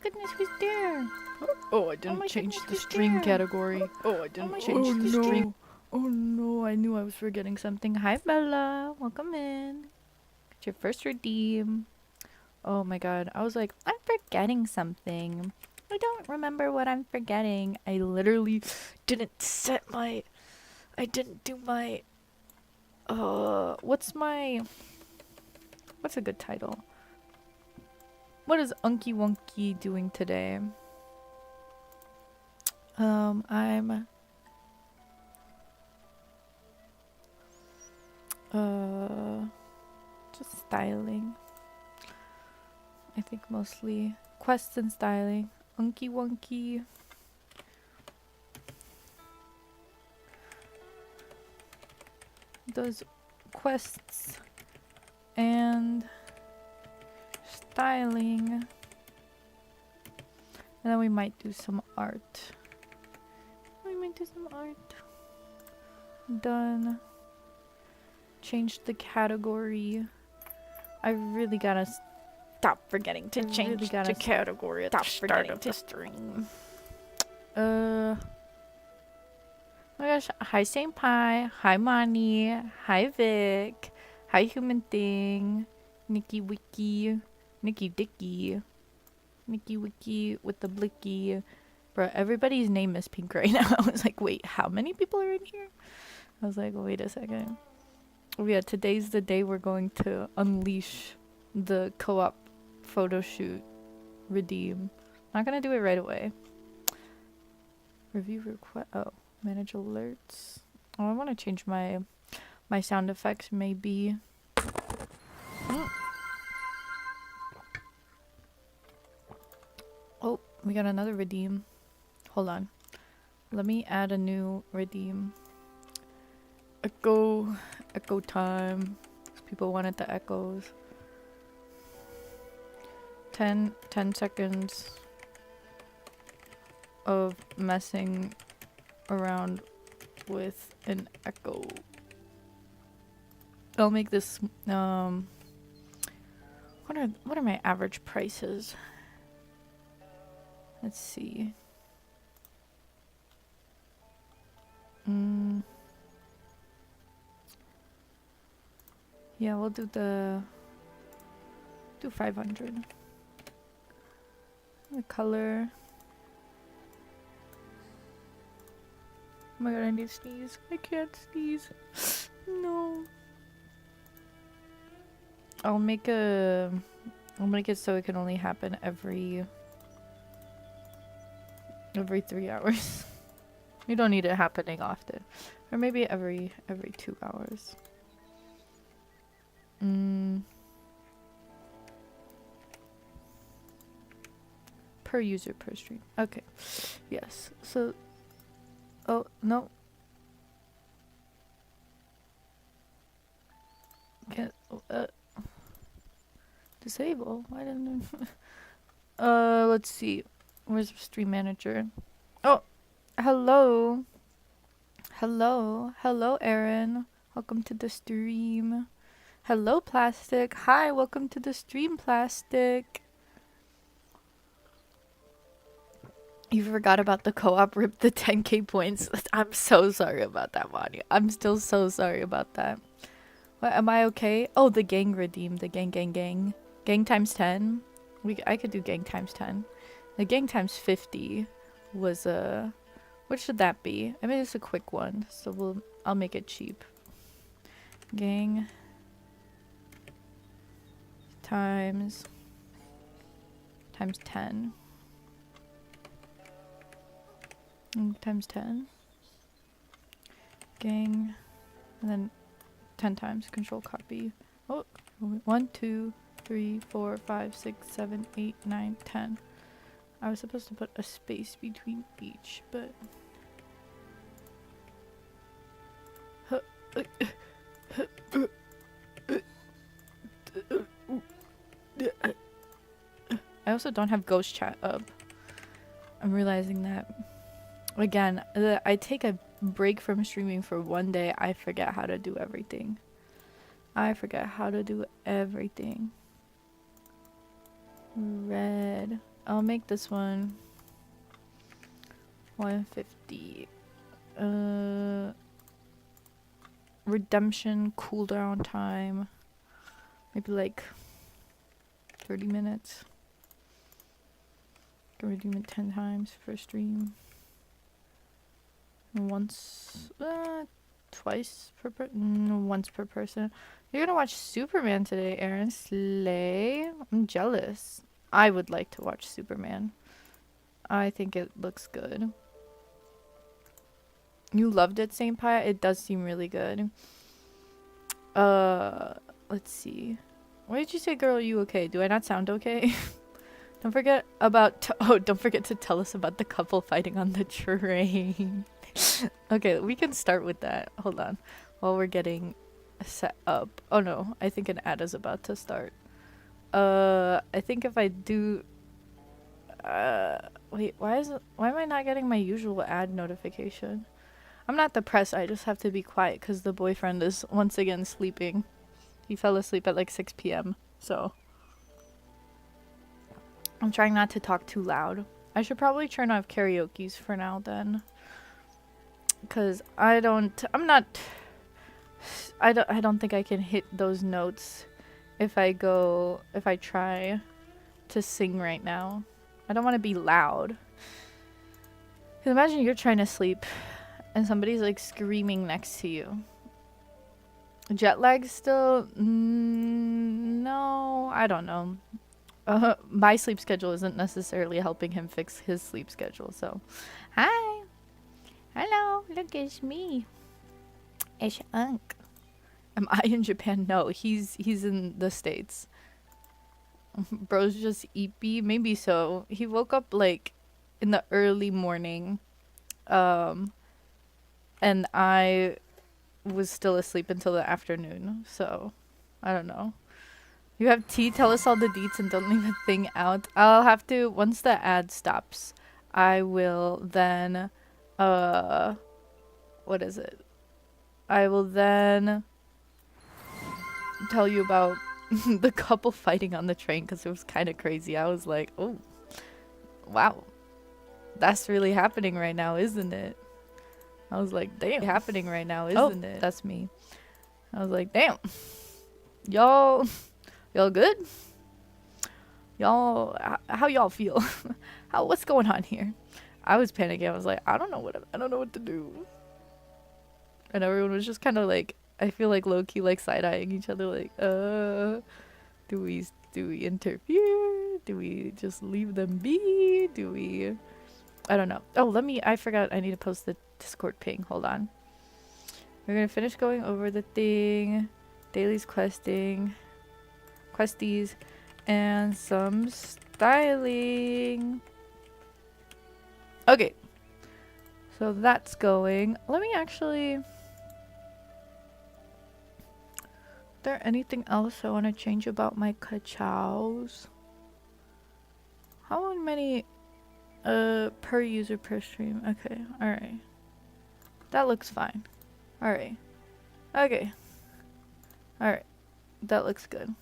goodness, who's there? Oh, I didn't change the stream category. Oh, I didn't change the stream. Oh no, I knew I was forgetting something. Hi Bella, welcome in. Get your first redeem. Oh my god, I was like, I'm forgetting something. I don't remember what I'm forgetting. I literally didn't set my... I didn't do my... what's a good title? What is Unky Wonky doing today? I'm just styling. I think mostly quests and styling. Unky Wonky. Those quests and styling. And then we might do some art. Done. Changed the category. I really gotta stop forgetting to change the category at the start of the stream. Oh my gosh. Hi Saint Pie. Hi Mani. Hi Vic. Hi Human Thing. Nikki Wiki. Nikki Dicky. Nikki Wiki with the blicky. Bro, everybody's name is pink right now. I was like, wait, how many people are in here? I was like, wait a second. Oh yeah, today's the day we're going to unleash the co-op photo shoot redeem. Not gonna do it right away. Review request. Oh, manage alerts. Oh, I want to change my sound effects maybe. Oh, we got another redeem. Hold on. Let me add a new redeem. Echo time. People wanted the echoes. 10 seconds of messing around with an echo. I'll make this what are my average prices? Let's see. Yeah, we'll do 500. The color. Oh my god, I need to sneeze. I can't sneeze. No. I'll make it so it can only happen every 3 hours. You don't need it happening often. Or maybe every 2 hours. Per user per stream. Okay. Yes. So oh no. Can't disable. Why didn't I let's see. Where's stream manager? Oh, hello. Hello Aaron. Welcome to the stream. Hello Plastic. Hi, welcome to the stream Plastic. You forgot about the co-op rip the 10k points. I'm so sorry about that, Mani. I'm still so sorry about that. What, am I okay? Oh, the gang redeem. The gang. Gang times 10. I could do gang times 10. The gang times 50 was what should that be? I mean, it's a quick one, so I'll make it cheap. Gang times 10. Times 10. Gang. And then 10 times. Control copy. Oh, 1, 2, 3, 4, 5, 6, 7, 8, 9, 10. I was supposed to put a space between each, but... I also don't have ghost chat up. I'm realizing that. Again, I take a break from streaming for one day, I forget how to do everything. Red. I'll make this one 150. Redemption cooldown time. Maybe like 30 minutes. Can redeem it 10 times for stream. Once, twice per once per person. You're gonna watch Superman today, Aaron. Slay. I'm jealous. I would like to watch Superman. I think it looks good. You loved it, St. Pie? It does seem really good. Let's see. What did you say, girl? Are you okay? Do I not sound okay? Don't forget about don't forget to tell us about the couple fighting on the train. Okay, we can start with that. Hold on. While we're getting set up. Oh no, I think an ad is about to start. I think if I do wait, why am I not getting my usual ad notification? I'm not depressed, I just have to be quiet because the boyfriend is once again sleeping. He fell asleep at like 6 p.m. So I'm trying not to talk too loud. I should probably turn off karaoke's for now then. Cause I don't think I can hit those notes if I try to sing right now. I don't want to be loud. Cause imagine you're trying to sleep and somebody's like screaming next to you. Jet lag still? No, I don't know. My sleep schedule isn't necessarily helping him fix his sleep schedule, so. Hi. Hello, look, it's me. It's Unc. Am I in Japan? No, he's in the States. Bro's just eepy. Maybe so. He woke up like in the early morning. And I was still asleep until the afternoon. So, I don't know. You have tea? Tell us all the deets and don't leave a thing out. I'll have to, once the ad stops, I will then, what is it? I will then tell you about the couple fighting on the train because it was kind of crazy. I was like, oh, wow. That's really happening right now, isn't it? I was like, damn. Happening right now, isn't it? That's me. I was like, damn. Y'all good? Y'all, how y'all feel? What's going on here? I was panicking. I was like, I don't know what to do. And everyone was just kind of like, I feel like low-key like side-eyeing each other like, do we interfere? Do we just leave them be? Do we, I don't know. Oh, I forgot I need to post the Discord ping. Hold on. We're gonna finish going over the thing. Daily's questies, and some styling. Okay. So that's going. Let me actually... Is there anything else I want to change about my kachows? How many per user per stream? Okay, alright. That looks fine. Alright. Okay. Alright. That looks good.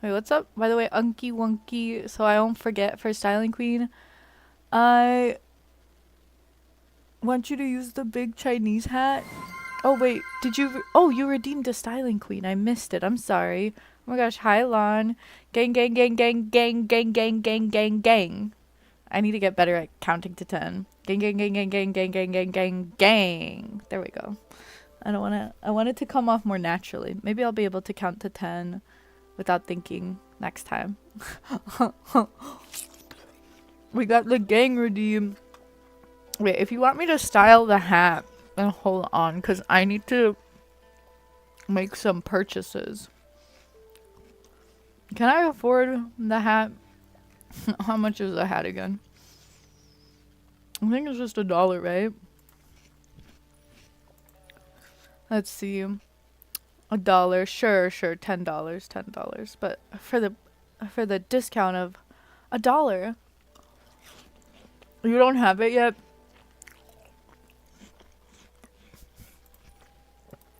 Wait, what's up? By the way, Unky Wunky, so I won't forget for Styling Queen, I want you to use the big Chinese hat. Oh wait, did you you redeemed a Styling Queen. I missed it. I'm sorry. Oh my gosh, hi Lon. Gang gang gang gang gang gang gang gang gang gang. I need to get better at counting to 10. Gang gang gang gang gang gang gang gang gang gang. There we go. I want it to come off more naturally. Maybe I'll be able to count to 10 without thinking next time. We got the gang redeem. Wait, if you want me to style the hat, then hold on, because I need to make some purchases. Can I afford the hat? How much is the hat again? I think it's just $1, right? Let's see. $1. Sure, $10. But for the discount of $1. You don't have it yet?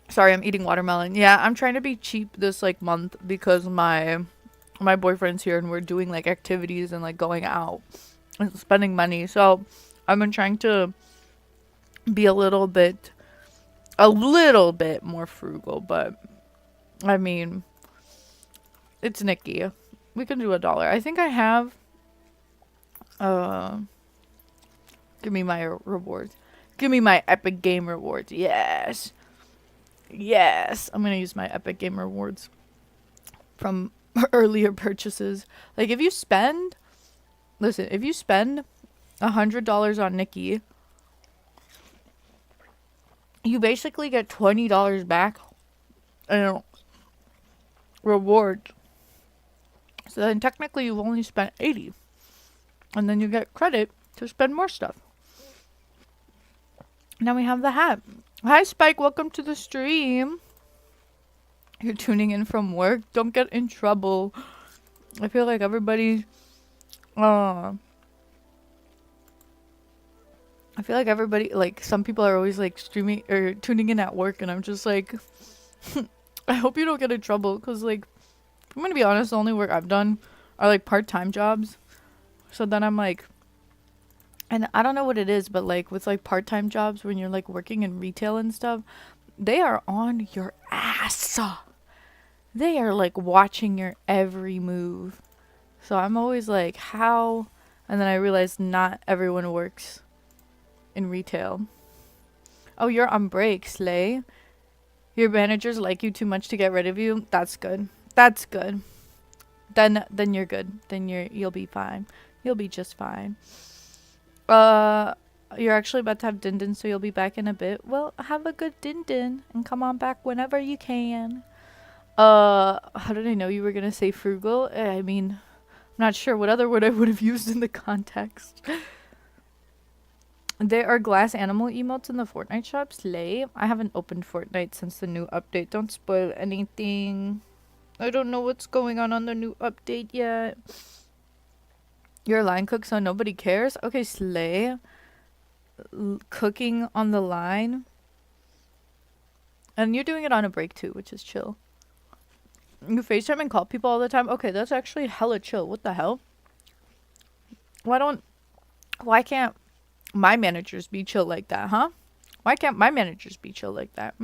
Sorry, I'm eating watermelon. Yeah, I'm trying to be cheap this like month because my my boyfriend's here and we're doing like activities and like going out and spending money. So I've been trying to be a little bit more frugal, but I mean, it's Nikki. We can do $1. I think I have give me my rewards. Give me my Epic Game rewards. Yes. Yes. I'm going to use my Epic Game rewards from earlier purchases. Like if you spend if you spend $100 on Nikki, you basically get $20 back in rewards. So then technically you've only spent $80. And then you get credit to spend more stuff. Now we have the hat. Hi Spike, welcome to the stream. You're tuning in from work. Don't get in trouble. I feel like everybody like some people are always like streaming or tuning in at work, and I'm just like I hope you don't get in trouble, because like I'm gonna be honest, the only work I've done are like part-time jobs. So then I'm like, and I don't know what it is, but like with like part-time jobs, when you're like working in retail and stuff, they are on your ass. They are like watching your every move. So I'm always like, how? And then I realized not everyone works in retail. Oh, you're on break, Slay. Your managers like you too much to get rid of you. That's good. That's good. Then you're good. Then you'll be fine. You'll be just fine. You're actually about to have din-din, so you'll be back in a bit. Well, have a good din-din and come on back whenever you can. How did I know you were gonna say frugal? I mean, I'm not sure what other word I would have used in the context. There are glass animal emotes in the Fortnite shop. Slay. I haven't opened Fortnite since the new update. Don't spoil anything. I don't know what's going on the new update yet. You're a line cook, so nobody cares? Okay, Slay. Cooking on the line. And you're doing it on a break too, which is chill. You FaceTime and call people all the time? Okay, that's actually hella chill. What the hell? Why can't my managers be chill like that, huh? Why can't my managers be chill like that?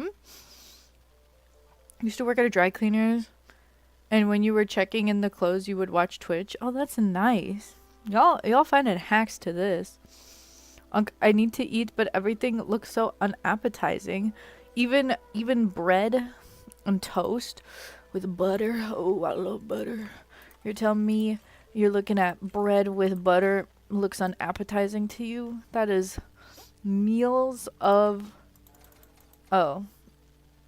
Used to work at a dry cleaners, and when you were checking in the clothes, you would watch Twitch. Oh, that's nice. Y'all finding hacks to this. I need to eat, but everything looks so unappetizing. Even bread and toast with butter. Oh, I love butter. You're telling me you're looking at bread with butter looks unappetizing to you? That is meals of... Oh.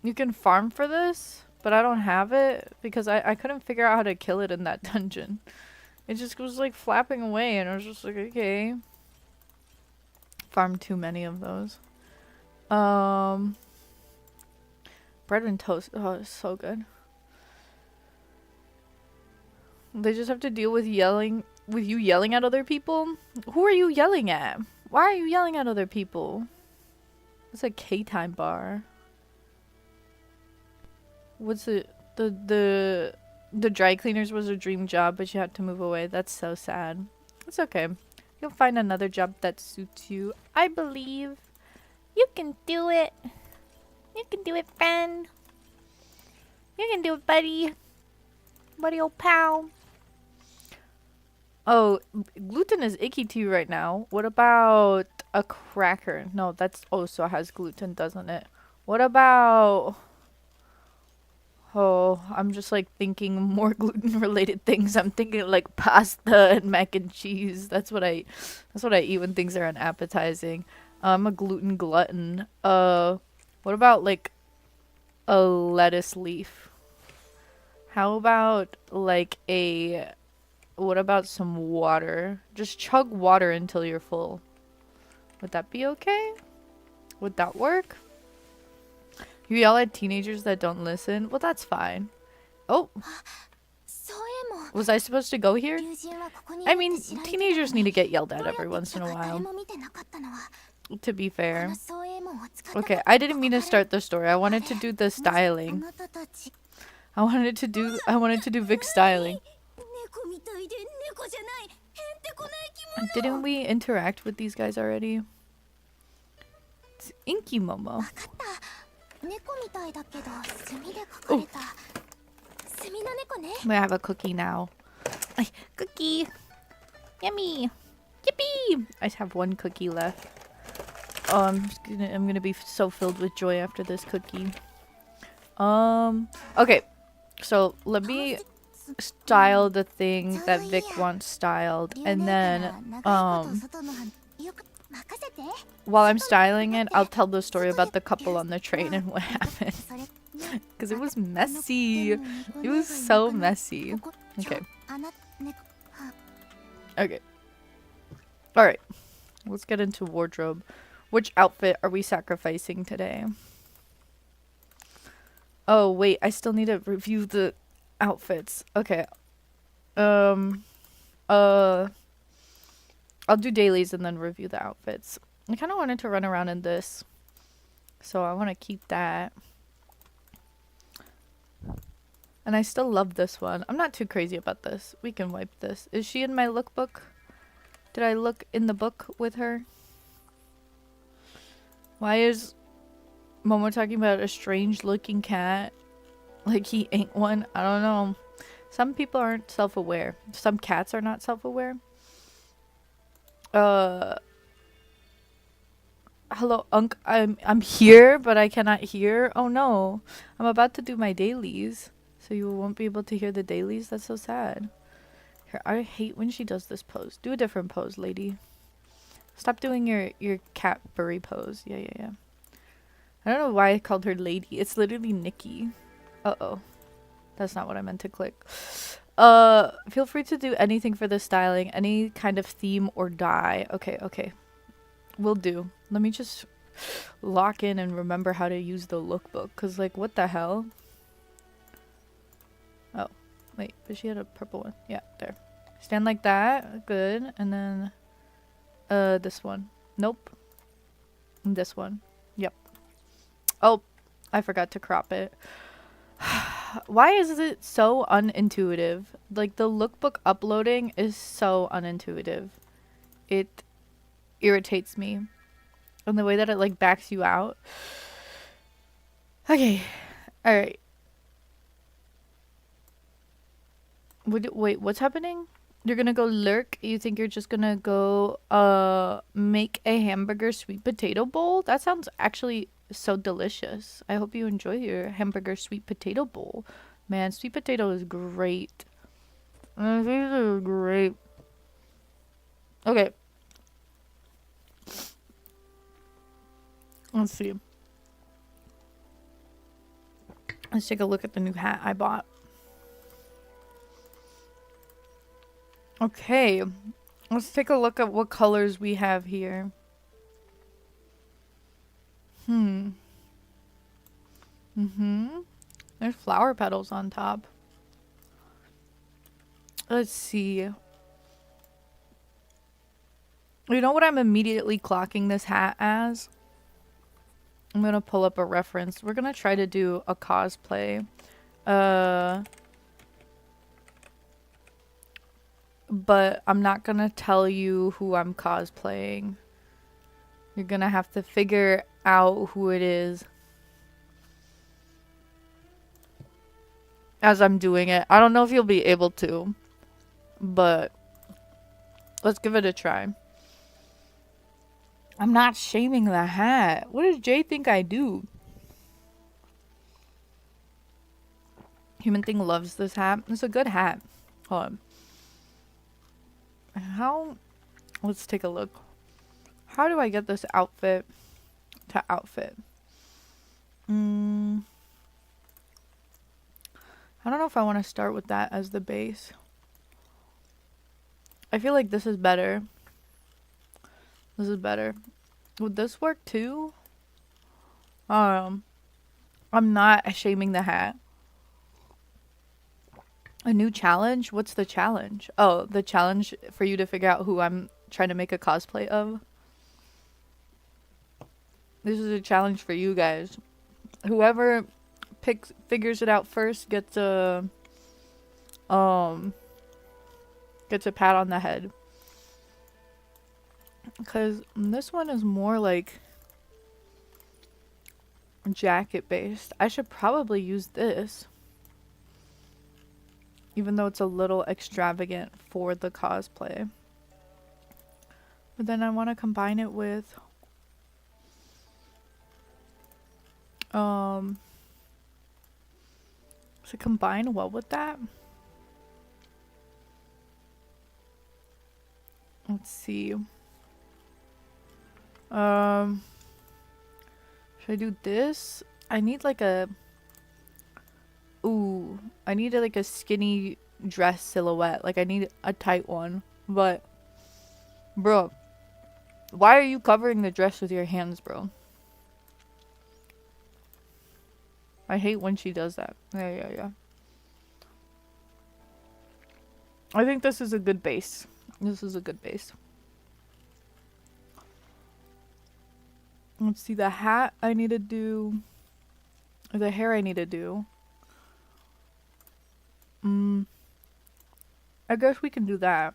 You can farm for this, but I don't have it because I couldn't figure out how to kill it in that dungeon. It just was like flapping away, and I was just like, okay. Farmed too many of those. Bread and toast. Oh, it's so good. They just have to deal with you yelling at other people? Who are you yelling at? Why are you yelling at other people? It's a K-time bar. What's it? The dry cleaners was a dream job, but you had to move away. That's so sad. It's okay. You'll find another job that suits you. I believe. You can do it. You can do it, friend. You can do it, buddy. Buddy old pal. Oh, gluten is icky to you right now. What about a cracker? No, that's also has gluten, doesn't it? What about... Oh, I'm just like thinking more gluten related things. I'm thinking like pasta and mac and cheese. That's what I eat when things are unappetizing. I'm a gluten glutton. What about like a lettuce leaf? How about like what about some water? Just chug water until you're full. Would that be okay? Would that work? You yell at teenagers that don't listen? Well, that's fine. Oh. Was I supposed to go here? I mean, teenagers need to get yelled at every once in a while. To be fair. Okay, I didn't mean to start the story. I wanted to do the styling. I wanted to do Vic styling. Didn't we interact with these guys already? It's Inky Momo. Oh. We have a cookie now. Cookie! Yummy! Yippee! I just have one cookie left. Oh, I'm gonna be so filled with joy after this cookie. Okay. So let me style the thing that Vic wants styled, and then while I'm styling it, I'll tell the story about the couple on the train and what happened. Because it was messy. It was so messy. Okay. Okay. Alright. Let's get into wardrobe. Which outfit are we sacrificing today? Oh, wait. I still need to review the outfits. Okay. I'll do dailies and then review the outfits. I kind of wanted to run around in this, so I want to keep that. And I still love this one. I'm not too crazy about this. We can wipe this. Is she in my lookbook? Did I look in the book with her? Why is Momo talking about a strange looking cat? Like he ain't one? I don't know. Some people aren't self-aware. Some cats are not self-aware. Hello, Unc. I'm here, but I cannot hear. Oh no. I'm about to do my dailies. So you won't be able to hear the dailies? That's so sad. Here, I hate when she does this pose. Do a different pose, lady. Stop doing your cat furry pose. Yeah. I don't know why I called her lady. It's literally Nikki. Uh-oh. That's not what I meant to click. Feel free to do anything for the styling. Any kind of theme or dye. Okay. Will do. Let me just lock in and remember how to use the lookbook. Because, like, what the hell? Oh. Wait, but she had a purple one. Yeah, there. Stand like that. Good. And then, this one. Nope. And this one. Yep. Oh, I forgot to crop it. Why is it so unintuitive? Like, the lookbook uploading is so unintuitive. It irritates me. And the way that it, like, backs you out. Okay. Alright. Wait, what's happening? You're gonna go lurk? You think you're just gonna go, make a hamburger sweet potato bowl? That sounds actually so delicious. I hope you enjoy your hamburger sweet potato bowl. Man, sweet potato is great. These are great. Okay. Let's see. Let's take a look at the new hat I bought. Okay. Let's take a look at what colors we have here. There's flower petals on top. Let's see. You know what I'm immediately clocking this hat as? I'm gonna pull up a reference. We're gonna try to do a cosplay. But I'm not gonna tell you who I'm cosplaying. You're gonna have to figure out who it is as I'm doing it. I don't know if you'll be able to, but let's give it a try. I'm not shaming the hat. What does Jay think I do? Human Thing loves this hat. It's a good hat. Hold on. Let's take a look. How do I get this outfit to outfit? I don't know if I want to start with that as the base. I feel like this is better. This is better. Would this work too? I'm not shaming the hat. A new challenge? What's the challenge? Oh, the challenge for you to figure out who I'm trying to make a cosplay of. This is a challenge for you guys. Whoever figures it out first gets a gets a pat on the head. Because this one is more like jacket based. I should probably use this. Even though it's a little extravagant for the cosplay. But then I want to combine it with does it combine well with that? Let's see. Should I do this? I need like a I need like a skinny dress silhouette. Like I need a tight one. But bro, why are you covering the dress with your hands, bro? I hate when she does that. Yeah. I think this is a good base. This is a good base. Let's see, the hat I need to do. The hair I need to do. I guess we can do that.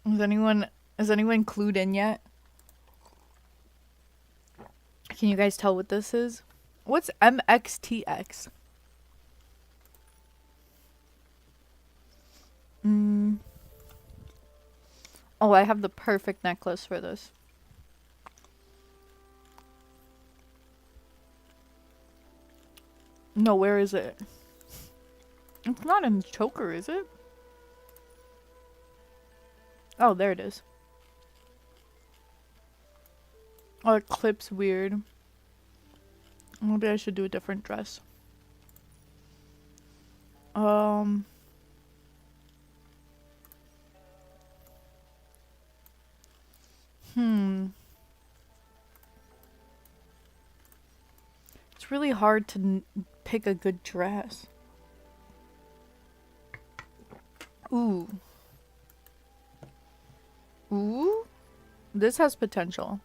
Is anyone clued in yet? Can you guys tell what this is? What's MXTX? Oh, I have the perfect necklace for this. No, where is it? It's not in choker, is it? Oh, there it is. Oh, it clips weird. Maybe I should do a different dress. It's really hard to pick a good dress. Ooh. This has potential.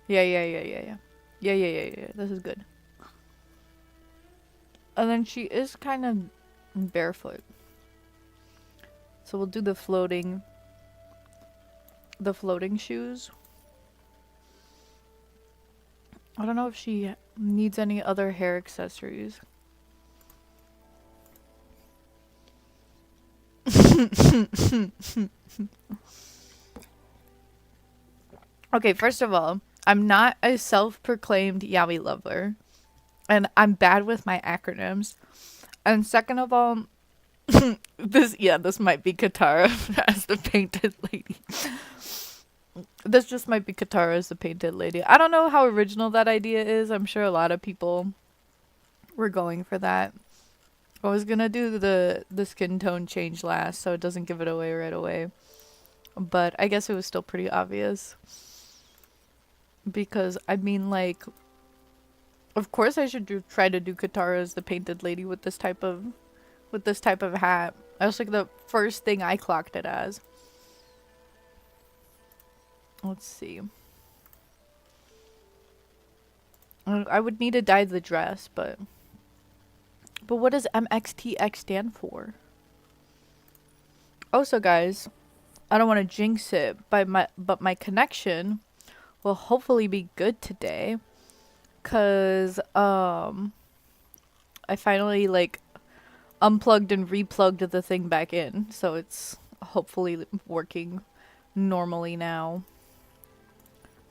Yeah. This is good. And then she is kind of barefoot. So we'll do the floating shoes. I don't know if she needs any other hair accessories. Okay, first of all, I'm not a self-proclaimed yaoi lover. And I'm bad with my acronyms. And second of all, this might be Katara as the painted lady. This just might be Katara as the painted lady. I don't know how original that idea is. I'm sure a lot of people were going for that. I was gonna do the skin tone change last, so it doesn't give it away right away. But I guess it was still pretty obvious. Because, I mean, like, of course I should try to do Katara as the painted lady with this type of hat. That was like the first thing I clocked it as. Let's see. I would need to dye the dress, but what does MXTX stand for? Also, guys, I don't want to jinx it, but my connection will hopefully be good today, cause I finally like unplugged and replugged the thing back in, so it's hopefully working normally now.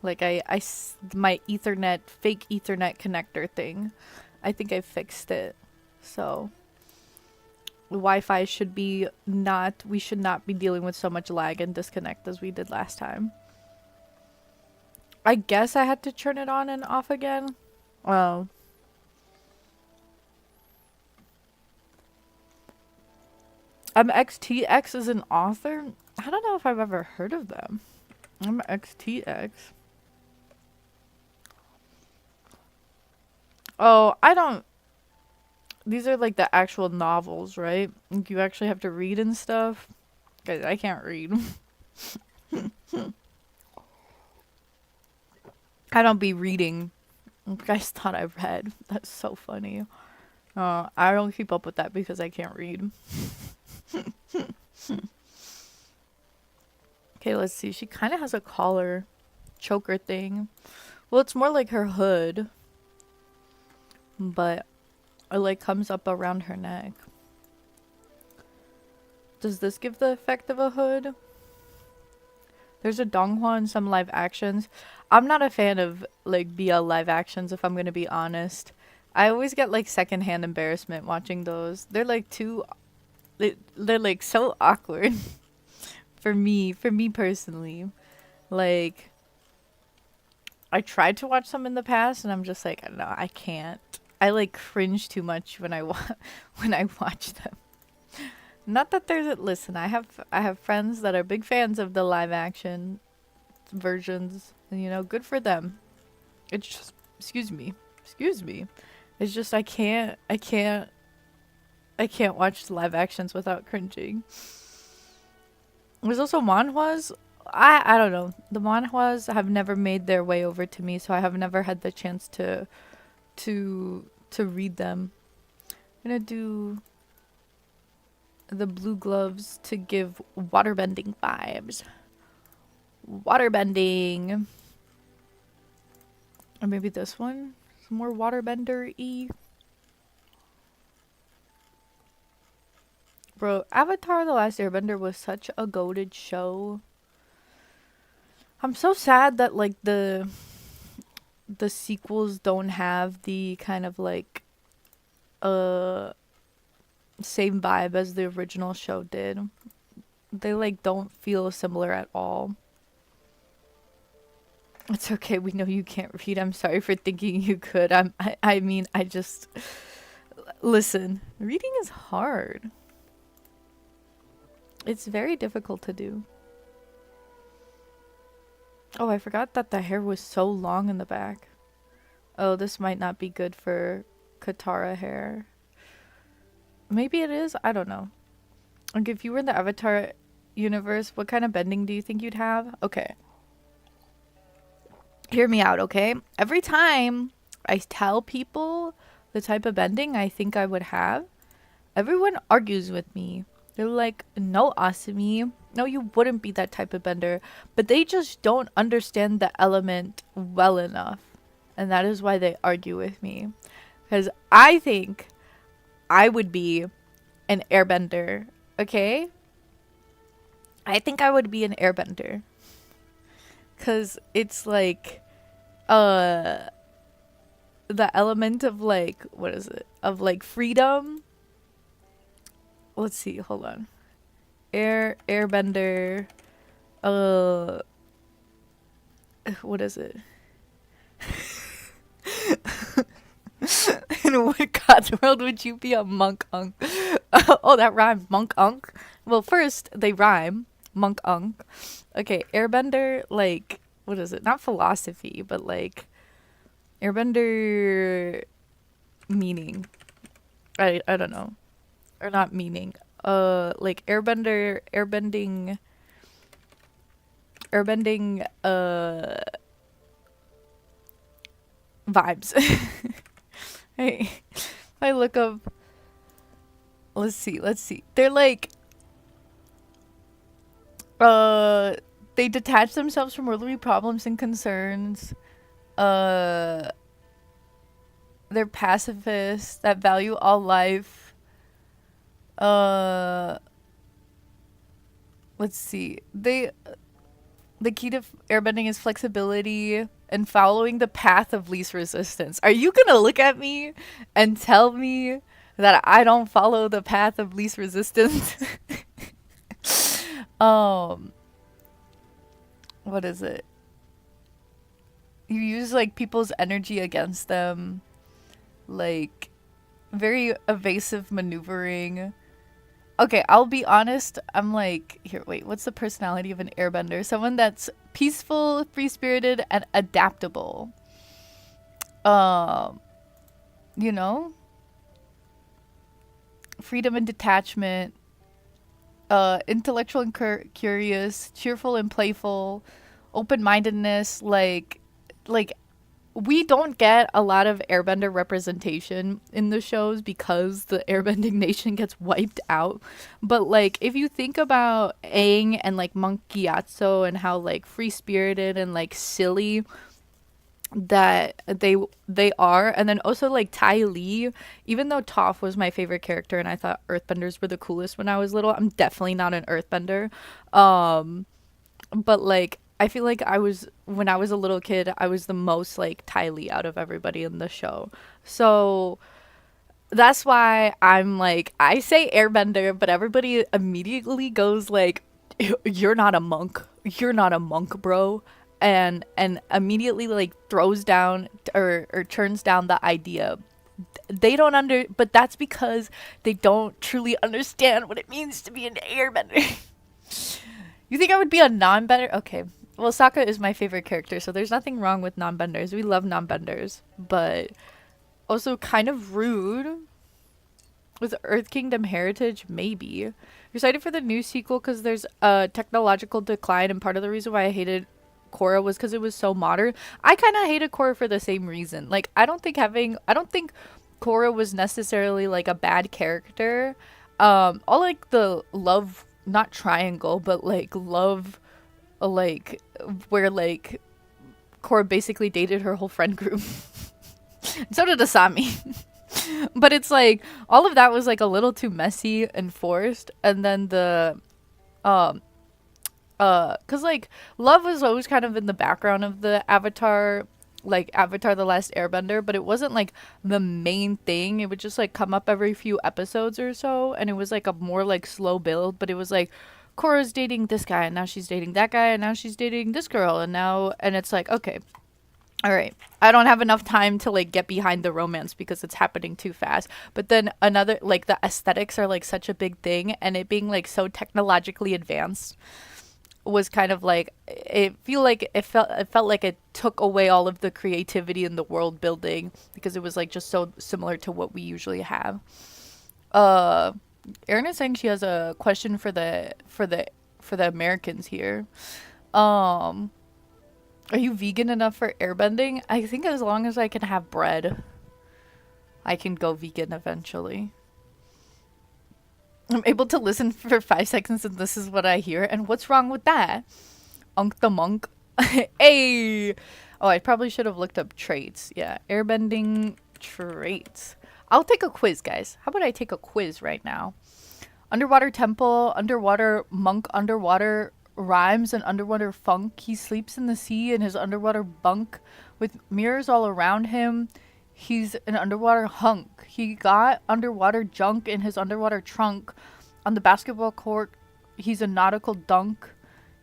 Like my Ethernet, fake Ethernet connector thing, I think I fixed it. So the Wi-Fi should be we should not be dealing with so much lag and disconnect as we did last time. I guess I had to turn it on and off again. Well, MXTX is an author? I don't know if I've ever heard of them. MXTX. Oh, I don't... These are like the actual novels, right? You actually have to read and stuff. Guys, I can't read. I don't be reading. You guys thought I read. That's so funny. I don't keep up with that because I can't read. Okay, let's see. She kind of has a collar choker thing. Well, it's more like her hood, but it like comes up around her neck. Does this give the effect of a hood? There's a Donghua in some live actions. I'm not a fan of like BL live actions, if I'm gonna be honest. I always get like secondhand embarrassment watching those. They're like they're like so awkward for me personally. Like, I tried to watch some in the past and I'm just like, no, I can't. I like cringe too much when I when I watch them. Not that there's listen, I have friends that are big fans of the live action versions, and you know, good for them. It's just excuse me. It's just I can't watch live actions without cringing. There's also manhwas. I don't know. The manhwas have never made their way over to me, so I have never had the chance to read them. I'm gonna do the blue gloves to give waterbending vibes. Waterbending. Or maybe this one? Some more waterbender-y. Bro, Avatar: The Last Airbender was such a goated show. I'm so sad that like the sequels don't have the kind of like same vibe as the original show did. They like don't feel similar at all. It's okay, we know you can't read. I'm sorry for thinking you could. I mean, I just listen. Reading is hard. It's very difficult to do. Oh, I forgot that the hair was so long in the back. Oh, this might not be good for Katara hair. Maybe it is. I don't know. Like, if you were in the Avatar universe, what kind of bending do you think you'd have? Okay. Hear me out, okay? Every time I tell people the type of bending I think I would have, everyone argues with me. They're like, no, Asumi. No, you wouldn't be that type of bender. But they just don't understand the element well enough. And that is why they argue with me. Because I think I would be an airbender, okay? I think I would be an airbender. Because it's like, the element of like, what is it? Of like freedom. Let's see, hold on. Airbender, what is it? In what god's world would you be a monk-unk? Oh, that rhymes, monk-unk. Well, first, they rhyme, monk-unk. Okay, airbender, like, what is it? Not philosophy, but like, airbender meaning. I don't know. Or not meaning. Like airbending, vibes. Hey, if I look up, let's see. They're like, they detach themselves from worldly problems and concerns. They're pacifists that value all life. Let's see. The key to airbending is flexibility and following the path of least resistance. Are you gonna look at me and tell me that I don't follow the path of least resistance? What is it? You use like people's energy against them. Like, very evasive maneuvering. Okay, I'll be honest. I'm like, here, wait, what's the personality of an airbender? Someone that's peaceful, free-spirited, and adaptable. You know? Freedom and detachment. Intellectual and curious. Cheerful and playful. Open-mindedness. Like, we don't get a lot of airbender representation in the shows because the airbending nation gets wiped out. But like if you think about Aang and like Monk Gyatso and how like free spirited and like silly that they are, and then also like Ty Lee, even though Toph was my favorite character and I thought earthbenders were the coolest when I was little, I'm definitely not an earthbender. But like I feel like when I was a little kid, I was the most like Ty Lee out of everybody in the show. So that's why I'm like, I say airbender, but everybody immediately goes like, you're not a monk. You're not a monk, bro. And immediately like throws down or turns down the idea. They don't but that's because they don't truly understand what it means to be an airbender. You think I would be a non-bender? Okay. Well, Sokka is my favorite character, so there's nothing wrong with non-benders. We love non-benders. But also kind of rude. With Earth Kingdom Heritage, maybe. You're excited for the new sequel because there's a technological decline, and part of the reason why I hated Korra was because it was so modern. I kind of hated Korra for the same reason. Like, I don't think Korra was necessarily like a bad character. All like the love, not triangle, but like love, like where like Korra basically dated her whole friend group. So did Asami. But it's like all of that was like a little too messy and forced, and then the cuz like love was always kind of in the background of the Avatar, like Avatar the Last Airbender, but it wasn't like the main thing. It would just like come up every few episodes or so, and it was like a more like slow build, but it was like Korra's dating this guy and now she's dating that guy and now she's dating this girl and it's like, okay, all right, I don't have enough time to like get behind the romance because it's happening too fast. But then another, like the aesthetics are like such a big thing, and it being like so technologically advanced was kind of like, it felt like it took away all of the creativity in the world building because it was like just so similar to what we usually have. Erin is saying she has a question for the Americans here. Are you vegan enough for airbending? I think as long as I can have bread, I can go vegan eventually. I'm able to listen for 5 seconds and this is what I hear. And what's wrong with that? Unk the monk. Hey! Oh, I probably should have looked up traits. Yeah, airbending traits. I'll take a quiz, guys. How about I take a quiz right now? Underwater temple, underwater monk, underwater rhymes and underwater funk. He sleeps in the sea in his underwater bunk with mirrors all around him. He's an underwater hunk. He got underwater junk in his underwater trunk. On the basketball court, he's a nautical dunk.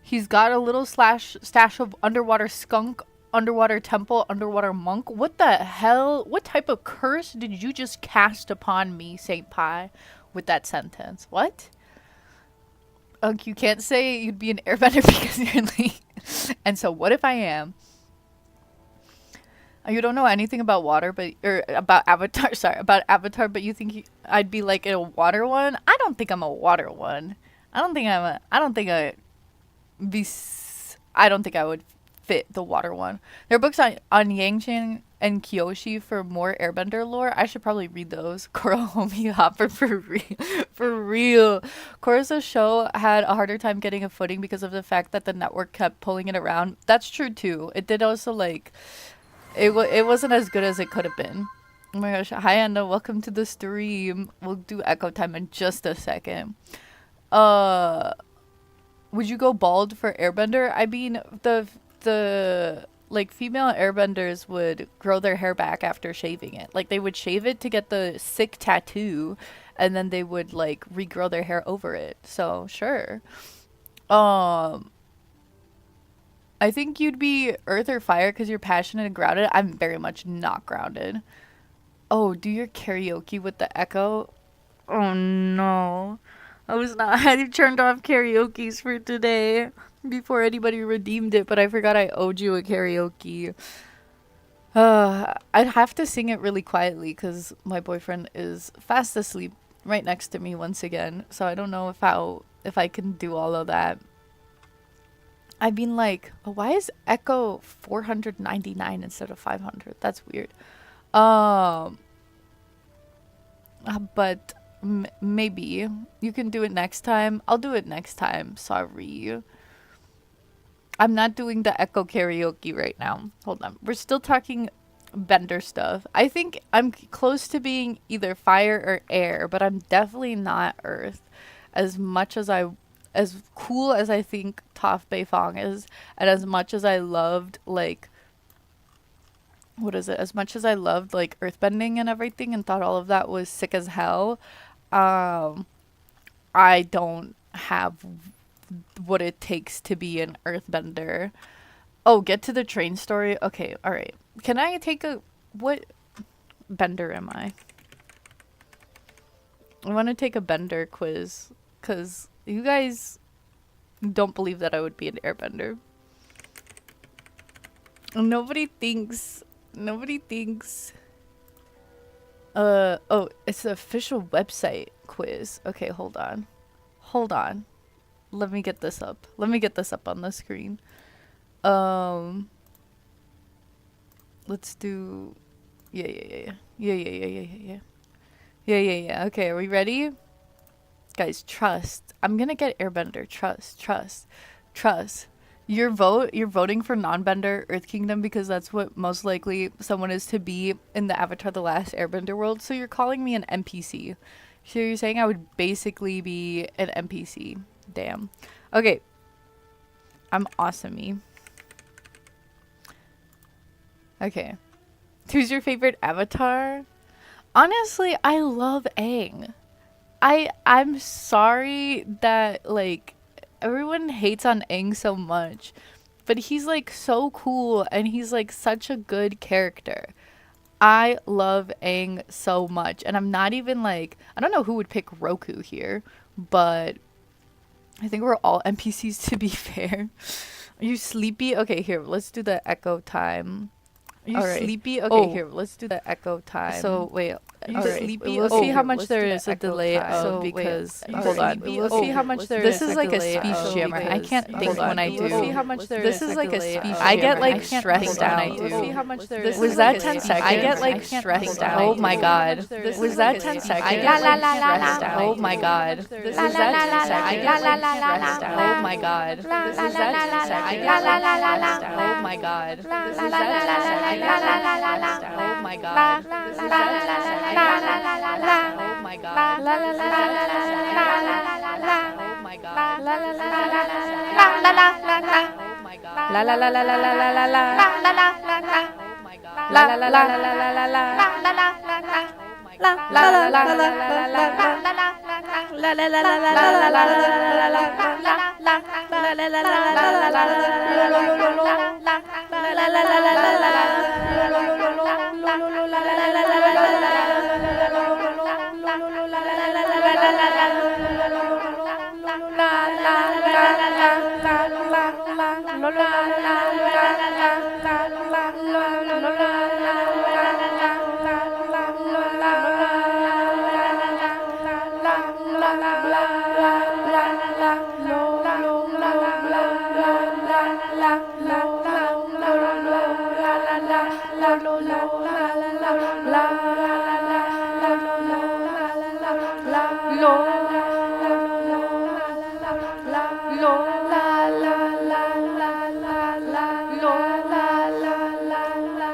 He's got a little stash of underwater skunk, underwater temple, underwater monk. What the hell? What type of curse did you just cast upon me, Saint Pi, with that sentence? What? You can't say you'd be an airbender because you're late. And so what if I am? You don't know anything about water, or about Avatar, sorry, about Avatar, but you think I'd be like a water one? I don't think I'm a water one. I don't think I would fit the water one. There are books on Yangchen and Kyoshi for more airbender lore. I should probably read those. Kurohomi Hopper for real. For real. Korra's show had a harder time getting a footing because of the fact that the network kept pulling it around. That's true too. It did also like, it wasn't as good as it could have been. Oh my gosh. Hi Anna, welcome to the stream. We'll do echo time in just a second. Would you go bald for airbender? I mean, the like female airbenders would grow their hair back after shaving it. Like they would shave it to get the sick tattoo and then they would like regrow their hair over it. So sure. I think you'd be earth or fire because you're passionate and grounded. I'm very much not grounded. Oh, do your karaoke with the echo? Oh no. I turned off karaoke's for today before anybody redeemed it, but I forgot I owed you a karaoke. I'd have to sing it really quietly because my boyfriend is fast asleep right next to me once again, so I don't know if I can do all of that. I've been like, oh, why is Echo 499 instead of 500? That's weird. But maybe you can do it next time. I'll do it next time. Sorry. I'm not doing the Echo karaoke right now. Hold on. We're still talking bender stuff. I think I'm close to being either fire or air, but I'm definitely not earth. As much as as cool as I think Toph Beifong is, and as much as I loved like as much as I loved like earthbending and everything and thought all of that was sick as hell, I don't have what it takes to be an earthbender. Oh, get to the train story? Okay, alright. Can I take what bender am I? I want to take a bender quiz, because you guys don't believe that I would be an airbender. Nobody thinks... Oh, it's the official website quiz. Okay, hold on. Let me get this up. on the screen. Let's do... Yeah. Okay, are we ready? Guys, trust. I'm gonna get airbender. Trust. You're voting for non-bender Earth Kingdom because that's what most likely someone is to be in the Avatar The Last Airbender world. So you're calling me an NPC. So you're saying I would basically be an NPC. Damn. Okay. I'm awesome-y. Okay. Who's your favorite avatar? Honestly, I love Aang. I'm sorry that like everyone hates on Aang so much, but he's like so cool and he's like such a good character. I love Aang so much, and I'm not even like, I don't know who would pick Roku here, but I think we're all NPCs to be fair. Are you sleepy? Okay, here, let's do the echo time. Are you sleepy? Okay, here, let's do the echo time. So, wait. Are you sleepy? We'll see how much there is a delay of because... Hold on. We'll see how much there is. This is like a speech jammer. I can't think when I do. We'll see how much there is. This is like a speech jammer. I get like stressed out. We'll see how much there is. Was that 10 seconds? I get like stressed out. Oh my god. Was that 10 seconds? I get like stressed out. Oh my god. Was that 10 seconds? I get like stressed out. Oh my god. Was that 10 seconds? I get like stressed out. Oh my god. Was that 10 seconds? I get like stressed out. Oh my god. Was that 10 seconds? Oh my god. Oh my god. Oh my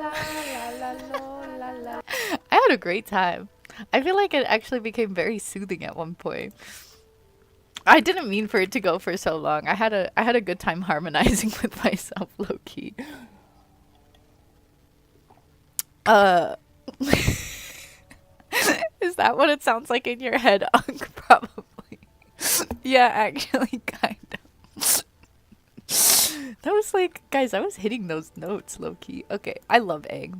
god. I had a great time. I feel like it actually became very soothing at one point. I didn't mean for it to go for so long. I had a good time harmonizing with myself, low key. Is that what it sounds like in your head, Unk? Probably. Yeah, actually, kind of. That was like, guys, I was hitting those notes, low-key. Okay, I love egg.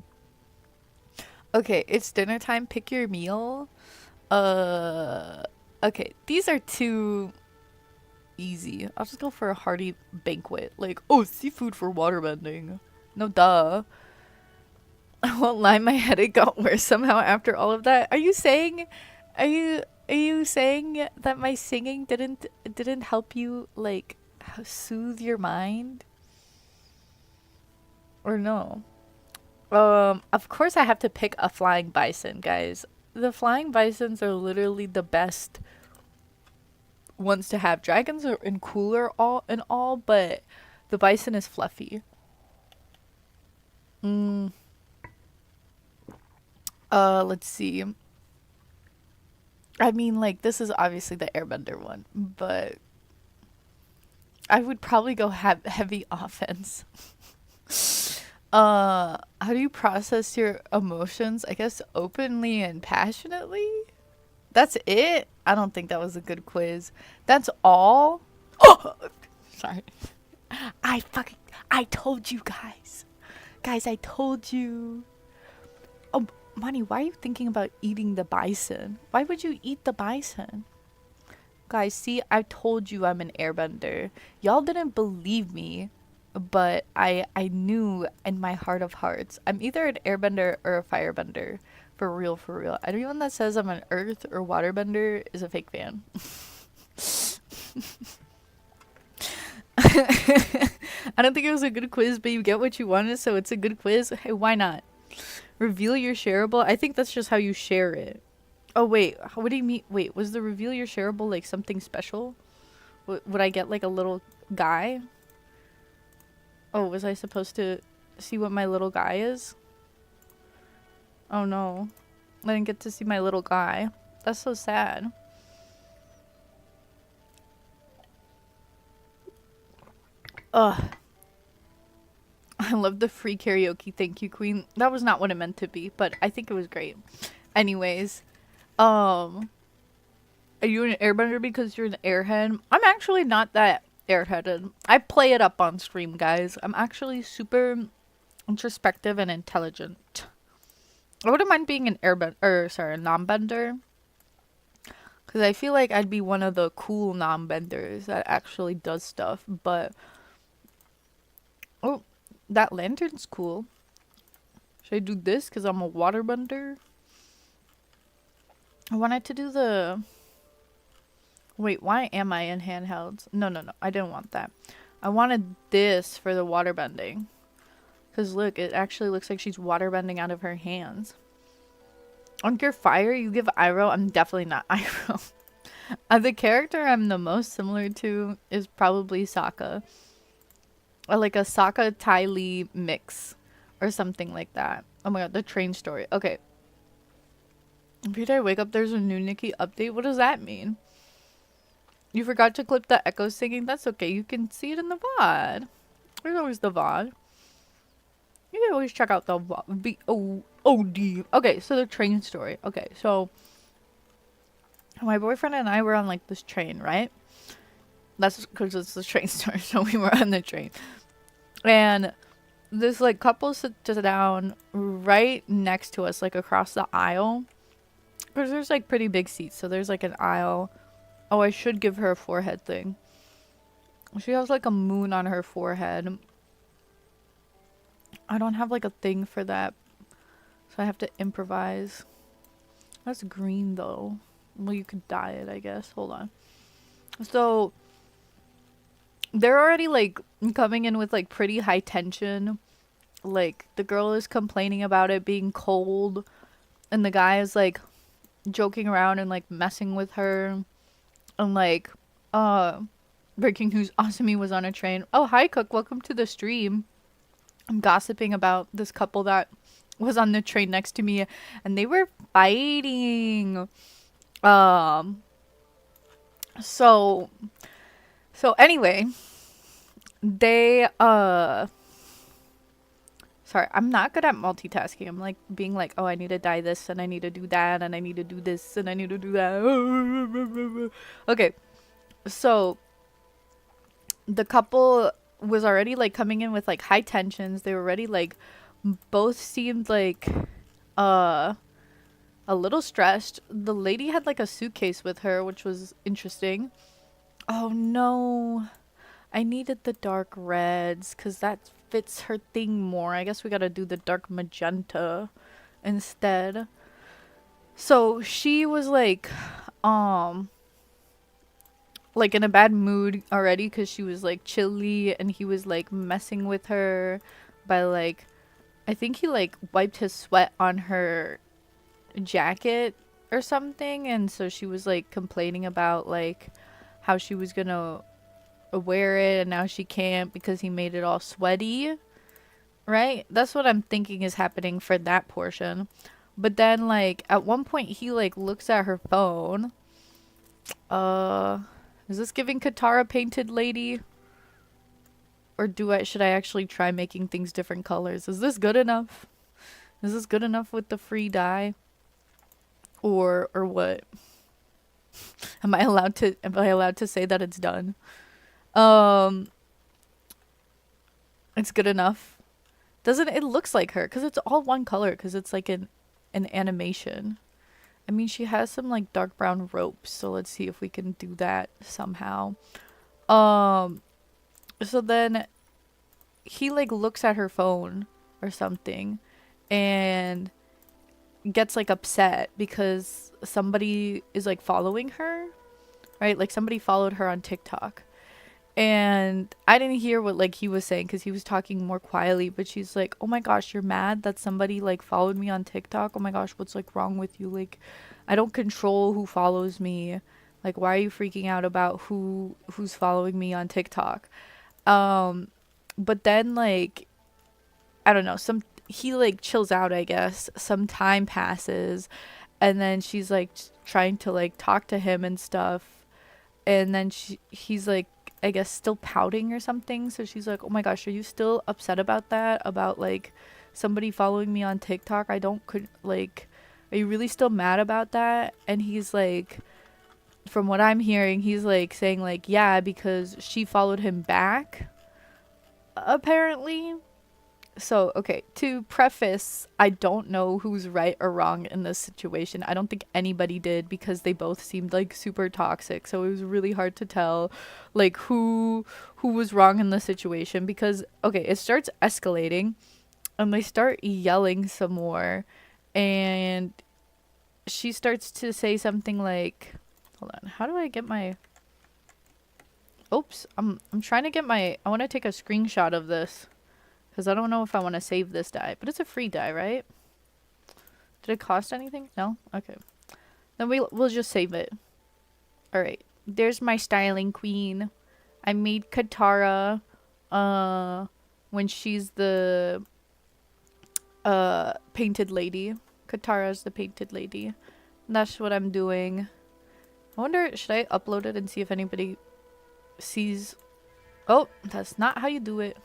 Okay, it's dinner time. Pick your meal. Okay, these are too easy. I'll just go for a hearty banquet. Like, oh, seafood for waterbending. No, duh. I won't lie, my headache got worse somehow after all of that. Are you saying that my singing didn't help you, like, soothe your mind? Or no? Of course I have to pick a flying bison, guys. The flying bisons are literally the best ones to have. Dragons are in cooler and all, but the bison is fluffy. Let's see. I mean, like, this is obviously the airbender one, but I would probably go heavy offense. How do you process your emotions? I guess openly and passionately? That's it? I don't think that was a good quiz. That's all? Oh! Sorry. I told you guys. Guys, I told you. Oh, Money, why are you thinking about eating the bison? Why would you eat the bison? Guys, see, I told you I'm an airbender. Y'all didn't believe me, but I knew in my heart of hearts. I'm either an airbender or a firebender. For real, for real. Anyone that says I'm an earth or waterbender is a fake fan. I don't think it was a good quiz, but you get what you wanted, so it's a good quiz. Hey, why not? Reveal your shareable? I think that's just how you share it. Oh, wait. What do you mean? Wait, was the reveal your shareable like something special? Would I get like a little guy? Oh, was I supposed to see what my little guy is? Oh no. I didn't get to see my little guy. That's so sad. Ugh. I love the free karaoke. Thank you, Queen. That was not what it meant to be, but I think it was great. Anyways, are you an airbender because you're an airhead? I'm actually not that airheaded. I play it up on stream, guys. I'm actually super introspective and intelligent. I wouldn't mind being an airbender, or sorry, a non-bender. Because I feel like I'd be one of the cool non-benders that actually does stuff, but... Oh, that lantern's cool. Should I do this because I'm a waterbender? I wanted to do the... Wait, why am I in handhelds? No, I didn't want that. I wanted this for the waterbending. Because look, it actually looks like she's waterbending out of her hands. On your fire, you give Iroh. I'm definitely not Iroh. The character I'm the most similar to is probably Sokka. Or like a Sokka Ty Lee mix. Or something like that. Oh my god, the train story. Okay. Every day I wake up, there's a new Nikki update. What does that mean? You forgot to clip the echo singing? That's okay. You can see it in the VOD. There's always the VOD. You can always check out the VOD. Okay, so the train story. Okay, so my boyfriend and I were on like this train, right? That's because it's the train story. So we were on the train. And this like couple sits down right next to us, like across the aisle. Because there's like pretty big seats. So there's like an aisle. Oh, I should give her a forehead thing. She has like a moon on her forehead. I don't have like a thing for that. So I have to improvise. That's green though. Well, you could dye it, I guess. Hold on. So they're already like coming in with like pretty high tension. Like the girl is complaining about it being cold. And the guy is like joking around and like messing with her. And like, breaking news, Asami was on a train. Oh, hi Cook, welcome to the stream. I'm gossiping about this couple that was on the train next to me, and they were fighting. So anyway, they, so Sorry, I'm not good at multitasking. I'm like being like, oh, I need to dye this and I need to do that and I need to do this and I need to do that. Okay, so the couple was already like coming in with like high tensions. They were already like both seemed like uh a little stressed. The lady had like a suitcase with her, which was interesting. Oh no. I needed the dark reds because that fits her thing more. I guess we gotta do the dark magenta instead. So she was like in a bad mood already because she was like chilly and he was like messing with her by like, I think he like wiped his sweat on her jacket or something, and so she was like complaining about like how she was gonna wear it and now she can't because he made it all sweaty, right? That's what I'm thinking is happening for that portion. But then like at one point he like looks at her phone. Is this giving Katara painted lady? Or should I actually try making things different colors? Is this good enough? Is this good enough with the free dye? Or what? Am I allowed to say that it's done? It's good enough. Doesn't it looks like her cuz it's all one color cuz it's like an animation. I mean, she has some like dark brown ropes, so let's see if we can do that somehow. So then he like looks at her phone or something and gets like upset because somebody is like following her, right? Like somebody followed her on TikTok. And I didn't hear what like he was saying because he was talking more quietly, but she's like, oh my gosh, you're mad that somebody like followed me on TikTok? Oh my gosh, what's like wrong with you? Like, I don't control who follows me. Like, why are you freaking out about who's following me on TikTok? But then like, I don't know, he like chills out, I guess. Some time passes and then she's like trying to like talk to him and stuff. And then he's like, I guess still pouting or something. So she's like, oh my gosh, are you still upset about that? About like somebody following me on TikTok? Are you really still mad about that? And he's like, from what I'm hearing, he's like saying like, yeah, because she followed him back, apparently. So, okay, to preface, I don't know who's right or wrong in this situation. I don't think anybody did because they both seemed like super toxic. So it was really hard to tell like who was wrong in the situation because okay, it starts escalating and they start yelling some more and she starts to say something like, hold on, how do I get my Oops, I'm trying to get I want to take a screenshot of this. Because I don't know if I want to save this dye. But it's a free dye, right? Did it cost anything? No? Okay. Then we'll just save it. Alright. There's my styling queen. I made Katara when she's the painted lady. Katara's the painted lady. And that's what I'm doing. I wonder, should I upload it and see if anybody sees... Oh, that's not how you do it.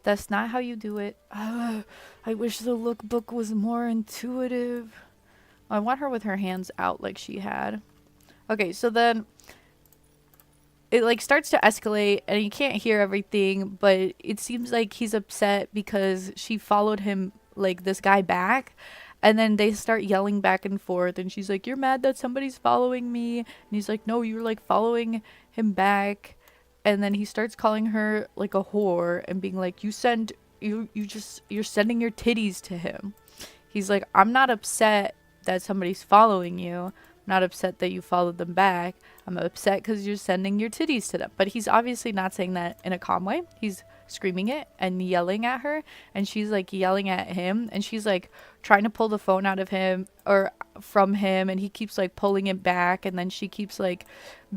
That's not how you do it. I wish the lookbook was more intuitive. I want her with her hands out like she had. Okay, so then it like starts to escalate and you can't hear everything, but it seems like he's upset because she followed him, like this guy, back. And then they start yelling back and forth and she's like, you're mad that somebody's following me? And he's like, no, you're like following him back. And then he starts calling her like a whore and being like, you're sending your titties to him. He's like, I'm not upset that somebody's following you. I'm not upset that you followed them back. I'm upset because you're sending your titties to them. But he's obviously not saying that in a calm way. He's screaming it and yelling at her. And she's like yelling at him. And she's like trying to pull the phone out of him or from him. And he keeps like pulling it back. And then she keeps like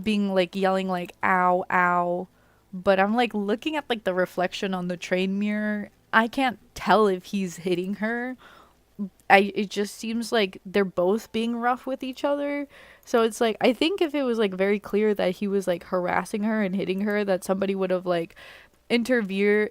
being like yelling like, ow, ow. But I'm like looking at like the reflection on the train mirror. I can't tell if he's hitting her. It just seems like they're both being rough with each other. So it's like, I think if it was like very clear that he was like harassing her and hitting her, that somebody would have like intervened.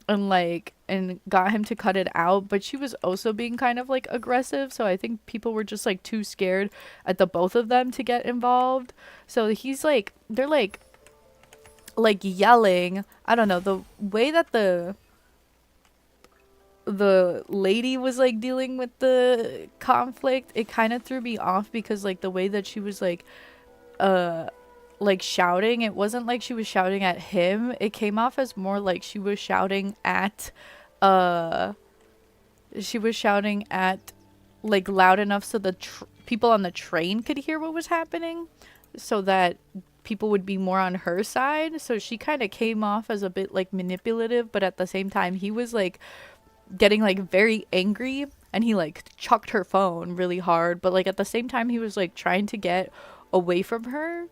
and got him to cut it out, but she was also being kind of like aggressive, so I think people were just like too scared at the both of them to get involved. So he's like, they're like yelling. I don't know, the way that the lady was like dealing with the conflict, it kind of threw me off, because like the way that she was like shouting, it wasn't like she was shouting at him. It came off as more like she was shouting at like loud enough so the people on the train could hear what was happening, so that people would be more on her side. So she kind of came off as a bit like manipulative, but at the same time he was like getting like very angry, and he like chucked her phone really hard, but like at the same time he was like trying to get away from her.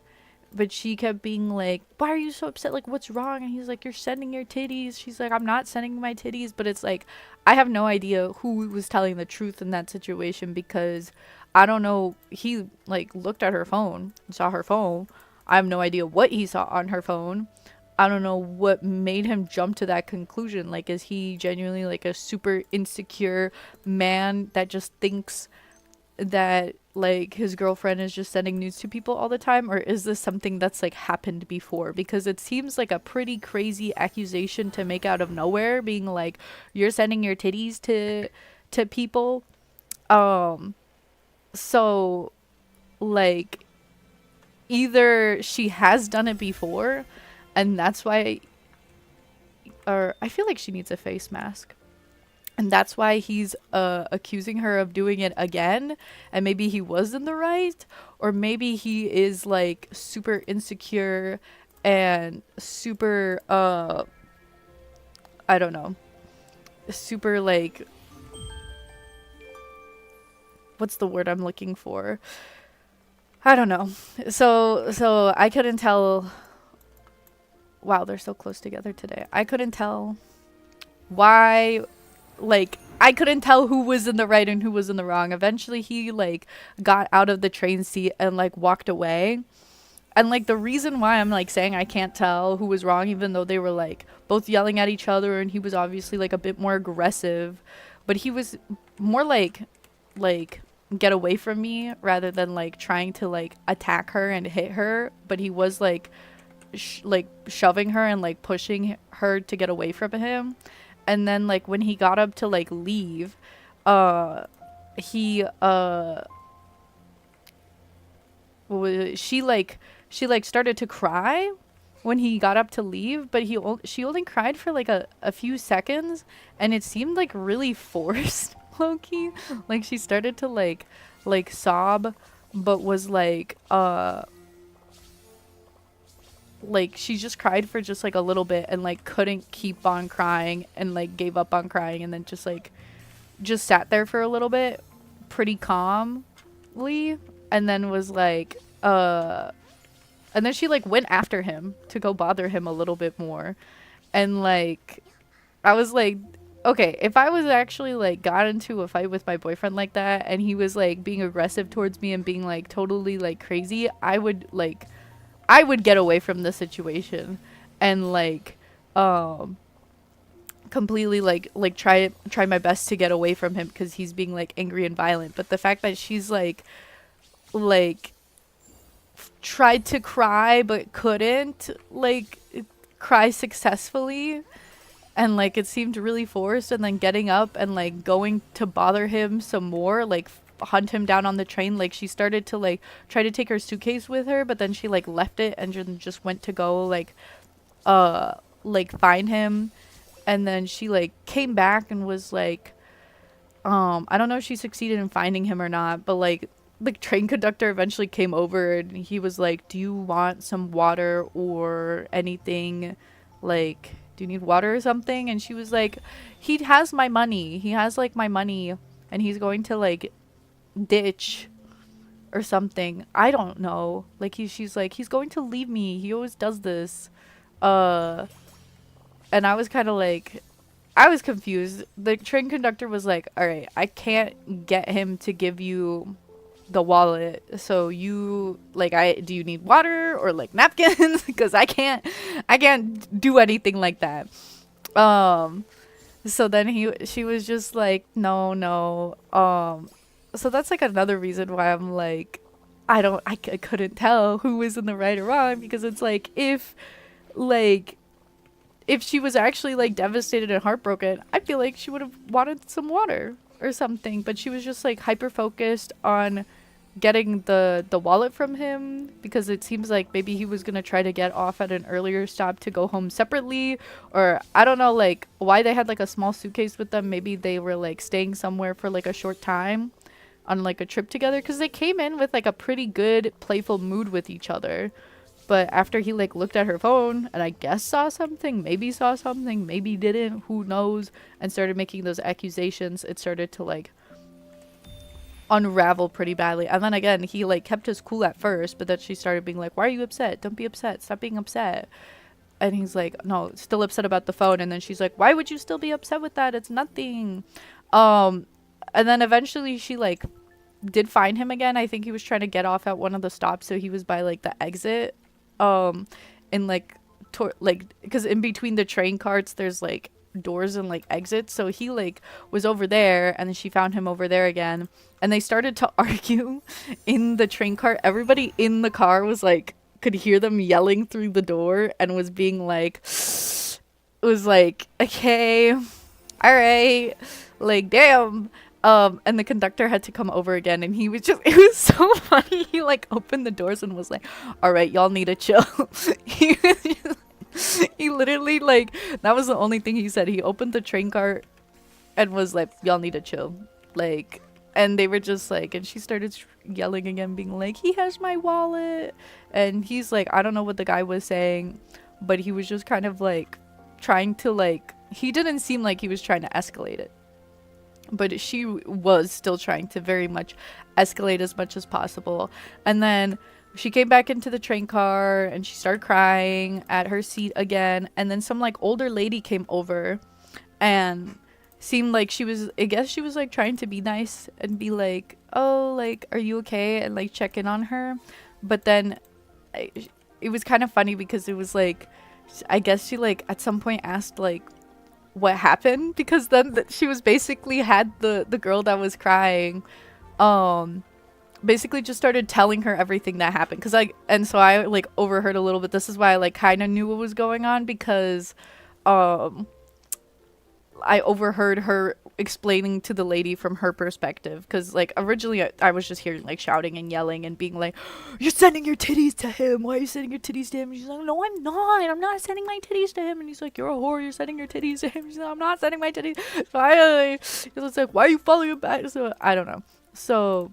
But she kept being like, why are you so upset? Like, what's wrong? And he's like, you're sending your titties. She's like, I'm not sending my titties. But it's like, I have no idea who was telling the truth in that situation, because I don't know. He like looked at her phone, saw her phone. I have no idea what he saw on her phone. I don't know what made him jump to that conclusion. Like, is he genuinely like a super insecure man that just thinks that like his girlfriend is just sending nudes to people all the time, or is this something that's like happened before? Because it seems like a pretty crazy accusation to make out of nowhere, being like, you're sending your titties to people. So like either she has done it before and that's why, or I feel like she needs a face mask. And that's why he's accusing her of doing it again. And maybe he was in the right. Or maybe he is like super insecure and super, I don't know. Super like, what's the word I'm looking for? I don't know. So I couldn't tell. Wow, they're so close together today. I couldn't tell why. Like, I couldn't tell who was in the right and who was in the wrong. Eventually he like got out of the train seat and like walked away. And like the reason why I'm like saying I can't tell who was wrong, even though they were like both yelling at each other and he was obviously like a bit more aggressive, but he was more like get away from me rather than like trying to like attack her and hit her. But he was like shoving her and like pushing her to get away from him. And then like when he got up to like leave, she started to cry when he got up to leave, but she only cried for like a few seconds, and it seemed like really forced, low-key. Like she started to like sob, but was like she just cried for just like a little bit and like couldn't keep on crying and like gave up on crying, and then just sat there for a little bit pretty calmly, and then was like and then she like went after him to go bother him a little bit more. And like I was like, okay, if I was actually like got into a fight with my boyfriend like that and he was like being aggressive towards me and being like totally like crazy, I would get away from the situation and like completely like try my best to get away from him because he's being like angry and violent. But the fact that she's like tried to cry but couldn't like cry successfully, and like it seemed really forced, and then getting up and like going to bother him some more, like hunt him down on the train. Like she started to like try to take her suitcase with her, but then she like left it and just went to go like find him. And then she like came back and was like I don't know if she succeeded in finding him or not, but like the train conductor eventually came over and he was like, do you want some water or anything? Like, do you need water or something? And she was like, he has my money, and he's going to like ditch or something, I don't know. Like she's like, he's going to leave me, he always does this. And I was kind of like, I was confused. The train conductor was like, all right, I can't get him to give you the wallet, so you like, do you need water or like napkins? Because I can't do anything like that. Um, so then she was just like, no, no. So that's like another reason why I'm like, I couldn't tell who was in the right or wrong, because it's like, like, if she was actually like devastated and heartbroken, I feel like she would have wanted some water or something, but she was just like hyper focused on getting the wallet from him, because it seems like maybe he was gonna try to get off at an earlier stop to go home separately, or I don't know like why they had like a small suitcase with them. Maybe they were like staying somewhere for like a short time on like a trip together, because they came in with like a pretty good playful mood with each other. But after he like looked at her phone and I guess saw something, maybe didn't, who knows, and started making those accusations, it started to like unravel pretty badly. And then again, he like kept his cool at first, but then she started being like, why are you upset? Don't be upset. Stop being upset. And he's like, no, still upset about the phone. And then she's like, why would you still be upset with that? It's nothing. And then eventually she like did find him again. I think he was trying to get off at one of the stops, so he was by like the exit, in like because in between the train carts there's like doors and like exits, so he like was over there, and then she found him over there again, and they started to argue in the train cart. Everybody in the car was like, could hear them yelling through the door, and was being like, was like, okay, all right, like, damn. And the conductor had to come over again, and he was just, it was so funny. He like opened the doors and was like, all right, y'all need to chill. he, he literally like, that was the only thing he said. He opened the train cart and was like, y'all need to chill. Like, and they were just like, and she started yelling again, being like, he has my wallet. And he's like, I don't know what the guy was saying, but he was just kind of like trying to like, he didn't seem like he was trying to escalate it, but she was still trying to very much escalate as much as possible. And then she came back into the train car and she started crying at her seat again. And then some like older lady came over and seemed like she was, I guess she was like trying to be nice and be like, oh, like, are you okay? And like check in on her. But then it was kind of funny because it was like, I guess she like at some point asked like what happened, because then she was basically had the girl that was crying basically just started telling her everything that happened, because so I like overheard a little bit. This is why I like kind of knew what was going on, because I overheard her explaining to the lady from her perspective, because like originally I was just hearing like shouting and yelling and being like, you're sending your titties to him, why are you sending your titties to him? And she's like, no, I'm not sending my titties to him. And he's like, you're a whore, you're sending your titties to him. She's like, I'm not sending my titties. So it was like, why are you following him back? So I don't know. So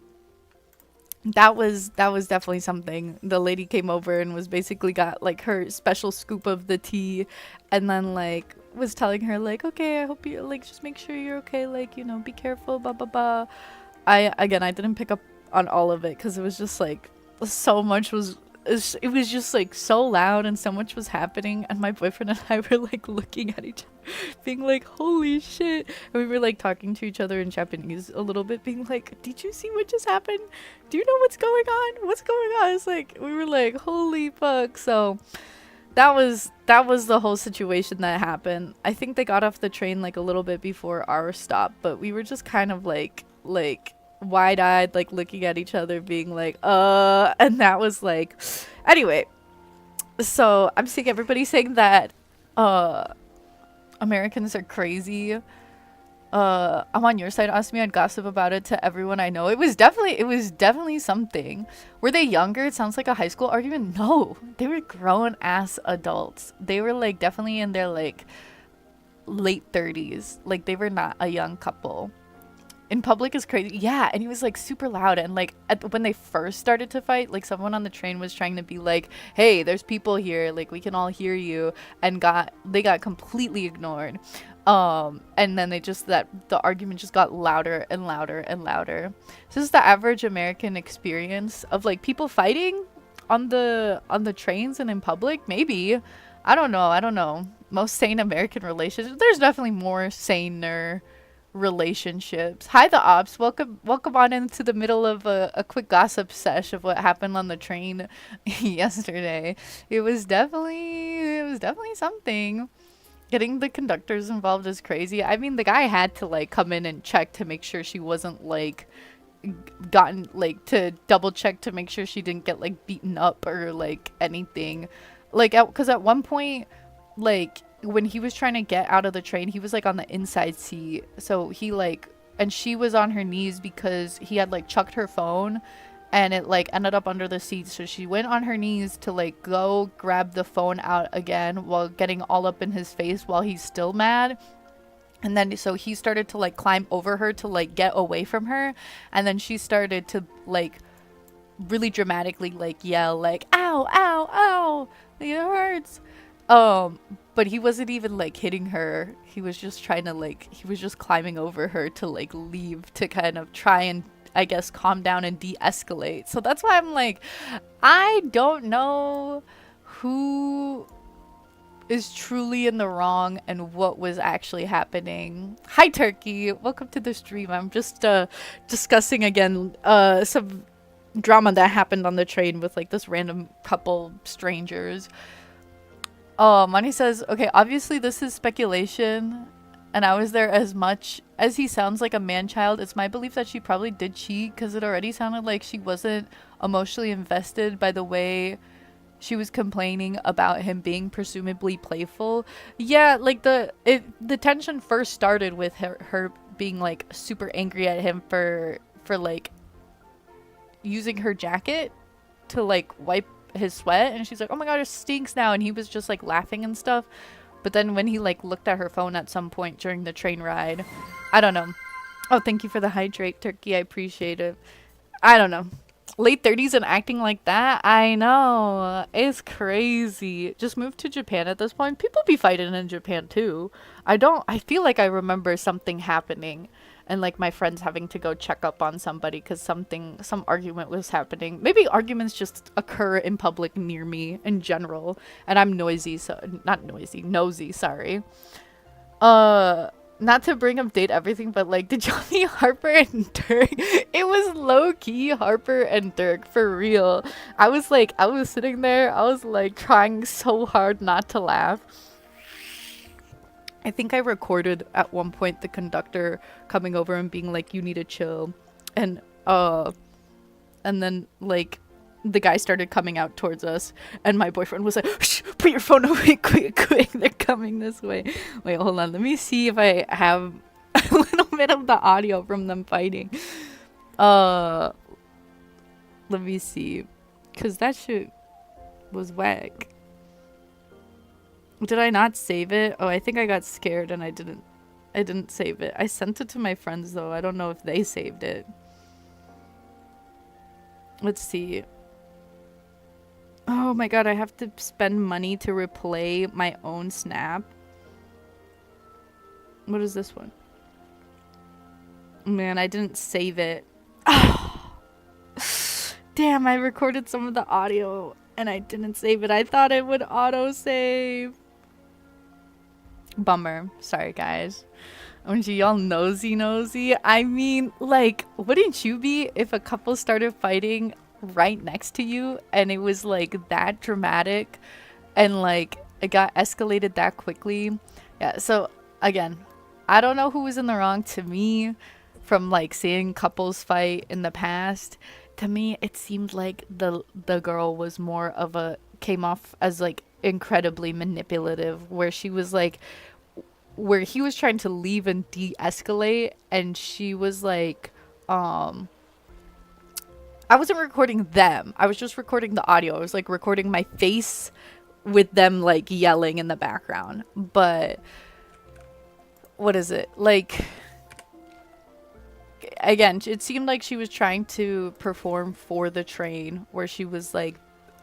that was definitely something. The lady came over and was basically got like her special scoop of the tea, and then like was telling her like, okay, I hope you like, just make sure you're okay, like, you know, be careful, blah blah blah. I didn't pick up on all of it because it was just like so much was, it was just like so loud and so much was happening, and my boyfriend and I were like looking at each other being like, holy shit. And we were like talking to each other in Japanese a little bit, being like, did you see what just happened? Do you know what's going on? It's like, we were like, holy fuck. So that was the whole situation that happened. I think they got off the train like a little bit before our stop, but we were just kind of like wide-eyed, like looking at each other being like, and that was like, anyway. So I'm seeing everybody saying that Americans are crazy. I'm on your side, Asmi. I'd gossip about it to everyone I know. It was definitely something. Were they younger? It sounds like a high school argument. No, they were grown ass adults. They were like definitely in their like late 30s. Like they were not a young couple. In public is crazy. Yeah, and he was like super loud, and like when they first started to fight, like someone on the train was trying to be like, hey, there's people here, like we can all hear you, and they got completely ignored. And then the argument just got louder and louder and louder. So this is the average American experience of like people fighting on the trains and in public. Maybe, I don't know. Most sane American relationships. There's definitely more saner relationships. Hi, the ops. Welcome on into the middle of a quick gossip sesh of what happened on the train yesterday. It was definitely something. getting the conductors involved is crazy. I mean, the guy had to like come in and check to make sure she wasn't like gotten like to double check to make sure she didn't get like beaten up or like anything. Like, because at one point, like when he was trying to get out of the train, he was like on the inside seat. So he like, and she was on her knees because he had like chucked her phone and it like ended up under the seat. So she went on her knees to like go grab the phone out again while getting all up in his face while he's still mad. And then so he started to like climb over her to like get away from her. And then she started to like really dramatically like yell like, ow, ow, ow, it hurts. But he wasn't even like hitting her. He was just trying to like, he was just climbing over her to like leave to kind of try and I guess calm down and de-escalate. So that's why I'm like, I don't know who is truly in the wrong and what was actually happening. Hi Turkey, welcome to the stream. I'm just discussing again some drama that happened on the train with like this random couple strangers. Money says, okay, obviously this is speculation and I was there. As much as he sounds like a man-child, it's my belief that she probably did cheat because it already sounded like she wasn't emotionally invested by the way she was complaining about him being presumably playful. Yeah, like the tension first started with her being like super angry at him for like using her jacket to like wipe his sweat, and she's like, oh my god, it stinks now, and he was just like laughing and stuff. But then when he like looked at her phone at some point during the train ride, I don't know. Oh, thank you for the hydrate, Turkey, I appreciate it. I don't know, late 30s and acting like that, I know, it's crazy. Just moved to Japan at this point. People be fighting in Japan too. I feel like I remember something happening and like my friends having to go check up on somebody because some argument was happening. Maybe arguments just occur in public near me in general, and I'm nosy, sorry. Not to bring up date everything, but like, did y'all meet Harper and Dirk? It was low-key Harper and Dirk, for real. I was sitting there, I was like trying so hard not to laugh. I think I recorded at one point the conductor coming over and being like, you need to chill. And then like the guy started coming out towards us and my boyfriend was like, shh, put your phone away, quick, they're coming this way. Wait, hold on, let me see if I have a little bit of the audio from them fighting. Let me see, because that shit was whack. Did I not save it? Oh, I think I got scared and I didn't save it. I sent it to my friends though. I don't know if they saved it. Let's see. Oh my god, I have to spend money to replay my own snap. What is this one? Man, I didn't save it. Damn, I recorded some of the audio and I didn't save it. I thought it would auto-save. Bummer. Sorry, guys. Aren't you all nosy? I mean, like, wouldn't you be if a couple started fighting right next to you and it was like that dramatic and like it got escalated that quickly? Yeah, so again, I don't know who was in the wrong. To me, from like seeing couples fight in the past, to me it seemed like the girl was more of a, came off as like incredibly manipulative, where she was like, where he was trying to leave and de-escalate and she was like, I wasn't recording them, I was just recording the audio. I was like recording my face with them like yelling in the background. But what is it like, again, it seemed like she was trying to perform for the train, where she was like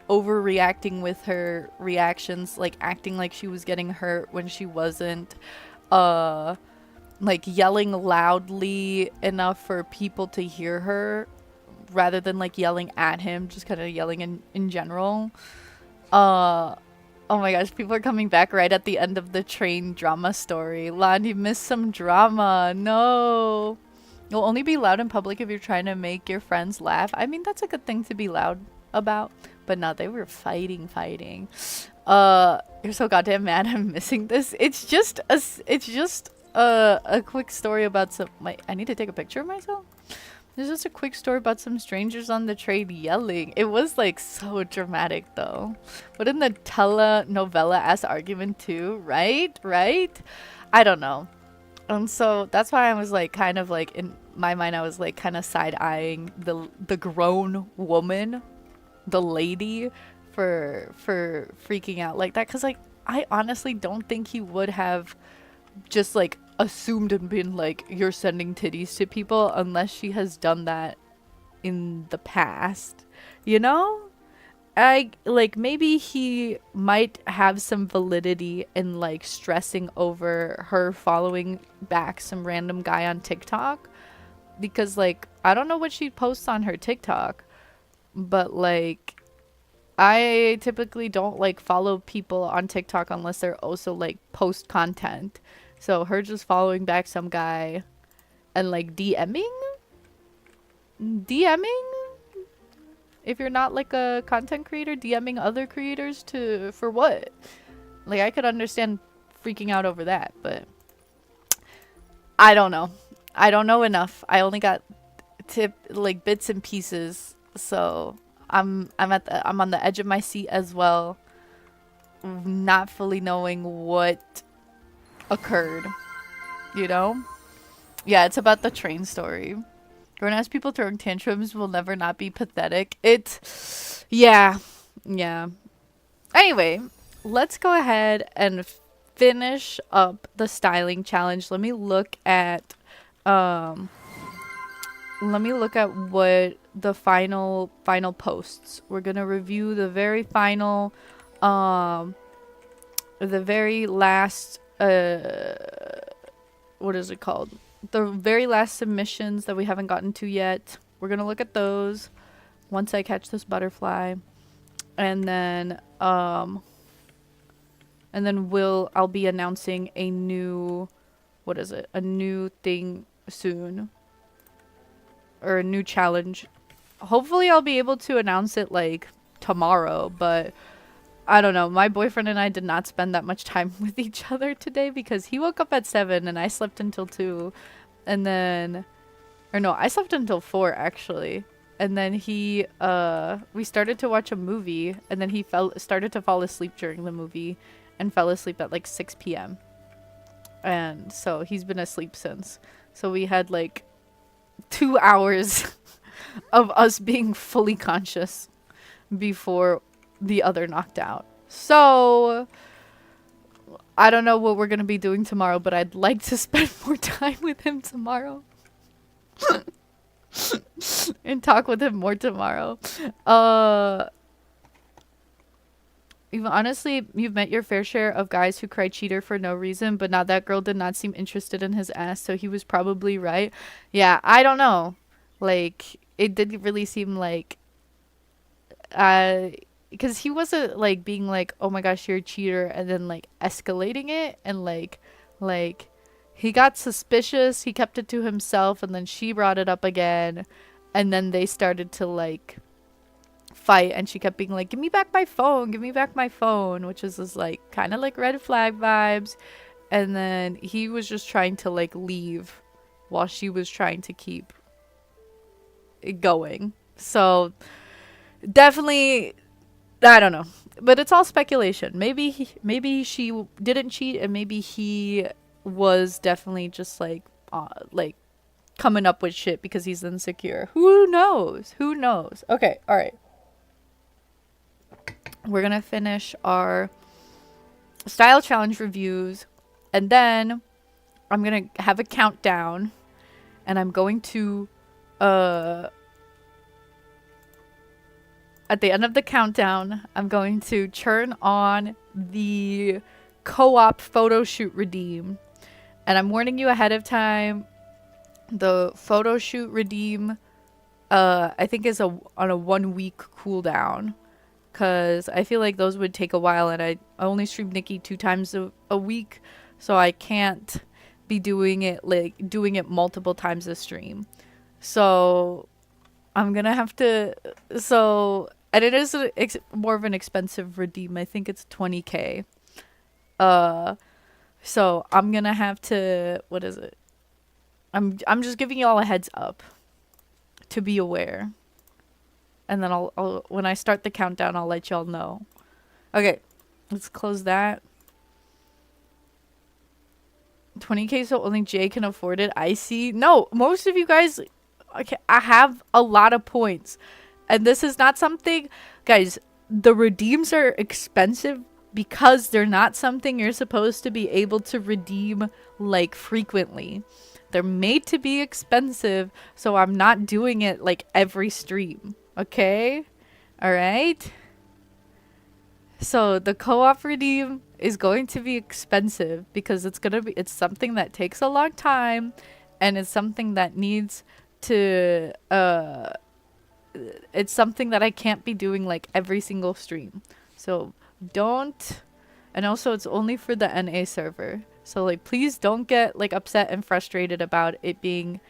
overreacting with her reactions, like acting like she was getting hurt when she wasn't, like yelling loudly enough for people to hear her rather than like yelling at him, just kind of yelling in general. Oh my gosh, people are coming back right at the end of the train drama story. Lon, you missed some drama. No. You'll only be loud in public if you're trying to make your friends laugh. I mean, that's a good thing to be loud about, But no, they were fighting. You're so goddamn mad I'm missing this. It's just a quick story about I need to take a picture of myself. There's just a quick story about some strangers on the train yelling. It was like so dramatic though. But in the telenovela-ass argument too, right? I don't know. And so that's why I was like kind of like in my mind I was like kind of side-eyeing the grown woman, the lady for freaking out like that, because like I honestly don't think he would have just like assumed and been like, you're sending titties to people, unless she has done that in the past, you know? I like maybe he might have some validity in like stressing over her following back some random guy on TikTok, because like I don't know what she posts on her TikTok, but like I typically don't like follow people on TikTok unless they're also like post content. So her just following back some guy and like DMing? If you're not like a content creator, DMing other creators for what? Like I could understand freaking out over that, but I don't know. I don't know enough. I only got like bits and pieces, so I'm on the edge of my seat as well, not fully knowing what occurred, you know? Yeah, it's about the train story. Grown-ass people throwing tantrums will never not be pathetic. Yeah. Anyway, let's go ahead and finish up the styling challenge. Let me look at what the final posts. We're gonna review the very final, the very last, what is it called? The very last submissions that we haven't gotten to yet. We're gonna look at those once I catch this butterfly, and then I'll be announcing a new, a new thing soon, or a new challenge. Hopefully I'll be able to announce it like tomorrow, but I don't know. My boyfriend and I did not spend that much time with each other today because he woke up at 7 and I slept until 2, and then, or no, I slept until 4 actually. And then we started to watch a movie, and then he started to fall asleep during the movie and fell asleep at like 6 p.m. And so he's been asleep since. So we had like 2 hours of us being fully conscious before the other knocked out. So I don't know what we're gonna be doing tomorrow, but I'd like to spend more time with him tomorrow. And talk with him more tomorrow. You've met your fair share of guys who cry cheater for no reason, but now that girl did not seem interested in his ass, so he was probably right. Yeah, I don't know. Like, it didn't really seem like, because he wasn't like being like, oh my gosh, you're a cheater, and then like escalating it, and like he got suspicious, he kept it to himself, and then she brought it up again, and then they started to like fight, and she kept being like, give me back my phone, which is just like kind of like red flag vibes. And then he was just trying to like leave while she was trying to keep it going. So definitely, I don't know, but it's all speculation. Maybe she didn't cheat, and maybe he was definitely just like coming up with shit because he's insecure. Who knows? Okay, all right. We're gonna finish our style challenge reviews, and then I'm gonna have a countdown, and I'm going to at the end of the countdown, I'm going to turn on the co-op photo shoot redeem. And I'm warning you ahead of time, the photo shoot redeem, I think is on a 1 week cooldown. Because I feel like those would take a while, and I only stream Nikki 2 times a week. So I can't be doing it multiple times a stream. So I'm gonna have to, so And it is more of an expensive redeem. I think it's 20k. So I'm gonna have to, what is it? I'm just giving you all a heads up to be aware. And then I'll when I start the countdown, I'll let y'all know. Okay, let's close that. 20k, so only Jay can afford it. I see. No, most of you guys, okay, I have a lot of points. And this is not something, guys, the redeems are expensive because they're not something you're supposed to be able to redeem like frequently. They're made to be expensive, so I'm not doing it like every stream. Okay? All right? So the co-op redeem is going to be expensive because it's something that takes a long time, and it's something that needs to it's something that I can't be doing like every single stream. So don't, and also it's only for the NA server. So like please don't get like upset and frustrated about it being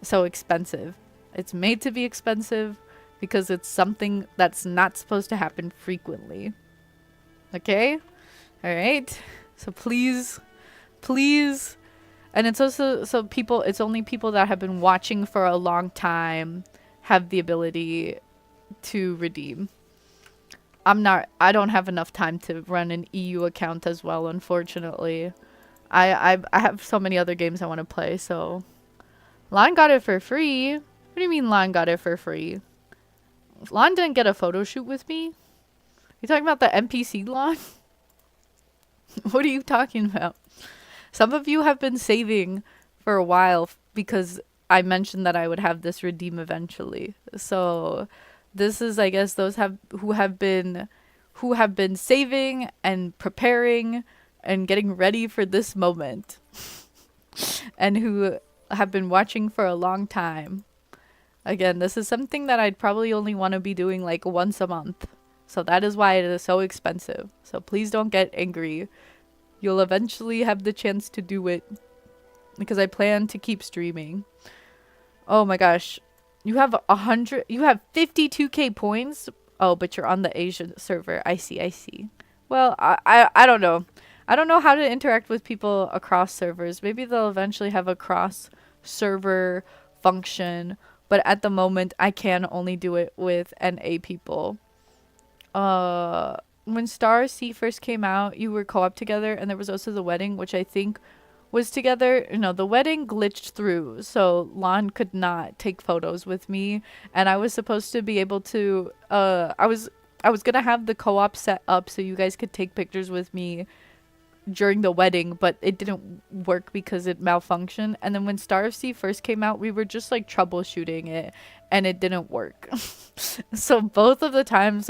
so expensive. It's made to be expensive because it's something that's not supposed to happen frequently. Okay? All right? So please, please. And it's also, so people, it's only people that have been watching for a long time have the ability to redeem. I don't have enough time to run an EU account as well, unfortunately. I have so many other games I want to play, so. Lon got it for free? What do you mean Lon got it for free? Lon didn't get a photo shoot with me? You talking about the NPC Lon? What are you talking about? Some of you have been saving for a while because I mentioned that I would have this redeem eventually. So this is, I guess, those who have been saving and preparing and getting ready for this moment. And who have been watching for a long time. Again, this is something that I'd probably only want to be doing like once a month. So that is why it is so expensive. So please don't get angry. You'll eventually have the chance to do it because I plan to keep streaming. Oh my gosh. You have 52k points. Oh, but you're on the Asian server. I see. Well, I don't know. I don't know how to interact with people across servers. Maybe they'll eventually have a cross server function, but at the moment I can only do it with NA people. When Star C first came out, you were co-op together, and there was also the wedding, which I think was together. No, the wedding glitched through, so Lon could not take photos with me, and I was supposed to be able to I was gonna have the co-op set up so you guys could take pictures with me during the wedding, but it didn't work because it malfunctioned. And then when Star FC first came out, we were just like troubleshooting it and it didn't work. So both of the times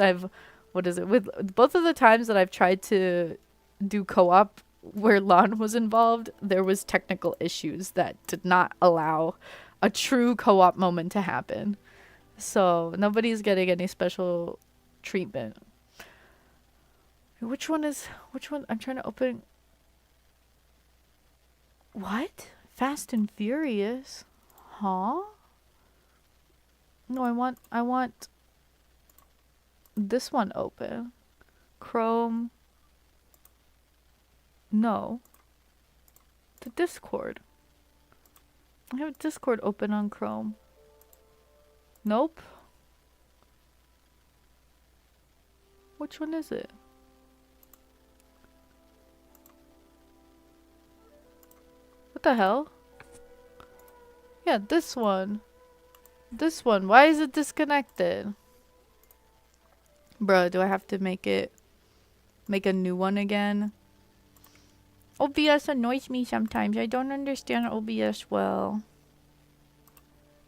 both of the times that I've tried to do co-op where Lon was involved, there was technical issues that did not allow a true co-op moment to happen. So nobody's getting any special treatment. Which one? I'm trying to open. What? Fast and Furious? Huh? No, I want this one open. Chrome. No. The Discord. I have Discord open on Chrome. Nope. Which one is it? What the hell? Yeah, this one. This one. Why is it disconnected? Bruh, do I have to make a new one again? OBS annoys me sometimes. I don't understand OBS well.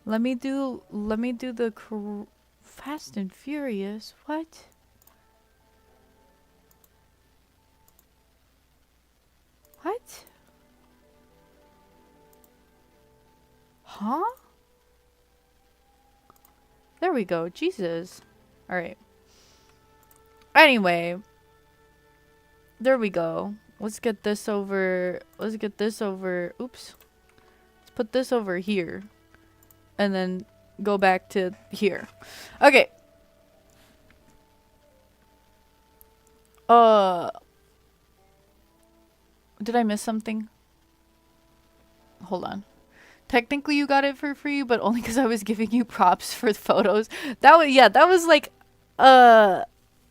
Let me do the Fast and Furious. What? What? Huh? There we go. Jesus. Alright. Anyway. There we go. Let's get this over. Oops. Let's put this over here. And then go back to here. Okay. Uh, did I miss something? Hold on. Technically you got it for free, but only because I was giving you props for the photos. That was, yeah, that was like uh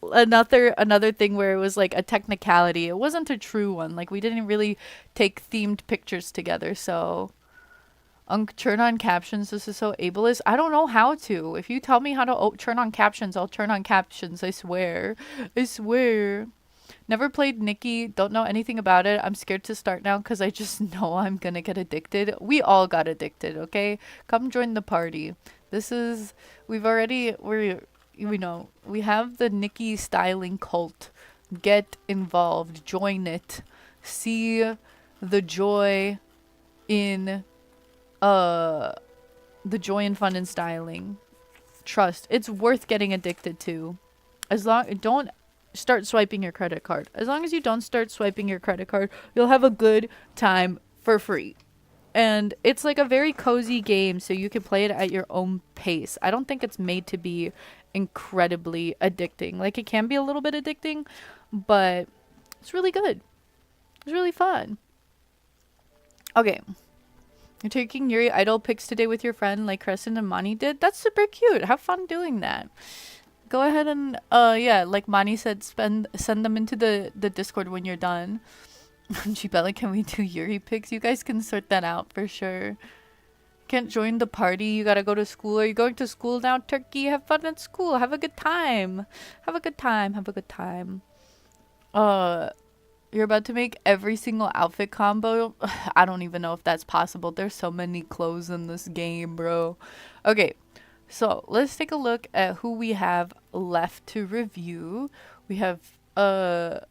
another thing where it was like a technicality. It wasn't a true one. Like we didn't really take themed pictures together. So turn on captions. This is so ableist. I don't know how to. If you tell me how to turn on captions, I'll turn on captions. I swear. I swear. Never played Nikki, don't know anything about it. I'm scared to start now because I just know I'm gonna get addicted. We all got addicted, okay? Come join the party. This is, we know, we have the Nikki styling cult. Get involved, join it. See the joy in, the joy and fun in styling. Trust, it's worth getting addicted to. As long, don't start swiping your credit card. As long as you don't start swiping your credit card, you'll have a good time for free. And it's like a very cozy game, so you can play it at your own pace. I don't think it's made to be incredibly addicting. Like, it can be a little bit addicting, but it's really good. It's really fun. Okay. You're taking Yuri Idol pics today with your friend like Crescent and Mani did? That's super cute. Have fun doing that. Go ahead and yeah, like Mani said, send them into the Discord when you're done. Gibella, can we do Yuri pics? You guys can sort that out for sure. Can't join the party. You gotta go to school. Are you going to school now, Turkey? Have fun at school. Have a good time. Have a good time. Have a good time. You're about to make every single outfit combo. I don't even know if that's possible. There's so many clothes in this game, bro. Okay. So let's take a look at who we have left to review. We have Bjorks.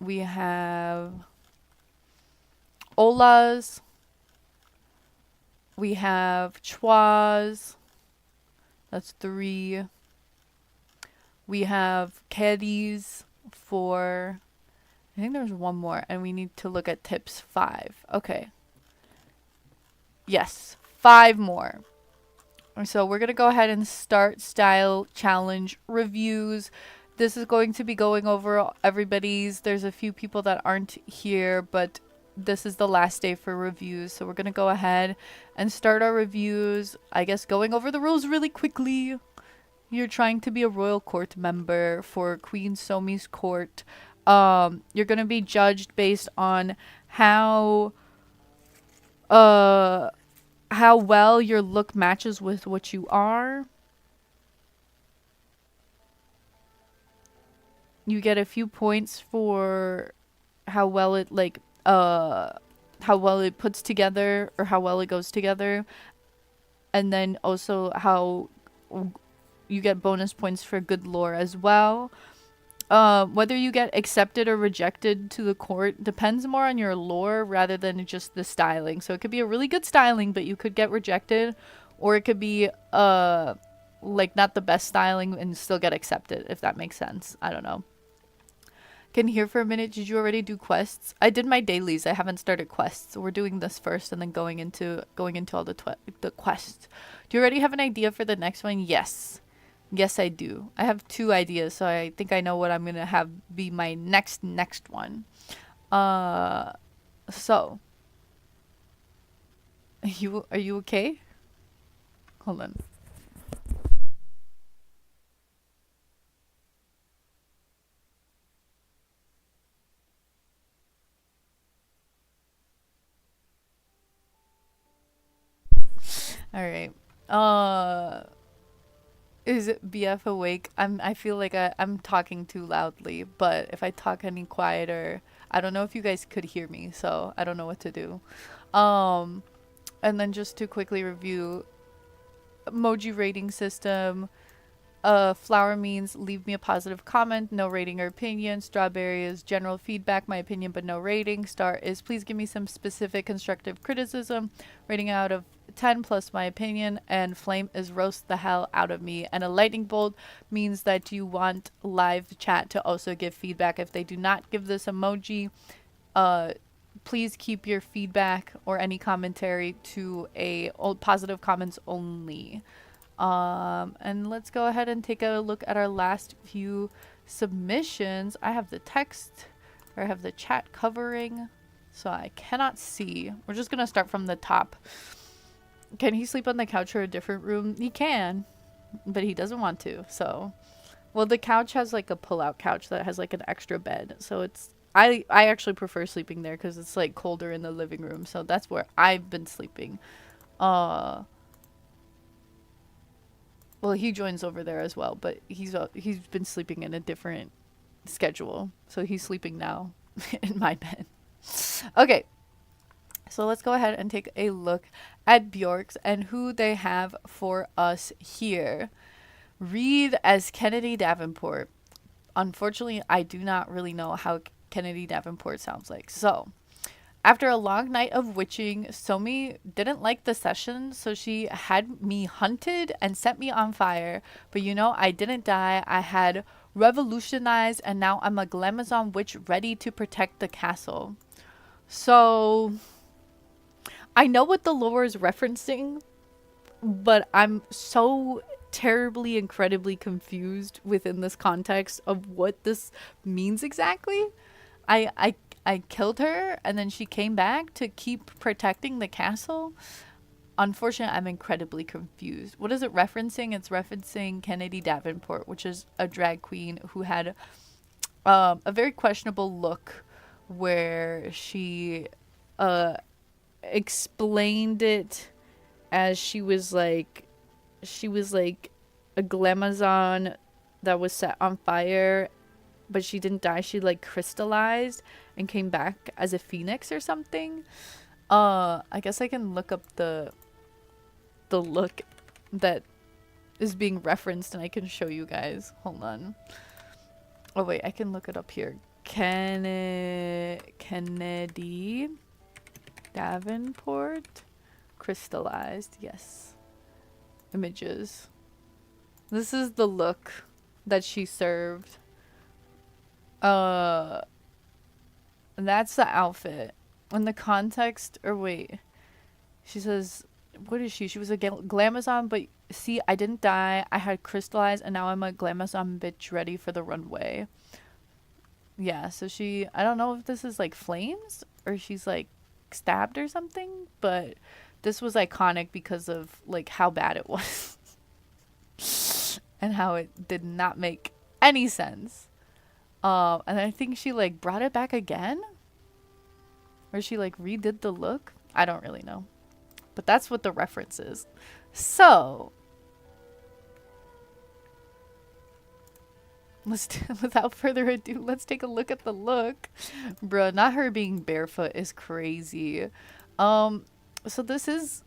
We have Ola's. We have Chwa's. That's 3. We have Keddy's 4. I think there's one more, and we need to look at tips 5. Okay. Yes, 5 more. So we're going to go ahead and start style challenge reviews. This is going to be going over everybody's. There's a few people that aren't here, but this is the last day for reviews. So we're going to go ahead and start our reviews. I guess going over the rules really quickly. You're trying to be a royal court member for Queen Somi's court. You're going to be judged based on how well your look matches with what you are. You get a few points for how well it how well it puts together or how well it goes together. And then also how you get bonus points for good lore as well. Whether you get accepted or rejected to the court depends more on your lore rather than just the styling. So it could be a really good styling, but you could get rejected, or it could be like not the best styling and still get accepted, if that makes sense. I don't know. Can hear for a minute. Did you already do quests? I did my dailies. I haven't started quests. So we're doing this first and then going into all the quests. Do you already have an idea for the next one? Yes. Yes, I do. I have 2 ideas, so I think I know what I'm gonna have be my next one. So are you okay? Hold on. All right. Is it BF awake? I feel like I'm talking too loudly, but if I talk any quieter, I don't know if you guys could hear me, so I don't know what to do. And then just to quickly review emoji rating system. Flower means leave me a positive comment, no rating or opinion. Strawberry is general feedback, my opinion, but no rating. Star is please give me some specific constructive criticism, rating out of 10 plus my opinion. And flame is roast the hell out of me. And a lightning bolt means that you want live chat to also give feedback. If they do not give this emoji, please keep your feedback or any commentary to a positive comments only. And let's go ahead and take a look at our last few submissions. I have the text, or I have the chat covering, so I cannot see. We're just gonna start from the top. Can he sleep on the couch or a different room? He can, but he doesn't want to, so. Well, the couch has like a pull-out couch that has like an extra bed, so it's, I actually prefer sleeping there because it's like colder in the living room, so that's where I've been sleeping. Well, he joins over there as well, but he's been sleeping in a different schedule, so he's sleeping now in my bed. Okay, so let's go ahead and take a look at Bjork's and who they have for us here. Read as Kennedy Davenport. Unfortunately, I do not really know how Kennedy Davenport sounds like. So, after a long night of witching, Somi didn't like the session, so she had me hunted and set me on fire. But you know, I didn't die. I had revolutionized, and now I'm a Glamazon witch ready to protect the castle. So, I know what the lore is referencing, but I'm so terribly, incredibly confused within this context of what this means exactly. I killed her and then she came back to keep protecting the castle. Unfortunately, I'm incredibly confused. What is it referencing? It's referencing Kennedy Davenport, which is a drag queen who had a very questionable look where she explained it as she was like a Glamazon that was set on fire, but she didn't die. She like crystallized and came back as a phoenix or something. I guess I can look up the look that is being referenced and I can show you guys. Hold on. Oh wait, I can look it up here. Kennedy Davenport crystallized. Yes. Images. This is the look that she served. That's the outfit. In the context, or wait. She says, what is she? She was a Glamazon, but see, I didn't die. I had crystallized, and now I'm a Glamazon bitch ready for the runway. Yeah, so she, I don't know if this is like flames, or she's like stabbed or something, but this was iconic because of like how bad it was. And how it did not make any sense. And I think she like brought it back again, or she like redid the look. I don't really know, but that's what the reference is. So without further ado, let's take a look at the look. Bruh, not her being barefoot is crazy. So this is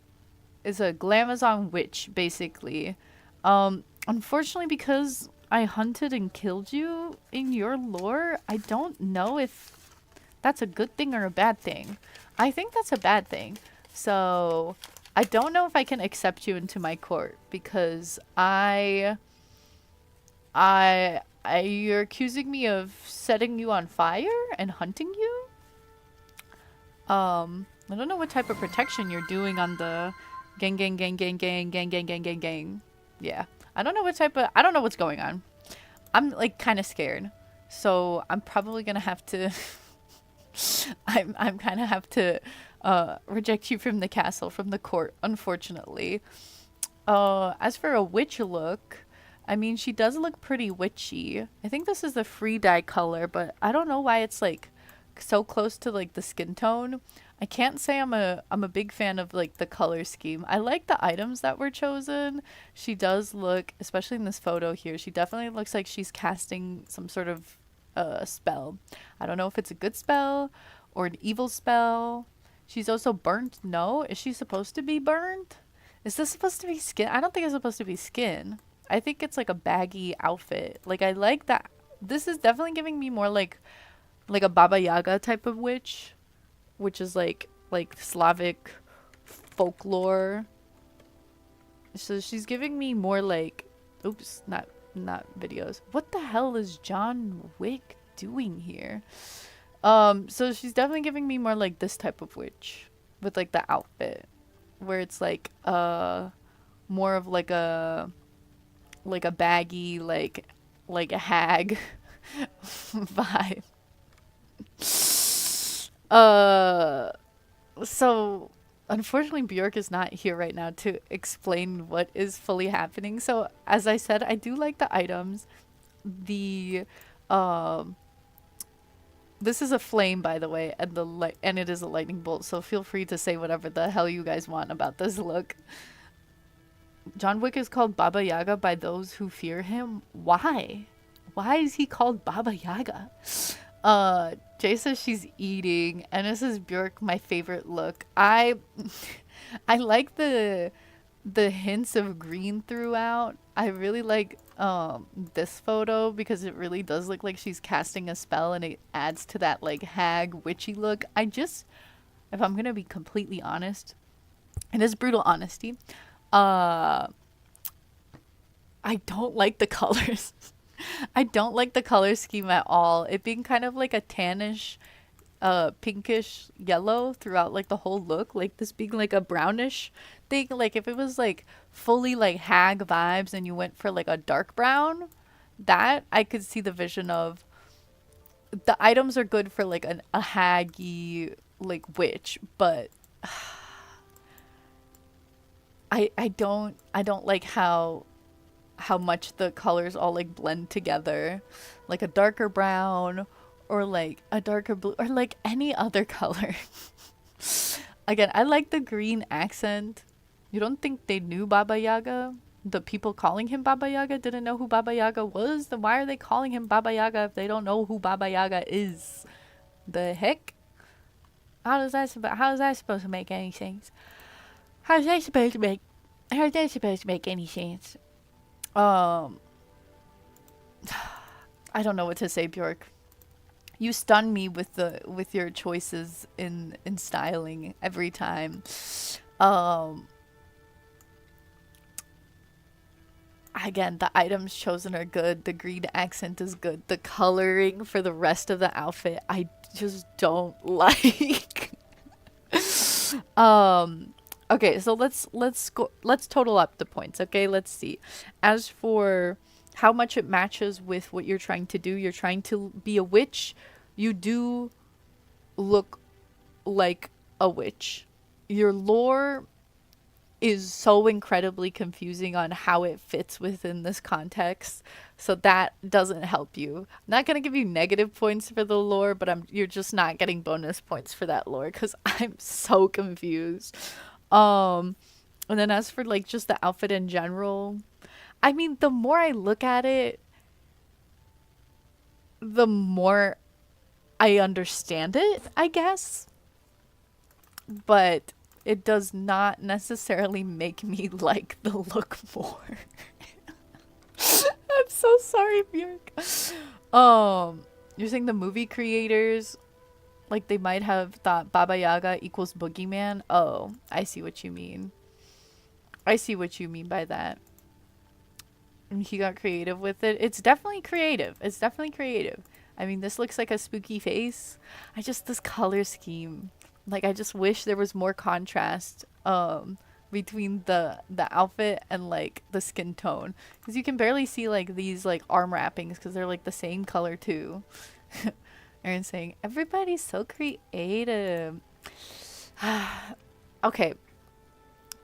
a Glamazon witch basically. Unfortunately, because I hunted and killed you in your lore, I don't know if that's a good thing or a bad thing. I think that's a bad thing. So I don't know if I can accept you into my court because you're accusing me of setting you on fire and hunting you. I don't know what type of protection you're doing on the gang. Yeah. I don't know what type of, I don't know what's going on. I'm like kind of scared. So I'm probably going to have to, I'm kind of have to reject you from the castle, from the court, unfortunately. As for a witch look, I mean, she does look pretty witchy. I think this is the free dye color, but I don't know why it's like so close to like the skin tone. I can't say I'm a big fan of like the color scheme. I like the items that were chosen. She does look, especially in this photo here, she definitely looks like she's casting some sort of spell. I don't know if it's a good spell or an evil spell. She's also burnt. No, is she supposed to be burnt? Is this supposed to be skin? I don't think it's supposed to be skin. I think it's like a baggy outfit. Like I like that. This is definitely giving me more like a Baba Yaga type of witch. Which is like Slavic folklore. So she's giving me more like, oops, not videos. What the hell is John Wick doing here? So she's definitely giving me more like this type of witch with like the outfit where it's like more of like a baggy, like a hag vibe. Uh, so unfortunately Bjork is not here right now to explain what is fully happening. So as I said, I do like the items. The um this is a flame, by the way, and and it is a lightning bolt, so feel free to say whatever the hell you guys want about this look. John Wick is called Baba Yaga by those who fear him. Why? Why is he called Baba Yaga? Jay says she's eating, and this is Bjork, my favorite look. I like the hints of green throughout. I really like this photo because it really does look like she's casting a spell, and it adds to that like hag witchy look. If I'm gonna be completely honest, it is brutal honesty. I don't like the colors. I don't like the color scheme at all. It being kind of like a tannish, pinkish yellow throughout like the whole look. Like this being like a brownish thing. Like if it was like fully like hag vibes and you went for like a dark brown, that I could see the vision of. The items are good for like a haggy like witch, but I don't like how much the colors all like blend together, like a darker brown or like a darker blue or like any other color. Again, I like the green accent. You don't think they knew Baba Yaga? The people calling him Baba Yaga didn't know who Baba Yaga was? Then why are they calling him Baba Yaga if they don't know who Baba Yaga is? The heck? How is that supposed to make any sense? How is that supposed to make any sense? I don't know what to say, Bjork. You stun me with your choices in styling every time. Again, the items chosen are good. The green accent is good. The coloring for the rest of the outfit, I just don't like. Okay, so let's total up the points. Okay, let's see. As for how much it matches with what you're trying to do, you're trying to be a witch. You do look like a witch. Your lore is so incredibly confusing on how it fits within this context, so that doesn't help you. I'm not gonna give you negative points for the lore, but you're just not getting bonus points for that lore because I'm so confused. And then as for like just the outfit in general, I mean, the more I look at it, the more I understand it, I guess. But it does not necessarily make me like the look more. I'm so sorry, Bjork. You're saying the movie creators, like they might have thought Baba Yaga equals boogeyman? Oh, I see what you mean. I see what you mean by that. And he got creative with it. It's definitely creative. It's definitely creative. I mean, this looks like a spooky face. This color scheme. Like, I just wish there was more contrast between the outfit and like the skin tone, because you can barely see like these like arm wrappings because they're like the same color too. Aaron's saying everybody's so creative. Okay,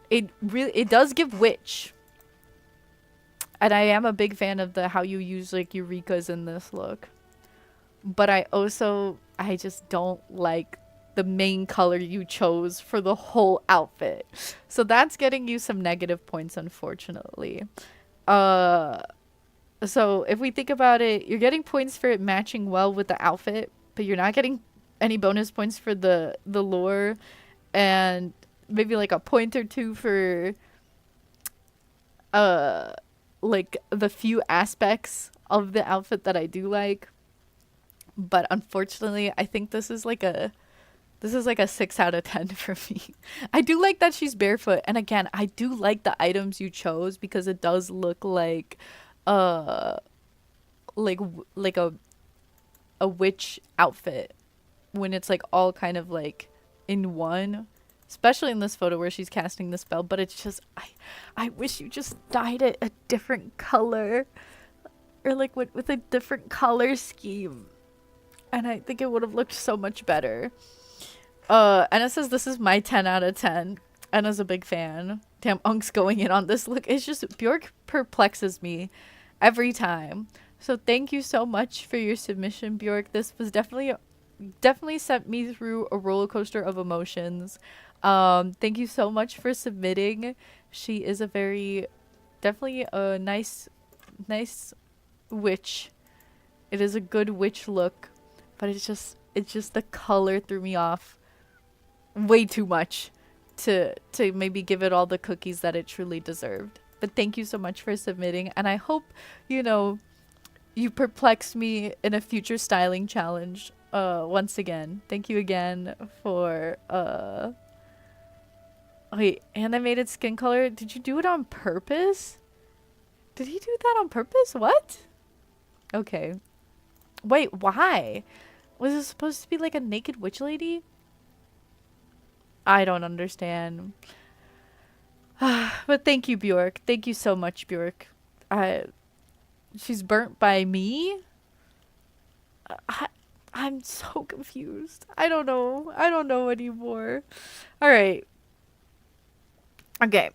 it does give witch, and I am a big fan of the how you use like Eureka's in this look, but I just don't like the main color you chose for the whole outfit. So that's getting you some negative points, unfortunately. So if we think about it, you're getting points for it matching well with the outfit, but you're not getting any bonus points for the lore, and maybe like a point or two for like the few aspects of the outfit that I do like. But unfortunately, I think this is like a 6 out of 10 for me. I do like that she's barefoot. And again, I do like the items you chose because it does look like like a witch outfit when it's like all kind of like in one. especially in this photo where she's casting the spell, but it's just, I wish you just dyed it a different color, or like with a different color scheme, and I think it would have looked so much better. Anna says this is my 10 out of 10. Anna's a big fan. Damn, Unk's going in on this look. It's just, Bjork perplexes me every time. So thank you so much for your submission, Bjork. This was definitely sent me through a roller coaster of emotions. Thank you so much for submitting. She is definitely a nice witch. It is a good witch look, but it's just the color threw me off way too much to maybe give it all the cookies that it truly deserved. But thank you so much for submitting, and I hope, you know, you perplex me in a future styling challenge once again. Thank you again for wait, animated skin color. Did you do it on purpose? Did he do that on purpose? What? Okay. Wait, why? Was it supposed to be like a naked witch lady? I don't understand. But thank you, Bjork. Thank you so much, Bjork. She's burnt by me? I'm so confused. I don't know. I don't know anymore. Alright. Okay.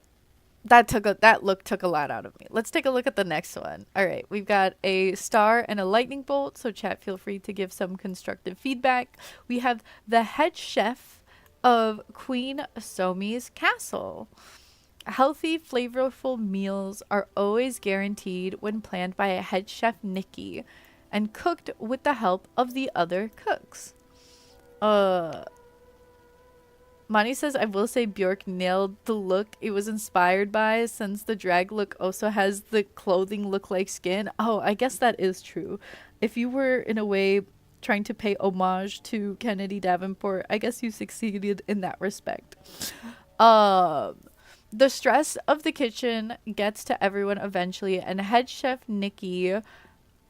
That look took a lot out of me. Let's take a look at the next one. Alright, we've got a star and a lightning bolt, so chat, feel free to give some constructive feedback. We have the head chef of Queen Somi's castle. Healthy, flavorful meals are always guaranteed when planned by a head chef, Nikki, and cooked with the help of the other cooks. Mani says, I will say Bjork nailed the look it was inspired by, since the drag look also has the clothing look like skin. Oh, I guess that is true. If you were, in a way, trying to pay homage to Kennedy Davenport, I guess you succeeded in that respect. The stress of the kitchen gets to everyone eventually, and head chef Nikki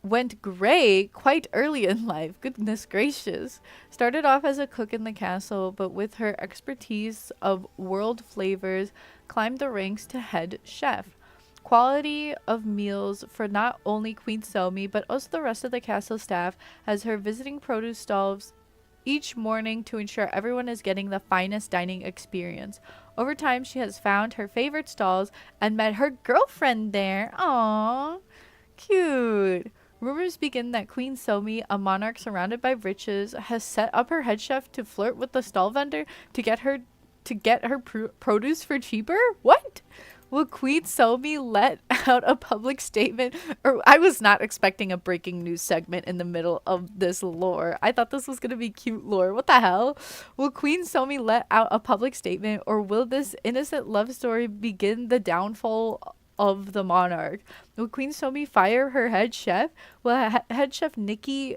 went gray quite early in life. Goodness gracious. Started off as a cook in the castle, but with her expertise of world flavors, climbed the ranks to head chef. Quality of meals for not only Queen Somi, but also the rest of the castle staff, as her visiting produce stalls each morning to ensure everyone is getting the finest dining experience. Over time, she has found her favorite stalls and met her girlfriend there. Aww, cute. Rumors begin that Queen Somi, a monarch surrounded by riches, has set up her head chef to flirt with the stall vendor to get her produce for cheaper? What? Will Queen Somi let out a public statement? Or I was not expecting a breaking news segment in the middle of this lore. I thought this was going to be cute lore. What the hell? Will Queen Somi let out a public statement, or will this innocent love story begin the downfall of the monarch? Will Queen Somi fire her head chef? Will head chef Nikki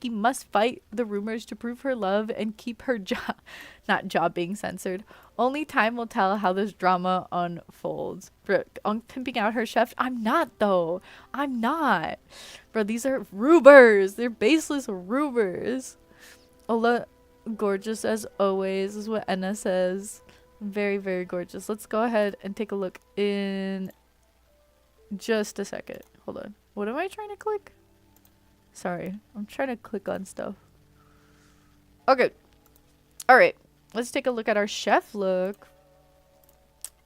must fight the rumors to prove her love and keep her job being censored? Only time will tell how this drama unfolds. Bro, pimping out her chef? I'm not, though. I'm not. Bro, these are rumors. They're baseless rumors. Ola, gorgeous as always, is what Enna says. Very, very gorgeous. Let's go ahead and take a look in just a second. Hold on. What am I trying to click? Sorry. I'm trying to click on stuff. Okay. Alright. Let's take a look at our chef look.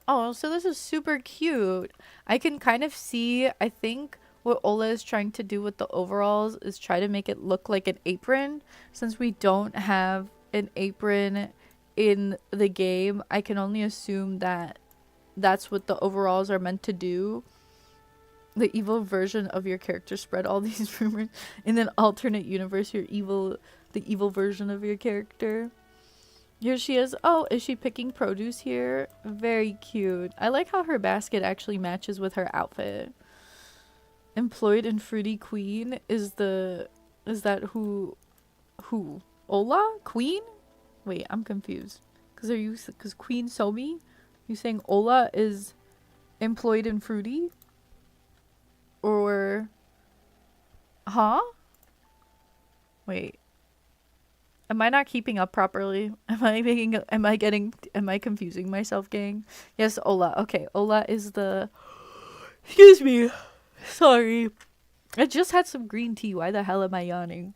Oh, so this is super cute. I can kind of see, I think, what Ola is trying to do with the overalls is try to make it look like an apron. Since we don't have an apron in the game, I can only assume that that's what the overalls are meant to do. The evil version of your character spread all these rumors. In an alternate universe, the evil version of your character. Here she is. Oh, is she picking produce here? Very cute. I like how her basket actually matches with her outfit. Employed and fruity queen is that who? Ola? Queen? Wait, I'm confused. Cause Queen Somi? You saying Ola is employed and fruity? Or huh? Wait. Am I not keeping up properly? Am I confusing myself, gang? Yes, Ola. Okay, Ola is the, excuse me. Sorry. I just had some green tea. Why the hell am I yawning?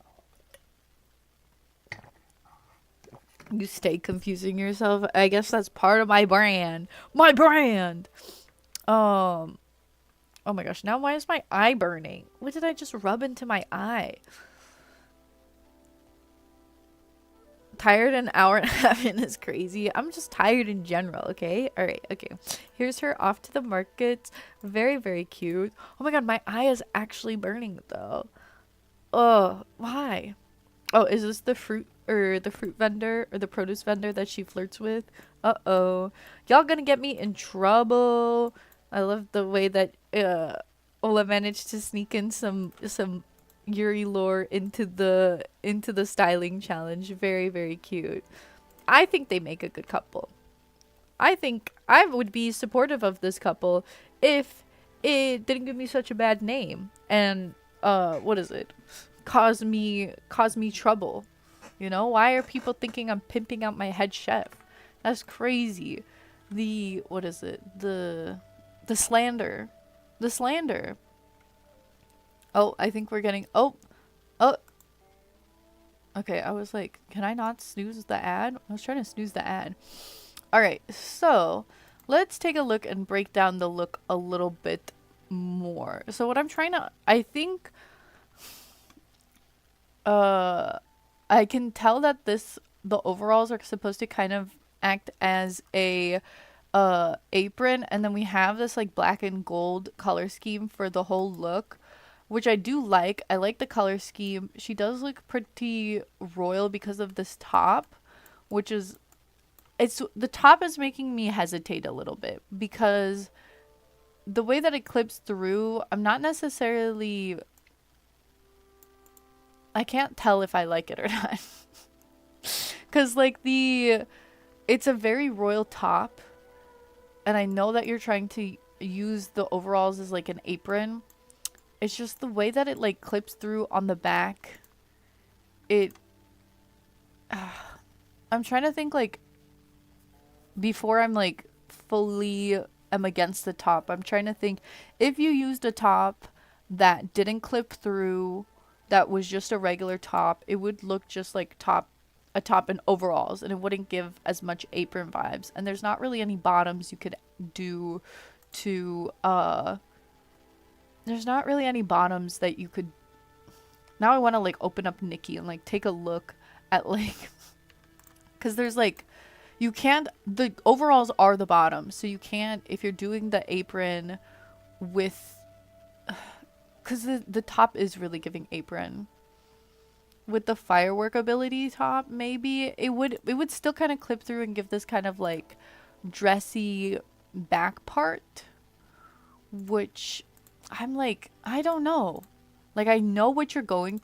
You stay confusing yourself. I guess that's part of my brand. My brand. Oh my gosh. Now why is my eye burning? What did I just rub into my eye? Tired an hour and a half in is crazy. I'm just tired in general, okay? Alright, okay. Here's her off to the market. Very, very cute. Oh my god, my eye is actually burning though. Oh, why? Oh, is this the fruit vendor or the produce vendor that she flirts with? Uh-oh. Y'all gonna get me in trouble. I love the way that Ola managed to sneak in some Yuri lore into the styling challenge. Very, very cute. I think they make a good couple. I think I would be supportive of this couple if it didn't give me such a bad name and what is it? Cause me trouble. You know, why are people thinking I'm pimping out my head chef? That's crazy. The what is it? The slander. The slander. Oh, I think we're getting oh. Okay, I was like, can I not snooze the ad? I was trying to snooze the ad. All right, so let's take a look and break down the look a little bit more. So what I'm trying to, I think I can tell that the overalls are supposed to kind of act as a apron, and then we have this like black and gold color scheme for the whole look, which I do like. I like the color scheme. She does look pretty royal because of this top, which is the top is making me hesitate a little bit because the way that it clips through, I'm not necessarily, I can't tell if I like it or not. Cause like it's a very royal top, and I know that you're trying to use the overalls as like an apron. It's just the way that it like clips through on the back. I'm trying to think like before I'm like fully am against the top. I'm trying to think if you used a top that didn't clip through, that was just a regular top, it would look just like a top in overalls, and it wouldn't give as much apron vibes. And there's not really any bottoms you could do to there's not really any bottoms that you could. Now I want to like open up Nikki and like take a look at like, because there's like, you can't, the overalls are the bottom, so you can't, if you're doing the apron with, because the top is really giving apron. With the firework ability top, maybe it would still kind of clip through and give this kind of like dressy back part, which I'm like, I don't know. Like, I know what you're going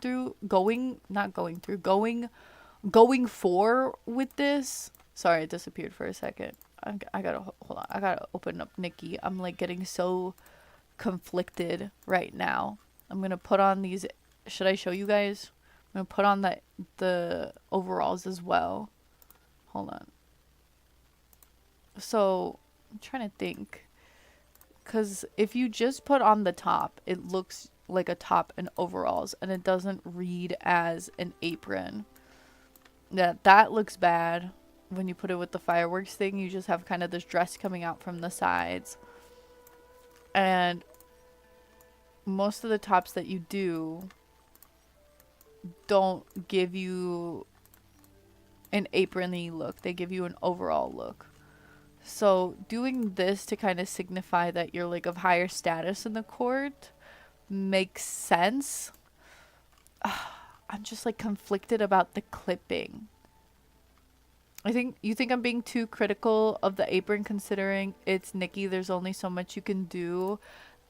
for with this. Sorry, it disappeared for a second. I gotta, hold on. I gotta open up Nikki. I'm like getting so conflicted right now. I'm gonna put on these. Should I show you guys? I'm gonna put on the overalls as well. Hold on. So, I'm trying to think. Because if you just put on the top, it looks like a top and overalls, and it doesn't read as an apron. Yeah, that looks bad. When you put it with the fireworks thing, you just have kind of this dress coming out from the sides. And most of the tops that you do don't give you an apron-y look. They give you an overall look. So doing this to kind of signify that you're like of higher status in the court makes sense. I'm just like conflicted about the clipping. You think I'm being too critical of the apron considering it's Nikki. There's only so much you can do.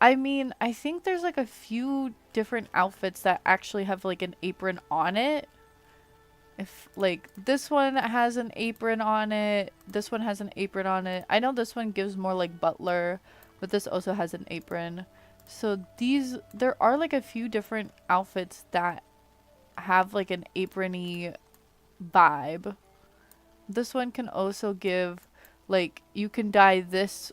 I mean, I think there's like a few different outfits that actually have like an apron on it. If like this one has an apron on it, this one has an apron on it. I know this one gives more like butler, but this also has an apron. So there are like a few different outfits that have like an aprony vibe. This one can also give, like, you can dye this.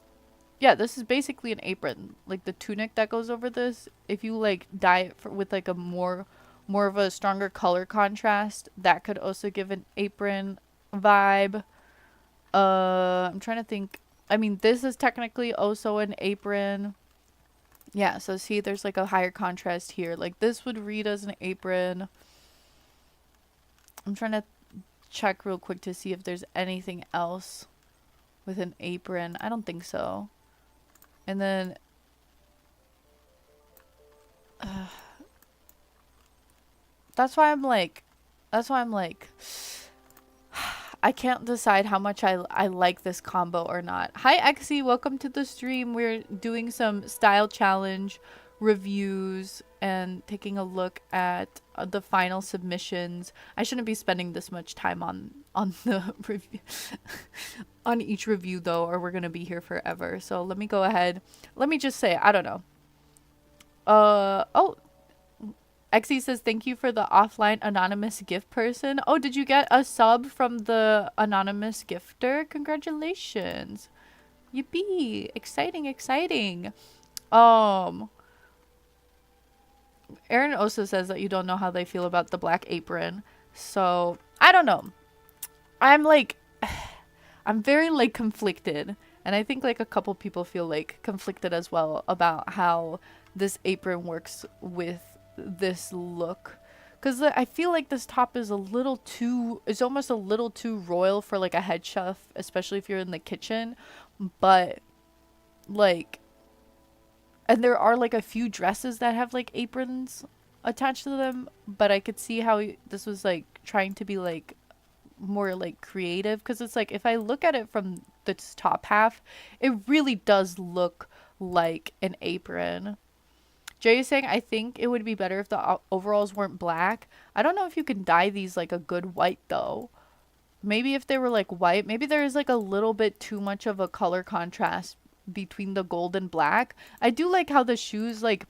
Yeah, this is basically an apron. Like the tunic that goes over this, if you like dye it with like a more of a stronger color contrast, that could also give an apron vibe. I'm trying to think. I mean, this is technically also an apron. Yeah, so see, there's like a higher contrast here. Like this would read as an apron. I'm trying to check real quick to see if there's anything else with an apron. I don't think so. And then that's why I'm like I can't decide how much I like this combo or not. Hi Exy, welcome to the stream. We're doing some style challenge reviews and taking a look at the final submissions. I shouldn't be spending this much time on the review on each review though, or we're gonna be here forever. So let me go ahead. Let me just say, I don't know. Oh, Exy says, thank you for the offline anonymous gift person. Oh, did you get a sub from the anonymous gifter? Congratulations. Yippee. Exciting, exciting. Aaron also says that you don't know how they feel about the black apron. So, I don't know. I'm like, I'm very like conflicted. And I think like a couple people feel like conflicted as well about how this apron works with this look, because I feel like this top is it's almost a little too royal for like a head chef, especially if you're in the kitchen. But like, and there are like a few dresses that have like aprons attached to them, but I could see how this was like trying to be like more like creative, because it's like if I look at it from this top half, it really does look like an apron. Jay is saying, I think it would be better if the overalls weren't black. I don't know if you can dye these like a good white though. Maybe if they were like white, maybe there is like a little bit too much of a color contrast between the gold and black. I do like how the shoes, like,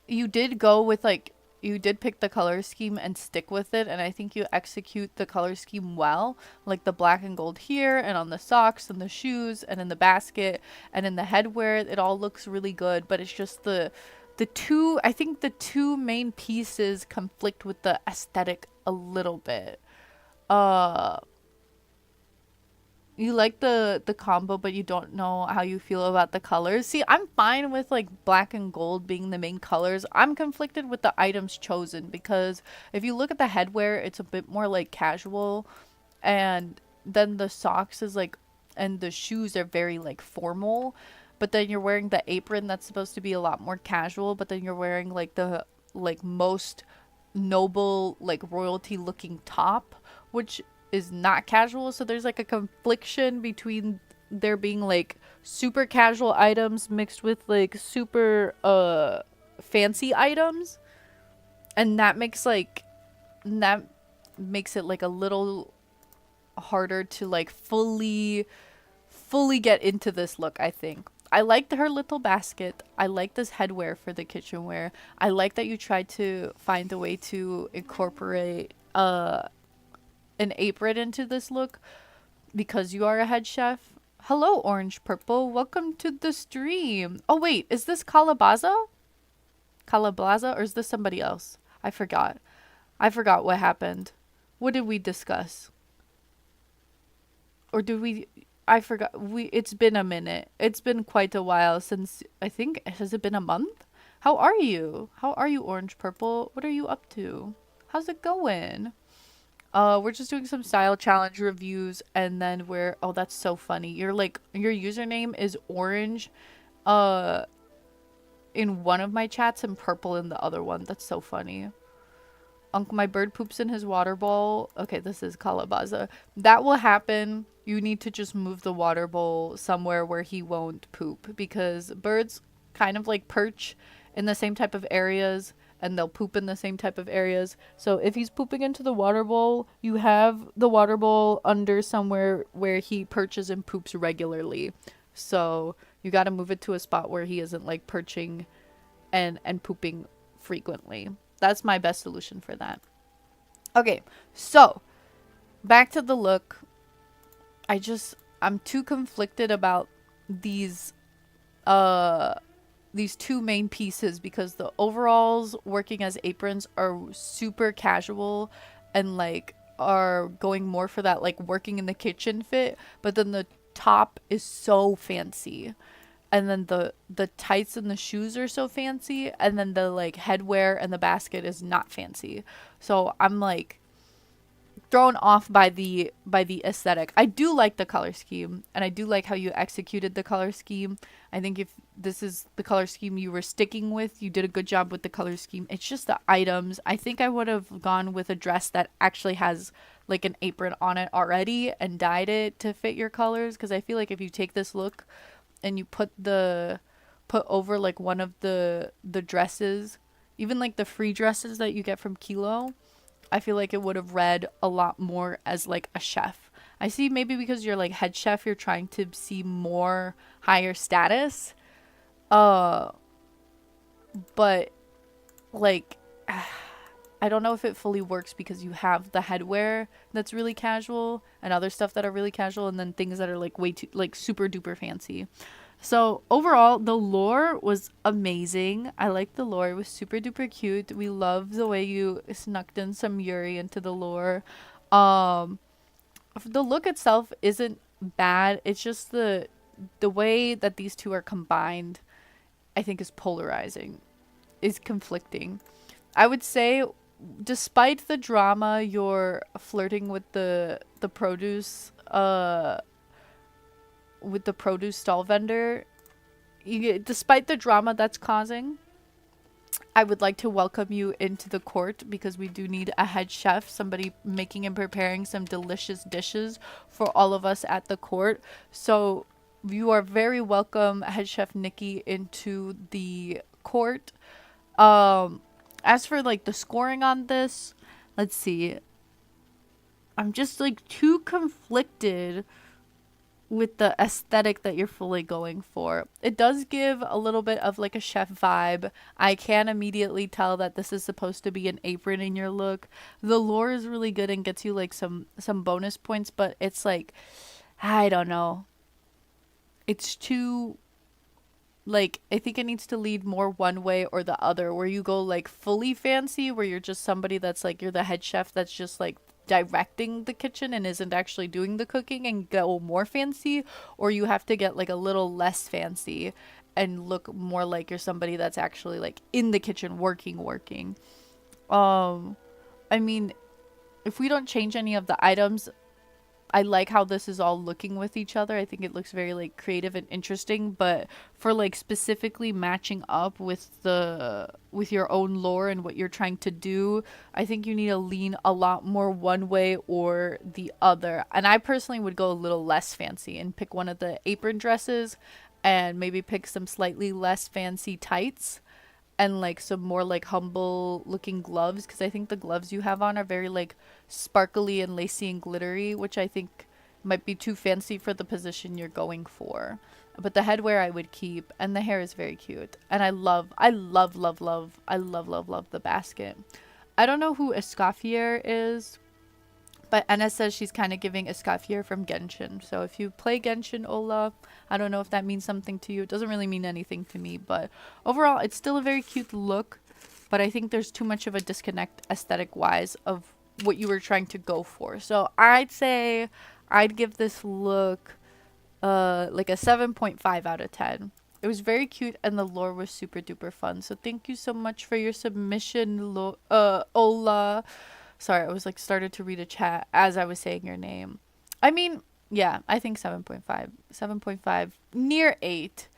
you did go with like, you did pick the color scheme and stick with it, and I think you execute the color scheme well, like the black and gold here and on the socks and the shoes and in the basket and in the headwear. It all looks really good, but it's just I think the two main pieces conflict with the aesthetic a little bit. You like the combo, but you don't know how you feel about the colors. See, I'm fine with like black and gold being the main colors. I'm conflicted with the items chosen, because if you look at the headwear, it's a bit more like casual, and then the socks is like, and the shoes are very like formal. But then you're wearing the apron that's supposed to be a lot more casual, but then you're wearing like the like most noble like royalty looking top, which is not casual. So there's like a confliction between there being like super casual items mixed with like super fancy items, and that makes it like a little harder to like fully get into this look. I think I liked her little basket. I like this headwear for the kitchenware. I like that you tried to find a way to incorporate an apron into this look, because you are a head chef. Hello, Orange Purple. Welcome to the stream. Oh, wait. Is this Calabaza? Calabaza? Or is this somebody else? I forgot. I forgot what happened. What did we discuss? Or did we... I forgot. It's been a minute. It's been quite a while since, I think, has it been a month? How are you? How are you, Orange Purple? What are you up to? How's it going? We're just doing some style challenge reviews, and then oh, that's so funny. You're like, your username is orange, in one of my chats and purple in the other one. That's so funny. Uncle, my bird poops in his water bowl. Okay, this is Calabaza. That will happen. You need to just move the water bowl somewhere where he won't poop, because birds kind of like perch in the same type of areas, and they'll poop in the same type of areas. So if he's pooping into the water bowl, you have the water bowl under somewhere where he perches and poops regularly. So you got to move it to a spot where he isn't like perching and pooping frequently. That's my best solution for that. Okay, so back to the look. I'm too conflicted about these these two main pieces, because the overalls working as aprons are super casual and like are going more for that like working in the kitchen fit, but then the top is so fancy, and then the tights and the shoes are so fancy, and then the like headwear and the basket is not fancy. So I'm like thrown off by the aesthetic. I do like the color scheme, and I do like how you executed the color scheme. I think if this is the color scheme you were sticking with, you did a good job with the color scheme. It's just the items. I think I would have gone with a dress that actually has like an apron on it already and dyed it to fit your colors, because I feel like if you take this look and you put over like one of the dresses, even like the free dresses that you get from Kilo, I feel like it would have read a lot more as like a chef. I see, maybe because you're like head chef, you're trying to see more higher status. But like I don't know if it fully works, because you have the headwear that's really casual and other stuff that are really casual, and then things that are like way too like super duper fancy. So overall, the lore was amazing. I liked the lore. It was super duper cute. We love the way you snuck in some Yuri into the lore. Um, the look itself isn't bad. It's just the way that these two are combined, I think, is polarizing, is conflicting. I would say, despite the drama, you're flirting with the produce stall vendor. Despite the drama that's causing, I would like to welcome you into the court, because we do need a head chef, somebody making and preparing some delicious dishes for all of us at the court. So you are very welcome, head chef Nikki, into the court. As for like the scoring on this, let's see. I'm just like too conflicted with the aesthetic that you're fully going for. It does give a little bit of like a chef vibe. I can immediately tell that this is supposed to be an apron in your look. The lore is really good and gets you like some bonus points, but it's like, I don't know. It's too, like, I think it needs to lead more one way or the other, where you go like fully fancy, where you're just somebody that's like, you're the head chef that's just like directing the kitchen and isn't actually doing the cooking, and go more fancy, or you have to get like a little less fancy and look more like you're somebody that's actually like in the kitchen working. I mean, if we don't change any of the items, I like how this is all looking with each other. I think it looks very like creative and interesting, but for like specifically matching up with your own lore and what you're trying to do, I think you need to lean a lot more one way or the other. And I personally would go a little less fancy and pick one of the apron dresses, and maybe pick some slightly less fancy tights, and like some more like humble looking gloves, because I think the gloves you have on are very like sparkly and lacy and glittery, which I think might be too fancy for the position you're going for. But the headwear I would keep, and the hair is very cute, and I love the basket. I don't know who Escoffier is, but Anna says she's kind of giving Escoffier from Genshin. So if you play Genshin, Ola, I don't know if that means something to you. It doesn't really mean anything to me, but overall, it's still a very cute look. But I think there's too much of a disconnect aesthetic-wise of what you were trying to go for. So I'd say I'd give this look like a 7.5 out of 10. It was very cute, and the lore was super duper fun. So thank you so much for your submission, Ola. Sorry, I was like started to read a chat as I was saying your name. I mean, yeah, I think 7.5. 7.5, near 8.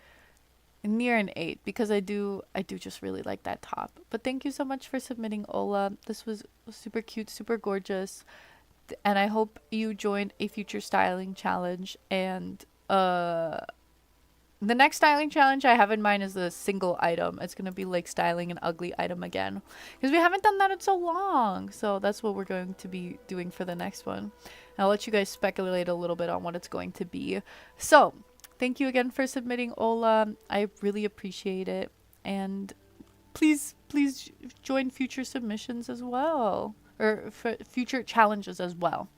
Near an 8, because I do just really like that top. But thank you so much for submitting, Ola. This was super cute, super gorgeous. And I hope you joined a future styling challenge, and the next styling challenge I have in mind is a single item. It's going to be like styling an ugly item again, because we haven't done that in so long. So that's what we're going to be doing for the next one. And I'll let you guys speculate a little bit on what it's going to be. So thank you again for submitting, Ola. I really appreciate it. And please join future submissions as well, or future challenges as well.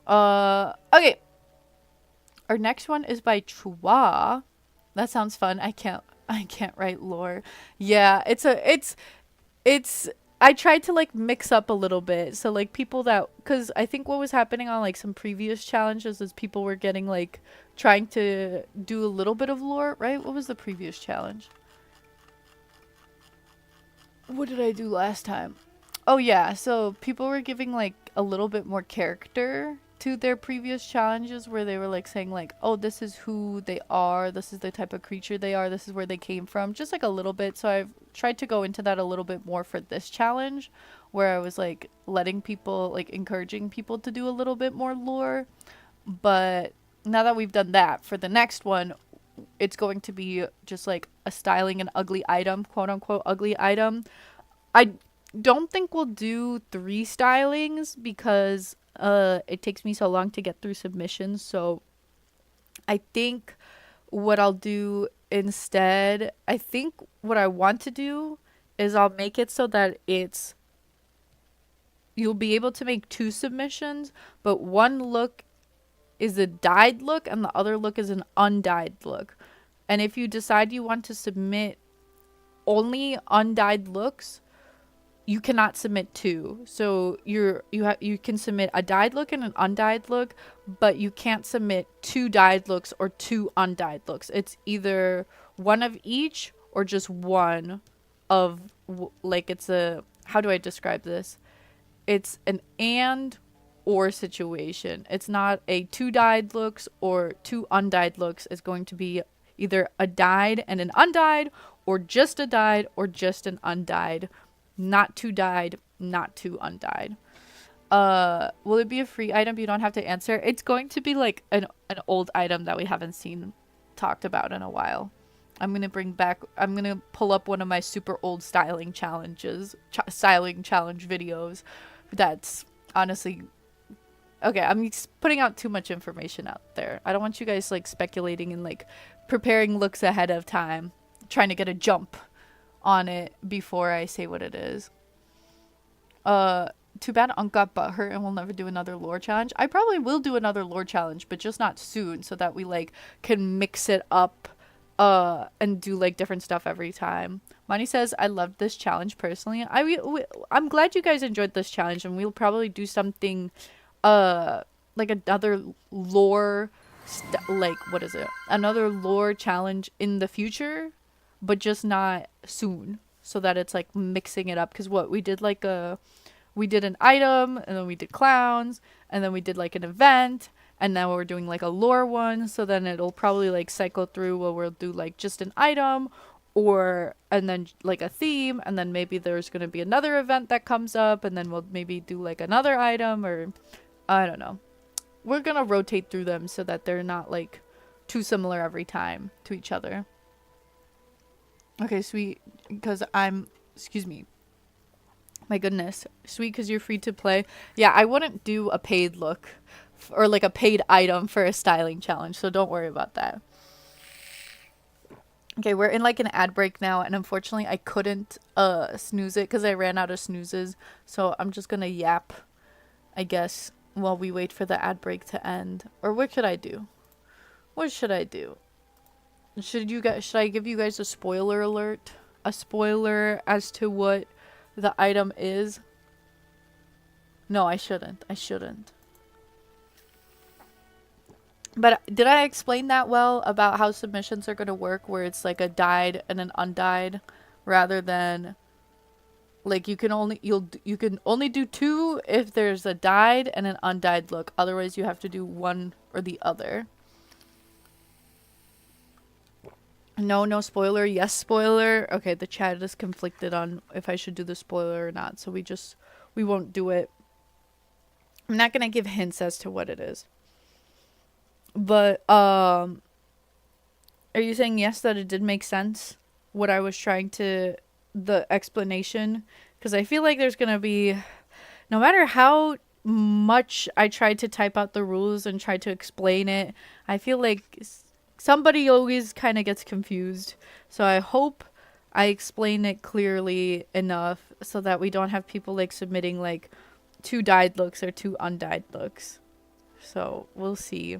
Okay. Our next one is by Chua. That sounds fun. I can't write lore. Yeah, it's I tried to like mix up a little bit. So like people that, cuz I think what was happening on like some previous challenges is people were getting like trying to do a little bit of lore, right? What was the previous challenge? What did I do last time? Oh yeah, so people were giving like a little bit more character to their previous challenges where they were like saying like, oh, this is who they are, this is the type of creature they are, this is where they came from, just like a little bit. So I've tried to go into that a little bit more for this challenge where I was like letting people, like encouraging people to do a little bit more lore. But now that we've done that, for the next one, it's going to be just like a styling an ugly item, quote unquote ugly item. I don't think we'll do 3 stylings because it takes me so long to get through submissions. So I think what I'll do instead, I think what I want to do is I'll make it so that it's you'll be able to make 2 submissions, but one look is a dyed look and the other look is an undyed look. And if you decide you want to submit only undyed looks, you cannot submit 2. So you can submit a dyed look and an undyed look, but you can't submit 2 dyed looks or 2 undyed looks. It's either one of each or just one of like it's a, how do I describe this? It's an and or situation. It's not a 2 dyed looks or 2 undyed looks. It's going to be either a dyed and an undyed, or just a dyed or just an undyed. Not 2 dyed, not 2 undyed. Will it be a free item? You don't have to answer. It's going to be like an old item that we haven't seen talked about in a while. I'm gonna pull up one of my super old styling challenge videos. That's honestly, okay, I'm putting out too much information out there. I don't want you guys like speculating and like preparing looks ahead of time, trying to get a jump on it before I say what it is. Too bad Unc got butthurt and we'll never do another lore challenge. I probably will do another lore challenge, but just not soon, so that we like can mix it up and do like different stuff every time. Money says, I loved this challenge personally. I'm glad you guys enjoyed this challenge, and we'll probably do something like another lore like what is it? Another lore challenge in the future, but just not soon, so that it's like mixing it up. Because what we did, like we did an item, and then we did clowns, and then we did like an event, and now we're doing like a lore one. So then it'll probably like cycle through where we'll do like just an item, or and then like a theme, and then maybe there's gonna be another event that comes up, and then we'll maybe do like another item, or I don't know. We're gonna rotate through them so that they're not like too similar every time to each other. Okay, sweet, because excuse me. My goodness. Sweet, because you're free to play. Yeah, I wouldn't do a paid look or like a paid item for a styling challenge, so don't worry about that. Okay, we're in like an ad break now, and unfortunately I couldn't snooze it because I ran out of snoozes. So I'm just gonna yap, I guess, while we wait for the ad break to end. Or what should I do? What should I do? Should I give you guys a spoiler alert? A spoiler as to what the item is? No, I shouldn't. But did I explain that well about how submissions are going to work, where it's like a dyed and an undyed, rather than like you can only do 2 if there's a dyed and an undyed look. Otherwise, you have to do one or the other. No spoiler. Yes, spoiler. Okay, the chat is conflicted on if I should do the spoiler or not, so we won't do it. I'm not gonna give hints as to what it is. But are you saying yes, that it did make sense, what I was trying to, the explanation? Because I feel like there's gonna be, no matter how much I tried to type out the rules and try to explain it, I feel like somebody always kind of gets confused. So I hope I explain it clearly enough so that we don't have people like submitting like 2 dyed looks or 2 undyed looks. So we'll see.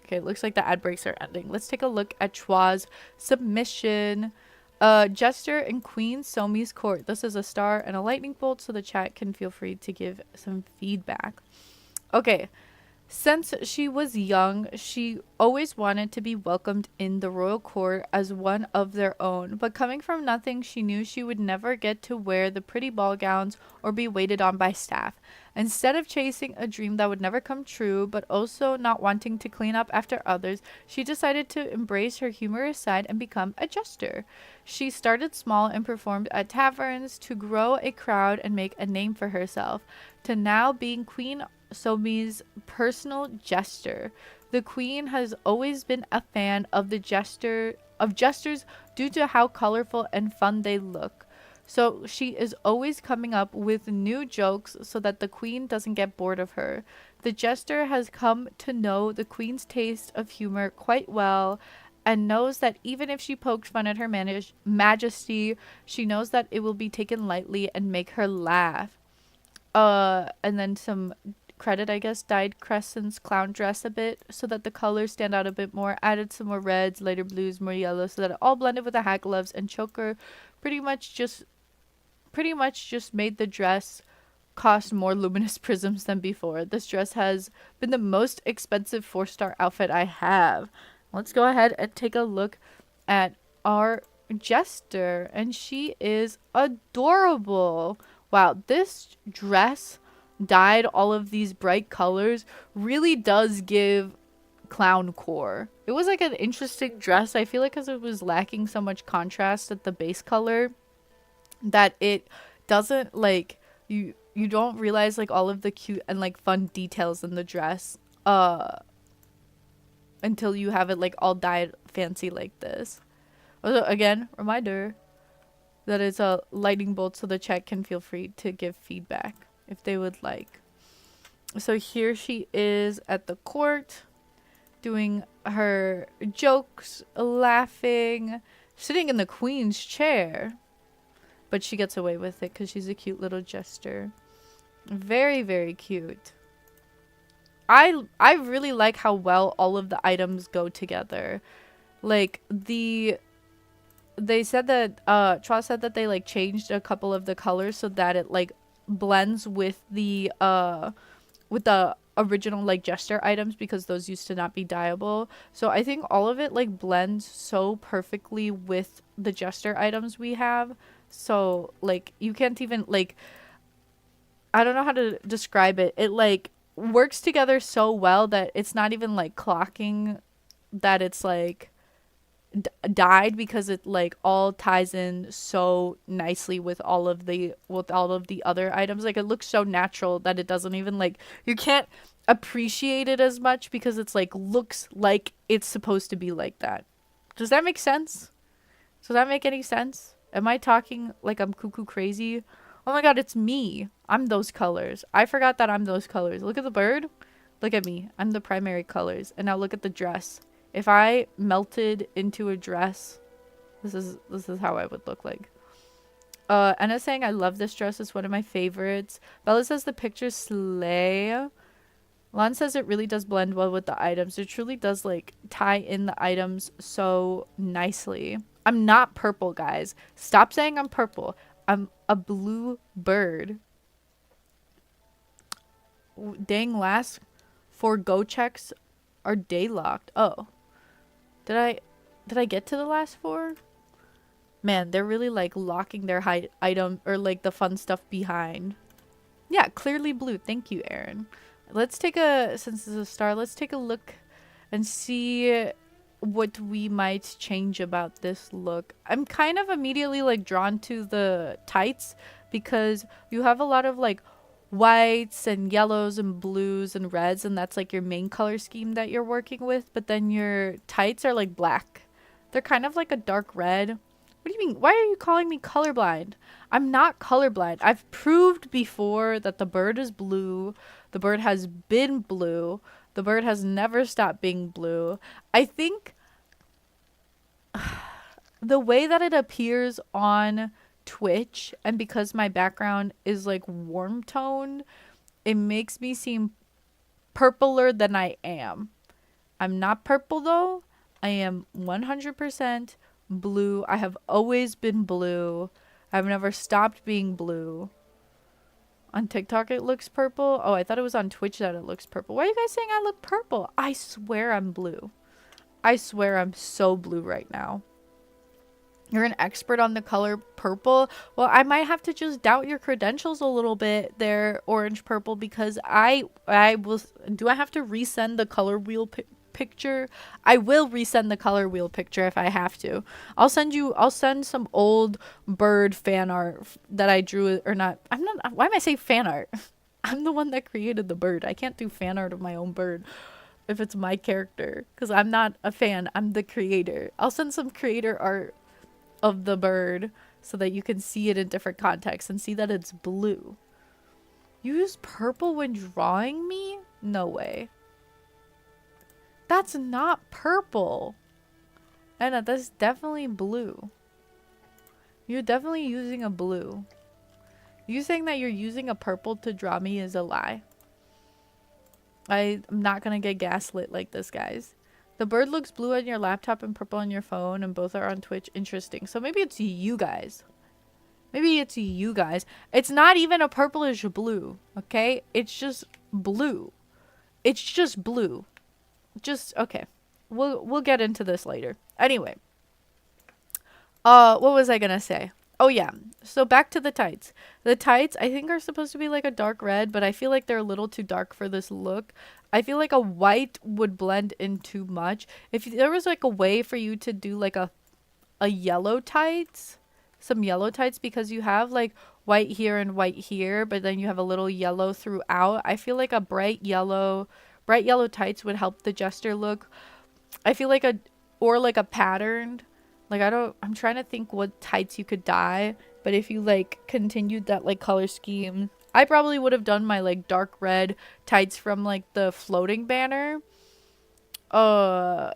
Okay, it looks like the ad breaks are ending. Let's take a look at Chwa's submission. Jester and Queen Somi's court. This is a star and a lightning bolt, so the chat can feel free to give some feedback. Okay. Since she was young, she always wanted to be welcomed in the royal court as one of their own. But coming from nothing, she knew she would never get to wear the pretty ball gowns or be waited on by staff. Instead of chasing a dream that would never come true, but also not wanting to clean up after others, she decided to embrace her humorous side and become a jester. She started small and performed at taverns to grow a crowd and make a name for herself, to now being Queen Somi's personal jester. The queen has always been a fan of jesters due to how colorful and fun they look. So she is always coming up with new jokes so that the queen doesn't get bored of her. The jester has come to know the queen's taste of humor quite well and knows that even if she poked fun at her majesty, she knows that it will be taken lightly and make her laugh. And then some credit, I guess, dyed Crescent's clown dress a bit so that the colors stand out a bit more, added some more reds, lighter blues, more yellow, so that it all blended with the hat, gloves, and choker. Pretty much just made the dress cost more luminous prisms than before. This dress has been the most expensive 4-star outfit I have. Let's go ahead and take a look at our jester, and she is adorable. Wow, this dress dyed all of these bright colors really does give clown core. It was like an interesting dress. I feel like because it was lacking so much contrast at the base color that it doesn't like you don't realize like all of the cute and like fun details in the dress until you have it like all dyed fancy like this. Also, again, reminder that it's a lightning bolt, so the chat can feel free to give feedback if they would like. So here she is at the court doing her jokes, laughing, sitting in the queen's chair. But she gets away with it because she's a cute little jester. Very, very cute. I really like how well all of the items go together. Like they said that Chwa said that they like changed a couple of the colors so that it like blends with the original like jester items, because those used to not be dyeable. So I think all of it like blends so perfectly with the jester items we have. So like you can't even like, I don't know how to describe it. It like works together so well that it's not even like clocking that it's like dyed, because it like all ties in so nicely with all of the other items. Like it looks so natural that it doesn't even like, you can't appreciate it as much because it's like looks like it's supposed to be like that. Does that make sense? Does that make any sense? Am I talking like I'm cuckoo crazy? Oh my god, it's me. I'm those colors. I forgot that I'm those colors. Look at the bird. Look at me. I'm the primary colors. And now look at the dress. If I melted into a dress, this is how I would look like. Anna's saying, I love this dress. It's one of my favorites. Bella says the pictures slay. Lon says it really does blend well with the items. It truly does like tie in the items so nicely. I'm not purple, guys. Stop saying I'm purple. I'm a blue bird. Dang, last 4 go checks are day locked. Oh. Did I get to the last 4? Man, they're really like locking their item or like the fun stuff behind. Yeah, clearly blue. Thank you, Aaron. Let's take since it's a star, let's take a look and see what we might change about this look. I'm kind of immediately like drawn to the tights because you have a lot of like whites and yellows and blues and reds, and that's like your main color scheme that you're working with, but then your tights are like black. They're kind of like a dark red. What do you mean? Why are you calling me colorblind? I'm not colorblind. I've proved before that the bird is blue. The bird has been blue. The bird has never stopped being blue. I think the way that it appears on Twitch, and because my background is like warm tone, it makes me seem purpler than I am. I'm not purple though. I am 100% blue. I have always been blue. I've never stopped being blue. On TikTok it looks purple. Oh, I thought it was on Twitch that it looks purple. Why are you guys saying I look purple? I swear I'm blue. I swear I'm so blue right now. You're an expert on the color purple. Well, I might have to just doubt your credentials a little bit there, Orange Purple, because I will. Do I have to resend the color wheel picture? I will resend the color wheel picture if I have to. I'll send some old bird fan art that I drew, or not. I'm not. Why am I saying fan art? I'm the one that created the bird. I can't do fan art of my own bird if it's my character, because I'm not a fan. I'm the creator. I'll send some creator art of the bird so that you can see it in different contexts and see that it's blue. You use purple when drawing me? No way. That's not purple. Anna, that's definitely blue. You're definitely using a blue. You saying that you're using a purple to draw me is a lie. I'm not gonna get gaslit like this, guys. The bird looks blue on your laptop and purple on your phone, and both are on Twitch. Interesting. So maybe it's you guys. Maybe it's you guys. It's not even a purplish blue, okay? It's just blue. It's just blue. Just, okay. We'll get into this later. Anyway. What was I gonna say? Oh yeah, so back to the tights. The tights I think are supposed to be like a dark red, but I feel like they're a little too dark for this look. I feel like a white would blend in too much. If there was like a way for you to do like a yellow tights, some yellow tights, because you have like white here and white here, but then you have a little yellow throughout. I feel like a bright yellow tights would help the jester look. I feel like or like a patterned. Like, I'm trying to think what tights you could dye, but if you, like, continued that, like, color scheme, I probably would have done my, like, dark red tights from, like, the floating banner. Thank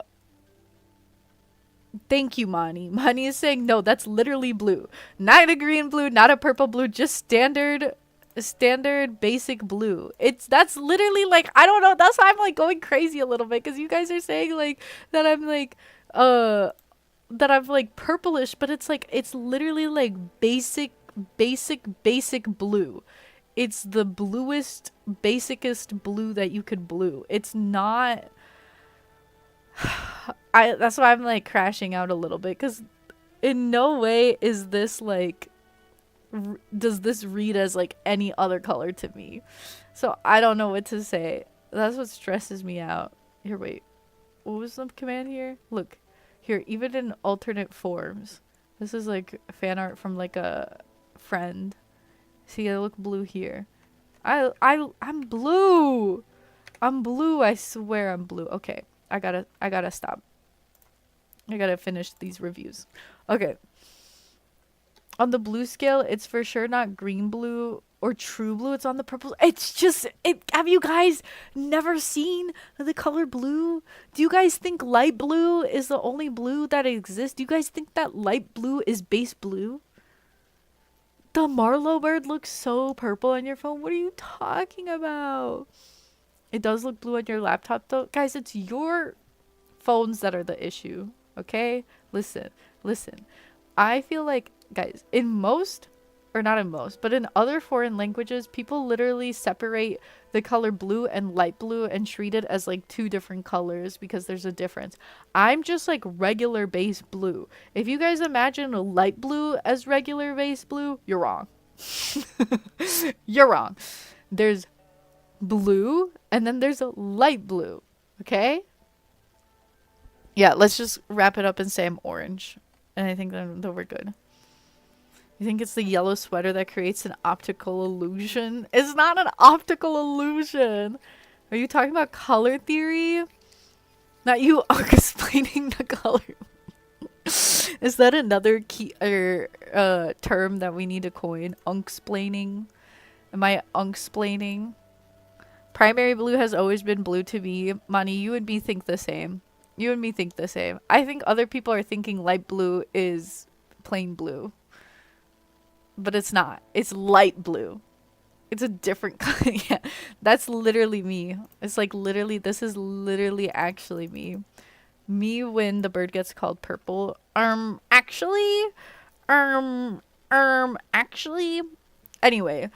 you, Mani. Mani is saying, no, that's literally blue. Not a green blue, not a purple blue, just standard basic blue. That's literally, like, I don't know, that's why I'm, like, going crazy a little bit, because you guys are saying, like, that I'm, like, that I'm like purplish, but it's like, it's literally like basic blue. It's the bluest, basicest blue that you could blue. It's not that's why I'm like crashing out a little bit, because in no way is this like does this read as like any other color to me. So I don't know what to say. That's what stresses me out. Here, wait, what was the command here? Look here, even in alternate forms. This is like fan art from like a friend. See, I look blue here. I'm blue. I'm blue. I swear I'm blue. Okay, I gotta stop. I gotta finish these reviews. Okay. On the blue scale, it's for sure not green blue or true blue. It's on the purple. It's just, have you guys never seen the color blue? Do you guys think light blue is the only blue that exists? Do you guys think that light blue is base blue? The Marlowe bird looks so purple on your phone. What are you talking about? It does look blue on your laptop though. Guys, it's your phones that are the issue. Okay? Listen. I feel like, guys, in most, or not in most, but in other foreign languages, people literally separate the color blue and light blue and treat it as like two different colors because there's a difference. I'm just like regular base blue. If you guys imagine a light blue as regular base blue, you're wrong. You're wrong. There's blue and then there's a light blue. Okay? Yeah, let's just wrap it up and say I'm orange. And I think that we're good. You think it's the yellow sweater that creates an optical illusion? It's not an optical illusion. Are you talking about color theory? Not you explaining the color. Is that another key term that we need to coin? Unksplaining? Am I unksplaining? Primary blue has always been blue to me. Mani, you and me think the same. You and me think the same. I think other people are thinking light blue is plain blue. But it's not. It's light blue. It's a different color. Yeah, that's literally me. It's like literally, this is literally actually me. Me when the bird gets called purple. Um, actually. Anyway,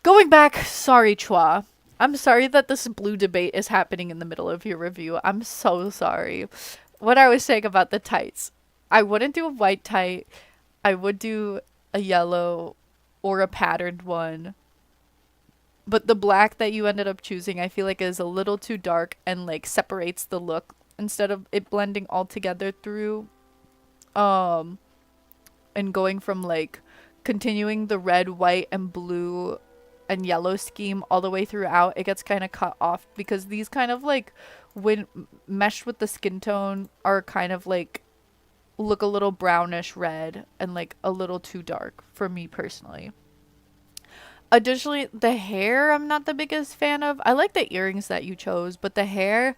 going back, sorry, Chua. I'm sorry that this blue debate is happening in the middle of your review. I'm so sorry. What I was saying about the tights. I wouldn't do a white tight. I would do a yellow or a patterned one. But the black that you ended up choosing, I feel like is a little too dark and like separates the look instead of it blending all together through um and going from like continuing the red, white and blue and yellow scheme all the way throughout. It gets kind of cut off because these kind of like when meshed with the skin tone are kind of like look a little brownish red and like a little too dark for me personally. Additionally, the hair I'm not the biggest fan of. I like the earrings that you chose, but the hair,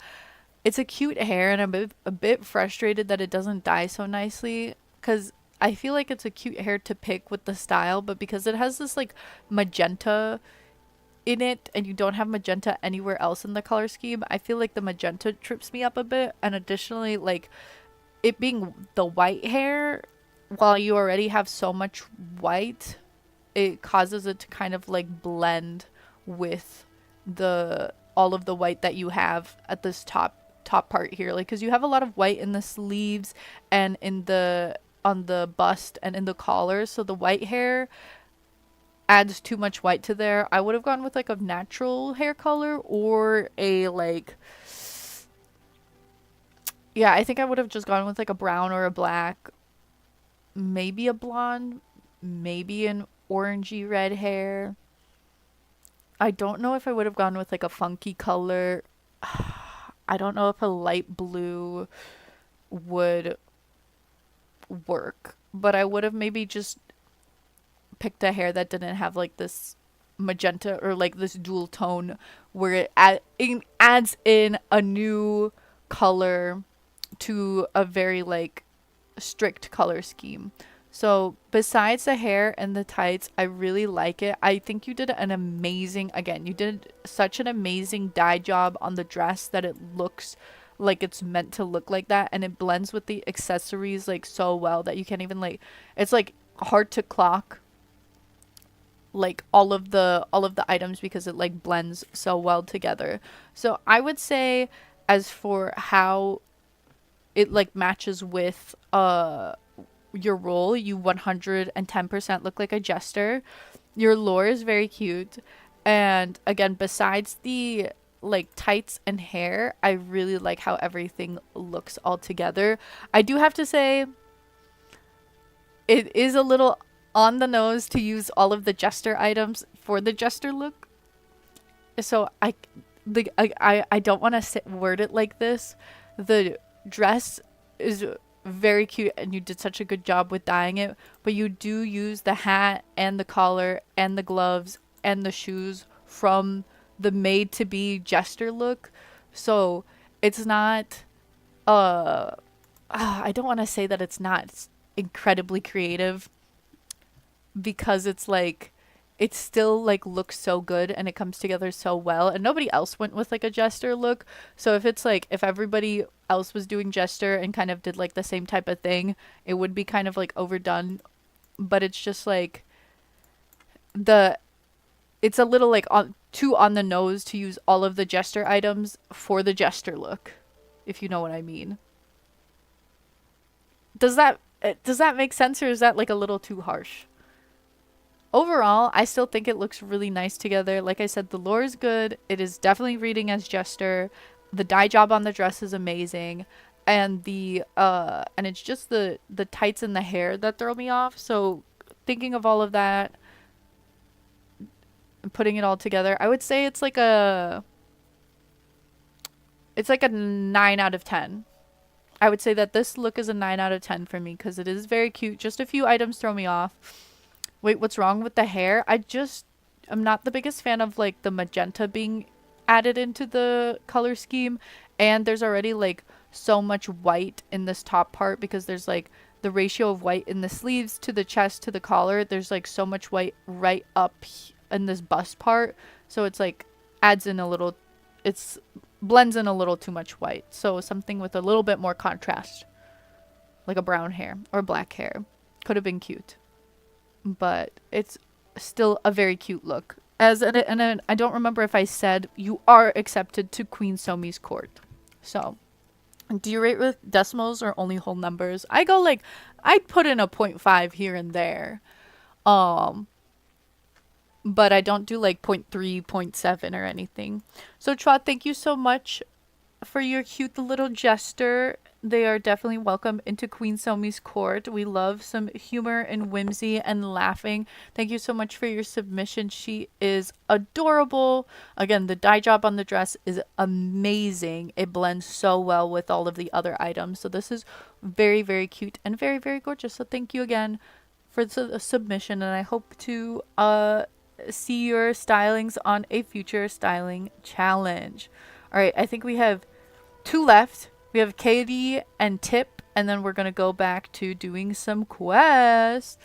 it's a cute hair and I'm a bit frustrated that it doesn't dye so nicely because I feel like it's a cute hair to pick with the style, but because it has this like magenta in it and you don't have magenta anywhere else in the color scheme, I feel like the magenta trips me up a bit. And additionally, like it being the white hair, while you already have so much white, it causes it to kind of like blend with the all of the white that you have at this top part here, like because you have a lot of white in the sleeves and in the on the bust and in the collar, so the white hair adds too much white to there. I would have gone with like a natural hair color or a like, yeah, I think I would have just gone with like a brown or a black, maybe a blonde, maybe an orangey red hair. I don't know if I would have gone with like a funky color. I don't know if a light blue would work, but I would have maybe just picked a hair that didn't have like this magenta or like this dual tone where it adds in a new color to a very like strict color scheme. So besides the hair and the tights, I really like it. I think you did an amazing, again, you did such an amazing dye job on the dress that it looks like it's meant to look like that, and it blends with the accessories like so well that you can't even like, it's like hard to clock like all of the items because it like blends so well together. So I would say as for how it like matches with your role, you 110% look like a jester. Your lore is very cute. And again, besides the like tights and hair, I really like how everything looks all together. I do have to say it is a little on the nose to use all of the jester items for the jester look. So I don't want to word it like this. The dress is very cute and you did such a good job with dyeing it, but you do use the hat and the collar and the gloves and the shoes from the made to be jester look. So it's not I don't want to say that it's not incredibly creative because it's like it still like looks so good and it comes together so well, and nobody else went with like a jester look. So if it's like if everybody else was doing jester and kind of did like the same type of thing, it would be kind of like overdone. But it's just like it's a little like too on the nose to use all of the jester items for the jester look, if you know what I mean. Does that make sense, or is that like a little too harsh? Overall, I still think it looks really nice together. Like I said, the lore is good. It is definitely reading as jester. The dye job on the dress is amazing. And and it's just the tights and the hair that throw me off. So thinking of all of that and putting it all together, I would say it's like a 9 out of 10. I would say that this look is a 9 out of 10 for me because it is very cute. Just a few items throw me off. Wait, what's wrong with the hair? I'm not the biggest fan of like the magenta being added into the color scheme, and there's already like so much white in this top part because there's like the ratio of white in the sleeves to the chest to the collar. There's like so much white right up in this bust part. So it's like adds in a little, it's blends in a little too much white. So something with a little bit more contrast, like a brown hair or black hair, could have been cute. But it's still a very cute look. And I don't remember if I said you are accepted to Queen Somi's court. So, do you rate with decimals or only whole numbers? I go like, I'd put in a 0.5 here and there. But I don't do like 0.3, 0.7 or anything. So Chua, thank you so much for your cute little gesture. They are definitely welcome into Queen Somi's court. We love some humor and whimsy and laughing. Thank you so much for your submission. She is adorable. Again, the dye job on the dress is amazing. It blends so well with all of the other items. So this is very, very cute and very, very gorgeous. So thank you again for the submission, and I hope to see your stylings on a future styling challenge. All right, I think we have 2 left. We have Katie and Tip, and then we're going to go back to doing some quests.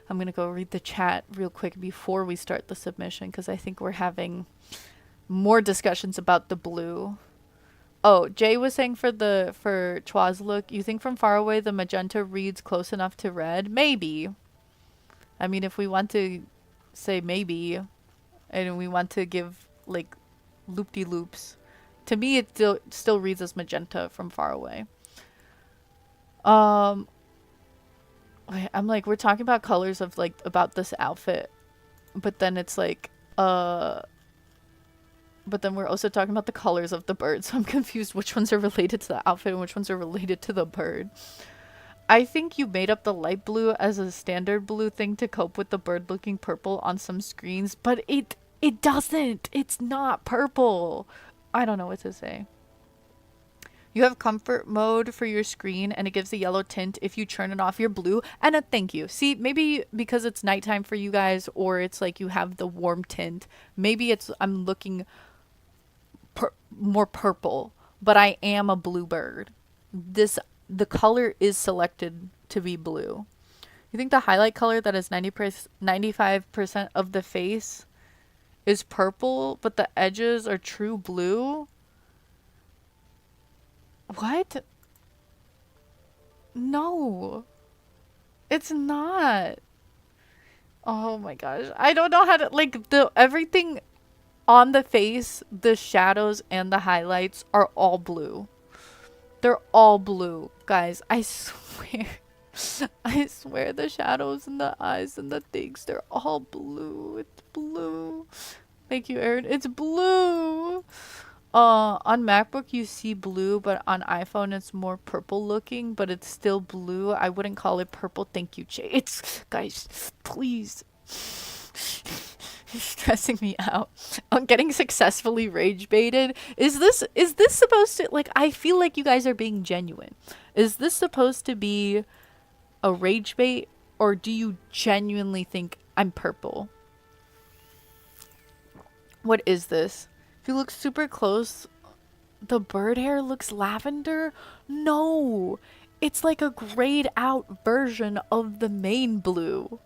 I'm going to go read the chat real quick before we start the submission, because I think we're having more discussions about the blue. Oh, Jay was saying for Chua's look, you think from far away the magenta reads close enough to red? Maybe. I mean, if we want to say maybe, and we want to give, like, loop-de-loops, to me, it still reads as magenta from far away. Wait, I'm like, we're talking about colors of, like, about this outfit. But then it's like, but then we're also talking about the colors of the bird. So I'm confused which ones are related to the outfit and which ones are related to the bird. I think you made up the light blue as a standard blue thing to cope with the bird looking purple on some screens. But it doesn't. It's not purple. I don't know what to say. You have comfort mode for your screen and it gives a yellow tint if you turn it off your blue. And a thank you. See, maybe because it's nighttime for you guys, or it's like you have the warm tint. Maybe it's I'm looking more purple, but I am a blue bird. The color is selected to be blue. You think the highlight color that is 95% of the face is purple, but the edges are true blue? What? No. It's not. Oh my gosh. I don't know how to, like, everything on the face, the shadows and the highlights are all blue. They're all blue, guys. I swear. I swear the shadows and the eyes and the things, they're all blue. It's blue. Thank you, Erin. It's blue. On MacBook you see blue, but on iPhone it's more purple looking, but it's still blue. I wouldn't call it purple. Thank you, Jay. It's, guys, please. It's stressing me out. I'm getting successfully rage baited. Is this supposed to, like, I feel like you guys are being genuine. Is this supposed to be a rage bait, or do you genuinely think I'm purple? What is this? If you look super close, the bird hair looks lavender? No! It's like a grayed out version of the main blue.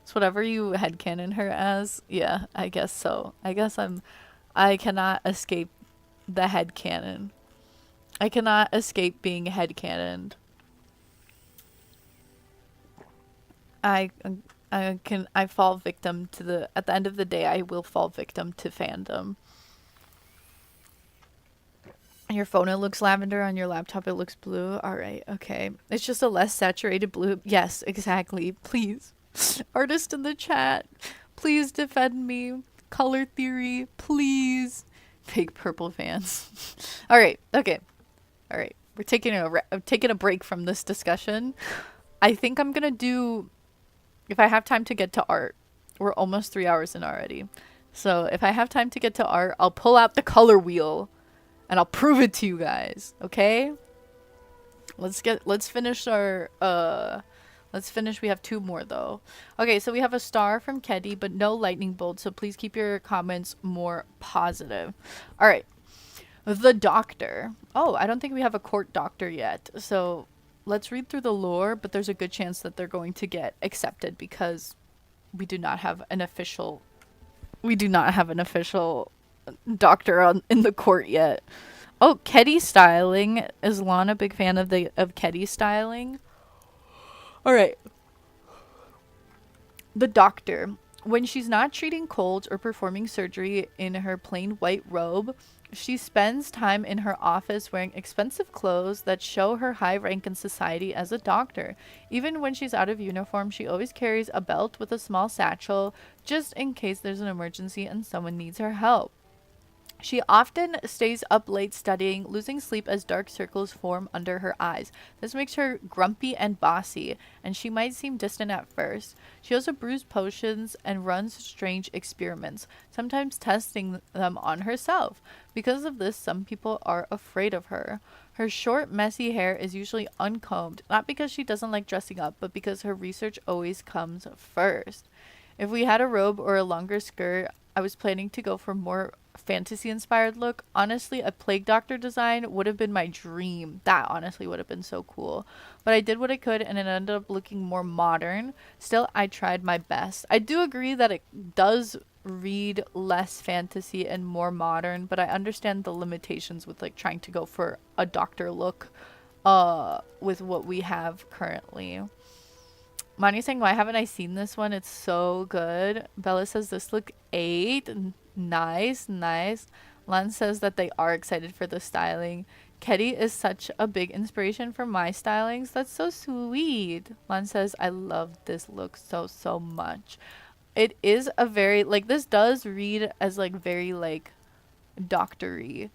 It's whatever you headcanon her as. Yeah, I guess so. I guess I cannot escape the headcanon. I cannot escape being headcanoned. I fall victim to at the end of the day, I will fall victim to fandom. On your phone it looks lavender, on your laptop it looks blue. Alright, okay. It's just a less saturated blue. Yes, exactly. Please. Artist in the chat, please defend me. Color theory, please. Fake purple fans. Alright, okay. Alright, we're taking a break from this discussion. I think I'm gonna do, if I have time to get to art. We're almost 3 hours in already. So if I have time to get to art, I'll pull out the color wheel and I'll prove it to you guys. Okay? Let's finish our, we have 2 more though. Okay, so we have a star from Keddy, but no lightning bolt, so please keep your comments more positive. Alright. The doctor. Oh, I don't think we have a court doctor yet. So let's read through the lore, but there's a good chance that they're going to get accepted because we do not have an official doctor in the court yet. Oh, Ketty styling. Is Lana a big fan of Ketty styling? All right. The doctor. When she's not treating colds or performing surgery in her plain white robe, she spends time in her office wearing expensive clothes that show her high rank in society as a doctor. Even when she's out of uniform, she always carries a belt with a small satchel just in case there's an emergency and someone needs her help. She often stays up late studying, losing sleep as dark circles form under her eyes. This makes her grumpy and bossy, and she might seem distant at first. She also brews potions and runs strange experiments, sometimes testing them on herself. Because of this, some people are afraid of her. Her short, messy hair is usually uncombed, not because she doesn't like dressing up, but because her research always comes first. If we had a robe or a longer skirt, I was planning to go for more fantasy inspired look. Honestly, a plague doctor design would have been my dream. That honestly would have been so cool. But I did what I could and it ended up looking more modern. Still, I tried my best. I do agree that it does read less fantasy and more modern, but I understand the limitations with like trying to go for a doctor look with what we have currently. Mani saying, why haven't I seen this one? It's so good. Bella says this look 8. Nice, nice. Lan says that they are excited for the styling. Ketty is such a big inspiration for my stylings. That's so sweet. Lan says, I love this look so much. It is a very, like, this does read as, like, very, like, doctory.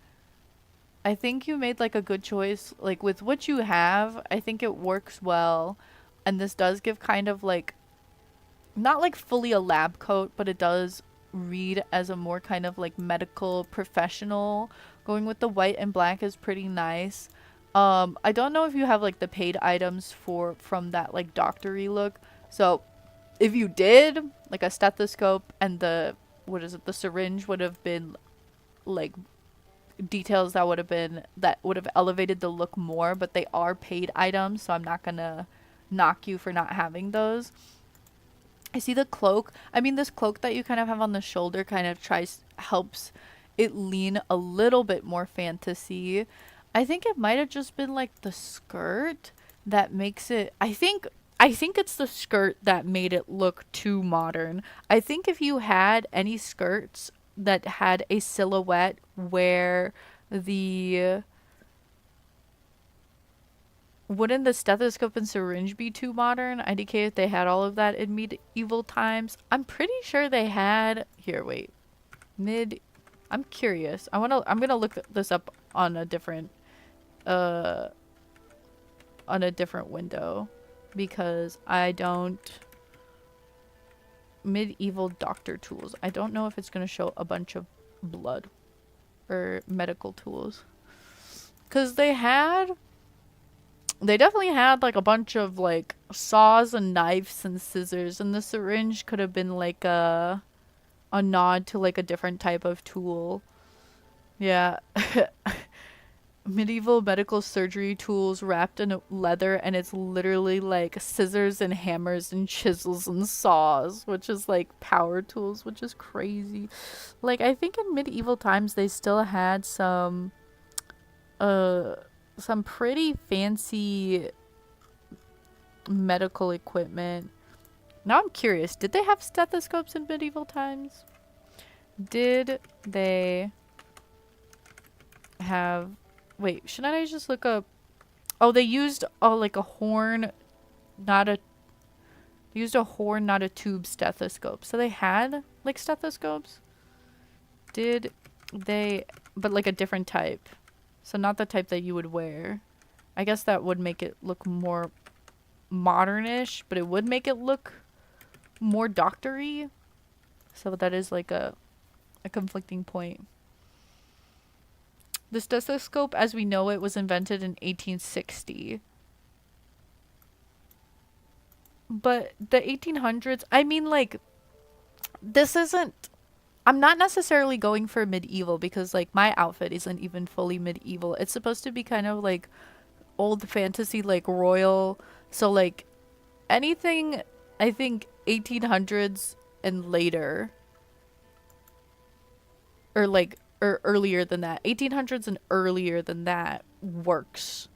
I think you made, like, a good choice. Like, with what you have, I think it works well. And this does give kind of, like, not, like, fully a lab coat, but it does read as a more kind of like medical professional. Going with the white and black is pretty nice. I don't know if you have like the paid items from that like doctory look. So if you did, like a stethoscope and the syringe would have been like details that would have elevated the look more, but they are paid items, so I'm not gonna knock you for not having those. I see the cloak. I mean, this cloak that you kind of have on the shoulder kind of helps it lean a little bit more fantasy. I think it might have just been like the skirt that makes it, I think it's the skirt that made it look too modern. I think if you had any skirts that had a silhouette where wouldn't the stethoscope and syringe be too modern? IDK if they had all of that in medieval times. I'm pretty sure they had. Here, wait. I'm curious. I'm gonna look this up on a different window because I don't. Medieval doctor tools. I don't know if it's gonna show a bunch of blood or medical tools. Cause they definitely had like a bunch of like saws and knives and scissors, and the syringe could have been like a nod to like a different type of tool. Yeah. Medieval medical surgery tools wrapped in leather, and it's literally like scissors and hammers and chisels and saws, which is like power tools, which is crazy. Like I think in medieval times they still had some pretty fancy medical equipment. Now I'm curious, did they have stethoscopes in medieval times? Did they have... Wait, shouldn't I just look up... Oh, they used like a horn, not a... They used a horn, not a tube stethoscope. So they had like stethoscopes? Did they... But like a different type. So not the type that you would wear. I guess that would make it look more modernish, but it would make it look more doctory. So that is like a conflicting point. The stethoscope as we know it was invented in 1860. But the 1800s, I mean like, this isn't... I'm not necessarily going for medieval because like my outfit isn't even fully medieval. It's supposed to be kind of like old fantasy, like royal. So like anything, I think 1800s and later, or like, or earlier than that. 1800s and earlier than that works.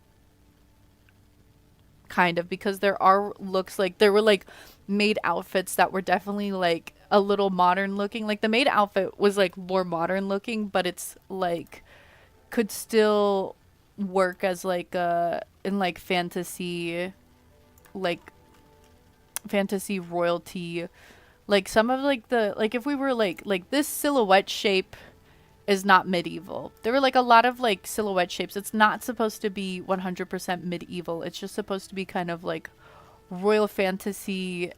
Kind of, because there are looks like there were like maid outfits that were definitely like a little modern looking. Like the maid outfit was like more modern looking, but it's like could still work as like in like like fantasy royalty. Like some of like the, like if we were like this silhouette shape is not medieval. There were like a lot of like silhouette shapes. It's not supposed to be 100% medieval. It's just supposed to be kind of like royal fantasy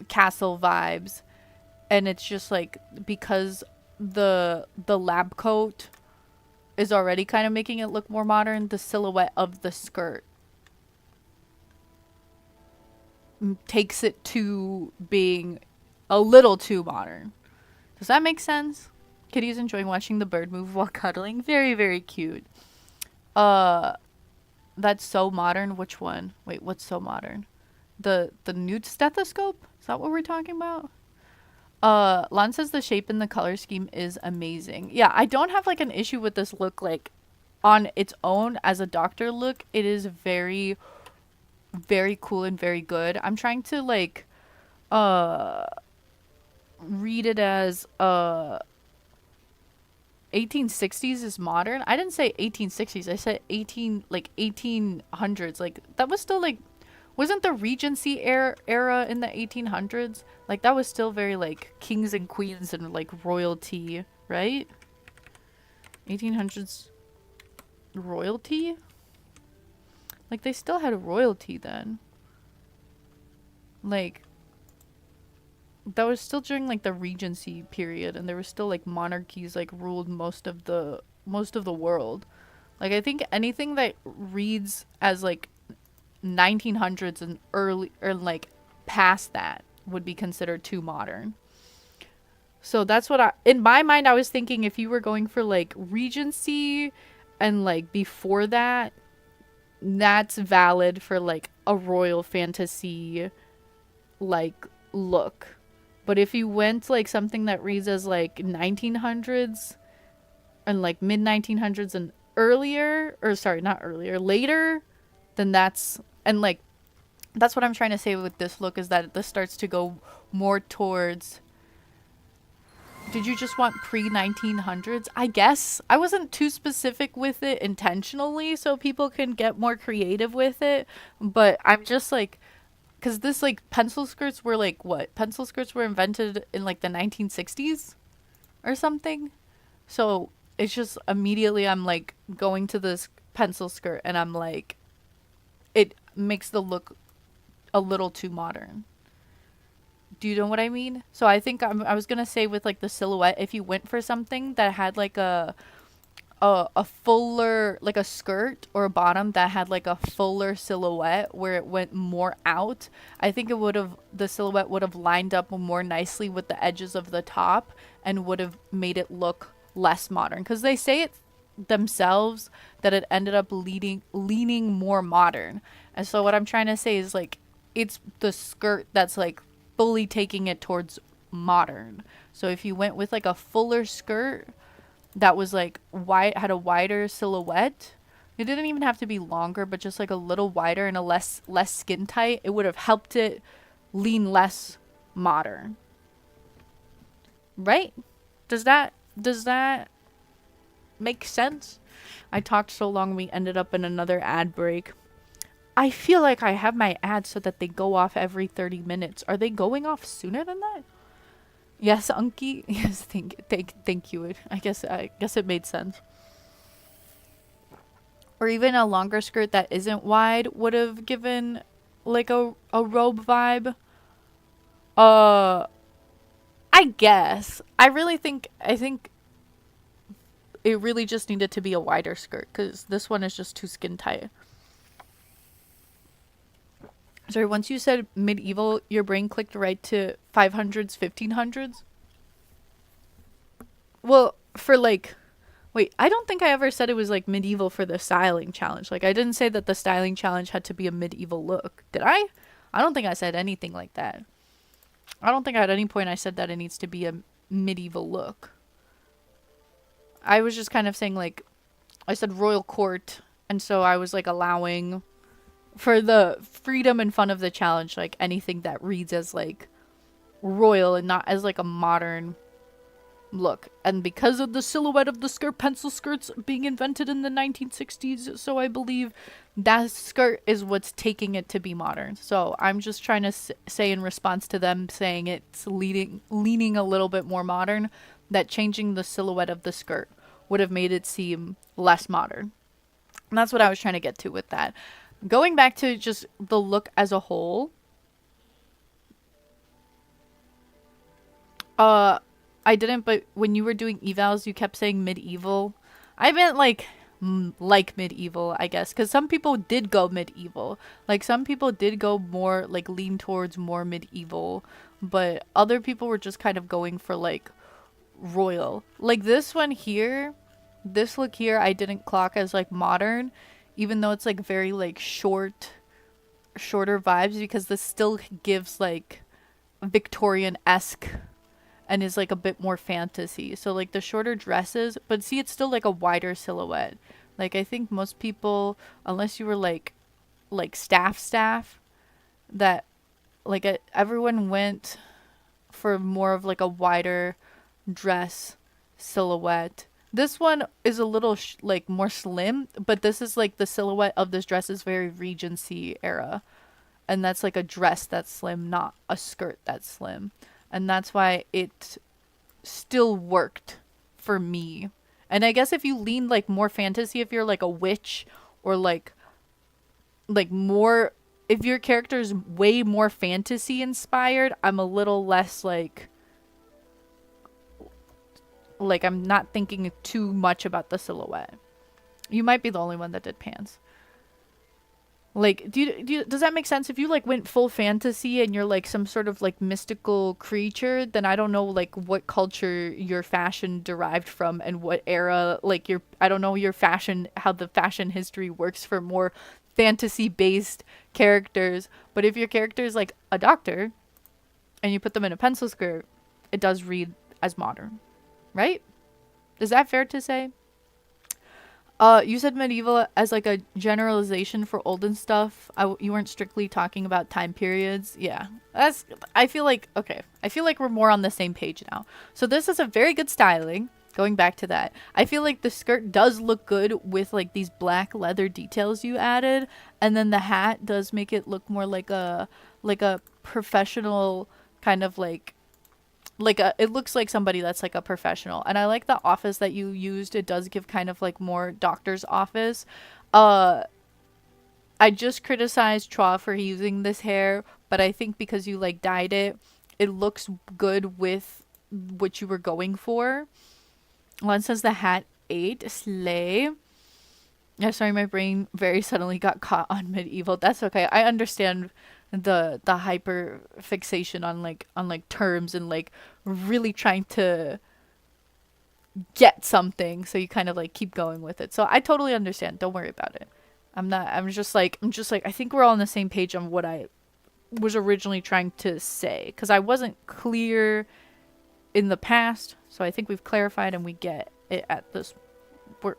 castle vibes. And it's just like, because the lab coat is already kind of making it look more modern, the silhouette of the skirt takes it to being a little too modern. Does that make sense? Kitty's enjoying watching the bird move while cuddling. Very, very cute. That's so modern. Which one? Wait, what's so modern? The nude stethoscope? Is that what we're talking about? Lon says the shape and the color scheme is amazing. Yeah, I don't have like an issue with this look like on its own as a doctor look. It is very, very cool and very good. I'm trying to like read it as 1860s is modern. I didn't say 1860s. I said 1800s. Like that was still like, wasn't the Regency era in the 1800s? Like that was still very like kings and queens and like royalty, right? 1800s royalty? Like they still had royalty then. Like that was still during like the Regency period, and there were still like monarchies like ruled most of the world. Like I think anything that reads as like 1900s and early, or like past that, would be considered too modern. So that's what in my mind I was thinking, if you were going for like Regency and like before that, that's valid for like a royal fantasy like look. But if you went like something that reads as like 1900s and like mid 1900s and earlier, or sorry, not earlier, later, then that's, and like that's what I'm trying to say with this look, is that this starts to go more towards, did you just want pre-1900s? I guess I wasn't too specific with it intentionally so people can get more creative with it, but I'm just like, because this like pencil skirts were like, what? Pencil skirts were invented in like the 1960s or something. So it's just immediately I'm like going to this pencil skirt and I'm like, it makes the look a little too modern. Do you know what I mean? So I think I was going to say with like the silhouette, if you went for something that had like a fuller, like a skirt or a bottom that had like a fuller silhouette where it went more out, I think it would have, the silhouette would have lined up more nicely with the edges of the top and would have made it look less modern, because they say it themselves that it ended up leaning more modern. And so what I'm trying to say is like, it's the skirt that's like fully taking it towards modern. So if you went with like a fuller skirt that was like wide, had a wider silhouette, it didn't even have to be longer, but just like a little wider and a less skin tight, it would have helped it lean less modern. Right? Does that make sense? I talked so long we ended up in another ad break. I feel like I have my ads so that they go off every 30 minutes. Are they going off sooner than that? Yes, Unky. Yes, thank you. I guess it made sense. Or even a longer skirt that isn't wide would have given like a robe vibe. I guess. I think it really just needed to be a wider skirt, because this one is just too skin tight. Sorry, once you said medieval, your brain clicked right to 500s, 1500s. Well, for like, wait, I don't think I ever said it was like medieval for the styling challenge. Like, I didn't say that the styling challenge had to be a medieval look. Did I? I don't think I said anything like that. I don't think at any point I said that it needs to be a medieval look. I was just kind of saying, like, I said royal court, and so I was, like, allowing for the freedom and fun of the challenge, like, anything that reads as, like, royal and not as, like, a modern look. And because of the silhouette of the skirt, pencil skirts being invented in the 1960s, so I believe that skirt is what's taking it to be modern. So I'm just trying to say in response to them saying it's leaning a little bit more modern, that changing the silhouette of the skirt would have made it seem less modern. And that's what I was trying to get to with that. Going back to just the look as a whole, I didn't, but when you were doing evals, you kept saying medieval. I meant like medieval, I guess, because some people did go medieval. Like, some people did go more, like, lean towards more medieval, but other people were just kind of going for, like, royal. Like, this one here, this look here, I didn't clock as, like, modern, even though it's, like, very, like, shorter vibes, because this still gives, like, Victorian-esque and is like a bit more fantasy. So like the shorter dresses, but see, it's still like a wider silhouette. Like, I think most people, unless you were like staff, that like everyone went for more of like a wider dress silhouette. This one is a little like more slim, but this is like the silhouette of this dress is very Regency era. And that's like a dress that's slim, not a skirt that's slim. And that's why it still worked for me. And I guess if you lean like more fantasy, if you're like a witch or like more, if your character is way more fantasy inspired, I'm a little less like I'm not thinking too much about the silhouette. You might be the only one that did pants. Like, does that make sense? If you, like, went full fantasy and you're, like, some sort of, like, mystical creature, then I don't know, like, what culture your fashion derived from and what era, like, I don't know your fashion, how the fashion history works for more fantasy-based characters. But if your character is, like, a doctor and you put them in a pencil skirt, it does read as modern, right? Is that fair to say? You said medieval as like a generalization for olden stuff. You weren't strictly talking about time periods. Yeah, I feel like we're more on the same page now. So this is a very good styling. Going back to that, I feel like the skirt does look good with like these black leather details you added, and then the hat does make it look more like a professional kind of it looks like somebody that's like a professional. And I like the office that you used. It does give kind of like more doctor's office. I just criticized Chua for using this hair, but I think because you like dyed it, it looks good with what you were going for. One says the hat 8 slay. Yeah, sorry, my brain very suddenly got caught on medieval. That's okay. I understand the hyper fixation on like terms and like really trying to get something, so you kind of like keep going with it. So I totally understand. Don't worry about it. I'm just like I think we're all on the same page on what I was originally trying to say, because I wasn't clear in the past. So I think we've clarified and we get it at this.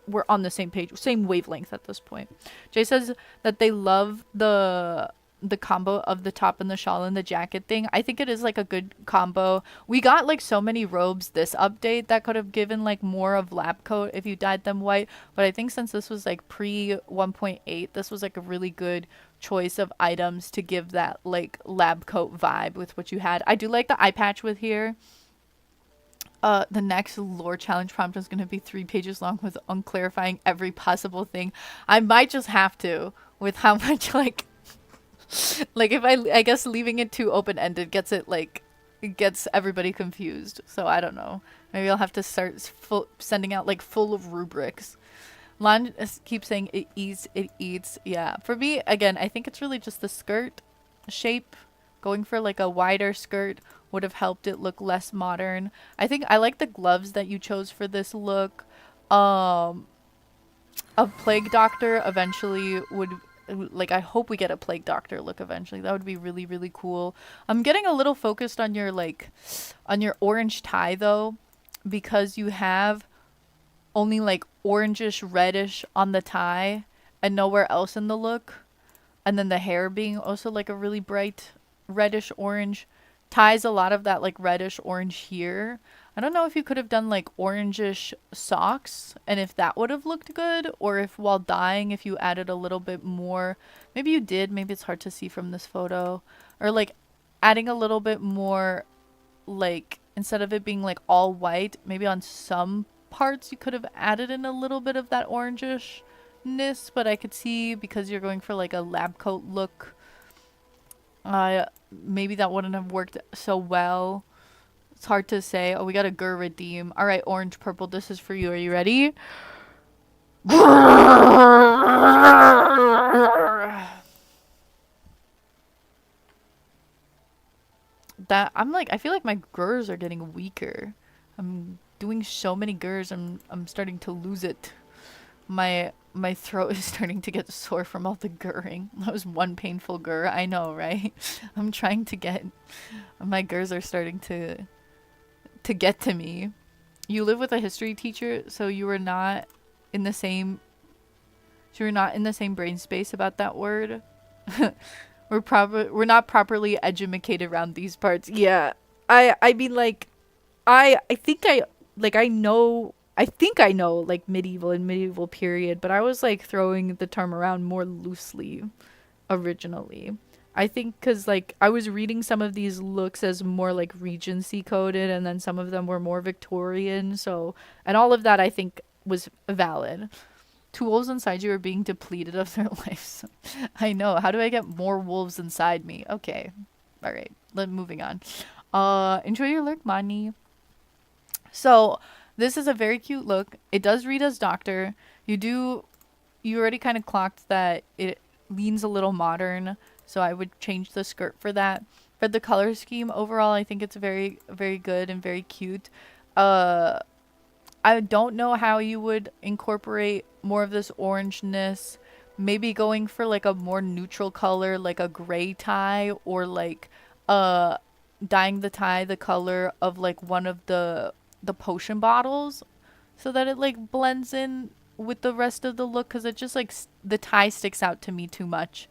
We're on the same page, same wavelength at this point. Jay says that they love the combo of the top and the shawl and the jacket thing. I think it is like a good combo. We got like so many robes this update that could have given like more of lab coat if you dyed them white, but I think since this was like pre 1.8, this was like a really good choice of items to give that like lab coat vibe with what you had. I do like the eye patch with here. The next lore challenge prompt is going to be 3 pages long with unclarifying every possible thing. I might just have to, with how much like if I guess leaving it too open-ended gets everybody confused. So I don't know. Maybe I'll have to start sending out like full of rubrics. Lon keeps saying it eats. Yeah. For me, again, I think it's really just the skirt shape. Going for like a wider skirt would have helped it look less modern. I think I like the gloves that you chose for this look. A plague doctor eventually would like, I hope we get a plague doctor look eventually. That would be really, really cool. I'm getting a little focused on your, like, on your orange tie, though, because you have only, like, orangish, reddish on the tie and nowhere else in the look. And then the hair being also, like, a really bright reddish orange ties a lot of that, like, reddish orange here. I don't know if you could have done, like, orangish socks and if that would have looked good, or if while dyeing, if you added a little bit more. Maybe you did. Maybe it's hard to see from this photo. Or, like, adding a little bit more, like, instead of it being, like, all white, maybe on some parts you could have added in a little bit of that orangishness. But I could see, because you're going for, like, a lab coat look, maybe that wouldn't have worked so well. It's hard to say. Oh, we got a Gur redeem. All right, orange, purple, this is for you. Are you ready? That I'm like, I feel like my Gurs are getting weaker. I'm doing so many Gurs, I'm starting to lose it. My throat is starting to get sore from all the Gurring. That was one painful Gur. I know, right? I'm trying to get, my Gurs are starting to get to me. You live with a history teacher, so you were not in the same brain space about that word. We're not properly educated around these parts. Yeah. I mean, like, I think I know like medieval and medieval period, but I was like throwing the term around more loosely originally. I think because, like, I was reading some of these looks as more, like, Regency coded, and then some of them were more Victorian, so... And all of that, I think, was valid. Two wolves inside you are being depleted of their lives. I know. How do I get more wolves inside me? Okay. Alright. Moving on. Enjoy your lurk, Mani. So, this is a very cute look. It does read as doctor. You already kind of clocked that it leans a little modern, so I would change the skirt for that. For the color scheme, overall, I think it's very, very good and very cute. I don't know how you would incorporate more of this orangeness. Maybe going for, like, a more neutral color, like a gray tie, or, like, dyeing the tie the color of, like, one of the potion bottles, so that it, like, blends in with the rest of the look, because it just, like, the tie sticks out to me too much,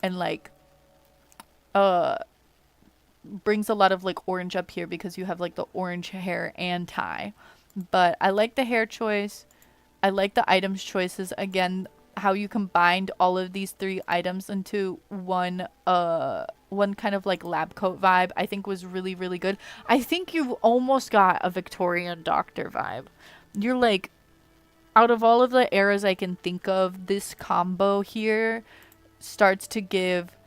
and, like, brings a lot of, like, orange up here because you have, like, the orange hair and tie. But I like the hair choice. I like the items choices. Again, how you combined all of these three items into one kind of, like, lab coat vibe, I think was really, really good. I think you've almost got a Victorian doctor vibe. You're, like, out of all of the eras I can think of, this combo here starts to give,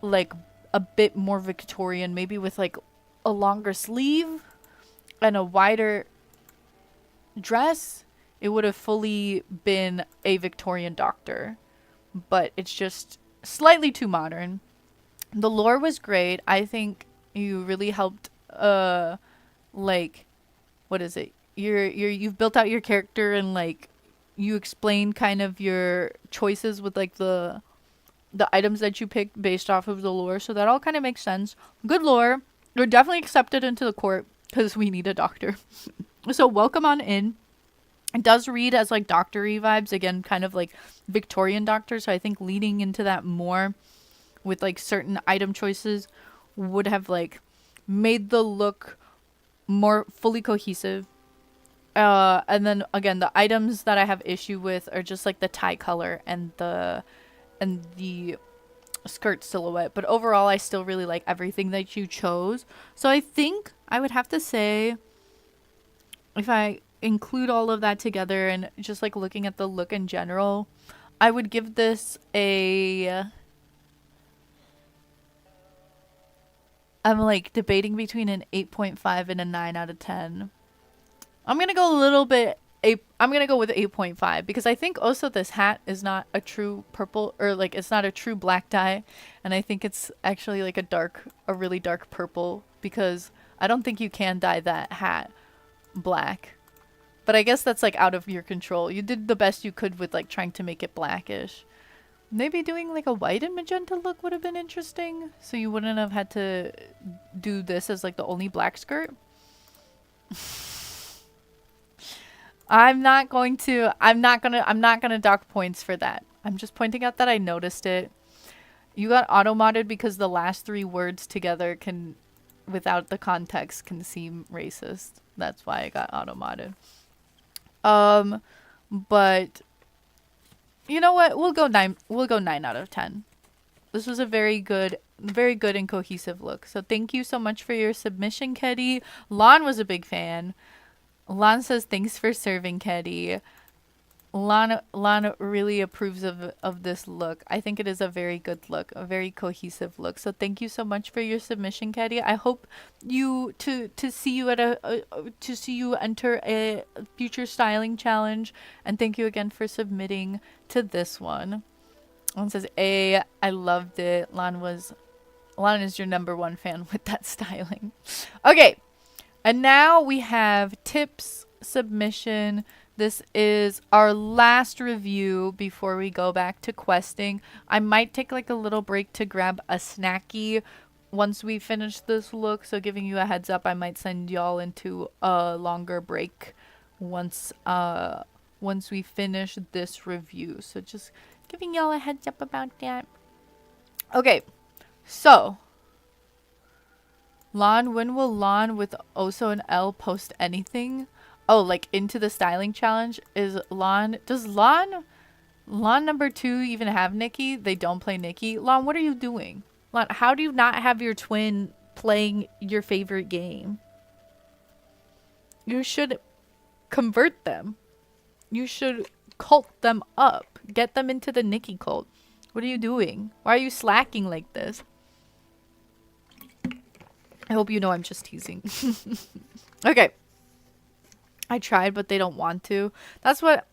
like, a bit more Victorian, maybe with, like, a longer sleeve and a wider dress. It would have fully been a Victorian doctor, but it's just slightly too modern. The lore was great. I think you really helped, like, what is it? You've built out your character, and, like, you explain kind of your choices with, like, the items that you picked based off of the lore, so that all kind of makes sense. Good lore. You're definitely accepted into the court because we need a doctor. So welcome on in. It does read as, like, doctor-y vibes, again, kind of like Victorian doctor, so I think leading into that more with, like, certain item choices would have, like, made the look more fully cohesive. And then again, the items that I have issue with are just, like, the tie color and the skirt silhouette, but overall I still really like everything that you chose. So I think I would have to say, if I include all of that together and just, like, looking at the look in general, I would give this I'm, like, debating between an 8.5 and a 9 out of 10. I'm gonna go I'm gonna go with 8.5 because I think also this hat is not a true purple, or, like, it's not a true black dye, and I think it's actually, like, a really dark purple, because I don't think you can dye that hat black. But I guess that's, like, out of your control. You did the best you could with, like, trying to make it blackish. Maybe doing like a white and magenta look would have been interesting. So you wouldn't have had to do this as like the only black skirt. I'm not gonna dock points for that. I'm just pointing out that I noticed it. You got auto-modded because the last 3 words together can, without the context, can seem racist. That's why I got auto-modded. But you know what? We'll go 9. We'll go 9 out of 10. This was a very good and cohesive look. So thank you so much for your submission, Keddy. Lon was a big fan. Lon says thanks for serving, Keddy. Lon really approves of this look. I think it is a very good look, a very cohesive look. So thank you so much for your submission, Keddy. I hope you to see you at to see you enter a future styling challenge, and thank you again for submitting to this one. Lon says, I loved it. Lon is your #1 fan with that styling. Okay, and now we have tips, submission. This is our last review before we go back to questing. I might take like a little break to grab a snacky once we finish this look. So giving you a heads up, I might send y'all into a longer break once we finish this review. So just giving y'all a heads up about that. Okay, so Lon, when will Lon with Oso and L post anything? Oh, like into the styling challenge? Does Lon #2 even have Nikki? They don't play Nikki. Lon, what are you doing? Lon, how do you not have your twin playing your favorite game? You should convert them. You should cult them up. Get them into the Nikki cult. What are you doing? Why are you slacking like this? I hope you know I'm just teasing. Okay. I tried, but they don't want to. That's what,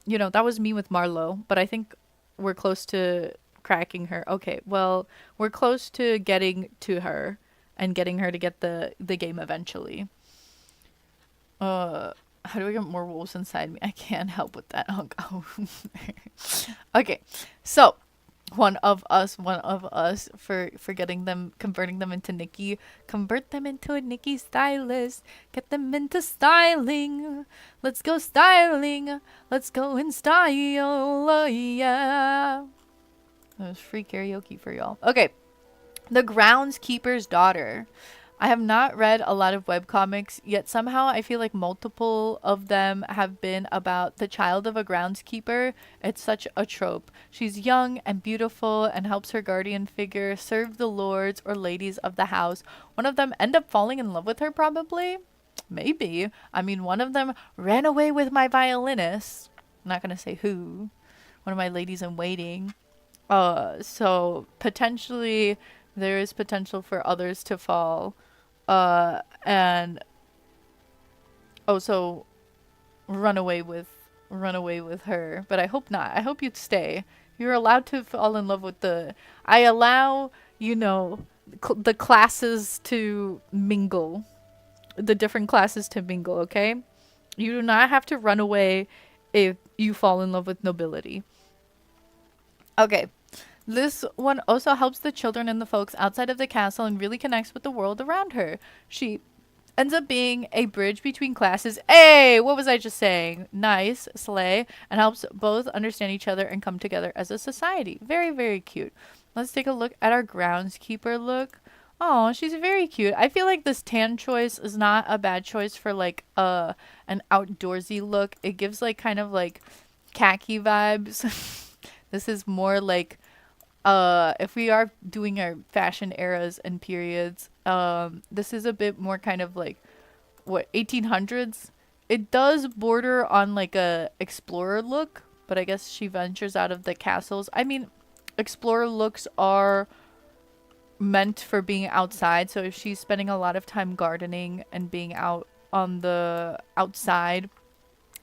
that was me with Marlo. But I think we're close to cracking her. Okay, well, we're close to getting to her and getting her to get the game eventually. How do I get more wolves inside me? I can't help with that. Oh. Okay, so one of us for getting them, converting them into Nikki. Convert them into a Nikki stylist. Get them into styling. Let's go styling. Let's go in style. Yeah. That was free karaoke for y'all. Okay. The Groundskeeper's Daughter. I have not read a lot of webcomics, yet somehow I feel like multiple of them have been about the child of a groundskeeper. It's such a trope. She's young and beautiful and helps her guardian figure serve the lords or ladies of the house. One of them end up falling in love with her, probably? Maybe. I mean, one of them ran away with my violinist. I'm not going to say who. One of my ladies in waiting. So potentially there is potential for others to fall. And also run away with her, but I hope not. I hope you'd stay. You're allowed to fall in love with I allow, the classes to mingle, the different classes to mingle, okay? You do not have to run away if you fall in love with nobility. Okay. This one also helps the children and the folks outside of the castle and really connects with the world around her. She ends up being a bridge between classes. Hey, what was I just saying? Nice, slay, and helps both understand each other and come together as a society. Very, very cute. Let's take a look at our groundskeeper look. Oh, she's very cute. I feel like this tan choice is not a bad choice for like an outdoorsy look. It gives like kind of like khaki vibes. This is more like if we are doing our fashion eras and periods, this is a bit more kind of like, 1800s? It does border on like a explorer look, but I guess she ventures out of the castles. I mean, explorer looks are meant for being outside, so if she's spending a lot of time gardening and being out on the outside,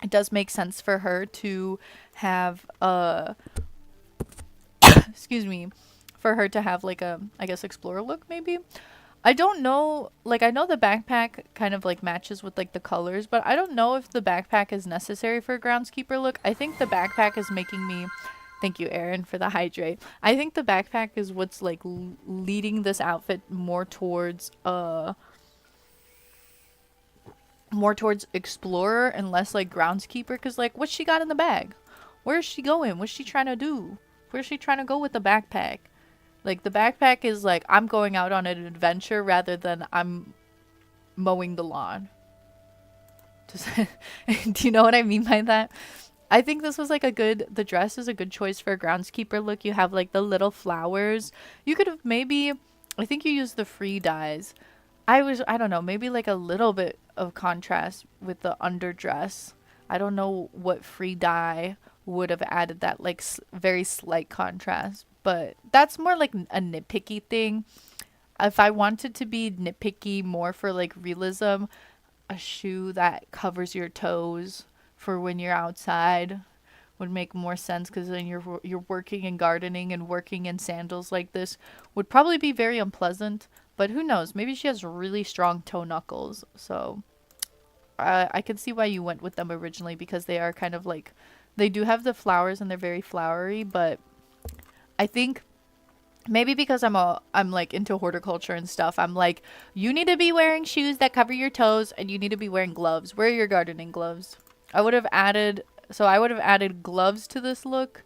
it does make sense for her to have excuse me, for her to have like a, I guess, explorer look maybe. I don't know, like I know the backpack kind of like matches with like the colors, but I don't know if the backpack is necessary for a groundskeeper look. I think the backpack is making me Thank you, Erin, for the hydrate. I think the backpack is what's like leading this outfit more towards explorer and less like groundskeeper. Because like, what's she got in the bag? Where's she going? What's she trying to do? Where's she trying to go with the backpack? Like, the backpack is like, I'm going out on an adventure rather than I'm mowing the lawn. Just do you know what I mean by that? I think this was like the dress is a good choice for a groundskeeper look. You have like the little flowers. You could have maybe, I think you used the free dyes. I don't know, maybe like a little bit of contrast with the underdress. I don't know what free dye would have added that like very slight contrast, but that's more like a nitpicky thing. If I wanted to be nitpicky more for like realism, a shoe that covers your toes for when you're outside would make more sense, because then you're working and gardening and working in sandals like this would probably be very unpleasant. But who knows? Maybe she has really strong toe knuckles. So I can see why you went with them originally, because they are kind of like, they do have the flowers and they're very flowery. But I think maybe because I'm like into horticulture and stuff, I'm like, you need to be wearing shoes that cover your toes and you need to be wearing gloves. Where are your gardening gloves? I would have added gloves to this look,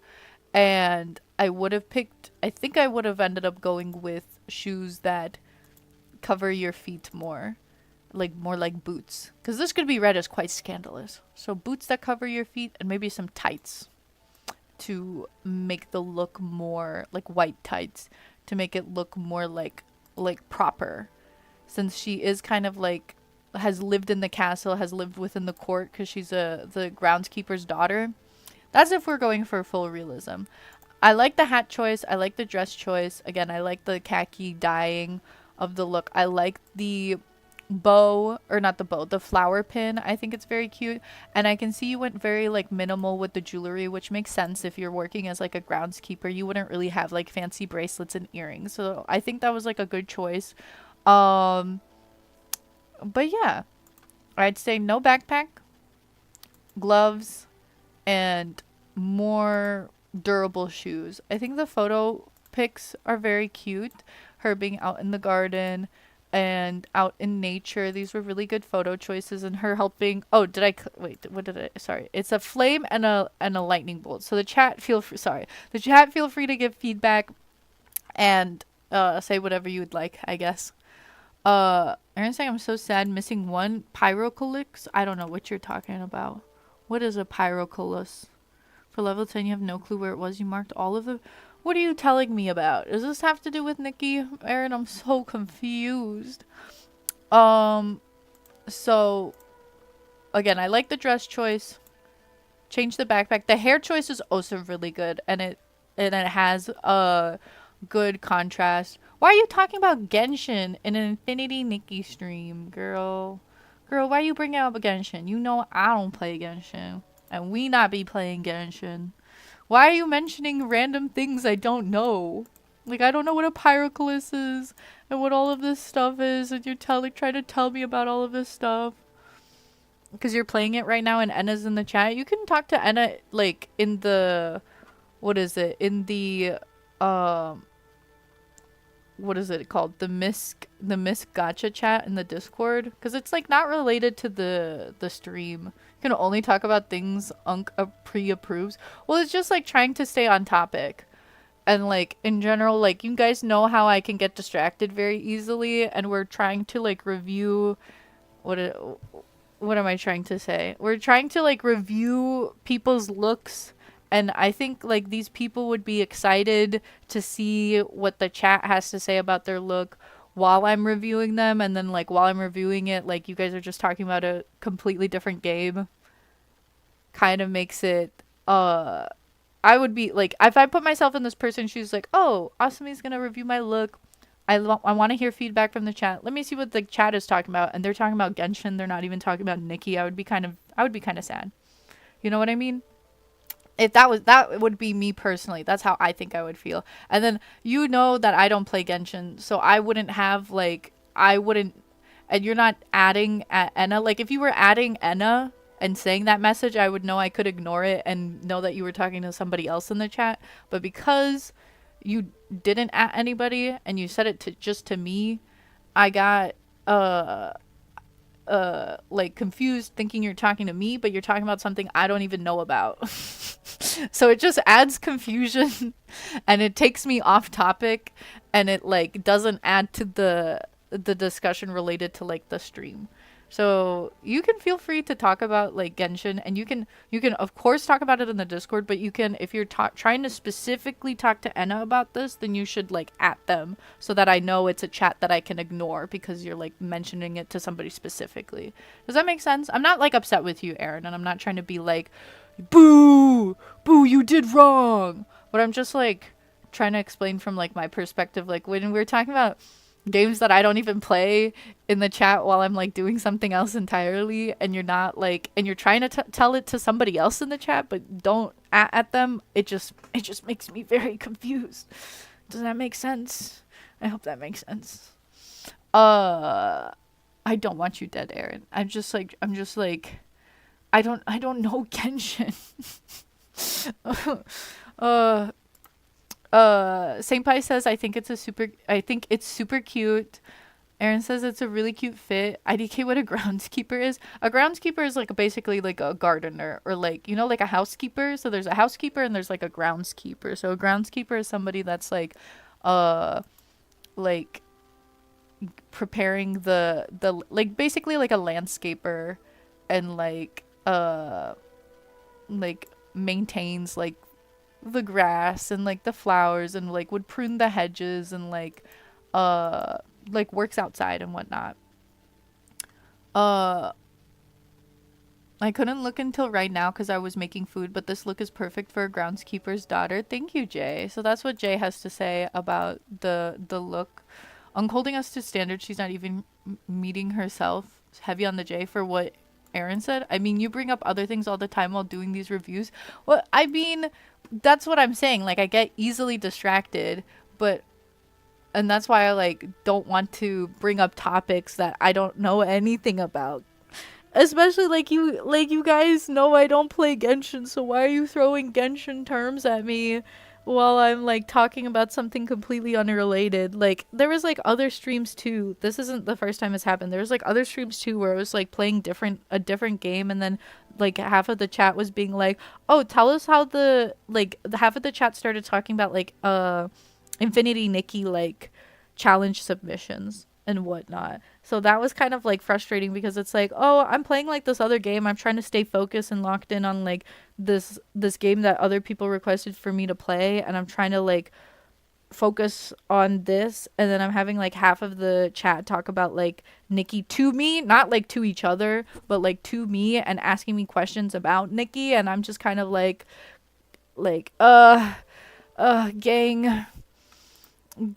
and I think I would have ended up going with shoes that cover your feet more like boots, because this could be read as quite scandalous. So boots that cover your feet, and maybe some tights to make the look more like white tights, to make it look more like proper, since she is kind of like has lived in the castle, has lived within the court, because she's the groundskeeper's daughter. That's if we're going for full realism. I like the hat choice. I like the dress choice. Again, I like the khaki dyeing of the look. I like the the flower pin. I think it's very cute. And I can see you went very like minimal with the jewelry, which makes sense. If you're working as like a groundskeeper, you wouldn't really have like fancy bracelets and earrings. So I think that was like a good choice. But yeah, I'd say no backpack, gloves, and more durable shoes. I think the photo pics are very cute. Her being out in the garden and out in nature. These were really good photo choices, and her helping. Oh, wait, what did I, sorry. It's a flame and a lightning bolt. So the chat feel free to give feedback and say whatever you would like, I guess. Aaron's saying I'm so sad missing one pyroculix. I don't know what you're talking about. What is a pyroculus? For level 10, you have no clue where it was. You marked all of them. What are you telling me about? Does this have to do with Nikki? Aaron, I'm so confused. So again, I like the dress choice. Change the backpack. The hair choice is also really good, and it has a good contrast. Why are you talking about Genshin in an Infinity Nikki stream, girl? Girl, why are you bringing up Genshin? You know I don't play Genshin, and we not be playing Genshin. Why are you mentioning random things I don't know? Like, I don't know what a pyroculus is and what all of this stuff is, and you're trying to tell me about all of this stuff. Because you're playing it right now and Enna's in the chat. You can talk to Enna, like, in the... What is it? In the... What is it called? The Miss Gacha chat in the Discord. Because it's, like, not related to the stream. You can only talk about things Unk pre-approves. Well, it's just like trying to stay on topic. And like in general, like you guys know how I can get distracted very easily, and we're trying to like review what am I trying to say? We're trying to like review people's looks, and I think like these people would be excited to see what the chat has to say about their look while I'm reviewing them, and then like while I'm reviewing it, like you guys are just talking about a completely different game. Kind of makes it I would be like, if I put myself in this person's shoes, like, oh, Asami's gonna review my look, I want to hear feedback from the chat. Let me see what the chat is talking about, and they're talking about Genshin. They're not even talking about Nikki. I would be kind of sad. You know what I mean? If that would be me personally. That's how I think I would feel. And then you know that I don't play Genshin, so I wouldn't have like and you're not adding Enna. Like if you were adding Enna and saying that message, I would know I could ignore it and know that you were talking to somebody else in the chat. But because you didn't at anybody and you said it to just to me, I got like confused thinking you're talking to me, but you're talking about something I don't even know about. So it just adds confusion and it takes me off topic, and it like doesn't add to the discussion related to like the stream. So you can feel free to talk about like Genshin, and you can of course talk about it in the Discord, but you can, if you're trying to specifically talk to Enna about this, then you should like at them so that I know it's a chat that I can ignore because you're like mentioning it to somebody specifically. Does that make sense? I'm not like upset with you, Aaron, and I'm not trying to be like, boo, boo, you did wrong. But I'm just like trying to explain from like my perspective, like when we're talking about games that I don't even play in the chat while I'm like doing something else entirely, and you're not like, and you're trying to tell it to somebody else in the chat but don't at them, it just makes me very confused. Does that make sense? I hope that makes sense. I don't want you dead, Aaron. I'm just like I don't know Genshin. Saint Pi says I think it's super cute. Aaron says it's a really cute fit. IDK what a groundskeeper is. A groundskeeper is like basically like a gardener, or like, you know, like a housekeeper. So there's a housekeeper and there's like a groundskeeper. So a groundskeeper is somebody that's like like preparing the like basically like a landscaper, and like maintains like the grass and like the flowers, and like would prune the hedges, and like works outside and whatnot. I couldn't look until right now because I was making food, but this look is perfect for a groundskeeper's daughter. Thank you, Jay. So that's what Jay has to say about the look. Holding us to standards, she's not even meeting herself. Heavy on the J for what Aaron said. I mean, you bring up other things all the time while doing these reviews. Well, I mean, that's what I'm saying. Like, I get easily distracted, and that's why I like don't want to bring up topics that I don't know anything about. Especially like you guys know I don't play Genshin, so why are you throwing Genshin terms at me while I'm like talking about something completely unrelated? Like, there was like other streams too. This isn't the first time it's happened. There was like other streams too where I was like playing a different game, and then like half of the chat was being like, "Oh, tell us how the half of the chat started talking about like Infinity Nikki like challenge submissions and whatnot." So that was kind of like frustrating because it's like, oh, I'm playing like this other game. I'm trying to stay focused and locked in on like this game that other people requested for me to play, and I'm trying to like focus on this, and then I'm having like half of the chat talk about like Nikki to me, not like to each other, but like to me, and asking me questions about Nikki, and I'm just kind of like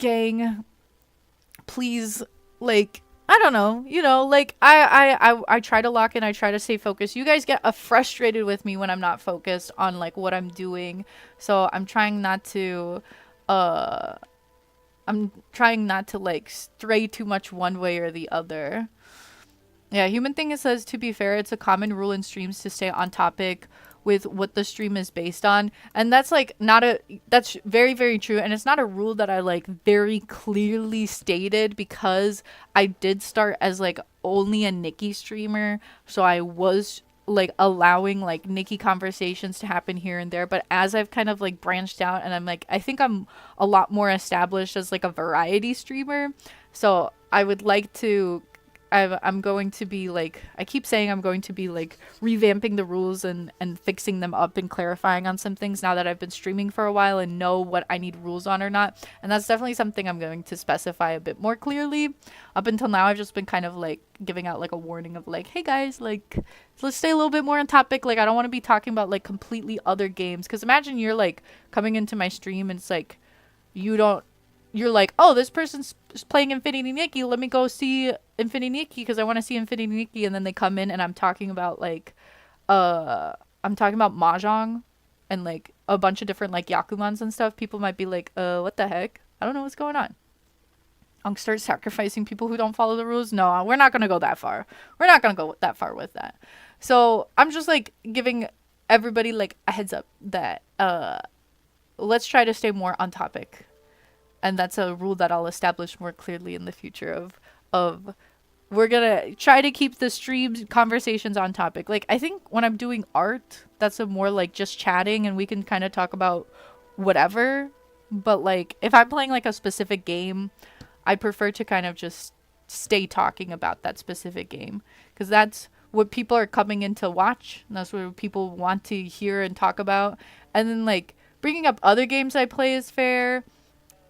gang, please, like, I don't know, you know, like I try to lock in, I try to stay focused. You guys get frustrated with me when I'm not focused on like what I'm doing, so I'm trying not to like stray too much one way or the other. Yeah, Human Thing says, to be fair, it's a common rule in streams to stay on topic with what the stream is based on, and that's like that's very, very true, and it's not a rule that I like very clearly stated, because I did start as like only a Nikki streamer, so I was like allowing like Nikki conversations to happen here and there, but as I've kind of like branched out, and I'm like, I think I'm a lot more established as like a variety streamer, so I would like to I'm going to be like, I keep saying I'm going to be like revamping the rules and fixing them up and clarifying on some things now that I've been streaming for a while and know what I need rules on or not. And that's definitely something I'm going to specify a bit more clearly. Up until now, I've just been kind of like giving out like a warning of like, hey guys, like, let's stay a little bit more on topic. Like, I don't want to be talking about like completely other games. Because imagine you're like coming into my stream and it's like, you're like, oh, this person's playing Infinity Nikki, let me go see Infinity Nikki because I want to see Infinity Nikki, and then they come in and I'm talking about like Mahjong and like a bunch of different like Yakumans and stuff. People might be like, what the heck? I don't know what's going on. I'll start sacrificing people who don't follow the rules. No, we're not gonna go that far. We're not gonna go that far with that. So I'm just like giving everybody like a heads up that let's try to stay more on topic. And that's a rule that I'll establish more clearly in the future of we're gonna try to keep the streams conversations on topic. Like I think when I'm doing art, that's a more like just chatting and we can kind of talk about whatever. But like if I'm playing like a specific game, I prefer to kind of just stay talking about that specific game because that's what people are coming in to watch, and that's what people want to hear and talk about. And then like bringing up other games I play is fair,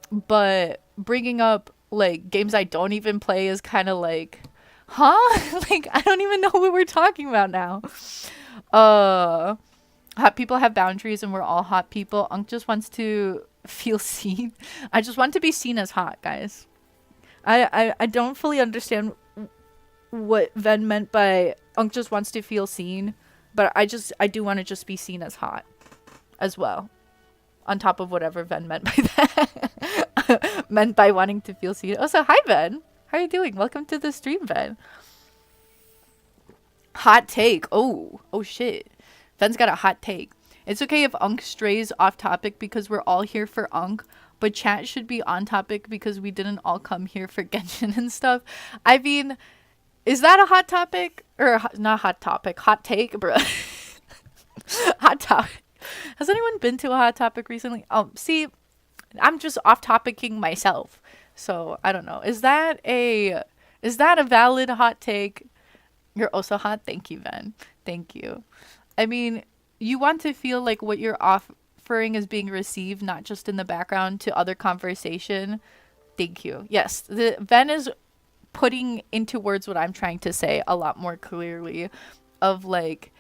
but bringing up like games I don't even play is kind of like, huh? Like I don't even know what we're talking about now. Hot people have boundaries and we're all hot people. Unk just wants to feel seen. I just want to be seen as hot, guys. I don't fully understand what Ven meant by Unk just wants to feel seen, but I do want to just be seen as hot as well. On top of whatever Ven meant by that. Meant by wanting to feel seen. Oh, so hi Ven. How are you doing? Welcome to the stream, Ven. Hot take. Oh shit. Ven's got a hot take. It's okay if Unk strays off topic because we're all here for Unk, but chat should be on topic because we didn't all come here for Genshin and stuff. I mean, is that a hot topic? Or not hot topic, hot take, bro. Hot topic. Has anyone been to a hot topic recently? See, I'm just off topicing myself. So I don't know. Is that a valid hot take? You're also hot. Thank you, Ven. Thank you. I mean, you want to feel like what you're offering is being received, not just in the background to other conversation. Thank you. Yes, the Ven is putting into words what I'm trying to say a lot more clearly of like,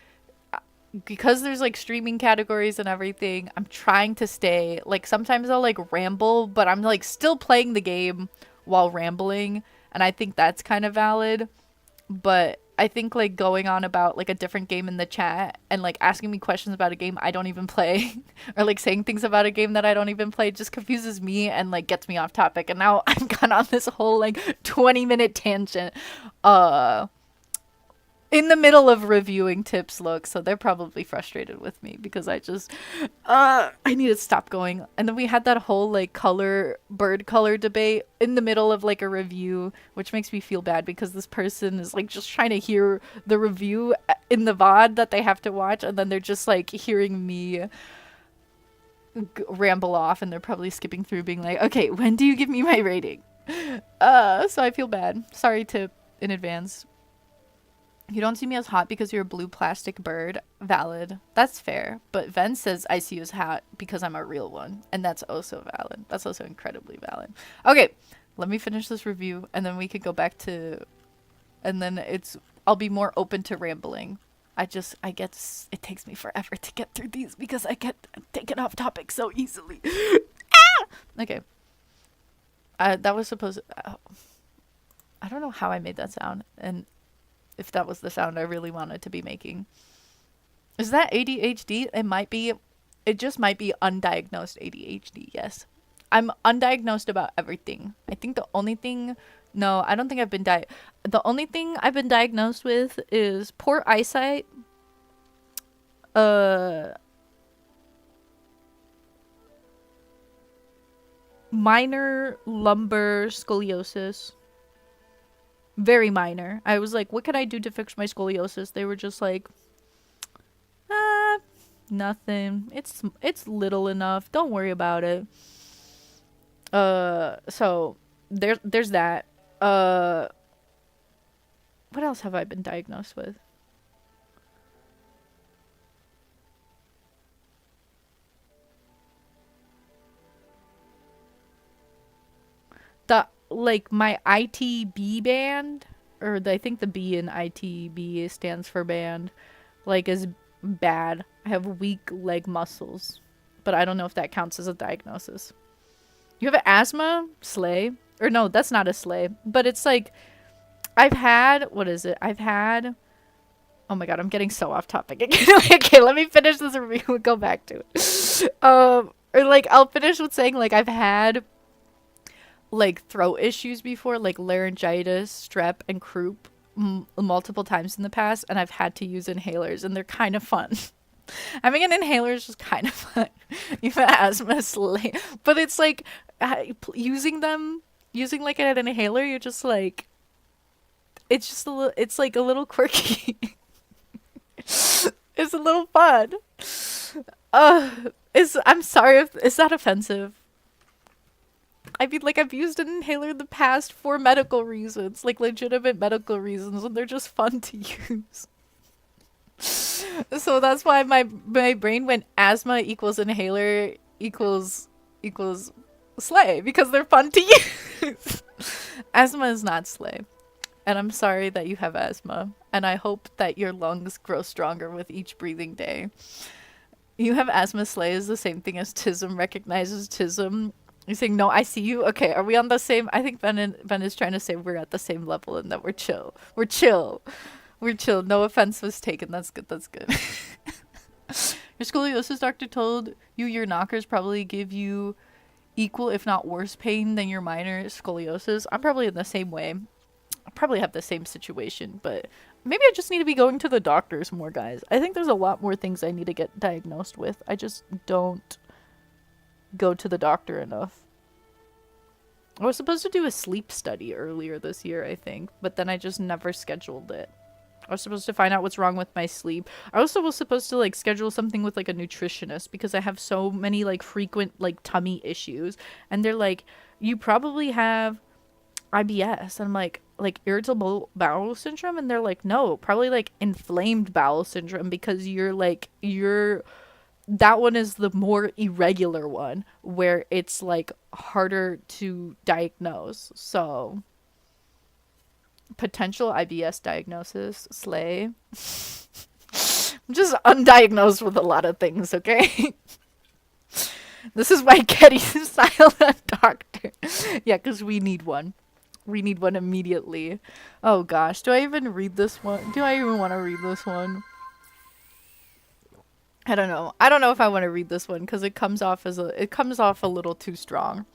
because there's like streaming categories and everything, I'm trying to stay like, sometimes I'll like ramble, but I'm like still playing the game while rambling, and I think that's kind of valid. But I think like going on about like a different game in the chat and like asking me questions about a game I don't even play or like saying things about a game that I don't even play just confuses me and like gets me off topic. And now I've gone on this whole like 20-minute tangent in the middle of reviewing Tips Look, so they're probably frustrated with me because I need to stop going. And then we had that whole like bird color debate in the middle of like a review, which makes me feel bad because this person is like just trying to hear the review in the VOD that they have to watch, and then they're just like hearing me ramble off, and they're probably skipping through being like, okay, when do you give me my rating? So I feel bad. Sorry, Tip, in advance. You don't see me as hot because you're a blue plastic bird. Valid. That's fair. But Ven says I see you as hot because I'm a real one. And that's also valid. That's also incredibly valid. Okay, let me finish this review and then we could go back to... And then I'll be more open to rambling. It takes me forever to get through these because I get taken off topic so easily. Ah! Okay. That was supposed... I don't know how I made that sound. And... if that was the sound I really wanted to be making. Is that ADHD? It just might be undiagnosed ADHD, yes. I'm undiagnosed about everything. I think the only thing... No, I don't think I've been the only thing I've been diagnosed with is poor eyesight. Minor lumbar scoliosis. Very minor. I was like, what can I do to fix my scoliosis? They were just like, nothing. It's little enough. Don't worry about it. So there's that. What else have I been diagnosed with? Like my ITB band, or I think the B in ITB stands for band, like is bad. I have weak leg muscles, but I don't know if that counts as a diagnosis. You have asthma? Slay. Or no, that's not a slay, but it's like what is it? Oh my god, I'm getting so off topic again. Okay, let me finish this review and go back to it. Or like I'll finish with saying like I've had like throat issues before, like laryngitis, strep, and croup, multiple times in the past, and I've had to use inhalers, and they're kind of fun. Having an inhaler is just kind of fun. Even asthma slay. But it's like using like an inhaler, you're just like, it's just a little, it's like a little quirky. It's a little fun. I'm sorry if, is that offensive? I mean, like, I've used an inhaler in the past for medical reasons, like legitimate medical reasons, and they're just fun to use. So that's why my brain went asthma equals inhaler equals slay, because they're fun to use. Asthma is not slay. And I'm sorry that you have asthma, and I hope that your lungs grow stronger with each breathing day. You have asthma, slay is the same thing as tism recognizes tism. You're saying, no, I see you. Okay, are we on the same? I think Ben is trying to say we're at the same level and that we're chill. We're chill. We're chill. No offense was taken. That's good. That's good. Your scoliosis doctor told you your knockers probably give you equal, if not worse, pain than your minor scoliosis. I'm probably in the same way. I probably have the same situation, but maybe I just need to be going to the doctors more, guys. I think there's a lot more things I need to get diagnosed with. I just don't go to the doctor enough. I was supposed to do a sleep study earlier this year, I think, but then I just never scheduled it. I was supposed to find out what's wrong with my sleep. I also was supposed to like schedule something with like a nutritionist because I have so many like frequent like tummy issues, and they're like, you probably have IBS. And I'm like irritable bowel syndrome, and they're like, no, probably like inflamed bowel syndrome, because that one is the more irregular one where it's like harder to diagnose. So potential IBS diagnosis, slay. I'm just undiagnosed with a lot of things, okay? This is why Getty's silent doctor. Yeah, because we need one. We need one immediately. Oh gosh, do I even read this one? Do I even want to read this one? I don't know. I don't know if I want to read this one because it comes off a little too strong.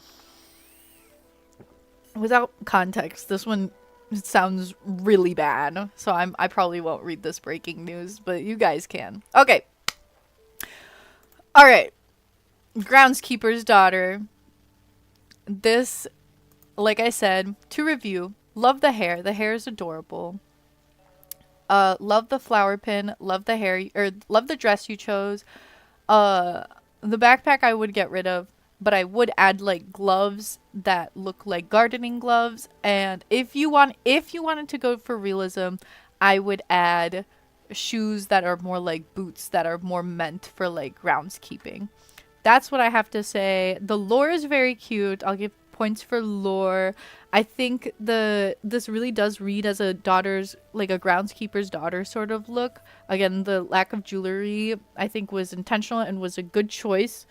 Without context, this one sounds really bad. So I probably won't read this breaking news, but you guys can. Okay. All right. Groundskeeper's daughter. This, like I said, to review, love the hair. The hair is adorable. Love the flower pin, love the hair, or love the dress you chose. The backpack I would get rid of, but I would add like gloves that look like gardening gloves. And if you wanted to go for realism, I would add shoes that are more like boots that are more meant for like groundskeeping. That's what I have to say. The lore is very cute. I'll give points for lore. I think this really does read as a daughter's, like a groundskeeper's daughter sort of look. Again, the lack of jewelry I think was intentional and was a good choice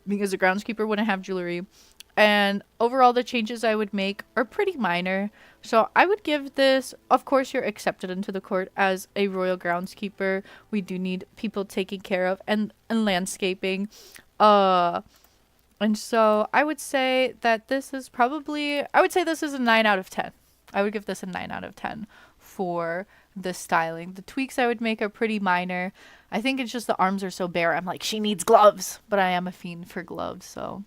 because a groundskeeper wouldn't have jewelry. And overall, the changes I would make are pretty minor. So I would give this, of course, you're accepted into the court as a royal groundskeeper. We do need people taken care of and landscaping. And so I would say that this is a 9 out of 10. I would give this a 9 out of 10 for the styling. The tweaks I would make are pretty minor. I think it's just the arms are so bare. I'm like, she needs gloves, but I am a fiend for gloves. So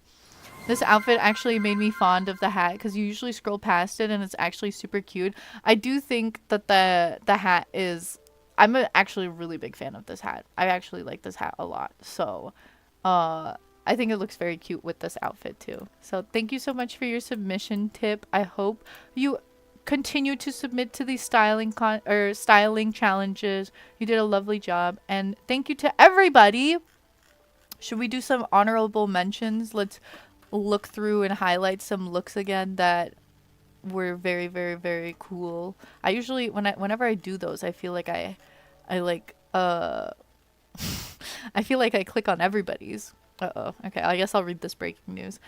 this outfit actually made me fond of the hat because you usually scroll past it and it's actually super cute. I do think that the hat is, I'm actually a really big fan of this hat. I actually like this hat a lot. So, I think it looks very cute with this outfit too. So thank you so much for your submission tip. I hope you continue to submit to these styling challenges. You did a lovely job. And thank you to everybody. Should we do some honorable mentions? Let's look through and highlight some looks again that were very, very, very cool. I usually, whenever I do those, I feel like I feel like I click on everybody's. Uh-oh. Okay, I guess I'll read this breaking news.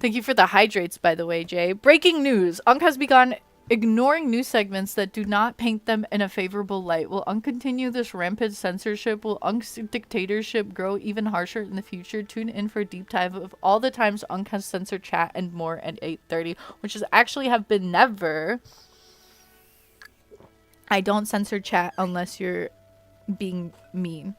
Thank you for the hydrates, by the way, Jay. Breaking news. Unk has begun ignoring news segments that do not paint them in a favorable light. Will Unk continue this rampant censorship? Will Unk's dictatorship grow even harsher in the future? Tune in for a deep dive of all the times Unk has censored chat and more at 8:30, which is actually have been never. I don't censor chat unless you're being mean.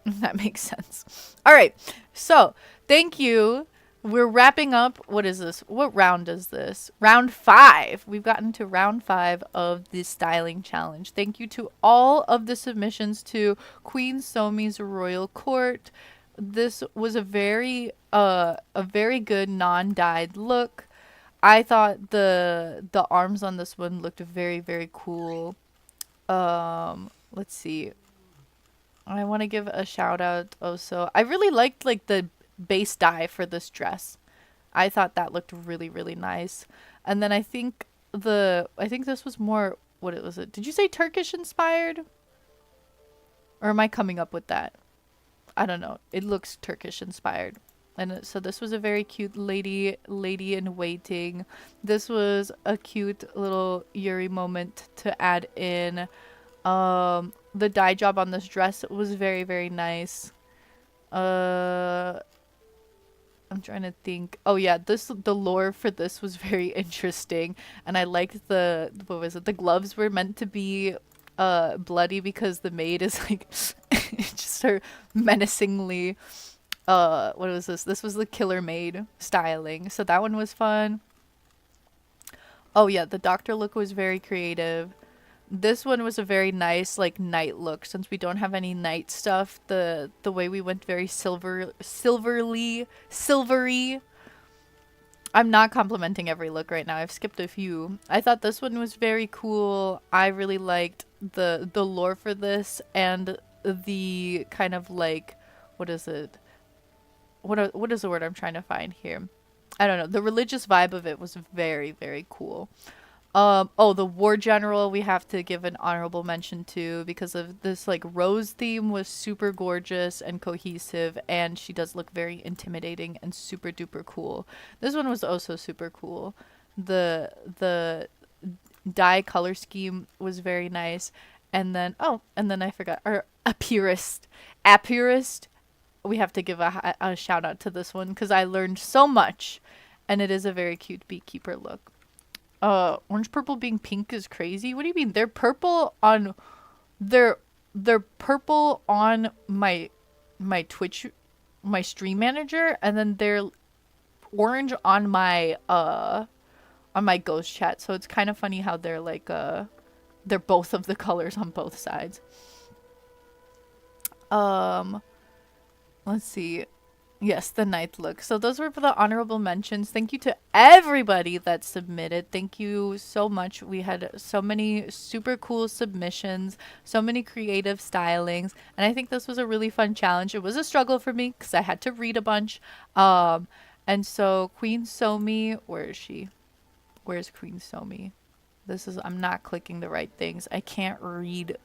If that makes sense. All right. So, thank you. We're wrapping up. What is this? What round is this? Round 5. We've gotten to round 5 of the styling challenge. Thank you to all of the submissions to Queen Somi's Royal Court. This was a very good non-dyed look. I thought the arms on this one looked very, very cool. Let's see. I want to give a shout out also. I really liked like the base dye for this dress. I thought that looked really, really nice. And then I think this was more, what it was it? Did you say Turkish inspired? Or am I coming up with that? I don't know. It looks Turkish inspired. And so this was a very cute lady in waiting. This was a cute little Yuri moment to add in. The dye job on this dress was very, very nice. I'm trying to think. Oh yeah, the lore for this was very interesting, and I liked what was it? The gloves were meant to be bloody because the maid is like just her menacingly what was this? This was the killer maid styling. So that one was fun. Oh yeah, the doctor look was very creative. This one was a very nice like night look. Since we don't have any night stuff, the way we went very silvery. I'm not complimenting every look right now. I've skipped a few. I thought this one was very cool. I really liked the lore for this and the kind of like, what is it? What is the word I'm trying to find here? I don't know. The religious vibe of it was very, very cool. Oh, the war general we have to give an honorable mention to because of this like rose theme was super gorgeous and cohesive, and she does look very intimidating and super duper cool. This one was also super cool. The dye color scheme was very nice. And then I forgot our apurist. We have to give a shout out to this one because I learned so much, and it is a very cute beekeeper look. Orange purple being pink is crazy. What do you mean? They're purple on they're purple on my Twitch, my stream manager, and then they're orange on my ghost chat. So it's kind of funny how they're like they're both of the colors on both sides. Let's see. Yes, the night look. So those were for the honorable mentions. Thank you to everybody that submitted. Thank you so much. We had so many super cool submissions, so many creative stylings, and I think this was a really fun challenge. It was a struggle for me because I had to read a bunch. And so Queen Somi, where is she? Where's Queen Somi? I'm not clicking the right things. I can't read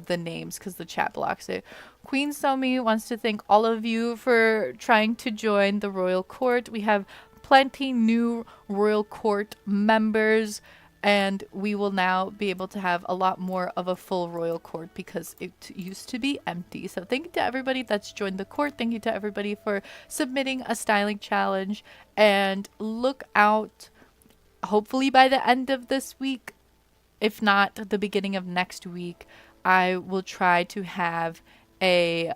the names because the chat blocks it. Queen Somi wants to thank all of you for trying to join the royal court. We have plenty new royal court members, and we will now be able to have a lot more of a full royal court because it used to be empty. So thank you to everybody that's joined the court. Thank you to everybody for submitting a styling challenge, and look out hopefully by the end of this week, if not the beginning of next week, I will try to have a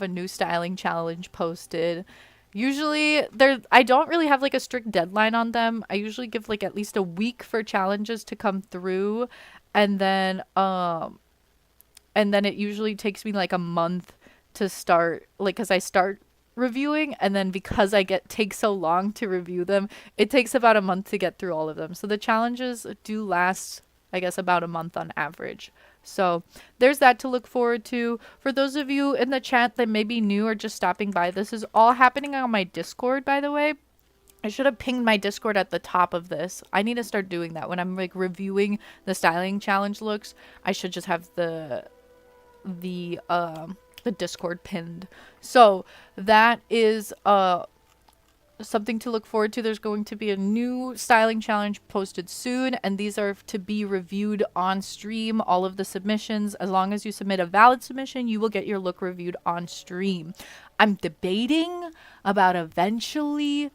new styling challenge posted. Usually I don't really have like a strict deadline on them. I usually give like at least a week for challenges to come through, and then it usually takes me like a month to start, like, cuz I start reviewing, and then because take so long to review them, it takes about a month to get through all of them. So the challenges do last, I guess, about a month on average. So there's that to look forward to. For those of you in the chat that may be new or just stopping by, this is all happening on my Discord, by the way. I should have pinged my Discord at the top of this. I need to start doing that when I'm like reviewing the styling challenge looks. I should just have the Discord pinned. So that is something to look forward to. There's going to be a new styling challenge posted soon, and these are to be reviewed on stream. All of the submissions, as long as you submit a valid submission, you will get your look reviewed on stream. I'm debating about eventually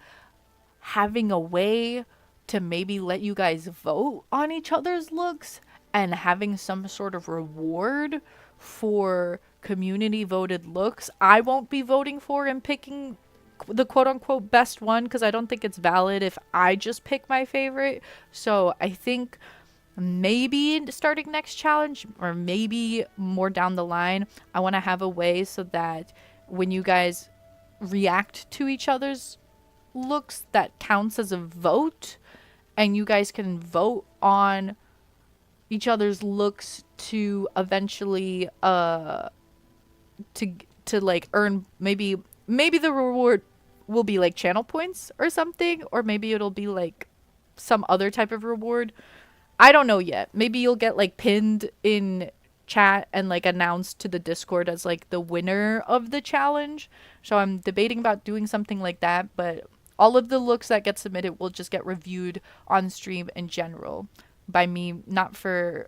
having a way to maybe let you guys vote on each other's looks and having some sort of reward for community voted looks. I won't be voting for and picking the quote-unquote best one because I don't think it's valid if I just pick my favorite. So I think maybe starting next challenge, or maybe more down the line, I want to have a way so that when you guys react to each other's looks, that counts as a vote, and you guys can vote on each other's looks to eventually to like earn, maybe the reward will be like channel points or something, or maybe it'll be like some other type of reward. I don't know yet. Maybe you'll get like pinned in chat and like announced to the Discord as like the winner of the challenge. So I'm debating about doing something like that, but all of the looks that get submitted will just get reviewed on stream in general by me, not for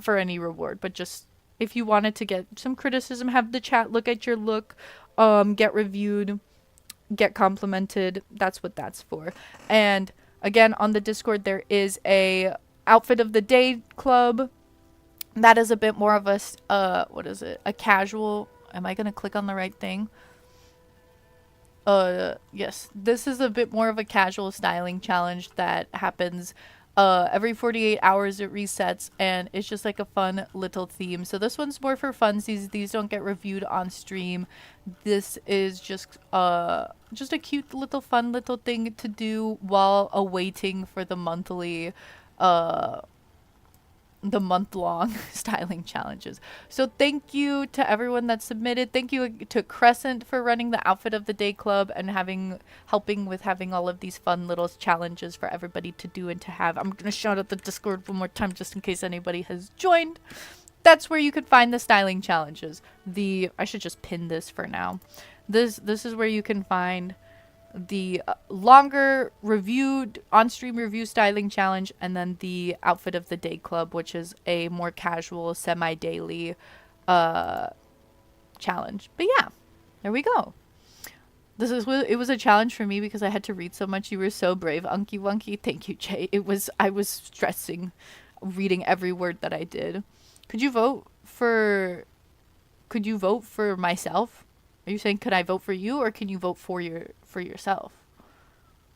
any reward, but just if you wanted to get some criticism, have the chat look at your look, get reviewed, get complimented. That's what that's for. And again, on the Discord there is a outfit of the day club. That is a bit more of a what is it? A casual. Am I gonna click on the right thing? Yes. This is a bit more of a casual styling challenge that happens every 48 hours. It resets, and it's just like a fun little theme. So this one's more for funsies. These don't get reviewed on stream. This is just a cute little fun little thing to do while awaiting for the monthly the month-long styling challenges. So thank you to everyone that submitted. Thank you to Crescent for running the outfit of the day club and helping with having all of these fun little challenges for everybody to do and to have. I'm gonna shout out the Discord one more time just in case anybody has joined. That's where you can find the styling challenges. I should just pin this for now. This is where you can find the longer reviewed on-stream review styling challenge, and then the outfit of the day club, which is a more casual semi-daily challenge. But yeah, there we go. It was a challenge for me because I had to read so much. You were so brave, Unky Wunky. Thank you, Jay. I was stressing reading every word that I did. Could you vote for myself? Are you saying could I vote for you, or can you vote for yourself?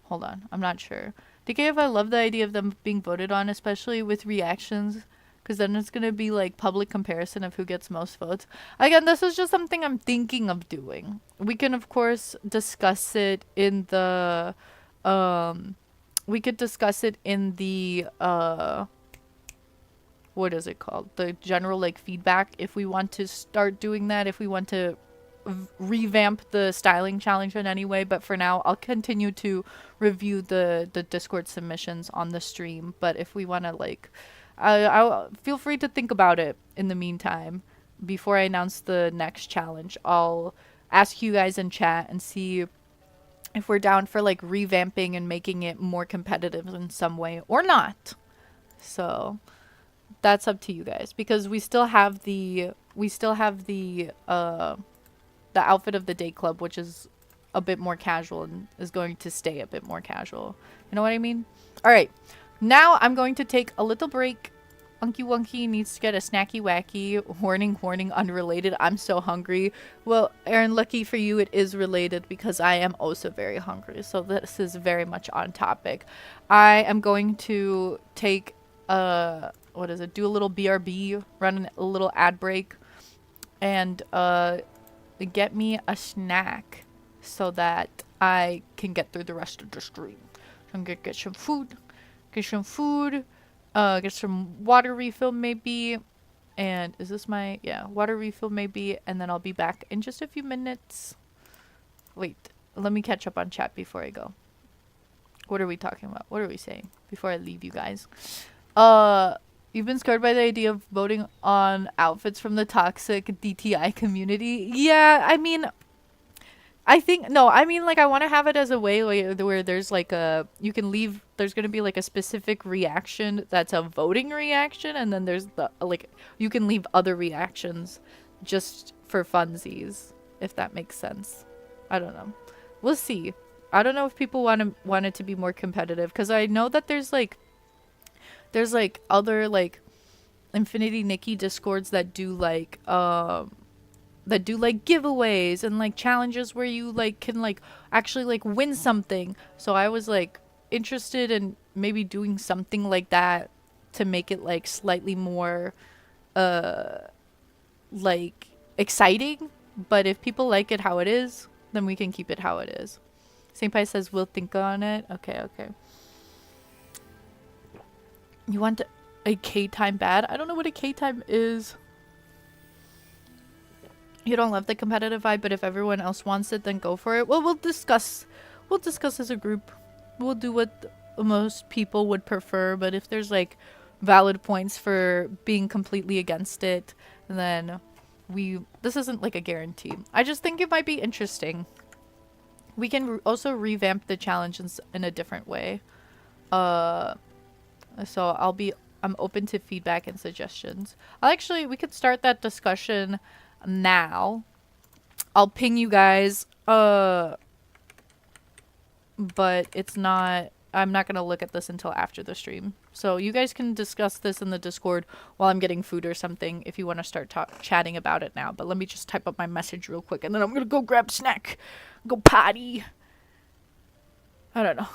Hold on, I'm not sure. DKF, I love the idea of them being voted on, especially with reactions, because then it's gonna be like public comparison of who gets most votes. Again, this is just something I'm thinking of doing. We can of course discuss it in the what is it called? The general like feedback, if we want to start doing that, if we want to revamp the styling challenge in any way. But for now, I'll continue to review the Discord submissions on the stream. But if we want to like, I'll feel free to think about it in the meantime. Before I announce the next challenge, I'll ask you guys in chat and see if we're down for like revamping and making it more competitive in some way or not. So that's up to you guys, because we still have the outfit of the day club, which is a bit more casual and is going to stay a bit more casual. You know what I mean? All right. Now I'm going to take a little break. Unky Wunky needs to get a snacky wacky. Warning, warning, unrelated. I'm so hungry. Well, Aaron, lucky for you, it is related because I am also very hungry. So this is very much on topic. I am going to take do a little BRB, run a little ad break, and get me a snack so that I can get through the rest of the stream. I'm gonna get some food, get some water refill maybe, and is this my, yeah, water refill maybe, and then I'll be back in just a few minutes. Wait, let me catch up on chat before I go. What are we talking about? What are we saying before I leave you guys? You've been scared by the idea of voting on outfits from the toxic DTI community? Yeah, I mean, I want to have it as a way where there's like you can leave, there's going to be like a specific reaction that's a voting reaction, and then there's you can leave other reactions just for funsies, if that makes sense. I don't know. We'll see. I don't know if people want it to be more competitive, because I know that there's like other like Infinity Nikki discords that do like giveaways and like challenges where you like can like actually like win something. So I was like interested in maybe doing something like that to make it like slightly more like exciting. But if people like it how it is, then we can keep it how it is. St. Pi says we'll think on it. Okay. You want a K-time bad? I don't know what a K-time is. You don't love the competitive vibe, but if everyone else wants it, then go for it. Well, we'll discuss as a group. We'll do what most people would prefer, but if there's like valid points for being completely against it, then this isn't like a guarantee. I just think it might be interesting. We can also revamp the challenge in a different way. So I'm open to feedback and suggestions. We could start that discussion now. I'll ping you guys, but I'm not gonna look at this until after the stream. So you guys can discuss this in the Discord while I'm getting food or something if you want to start chatting about it now. But let me just type up my message real quick, and then I'm gonna go grab a snack, go potty. I don't know.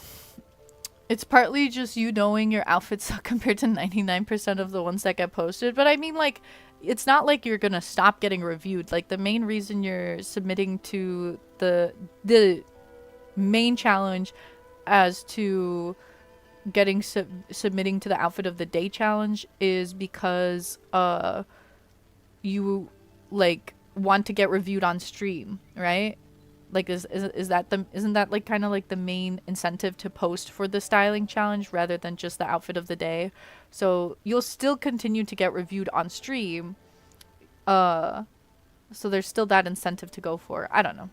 It's partly just you knowing your outfits suck compared to 99% of the ones that get posted. But I mean, like, it's not like you're gonna stop getting reviewed. Like, the main reason you're submitting to the main challenge as to getting submitting to the outfit of the day challenge is because you like want to get reviewed on stream, right? Like, isn't that like kind of like the main incentive to post for the styling challenge rather than just the outfit of the day? So you'll still continue to get reviewed on stream. So there's still that incentive to go for. I don't know.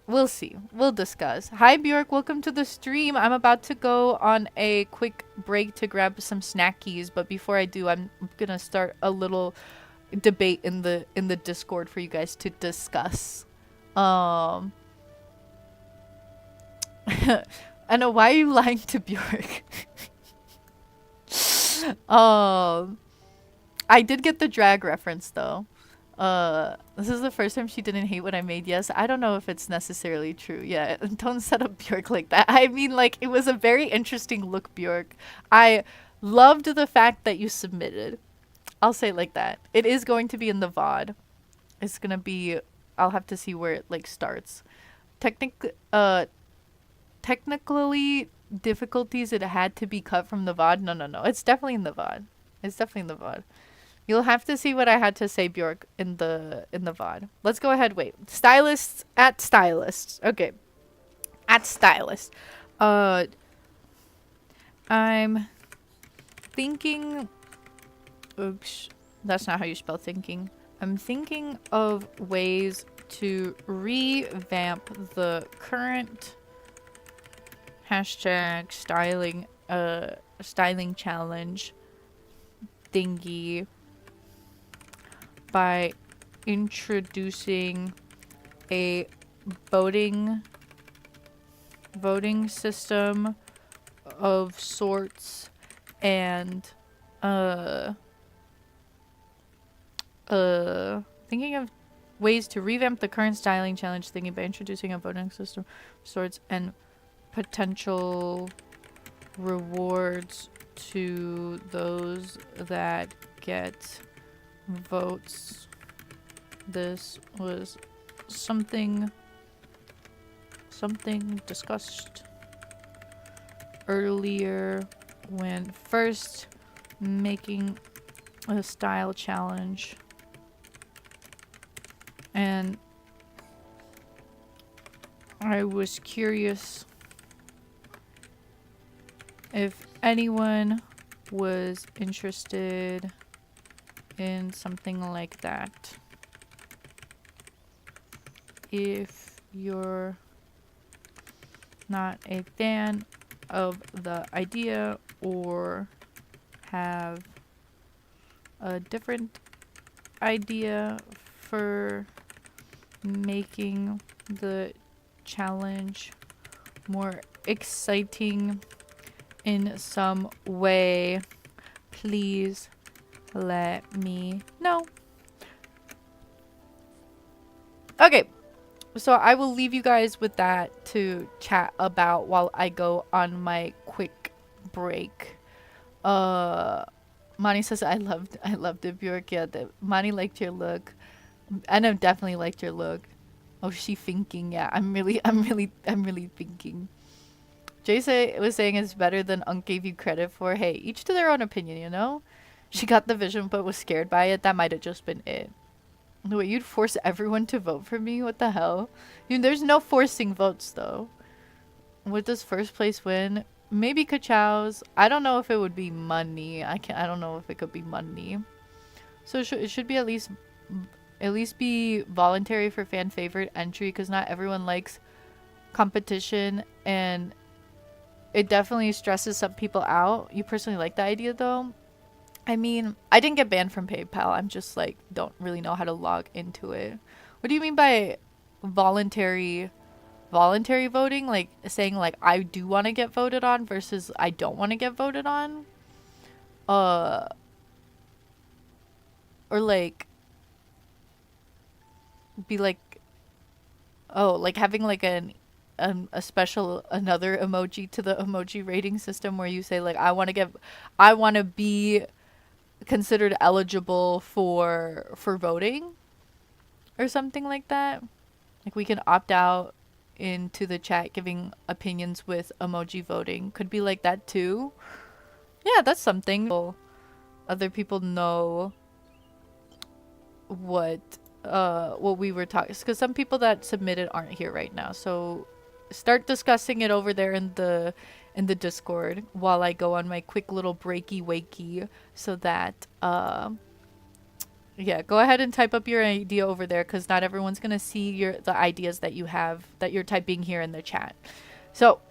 We'll see. We'll discuss. Hi Bjork, welcome to the stream. I'm about to go on a quick break to grab some snackies, but before I do, I'm gonna start a little debate in the Discord for you guys to discuss. I know, why are you lying to Bjork? I did get the drag reference though. This is the first time she didn't hate what I made. Yes, I don't know if it's necessarily true. Yeah, don't set up Bjork like that. I mean, like, it was a very interesting look, Bjork. I loved the fact that you submitted. I'll say it like that. It is going to be in the VOD. It's gonna be, I'll have to see where it like starts. Technically difficulties, it had to be cut from the VOD. No. It's definitely in the VOD. It's definitely in the VOD. You'll have to see what I had to say, Bjork, in the VOD. Let's go ahead. Wait. Stylists at stylists. Okay. At stylists. I'm thinking. Oops. That's not how you spell thinking. I'm thinking of ways to revamp the current hashtag styling challenge thingy by introducing a voting system of sorts and thinking of ways to revamp the current styling challenge thingy by introducing a voting system of sorts and potential rewards to those that get votes. This was something discussed earlier when first making a style challenge, and I was curious if anyone was interested in something like that. If you're not a fan of the idea or have a different idea for making the challenge more exciting in some way, please let me know. Okay, so I will leave you guys with that to chat about while I go on my quick break. Mani says I loved it, Bjork. Yeah, Mani liked your look. Anna definitely liked your look. Oh, she thinking. Yeah, I'm really thinking. Jay was saying it's better than Unk gave you credit for. Hey, each to their own opinion, you know? She got the vision but was scared by it. That might have just been it. Wait, you'd force everyone to vote for me? What the hell? There's no forcing votes, though. Would this first place win? Maybe Kachow's. I don't know if it would be money. I don't know if it could be money. So it should be at least be voluntary for fan favorite entry, because not everyone likes competition, and it definitely stresses some people out. You personally like the idea, though? I mean, I didn't get banned from PayPal. I'm just like, don't really know how to log into it. What do you mean by voluntary voting? Like saying like I do want to get voted on versus I don't want to get voted on? Or like be like, oh, like having like a special another emoji to the emoji rating system where you say like I want to be considered eligible for voting or something like that. Like we can opt out into the chat giving opinions with emoji voting. Could be like that too. Yeah, that's something. Other people know what we were talking, because some people that submitted aren't here right now. So start discussing it over there in the Discord while I go on my quick little breaky wakey, so that yeah, go ahead and type up your idea over there, because not everyone's gonna see the ideas that you have that you're typing here in the chat. So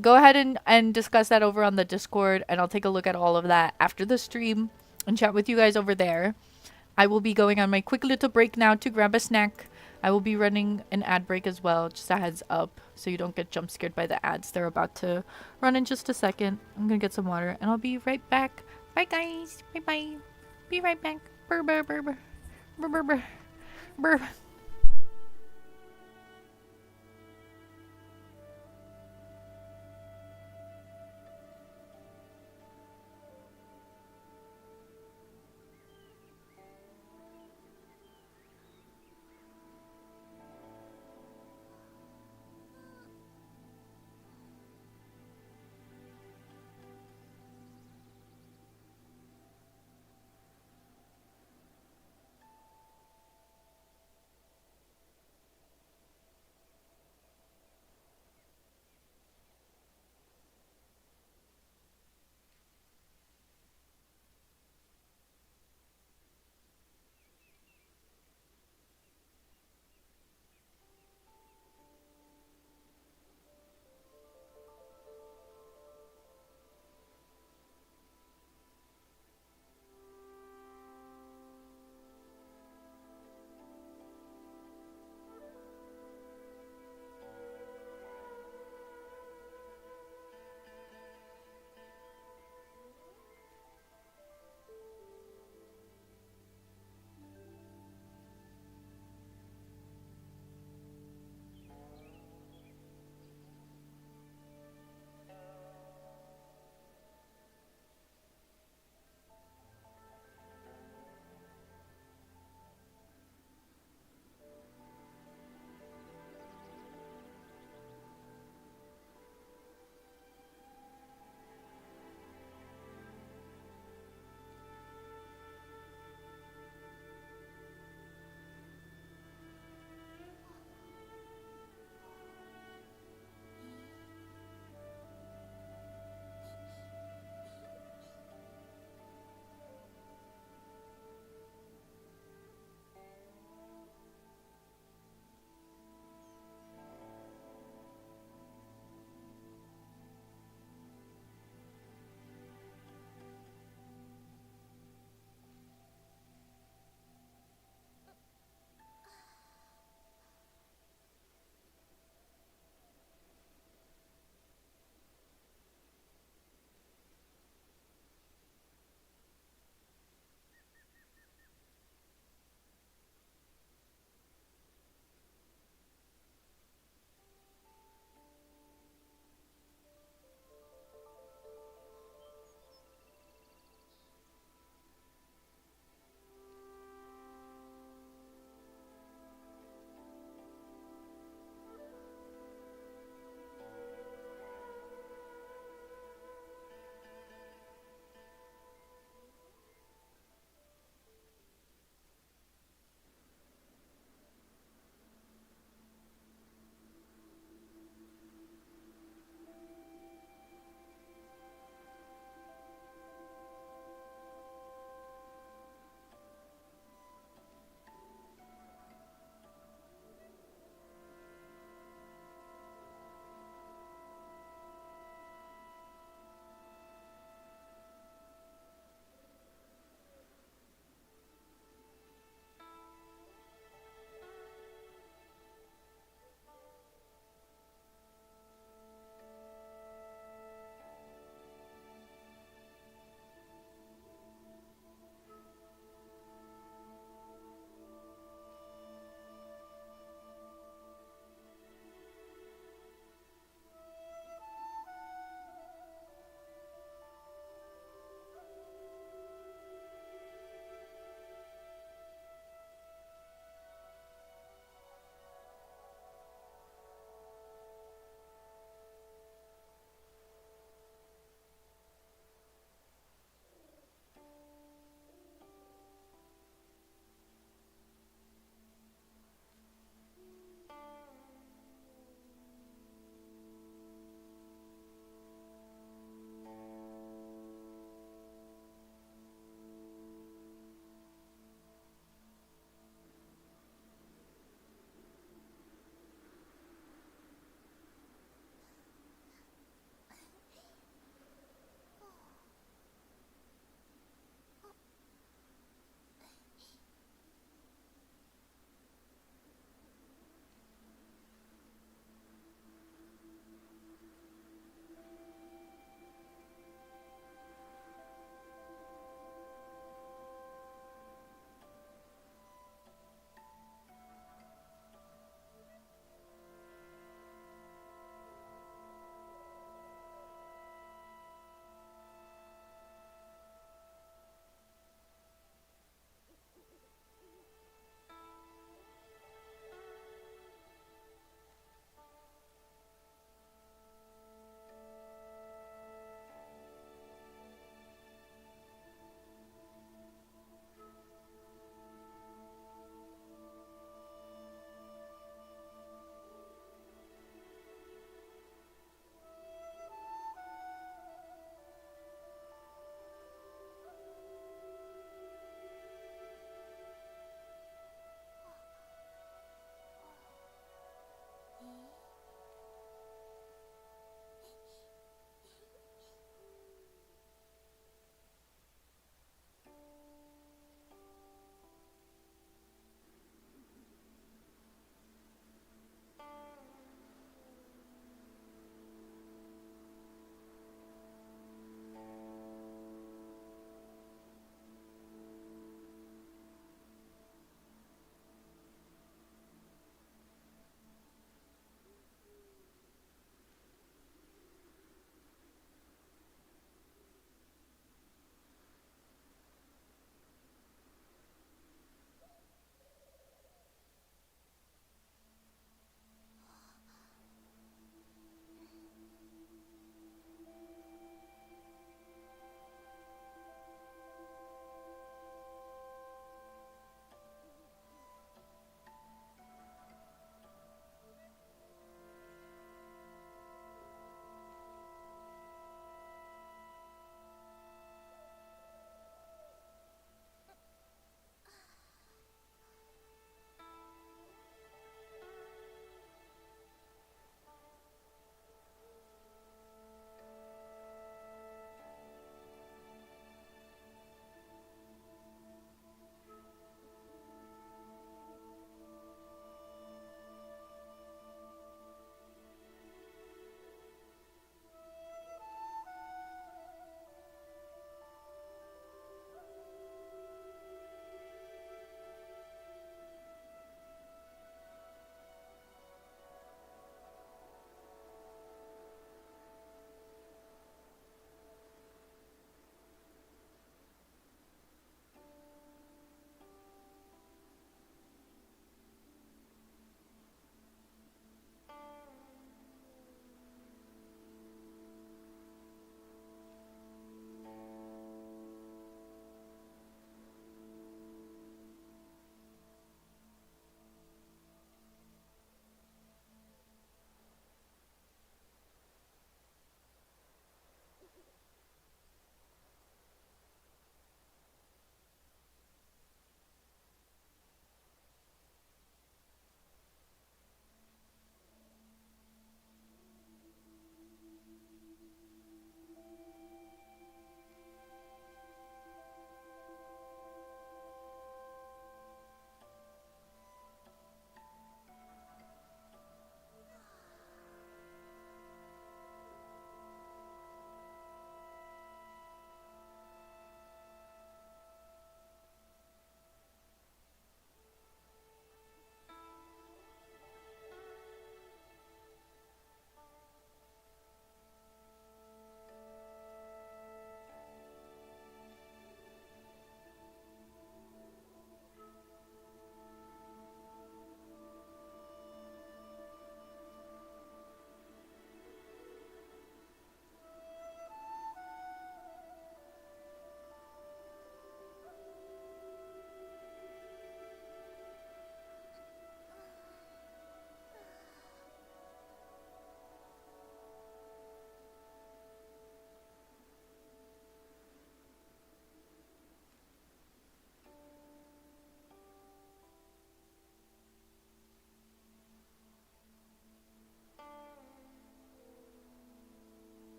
go ahead and discuss that over on the Discord, and I'll take a look at all of that after the stream and chat with you guys over there. I will be going on my quick little break now to grab a snack. I will be running an ad break as well, just a heads up, so you don't get jump scared by the ads. They're about to run in just a second. I'm gonna get some water, and I'll be right back. Bye, guys. Bye-bye. Be right back. Brr, brr, brr, brr. Brr, brr, brr. Brr.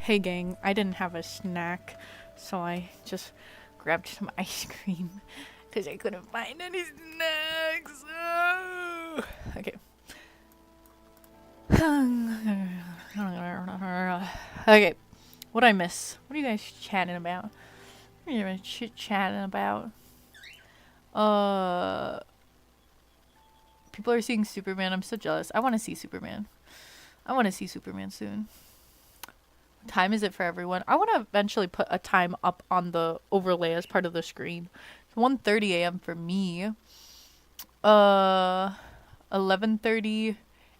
Hey gang, I didn't have a snack, so I just grabbed some ice cream because I couldn't find any snacks. Oh. Okay. Okay. What'd I miss? What are you guys chatting about? What are you guys chit-chatting about? People are seeing Superman. I'm so jealous. I want to see Superman. I want to see Superman soon. What time is it for everyone? I want to eventually put a time up on the overlay as part of the screen. It's 1:30 a.m. for me. 11:30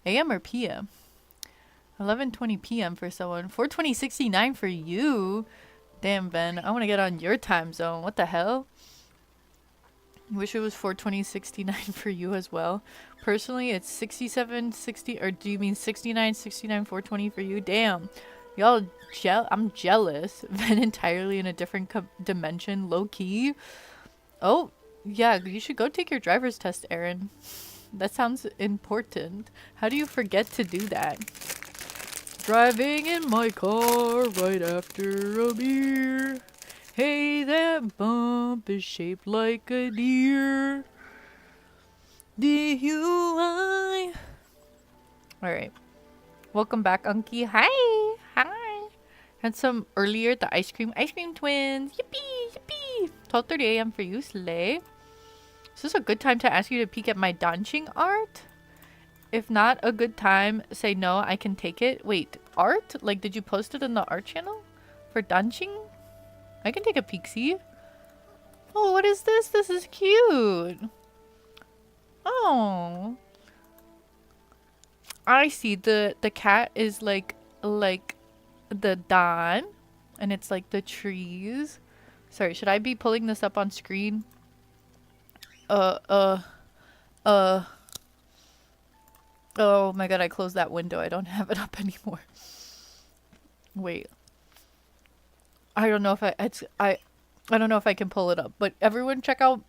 a.m. or p.m. 11:20 p.m. for someone. 4:20:69 for you. Damn, Ben. I want to get on your time zone. What the hell? I wish it was 4:20:69 for you as well. Personally, it's 67:60, or do you mean 69:69 4:20 for you? Damn. Y'all I'm jealous. Ben entirely in a different dimension, low key. Oh, yeah, you should go take your driver's test, Aaron. That sounds important. How do you forget to do that? Driving in my car right after a beer. Hey, that bump is shaped like a deer. DUI. Alright. Welcome back, Unky. Hi. Hi. Had some earlier, the ice cream twins. Yippee, yippee. 12:30 a.m. for you, Slay. Is this a good time to ask you to peek at my dancing art? If not a good time, say no, I can take it. Wait, art? Like, did you post it in the art channel? For dancing? I can take a peek, see? Oh, what is this? This is cute. Oh. I see. The cat is like the dawn. And it's like the trees. Sorry, should I be pulling this up on screen? Oh my god, I closed that window. I don't have it up anymore. Wait. I don't know if I don't know if I can pull it up, but everyone check out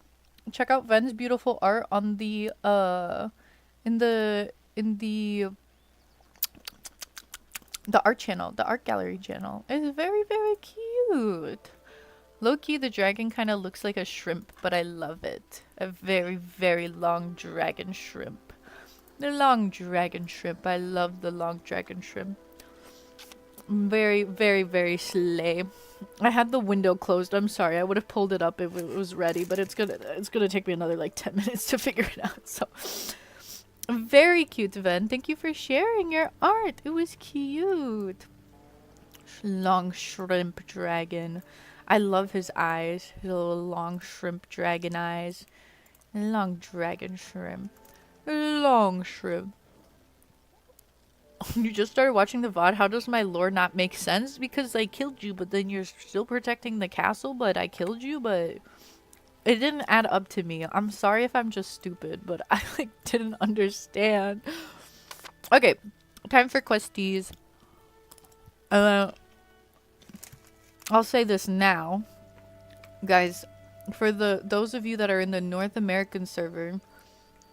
Ven's beautiful art on the in the art channel, the art gallery channel. It's very, very cute. Low-key, the dragon kind of looks like a shrimp, but I love it. A very, very long dragon shrimp. The long dragon shrimp. I love the long dragon shrimp. Very, very, very slay. I had the window closed. I'm sorry. I would have pulled it up if it was ready, but it's gonna take me another like 10 minutes to figure it out. So very cute, Ven. Thank you for sharing your art. It was cute. Long shrimp dragon. I love his eyes. His little long shrimp dragon eyes. Long dragon shrimp. Long shrimp. You just started watching the VOD. How does my lore not make sense? Because I killed you, but then you're still protecting the castle, but I killed you, but it didn't add up to me. I'm sorry if I'm just stupid, but I like didn't understand. Okay, time for questies. I'll say this now, guys. For those of you that are in the North American server,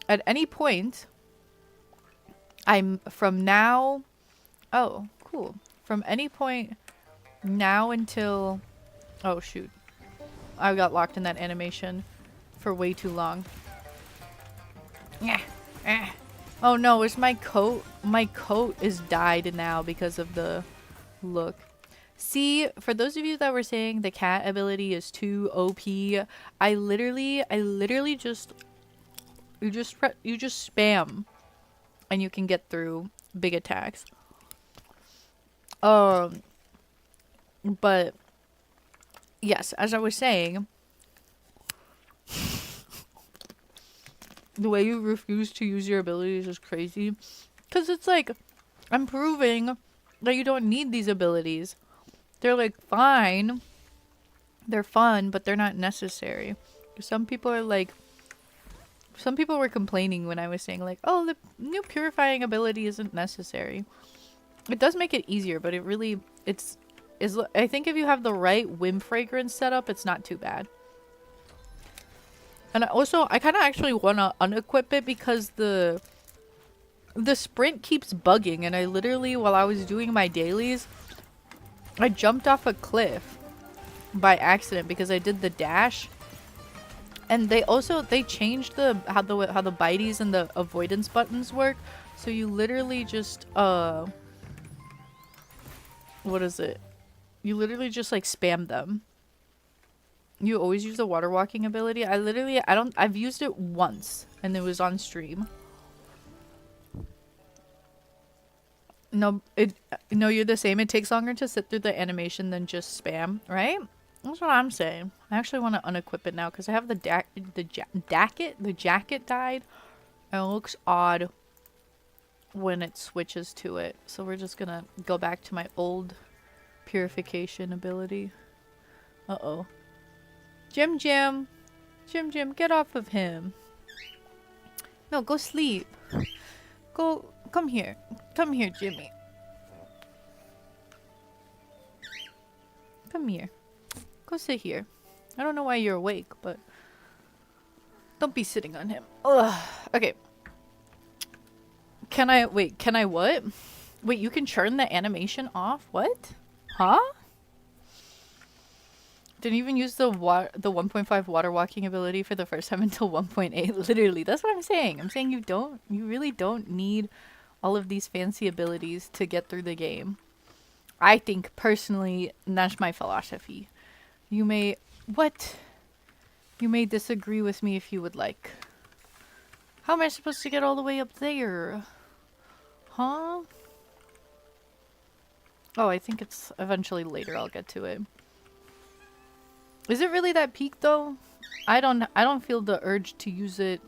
at any point, I'm from now. Oh, cool. From any point now until. Oh shoot, I got locked in that animation for way too long. Oh no, is my coat? My coat is dyed now because of the look. See, for those of you that were saying the cat ability is too OP, I literally just you just spam and you can get through big attacks. But yes, as I was saying, the way you refuse to use your abilities is crazy, because it's like I'm proving that you don't need these abilities. They're like fine, they're fun, but they're not necessary. Some people were complaining when I was saying like, oh, the new purifying ability isn't necessary. It does make it easier, but I think if you have the right whim fragrance setup, it's not too bad. And also, I kind of actually want to unequip it because the sprint keeps bugging, and I literally, while I was doing my dailies, I jumped off a cliff by accident because I did the dash. And they changed how the bites and the avoidance buttons work. So you literally just what is it? You literally just like spam them. You always use the water walking ability. I've used it once and it was on stream. No, you're the same. It takes longer to sit through the animation than just spam, right? That's what I'm saying. I actually want to unequip it now because I have the jacket dyed, and it looks odd when it switches to it. So we're just gonna go back to my old purification ability. Uh-oh. Jim, get off of him. No, go sleep. Come here, Jimmy. Come here. Go sit here. I don't know why you're awake, but don't be sitting on him. Ugh. Okay. Can I what? Wait, you can turn the animation off? What? Huh? Didn't even use the 1.5 water walking ability for the first time until 1.8. Literally, that's what I'm saying. I'm saying you really don't need all of these fancy abilities to get through the game. I think personally, that's my philosophy. You may disagree with me if you would like. How am I supposed to get all the way up there? Huh? Oh, I think it's eventually later I'll get to it. Is it really that peak though? I don't feel the urge to use it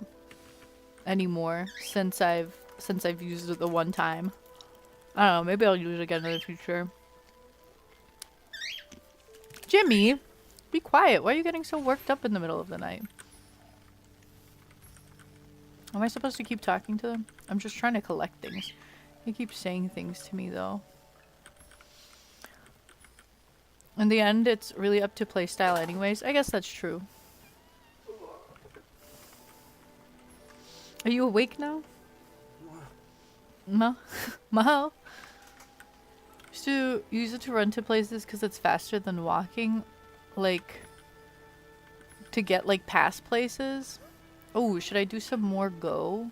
anymore since I've used it the one time. I don't know, maybe I'll use it again in the future. Jimmy, be quiet. Why are you getting so worked up in the middle of the night? Am I supposed to keep talking to them? I'm just trying to collect things. He keeps saying things to me though. In the end, it's really up to playstyle anyways. I guess that's true. Are you awake now? Ma? Ma? Used to use it to run to places because it's faster than walking. Like, to get like past places. Oh, should I do some more Go?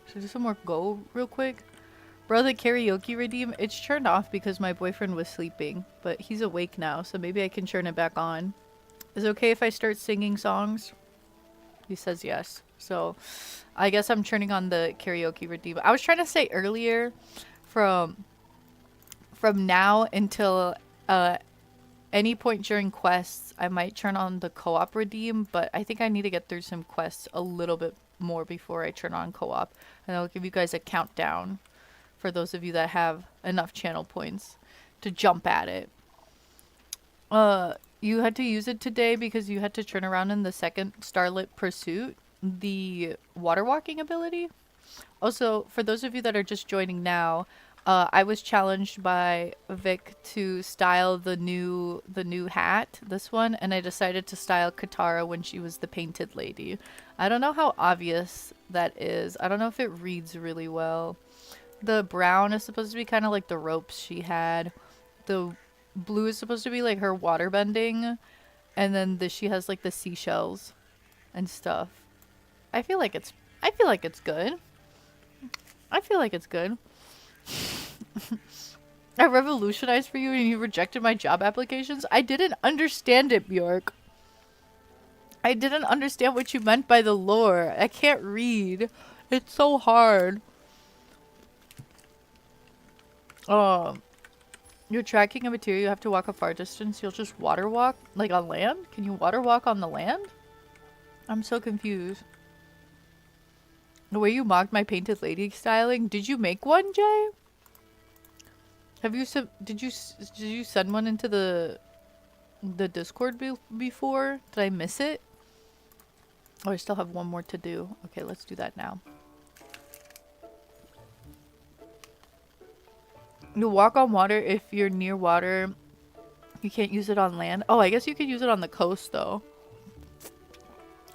Should I do some more Go real quick? Bro, the karaoke redeem, it's turned off because my boyfriend was sleeping, but he's awake now, so maybe I can turn it back on. Is it okay if I start singing songs? He says yes. So I guess I'm turning on the karaoke redeem. I was trying to say earlier from now until any point during quests, I might turn on the co-op redeem, but I think I need to get through some quests a little bit more before I turn on co-op. And I'll give you guys a countdown for those of you that have enough channel points to jump at it. You had to use it today because you had to turn around in the second Starlit Pursuit, the water walking ability. Also, for those of you that are just joining now, I was challenged by Vic to style the new hat, this one, and I decided to style Katara when she was the painted lady. I don't know how obvious that is. I don't know if it reads really well. The brown is supposed to be kind of like the ropes she had. The blue is supposed to be like her water bending, and then she has like the seashells and stuff. I feel like it's good. I feel like it's good. I revolutionized for you and you rejected my job applications? I didn't understand it, Bjork. I didn't understand what you meant by the lore. I can't read. It's so hard. You're tracking a material, you have to walk a far distance, you'll just water walk? Like on land? Can you water walk on the land? I'm so confused. The way you mocked my painted lady styling, did you make one, Jay? Have you did you send one into the Discord before? Did I miss it? Oh, I still have one more to do. Okay, let's do that now. You walk on water if you're near water. You can't use it on land. Oh, I guess you can use it on the coast though.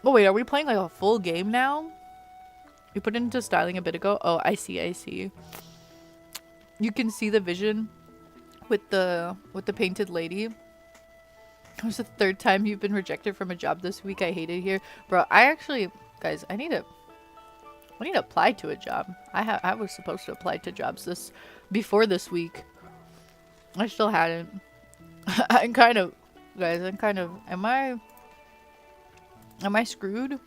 Oh wait, are we playing like a full game now? You put it into styling a bit ago. Oh, I see. You can see the vision with the painted lady. It was the third time you've been rejected from a job this week. I hate it here. Bro, I actually, guys, I need to apply to a job. I was supposed to apply to jobs before this week. I still hadn't. I'm kind of, guys, am I screwed?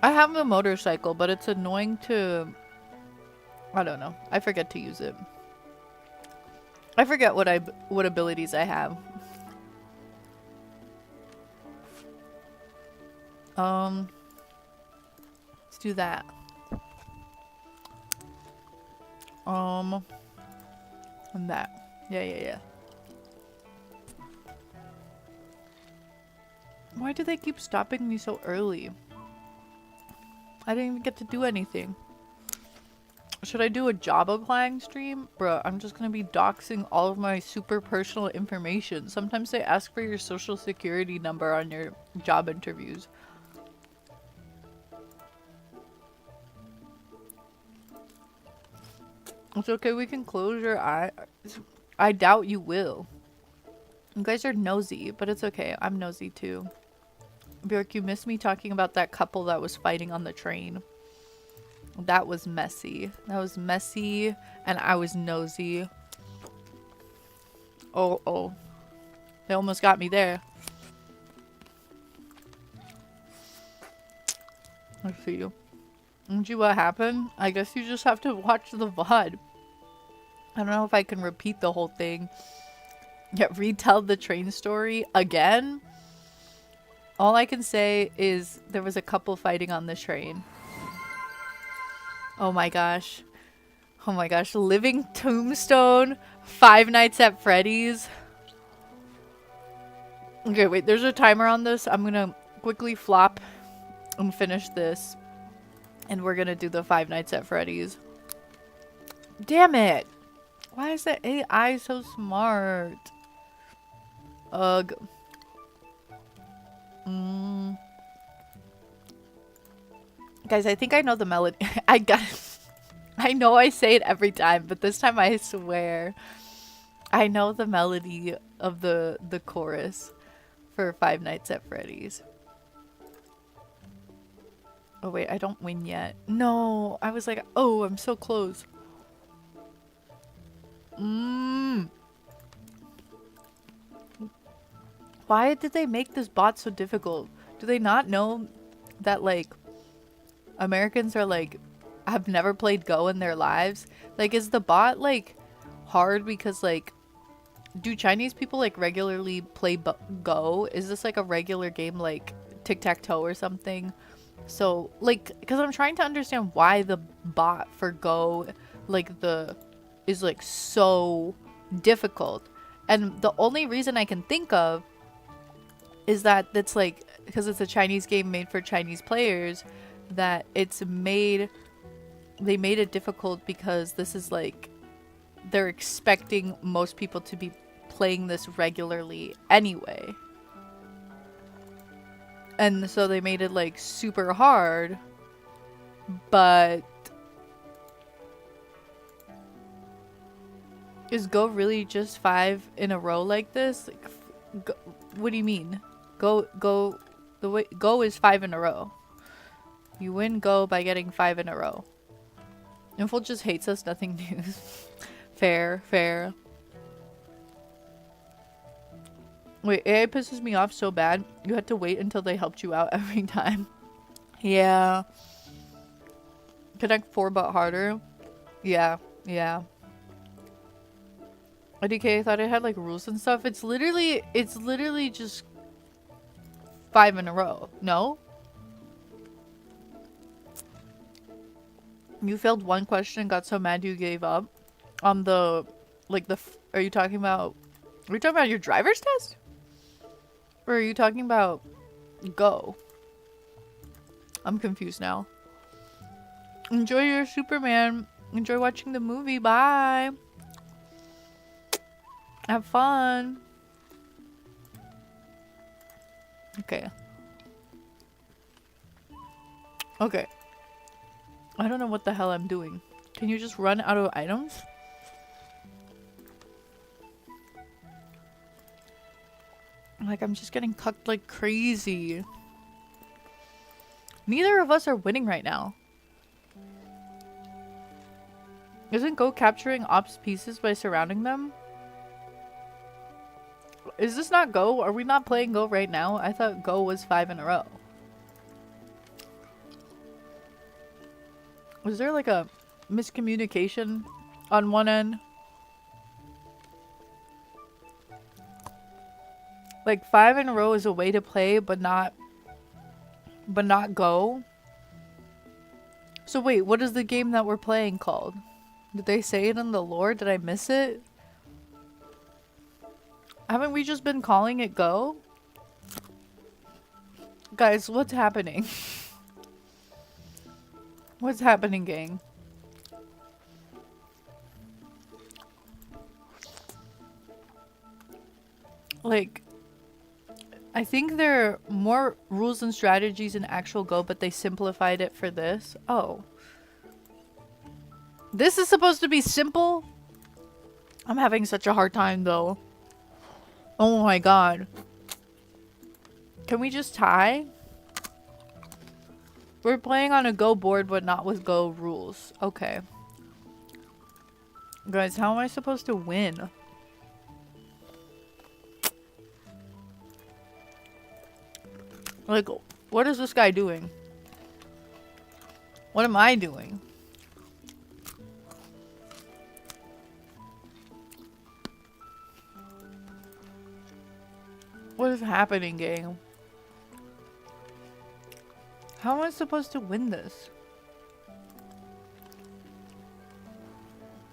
I have a motorcycle, but it's annoying to, I don't know. I forget to use it. I forget what abilities I have. Let's do that. And that. Yeah. Why do they keep stopping me so early? I didn't even get to do anything. Should I do a job applying stream? Bruh, I'm just gonna be doxing all of my super personal information. Sometimes they ask for your social security number on your job interviews. It's okay, we can close your eyes. I doubt you will. You guys are nosy, but it's okay. I'm nosy too. Bjork, you missed me talking about that couple that was fighting on the train. That was messy. That was messy, and I was nosy. Oh. They almost got me there. I see you. And you, what happened? I guess you just have to watch the VOD. I don't know if I can repeat the whole thing. Yeah, retell the train story again? All I can say is there was a couple fighting on the train. Oh my gosh. Oh my gosh. Living Tombstone. Five Nights at Freddy's. Okay, wait. There's a timer on this. I'm gonna quickly flop and finish this. And we're gonna do the Five Nights at Freddy's. Damn it. Why is that AI so smart? Ugh. Guys, I think I know the melody. I know I say it every time, but this time I swear I know the melody of the chorus for Five Nights at Freddy's. Oh wait, I don't win yet. No, I was like, oh, I'm so close. Why did they make this bot so difficult? Do they not know that, like, Americans are, like, have never played Go in their lives? Like, is the bot, like, hard because, like, do Chinese people, like, regularly play Go? Is this, like, a regular game, like, tic-tac-toe or something? So, like, because I'm trying to understand why the bot for Go, like, is, like, so difficult. And the only reason I can think of is that it's like, because it's a Chinese game made for Chinese players, that they made it difficult because this is like, they're expecting most people to be playing this regularly anyway. And so they made it like super hard, but is Go really just 5 in a row like this? Like, what do you mean? Go is 5 in a row. You win Go by getting 5 in a row. Info just hates us, nothing new. Fair. Wait, AI pisses me off so bad. You had to wait until they helped you out every time. Yeah. Connect 4 but harder. Yeah. IDK, I thought it had like rules and stuff. It's literally just 5 in a row. No? You failed one question and got so mad you gave up on the, like, are you talking about your driver's test? Or are you talking about Go? I'm confused now. Enjoy your Superman. Enjoy watching the movie. Bye. Have fun. Okay. I don't know what the hell I'm doing. Can you just run out of items? Like, I'm just getting cucked like crazy. Neither of us are winning right now. Isn't Go capturing ops pieces by surrounding them? Is this not Go? Are we not playing Go right now? I thought Go was 5 in a row. Was there like a miscommunication on one end? Like 5 in a row is a way to play, but not Go. So wait, what is the game that we're playing called? Did they say it in the lore? Did I miss it? Haven't we just been calling it Go? Guys, what's happening? What's happening, gang? Like, I think there are more rules and strategies in actual Go, but they simplified it for this. Oh. This is supposed to be simple? I'm having such a hard time, though. Oh my god. Can we just tie? We're playing on a Go board, but not with Go rules. Okay. Guys, how am I supposed to win? Like, what is this guy doing? What am I doing? What is happening, gang? How am I supposed to win this?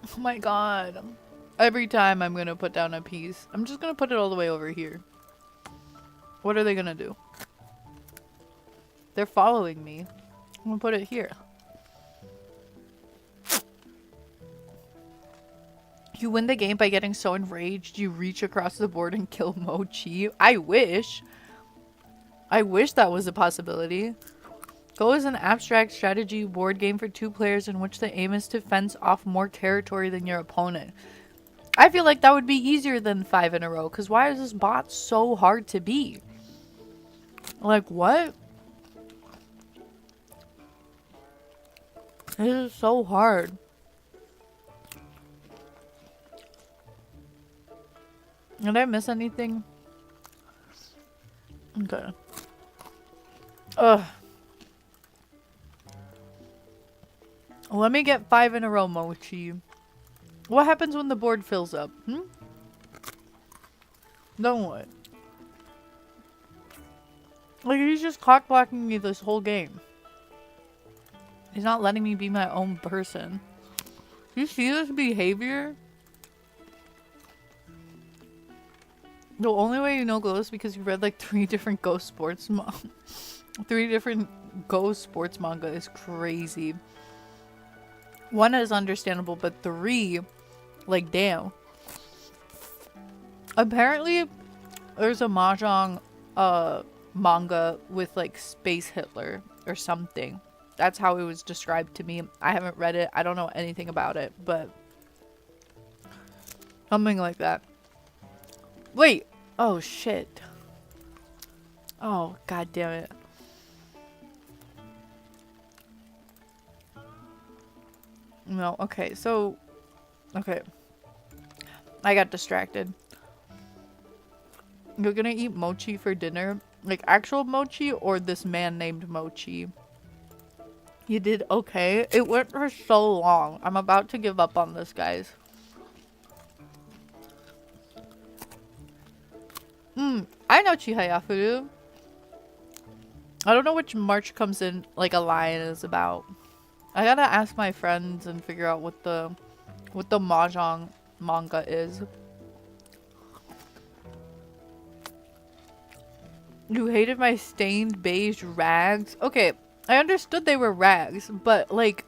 Oh my god. Every time I'm gonna put down a piece, I'm just gonna put it all the way over here. What are they gonna do? They're following me. I'm gonna put it here. You win the game by getting so enraged you reach across the board and kill Mochi. I wish. I wish that was a possibility. Go is an abstract strategy board game for 2 players in which the aim is to fence off more territory than your opponent. I feel like that would be easier than 5 in a row, because why is this bot so hard to beat? Like, what? This is so hard. Did I miss anything? Okay. Ugh. Let me get 5 in a row, Mochi. What happens when the board fills up? Then what? Like, he's just cock blocking me this whole game. He's not letting me be my own person. You see this behavior? The only way you know Go is because you read like 3 different Go sports 3 different Go sports manga is crazy. 1 is understandable, but 3, like, damn. Apparently, there's a mahjong manga with like Space Hitler or something. That's how it was described to me. I haven't read it. I don't know anything about it, but something like that. Wait. Oh, shit. Oh, god damn it. No, okay, so... Okay. I got distracted. You're gonna eat mochi for dinner? Like, actual mochi or this man named Mochi? You did okay. It went for so long. I'm about to give up on this, guys. I know Chihayafuru. I don't know which march comes in, like, a lion is about. I gotta ask my friends and figure out what the mahjong manga is. You hated my stained beige rags? Okay, I understood they were rags, but, like,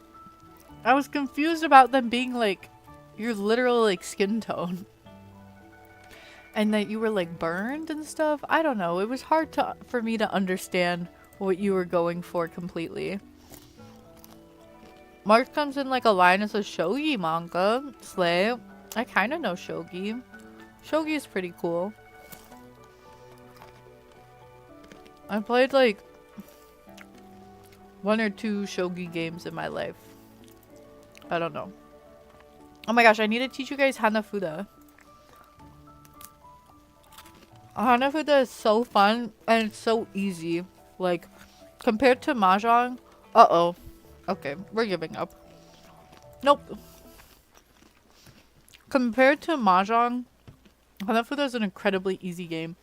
I was confused about them being, like, your literal, like, skin tone. And that you were, like, burned and stuff. I don't know. It was hard for me to understand what you were going for completely. Mark comes in like a line as a shogi manga. Slay. I kind of know shogi. Shogi is pretty cool. I played like 1 or 2 shogi games in my life. I don't know. Oh my gosh, I need to teach you guys Hanafuda. Hanafuda is so fun and it's so easy. Like, compared to Mahjong. Uh-oh. Okay, we're giving up. Nope. Compared to Mahjong, Hanafuda is an incredibly easy game.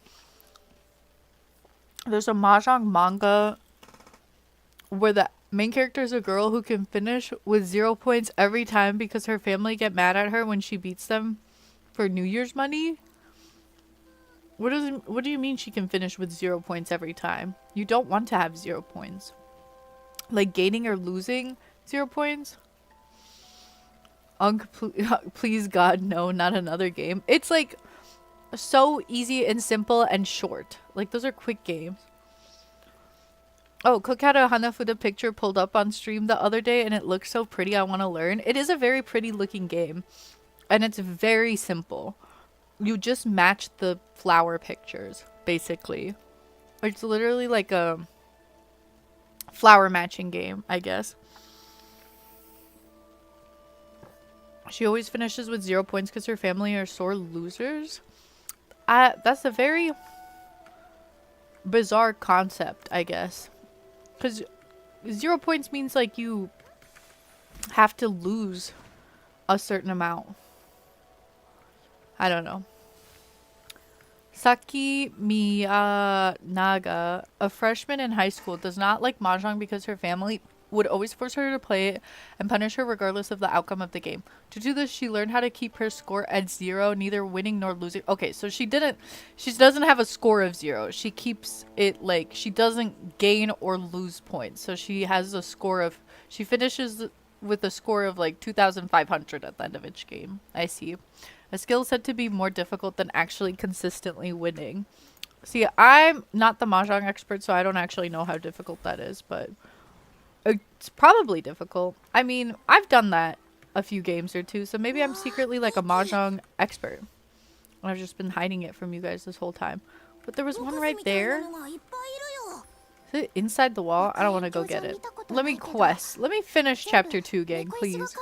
There's a Mahjong manga where the main character is a girl who can finish with 0 points every time because her family get mad at her when she beats them for New Year's money. What do you mean she can finish with 0 points every time? You don't want to have 0 points. Like gaining or losing 0 points? Please God, no, not another game. It's like so easy and simple and short. Like those are quick games. Oh, Cook had a Hanafuda picture pulled up on stream the other day and it looks so pretty. I want to learn. It is a very pretty looking game and it's very simple. You just match the flower pictures, basically. It's literally like a flower matching game, I guess. She always finishes with 0 points because her family are sore losers. That's a very bizarre concept, I guess. Because 0 points means like you have to lose a certain amount. I don't know. Saki Miyanaga, a freshman in high school, does not like Mahjong because her family would always force her to play it and punish her regardless of the outcome of the game. To do this, she learned how to keep her score at 0, neither winning nor losing. Okay, so she doesn't have a score of 0. She keeps it like she doesn't gain or lose points. So she has a score of, she finishes with a score of like 2,500 at the end of each game. I see. A skill said to be more difficult than actually consistently winning. See, I'm not the Mahjong expert, so I don't actually know how difficult that is, but it's probably difficult. I mean, I've done that a few games or two, so maybe I'm secretly like a Mahjong expert. And I've just been hiding it from you guys this whole time. But there was one right there. Is it inside the wall? I don't want to go get it. Let me quest. Let me finish chapter 2, gang, please.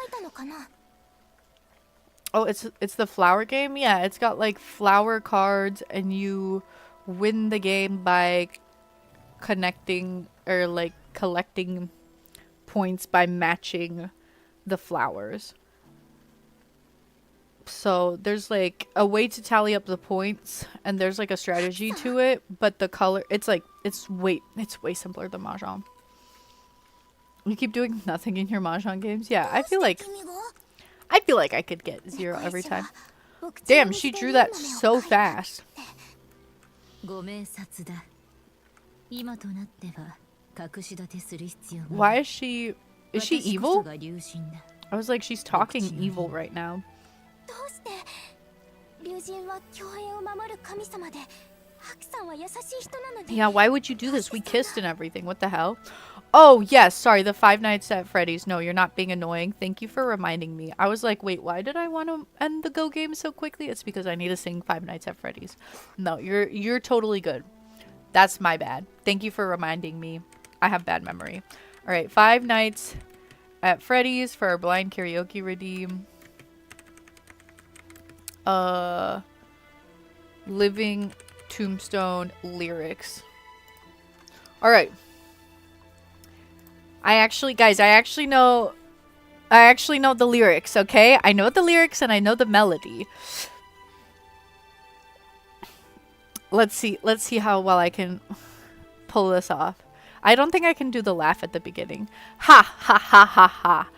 Oh, it's the flower game? Yeah, it's got like flower cards and you win the game by connecting or like collecting points by matching the flowers. So there's like a way to tally up the points and there's like a strategy to it, but the color, it's way simpler than Mahjong. You keep doing nothing in your Mahjong games? Yeah, I feel like I could get 0 every time. Damn, she drew that so fast. Why is she evil? I was like, she's talking evil right now. Yeah, why would you do this? We kissed and everything. What the hell? Oh, yes. Sorry, the Five Nights at Freddy's. No, you're not being annoying. Thank you for reminding me. I was like, wait, why did I want to end the Go game so quickly? It's because I need to sing Five Nights at Freddy's. No, you're totally good. That's my bad. Thank you for reminding me. I have bad memory. All right, Five Nights at Freddy's for our blind karaoke redeem. Living Tombstone lyrics. All right. I actually know the lyrics, okay? I know the lyrics and I know the melody. Let's see how well I can pull this off. I don't think I can do the laugh at the beginning. Ha ha ha ha ha.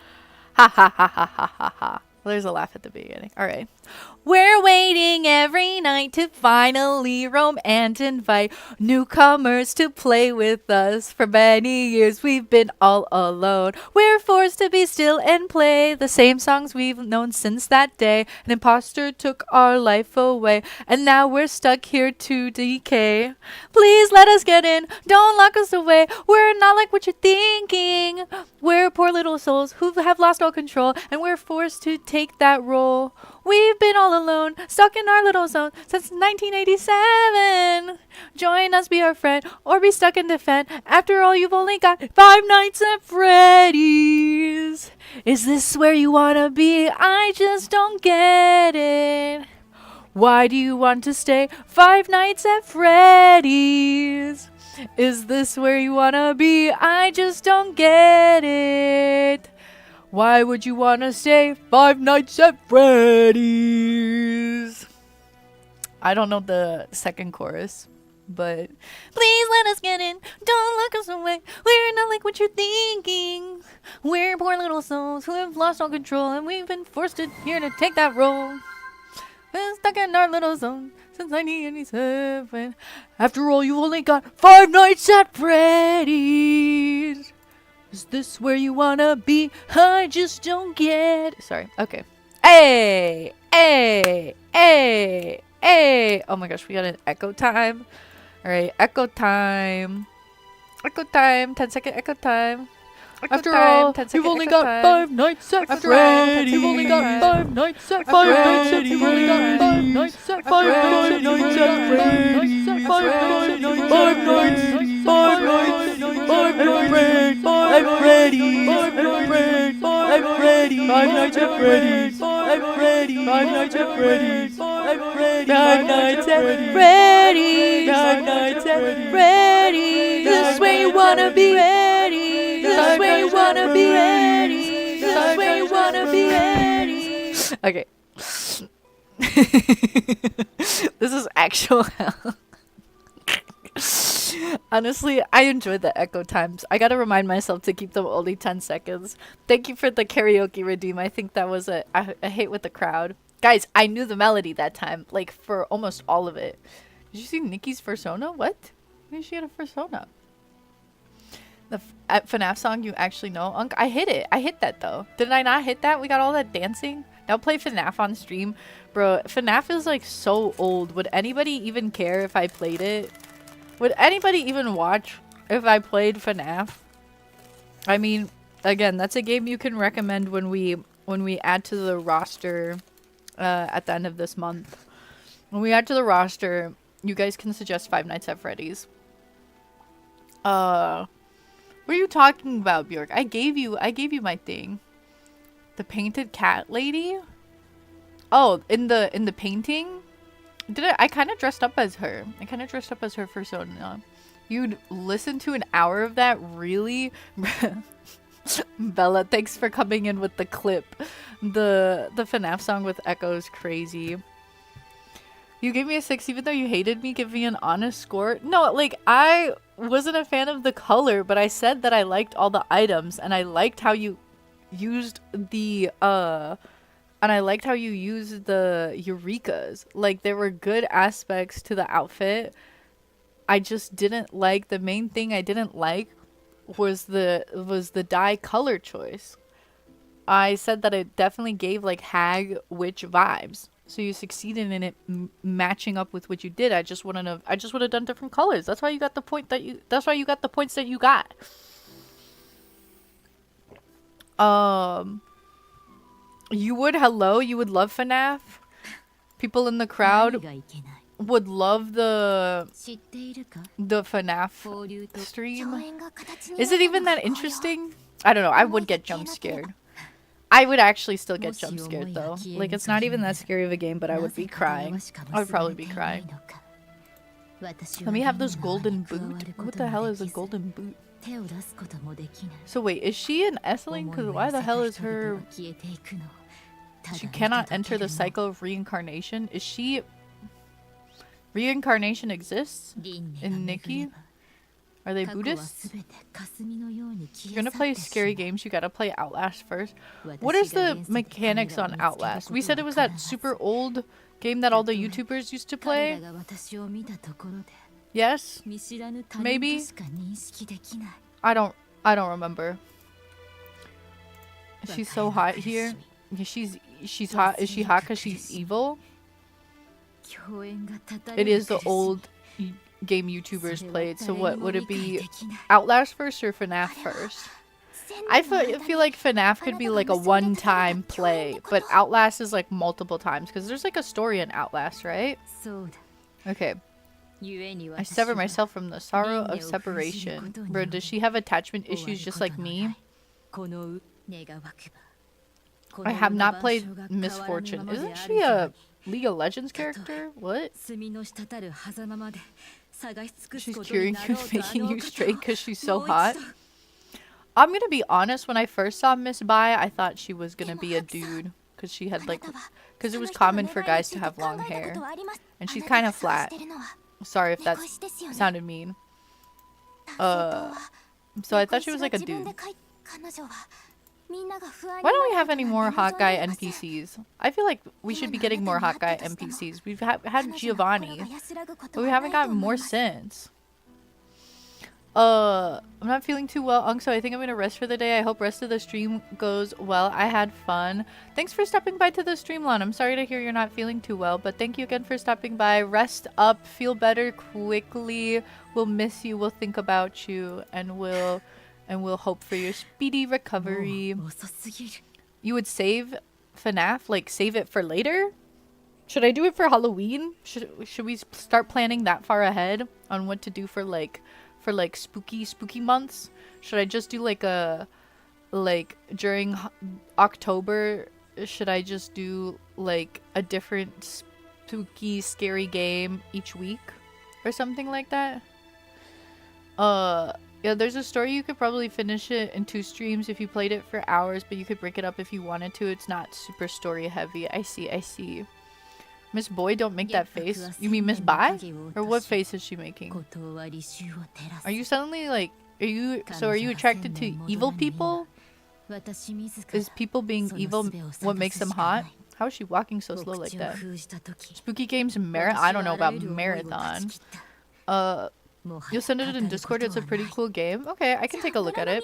Ha ha ha ha ha ha ha. There's a laugh at the beginning. All right. We're waiting every night to finally roam and invite newcomers to play with us. For many years we've been all alone. We're forced to be still and play the same songs we've known since that day. An imposter took our life away, and now we're stuck here to decay. Please let us get in. Don't lock us away. We're not like what you're thinking. We're poor little souls who have lost all control, and we're forced to take that role. We've been all all alone, stuck in our little zone since 1987. Join us, be our friend, or be stuck in defend. After all, you've only got 5 nights at Freddy's. Is this where you wanna be? I just don't get it. Why do you want to stay 5 nights at Freddy's? Is this where you wanna be? I just don't get it. Why would you wanna stay 5 nights at Freddy's? I don't know the second chorus, but please let us get in. Don't look us away. We're not like what you're thinking. We're poor little souls who have lost all control, and we've been forced here to take that role. We're stuck in our little zone since 1987. After all, you've only got 5 nights at Freddy's. Is this where you wanna be? I just don't get. Sorry. Okay. Hey, hey, hey, hey. Oh my gosh, we got an echo time. All right, echo time. Echo time. 10-second echo time. After all, you've only got 5 nights at Freddy's. You've only got 5 nights at Freddy's. You've only got 5 nights at Freddy's. 5 nights at Freddy's. 5 nights. 5 nights. 5 nights. 5 nights at Freddy's. 5 nights at Freddy's. 5 nights at Freddy's. 5 nights at Freddy's. 5 nights at Freddy's. 5 nights at Freddy's. This is where you wanna be. This is where you wanna be. This is where you wanna be. Okay. This is actual hell. Honestly, I enjoyed the echo times. I gotta remind myself to keep them only 10 seconds. Thank you for the karaoke redeem. I think that was a hit with the crowd. Guys, I knew the melody that time, like for almost all of it. Did you see Nikki's persona? What? When did she get a persona? The FNAF song you actually know? Unc, I hit it. I hit that though. Did I not hit that? We got all that dancing. Now play FNAF on stream. Bro, FNAF is like so old. Would anybody even care if I played it? Would anybody even watch if I played FNAF? I mean, again, that's a game you can recommend when we add to the roster at the end of this month. When we add to the roster, you guys can suggest 5 Nights at Freddy's. What are you talking about, Bjork? I gave you my thing. The painted cat lady? Oh, in the painting? I kind of dressed up as her. I kind of dressed up as her persona. You'd listen to an hour of that? Really? Bella, thanks for coming in with the clip. The FNAF song with Echo is crazy. You gave me a 6 even though you hated me. Give me an honest score. No, like, I wasn't a fan of the color, but I said that I liked all the items and I liked how you used the and I liked how you used the Eurekas. Like, there were good aspects to the outfit. I just didn't like, the main thing I didn't like was the dye color choice. I said that it definitely gave like hag witch vibes. So you succeeded in it matching up with what you did. I just would have done different colors. That's why you got the point that you that's why you got the points that you got. You would love FNAF. People in the crowd would love the FNAF stream. Is it even that interesting? I don't know. I would get jump scared. I would actually still get jump scared though. Like, it's not even that scary of a game, but I would be crying. I would probably be crying. Let me have this golden boot. What the hell is a golden boot? So wait, is she an S-ling? Because why the hell is her... She cannot enter the cycle of reincarnation? Is she... Reincarnation exists in Nikki? Are they Buddhists? You're gonna play scary games, you gotta play Outlast first. What is the mechanics on Outlast? We said it was that super old game that all the YouTubers used to play? Yes? Maybe? I don't remember. She's so hot here. She's hot. Is she hot because she's evil? It is the old game YouTubers played. So what would it be? Outlast first or FNAF first? I feel like FNAF could be like a one-time play, but Outlast is like multiple times because there's like a story in Outlast, right? Okay. I sever myself from the sorrow of separation. Bro, does she have attachment issues just like me? I have not played Misfortune. Isn't she a League of Legends character? What? She's curing you, making you straight because she's so hot. I'm gonna be honest, when I first saw Miss Bai, I thought she was gonna be a dude. Because she had like... Because it was common for guys to have long hair. And she's kind of flat. Sorry if that sounded mean. So I thought she was like a dude. Why don't we have any more hot guy NPCs? I feel like we should be getting more hot guy NPCs. We've had Giovanni, but we haven't gotten more since. I'm not feeling too well, Unk, so I think I'm gonna rest for the day. I hope rest of the stream goes well. I had fun. Thanks for stopping by to the stream, Lon. I'm sorry to hear you're not feeling too well, but thank you again for stopping by. Rest up, feel better quickly. We'll miss you, we'll think about you, and we'll hope for your speedy recovery. You would save FNAF? Like, save it for later? Should I do it for Halloween? Should we start planning that far ahead on what to do for spooky months? Should I just do during October, should I just do like a different spooky scary game each week or something like that? Yeah, there's a story. You could probably finish it in 2 streams if you played it for hours, but you could break it up if you wanted to. It's not super story heavy. I see. Miss Boy, don't make that face. You mean Miss Bai? Or what face is she making? Are you suddenly like... Are you attracted to evil people? Is people being evil what makes them hot? How is she walking so slow like that? Spooky games I don't know about marathon. You'll send it in Discord. It's a pretty cool game. Okay, I can take a look at it.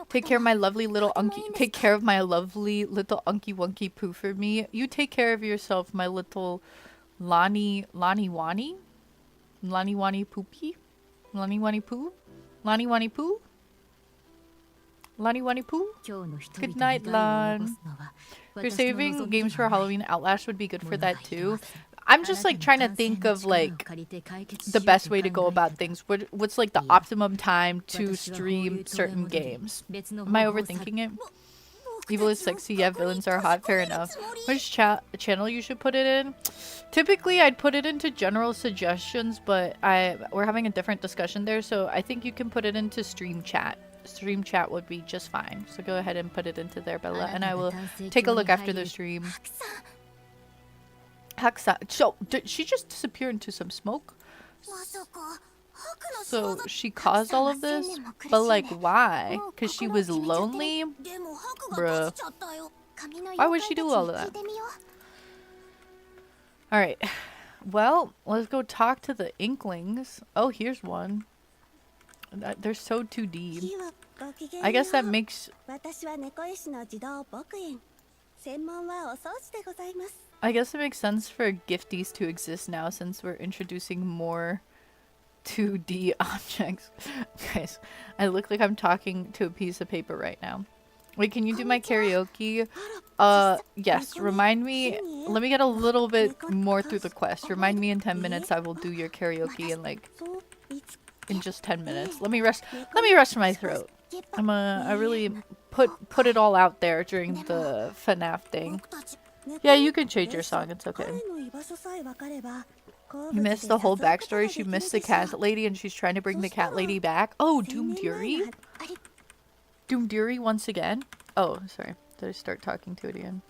Take care of my lovely little unky. Take care of my lovely little unky wunky poo for me. You take care of yourself, my little Lani Wani poopy. Lani Wani poo. Lani Wani poo. Lani Wani poo. Good night, Lan. If you're saving games for Halloween, Outlast would be good for that too. I'm just like trying to think of like the best way to go about things. What's like the optimum time to stream certain games? Am I overthinking it? Evil is sexy. Yeah, villains are hot. Fair enough. Which channel you should put it in? Typically, I'd put it into general suggestions, but we're having a different discussion there, so I think you can put it into stream chat. Stream chat would be just fine. So go ahead and put it into there, Bella, and I will take a look after the stream. Haksa. So, did she just disappear into some smoke? So, she caused all of this? But, like, why? Because she was lonely? Bruh. Why would she do all of that? Alright. Well, let's go talk to the Inklings. Oh, here's one. They're so 2D. I guess that makes... I guess it makes sense for gifties to exist now since we're introducing more 2D objects. Guys, I look like I'm talking to a piece of paper right now. Wait, can you do my karaoke? Yes. Remind me. Let me get a little bit more through the quest. Remind me in 10 minutes. I will do your karaoke in just 10 minutes. Let me rest my throat. I really put it all out there during the FNAF thing. Yeah, you can change your song. It's okay. You missed the whole backstory. She missed the cat lady and she's trying to bring the cat lady back. Oh, Doomdury? Doomdury once again? Oh, sorry. Did I start talking to it again?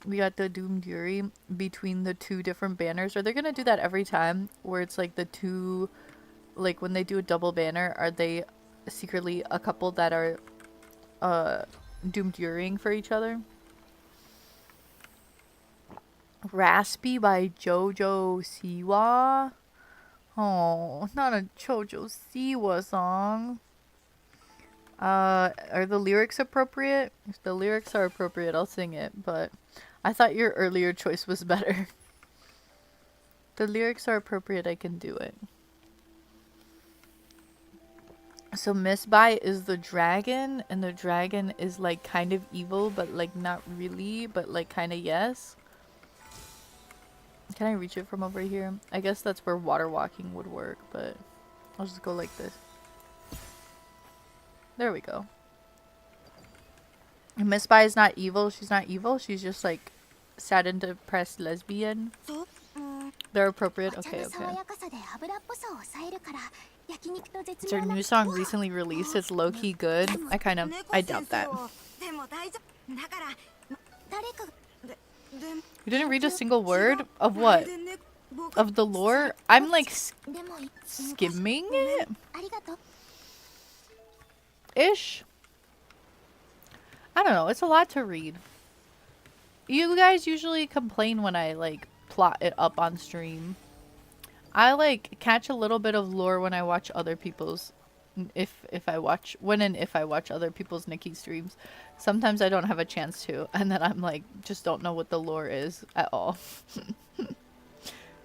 We got the Doomdury between the 2 different banners. Are they going to do that every time? Where it's like the 2... Like when they do a double banner, are they secretly a couple that are Doomdurying for each other? Raspy by Jojo Siwa. Oh, not a Jojo Siwa song. Are the lyrics appropriate? If the lyrics are appropriate, I'll sing it, but I thought your earlier choice was better. The lyrics are appropriate, I can do it. So Miss Bai is the dragon, and the dragon is like kind of evil, but like not really, but like kind of yes. Can I reach it from over here? I guess that's where water walking would work, but I'll just go like this. There we go. And Miss Bai is not evil. She's not evil. She's just like sad and depressed lesbian. They're appropriate. Okay, okay. Is their new song recently released? It's low-key good. I doubt that. You didn't read a single word? Of what? Of the lore? I'm like skimming it? Ish? I don't know. It's a lot to read. You guys usually complain when I like plot it up on stream. I like catch a little bit of lore when I watch other people's if I watch other people's Nikki streams. Sometimes I don't have a chance to, and then I'm like just don't know what the lore is at all.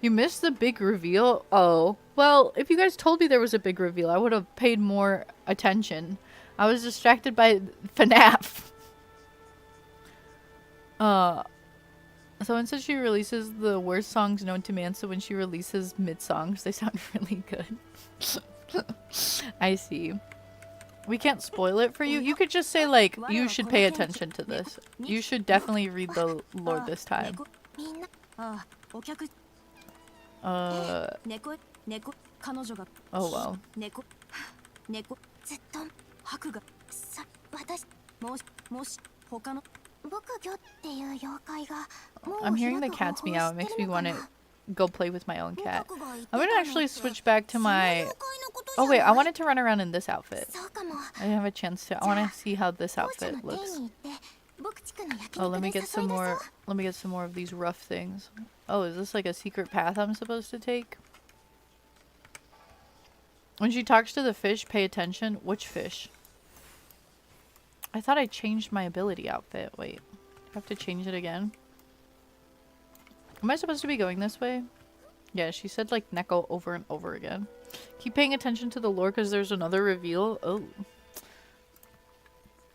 You missed the big reveal? Oh, well, if you guys told me there was a big reveal, I would have paid more attention. I was distracted by FNAF. Someone said she releases the worst songs known to man, so when she releases mid-songs, they sound really good. I see. We can't spoil it for you. You could just say, like, you should pay attention to this. You should definitely read the lore this time. Oh, well. I'm hearing the cats meow. It makes me want to go play with my own cat. I'm gonna actually switch back to my... Oh wait, I wanted to run around in this outfit. I didn't have a chance to. I want to see how this outfit looks. Oh, let me get some more. Let me get some more of these rough things. Oh, is this like a secret path I'm supposed to take? When she talks to the fish, pay attention. Which fish? I thought I changed my ability outfit. Wait, I have to change it again. Am I supposed to be going this way? Yeah, she said like Neko over and over again. Keep paying attention to the lore because there's another reveal. Oh.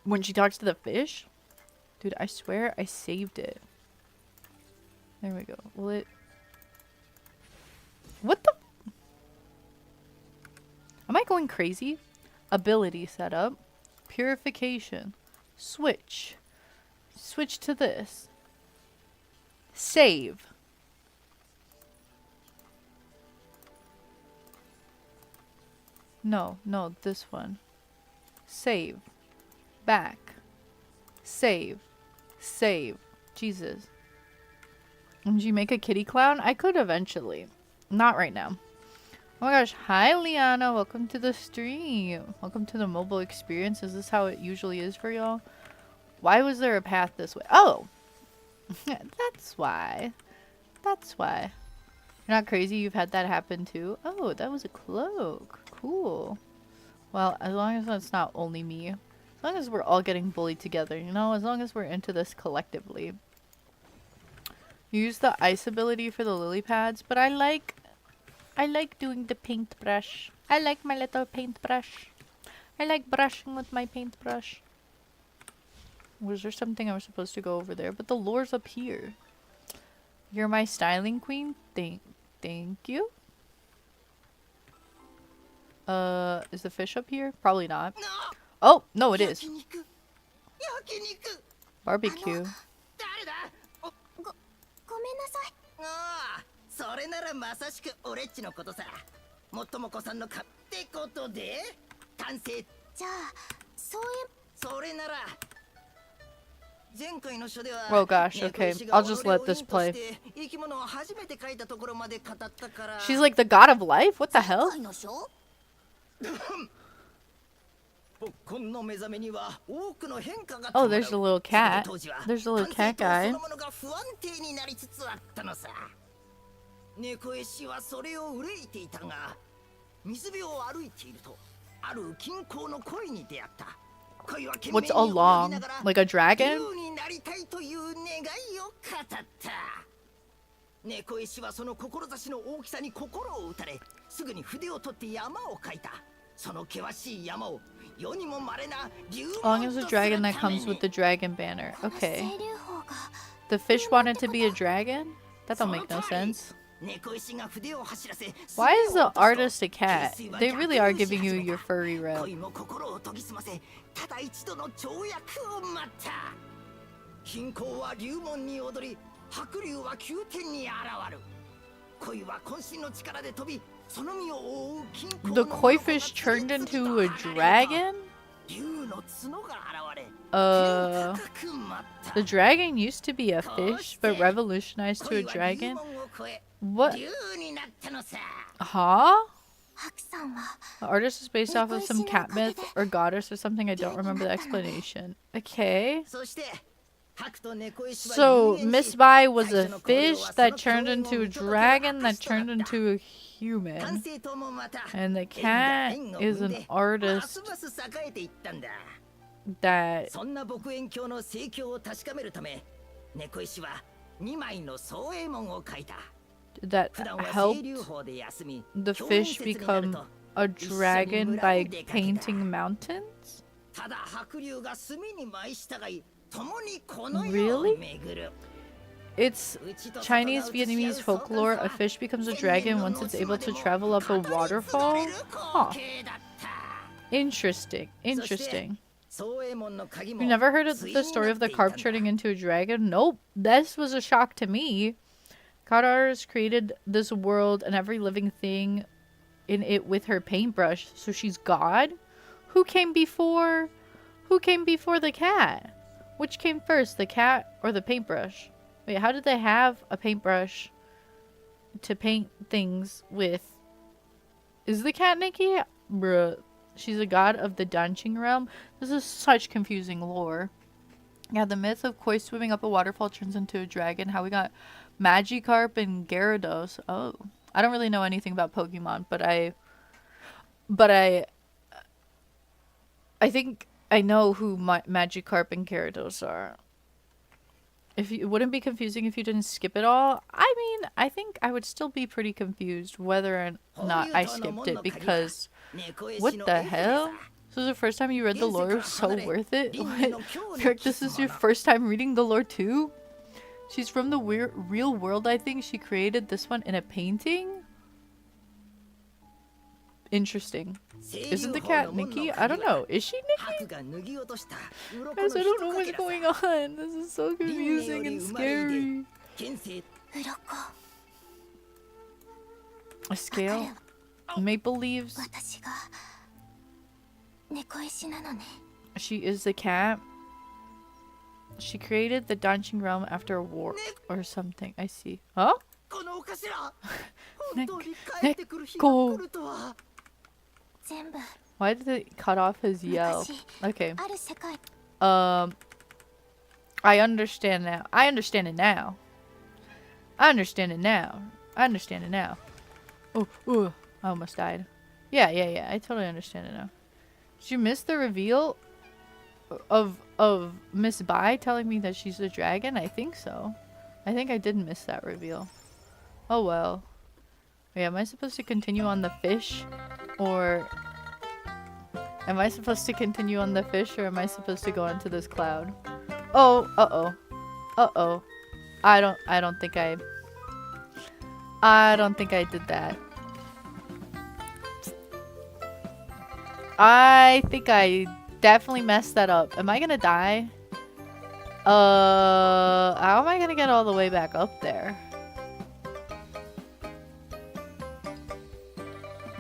When she talks to the fish? Dude, I swear I saved it. There we go. Will it... What the... Am I going crazy? Ability setup. Purification. Switch. Switch to this. Save. No, no, this one. Save. Back. Save. Save. Jesus. Would you make a kitty clown? I could eventually. Not right now. Oh my gosh. Hi, Liana. Welcome to the stream. Welcome to the mobile experience. Is this how it usually is for y'all? Why was there a path this way? Oh! That's why. That's why. You're not crazy? You've had that happen too? Oh, that was a cloak. Cool. Well, as long as it's not only me. As long as we're all getting bullied together, you know? As long as we're into this collectively. You use the ice ability for the lily pads, but I like doing the paintbrush. I like my little paintbrush. I like brushing with my paintbrush. Was there something I was supposed to go over there? But the lore's up here. You're my styling queen? Thank you. Is the fish up here? Probably not. Oh, no, it is. Barbecue. Oh gosh, okay. I'll just let this play. She's like the god of life? What the hell? Oh, there's a little cat. There's a little cat guy. What's along? Like a dragon? long as a dragon that comes with the dragon banner. Okay. The fish wanted to be a dragon? That don't make no sense. Why is the artist a cat? They really are giving you your furry rep. The koi fish turned into a dragon? The dragon used to be a fish, but revolutionized to a dragon? What? Huh? The artist is based off of some cat myth or goddess or something. I don't remember the explanation. Okay. So, Miss Bai was a fish that turned into a dragon that turned into a human. And the cat is an artist that helped the fish become a dragon by painting mountains? Really? It's Chinese Vietnamese folklore. A fish becomes a dragon once it's able to travel up a waterfall? Huh. Interesting. Interesting. You never heard of the story of the carp turning into a dragon? Nope. This was a shock to me. God artist created this world and every living thing in it with her paintbrush. So she's God? Who came before? Who came before the cat? Which came first, the cat or the paintbrush? Wait, how did they have a paintbrush to paint things with? Is the cat Nikki? Bruh. She's a god of the dancing realm. This is such confusing lore. Yeah, the myth of koi swimming up a waterfall turns into a dragon. How we got Magikarp and Gyarados. Oh. I don't really know anything about Pokemon, but I think I know who Magikarp and Gyarados are. If you, it wouldn't be confusing if you didn't skip it all. I mean, I think I would still be pretty confused whether or not I skipped it because what the hell? This is the first time you read the lore, so worth it? What? This is your first time reading the lore too? She's from the real world, I think. She created this one in a painting? Interesting. Isn't the cat Nikki? I don't know. Is she Nikki? Guys, I don't know what's going on. This is so confusing and scary. A scale? Maple leaves? She is the cat. She created the dancing realm after a war or something. I see. Huh? Neko. Why did it cut off his yell? Okay. I understand now. I understand it now. I understand it now. I understand it now. Oh, I almost died. Yeah. I totally understand it now. Did you miss the reveal of Miss Bai telling me that she's a dragon? I think so. I think I did miss that reveal. Oh well. Wait, am I supposed to continue on the fish? Or am I supposed to continue on the fish, or am I supposed to go into this cloud? Oh, uh-oh. I don't think I did that. I think I definitely messed that up. Am I gonna die? How am I gonna get all the way back up there?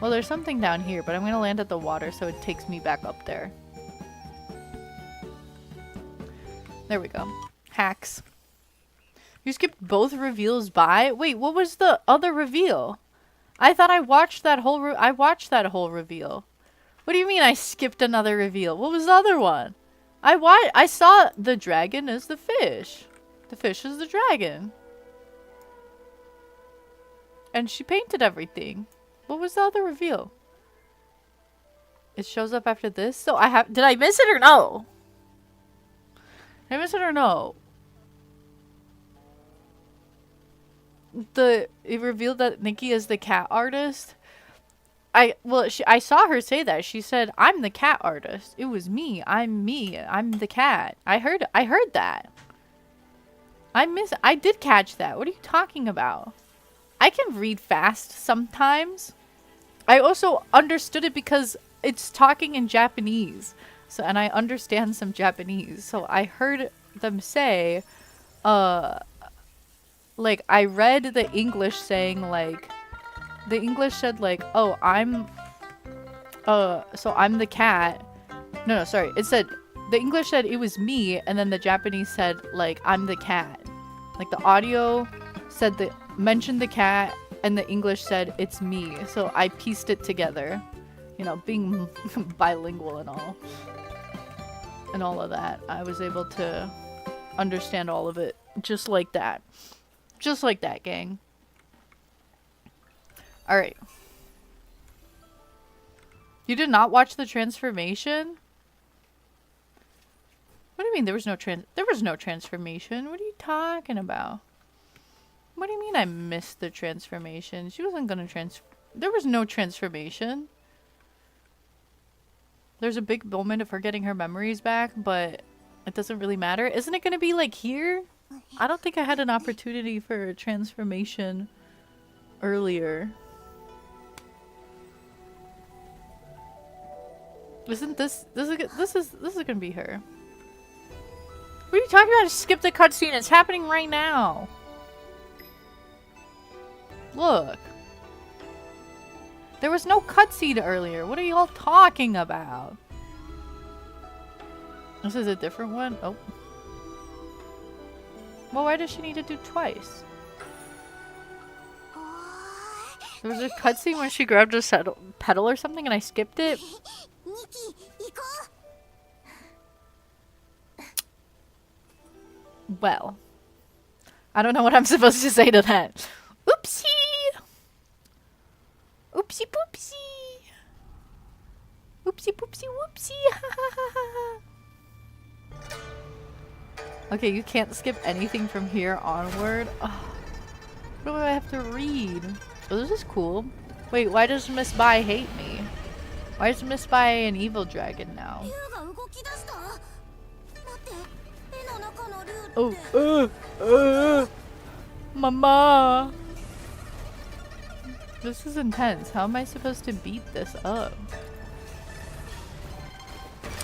Well, there's something down here, but I'm gonna land at the water so it takes me back up there. There we go. Hacks. You skipped both reveals by? Wait, what was the other reveal? I thought I watched that whole reveal. What do you mean I skipped another reveal? What was the other one? I saw the dragon as the fish. The fish is the dragon. And she painted everything. What was the other reveal? It shows up after this? So did I miss it or no? Did I miss it or no? It revealed that Nikki is the cat artist. I saw her say that. She said, "I'm the cat artist. It was me. I'm me. I'm the cat." I heard that. I did catch that. What are you talking about? I can read fast sometimes. I also understood it because it's talking in Japanese. So, and I understand some Japanese. So I heard them say, like, I read the English saying, like, the English said, like, oh, so I'm the cat. No, sorry. It said, the English said it was me, and then the Japanese said, like, I'm the cat. Like, the audio said mentioned the cat, and the English said it's me. So I pieced it together. You know, being bilingual and all of that. I was able to understand all of it just like that. Just like that, gang. Alright. You did not watch the transformation? What do you mean there was no transformation? What are you talking about? What do you mean I missed the transformation? She wasn't gonna there was no transformation. There's a big moment of her getting her memories back, but it doesn't really matter. Isn't it gonna be like here? I don't think I had an opportunity for a transformation earlier. Isn't this is gonna be her? What are you talking about? Skip the cutscene. It's happening right now. Look. There was no cutscene earlier. What are y'all talking about? This is a different one? Oh. Well, why does she need to do twice? There was a cutscene when she grabbed a pedal or something and I skipped it. Well. I don't know what I'm supposed to say to that. Oopsie! Oopsie poopsie! Oopsie poopsie whoopsie! Ha ha ha ha! Okay, you can't skip anything from here onward. Oh, what do I have to read? Oh, this is cool. Wait, why does Miss Bai hate me? Why is Miss Bai an evil dragon now? Oh, Mama! This is intense. How am I supposed to beat this up?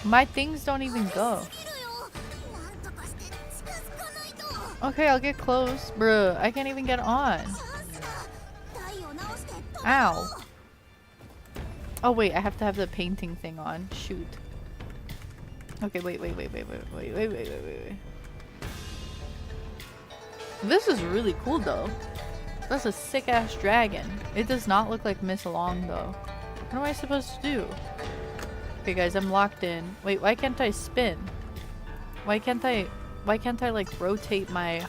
My things don't even go. Okay, I'll get close. Bruh, I can't even get on. Ow. Oh wait, I have to have the painting thing on. Shoot. Okay, wait. This is really cool though. That's a sick ass dragon. It does not look like Miss Long though. What am I supposed to do? Okay guys, I'm locked in. Wait, why can't I spin? Why can't I like rotate my...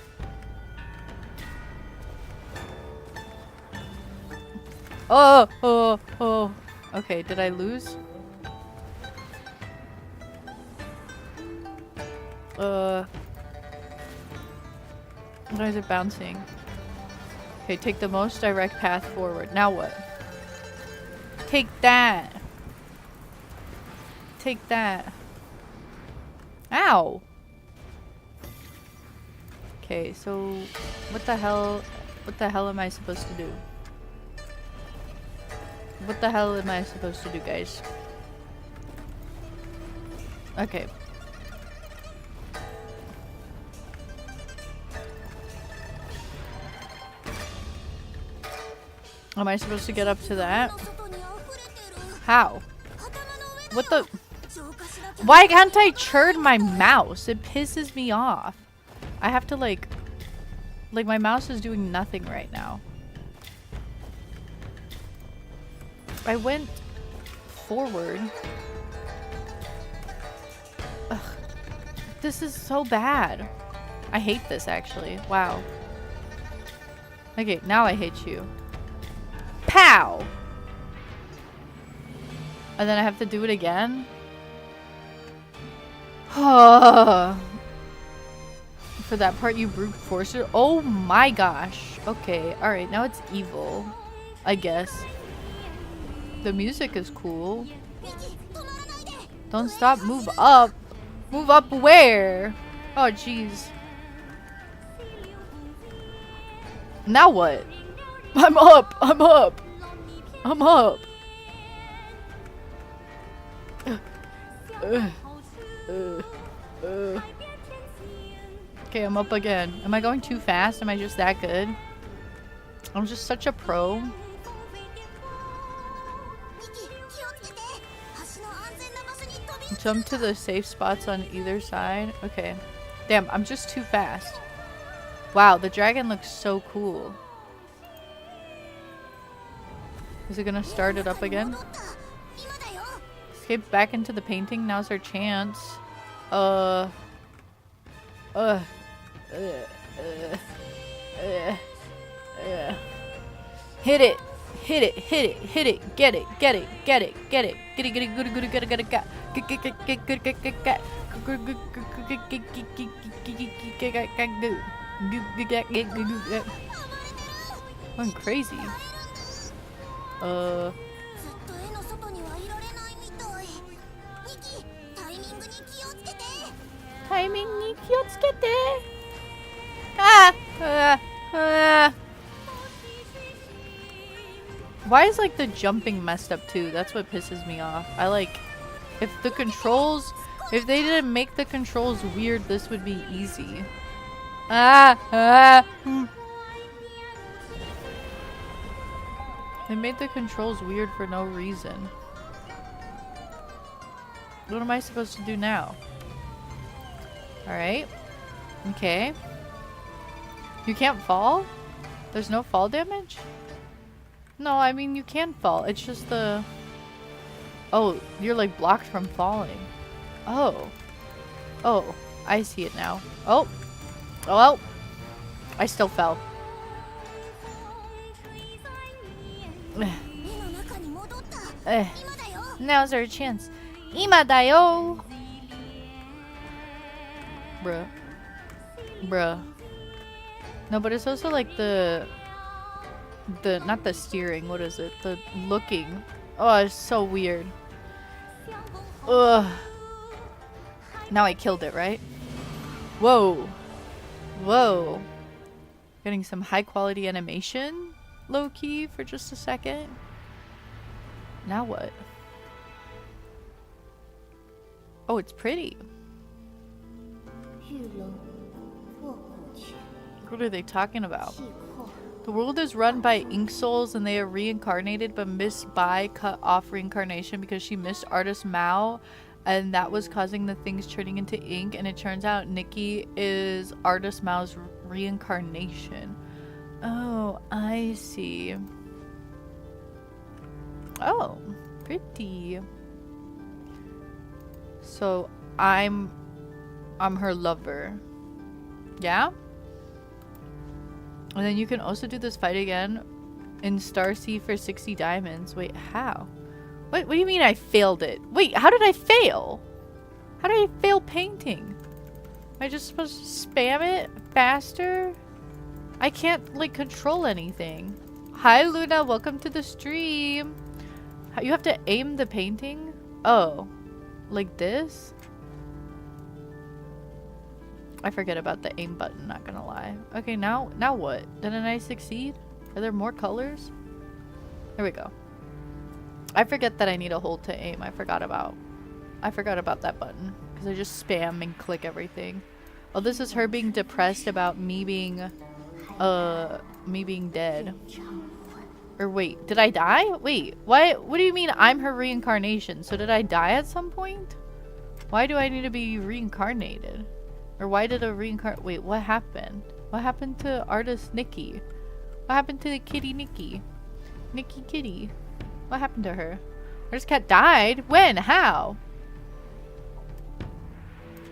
Oh. Okay, did I lose? Why is it bouncing? Okay, take the most direct path forward. Now what? Take that! Take that. Ow! Okay, so what the hell am I supposed to do? What the hell am I supposed to do, guys? Okay. Am I supposed to get up to that? How? What the? Why can't I churn my mouse? It pisses me off. I have to like my mouse is doing nothing right now. I went forward. Ugh. This is so bad. I hate this actually. Wow. Okay, now I hate you. Pow! And then I have to do it again? For that part you brute forced it? Oh my gosh. Okay, alright, now it's evil. I guess. The music is cool. Don't stop, move up. Move up where? Oh, jeez. Now what? I'm up! I'm up! I'm up! Okay, I'm up again. Am I going too fast? Am I just that good? I'm just such a pro. Jump to the safe spots on either side. Okay. Damn, I'm just too fast. Wow, the dragon looks so cool. Is it gonna start it up again? Escape back into the painting. Now's our chance. Hit it. Hit it, hit it, hit it, get it, get it, get it, get it, get it, get it, good, good, get it, get it, get it, I'm crazy. Timingに気をつけて. Why is like the jumping messed up too? That's what pisses me off. I like, if the controls, if they didn't make the controls weird, this would be easy. They made the controls weird for no reason. What am I supposed to do now? Alright. Okay. You can't fall? There's no fall damage? No, I mean you can fall. It's just the... Oh, you're like blocked from falling. Oh. Oh, I see it now. Oh. Oh well. I still fell. Now's our chance. Ima da yo! Bruh. Bruh. No, but it's also like the not the steering, what is it? The looking. Oh, it's so weird. Ugh. Now I killed it, right? Whoa. Whoa. Getting some high quality animation, low key, for just a second. Now what? Oh, it's pretty. What are they talking about? The world is run by ink souls and they are reincarnated, but Miss Bai cut off reincarnation because she missed artist Mao, and that was causing the things turning into ink, and it turns out Nikki is artist Mao's reincarnation. Oh, I see. Oh, pretty. So I'm her lover. Yeah? And then you can also do this fight again in Star Sea for 60 diamonds. Wait, how? What do you mean I failed it? Wait, how did I fail? How did I fail painting? Am I just supposed to spam it faster? I can't, like, control anything. Hi, Luna. Welcome to the stream. You have to aim the painting? Oh. Like this? I forget about the aim button, not gonna lie. Okay, now what? Didn't I succeed? Are there more colors? There we go. I forget that I need a hold to aim. I forgot about that button. Because I just spam and click everything. Oh, this is her being depressed about me being dead. Or wait, did I die? Wait, what do you mean I'm her reincarnation? So did I die at some point? Why do I need to be reincarnated? Or why did a wait, what happened? What happened to artist Nikki? What happened to the kitty Nikki? Nikki kitty. What happened to her? Artist cat died? When? How?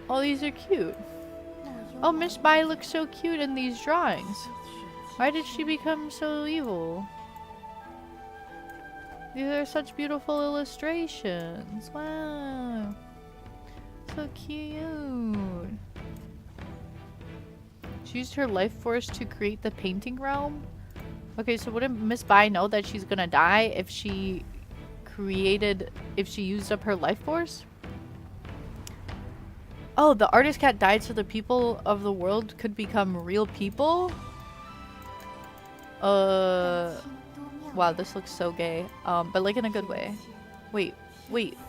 Oh, these are cute. Oh, Miss Bai looks so cute in these drawings. Why did she become so evil? These are such beautiful illustrations. Wow. So cute. She used her life force to create the painting realm. Okay, so wouldn't Miss Bai know that she's gonna die if she created if she used up her life force? Oh, the artist cat died so the people of the world could become real people? Wow, this looks so gay. But like in a good way. Wait,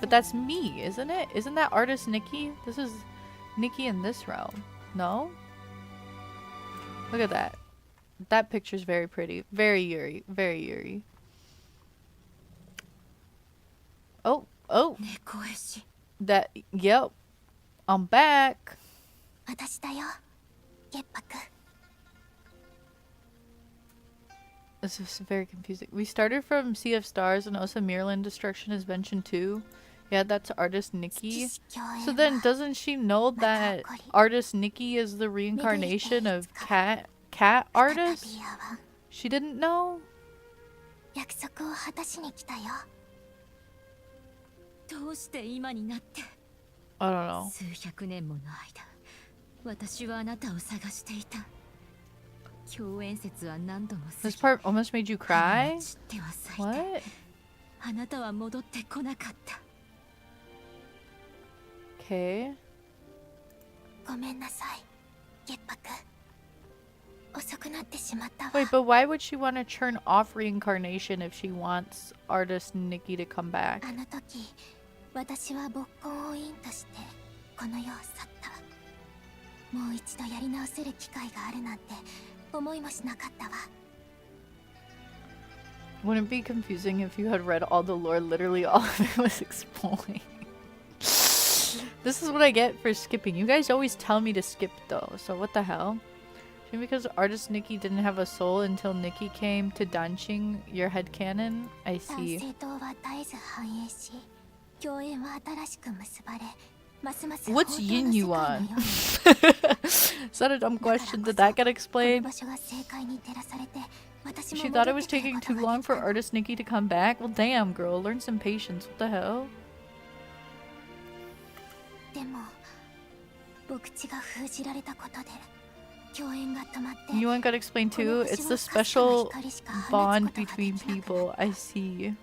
but that's me, isn't it? Isn't that artist Nikki? This is Nikki in this realm. No? Look at that. That picture's very pretty. Very Yuri. Very Yuri. Oh. That, yep. I'm back. This is very confusing. We started from Sea of Stars and also Mirrorland Destruction is mentioned too. Yeah, that's artist Nikki. So then doesn't she know that artist Nikki is the reincarnation of cat artist? She didn't know? I don't know. This part almost made you cry? What? Okay. Wait, but why would she want to turn off reincarnation if she wants artist Nikki to come back? Wouldn't it be confusing if you had read all the lore? Literally all of it was explained. This is what I get for skipping. You guys always tell me to skip though, so what the hell? Because artist Nikki didn't have a soul until Nikki came to Danching your headcanon? I see. What's Yin Yuan? Is that a dumb question? Did that get explained? She thought it was taking too long for artist Nikki to come back? Well damn girl, learn some patience. What the hell? Yuan got explained too? It's the special bond between people. I see.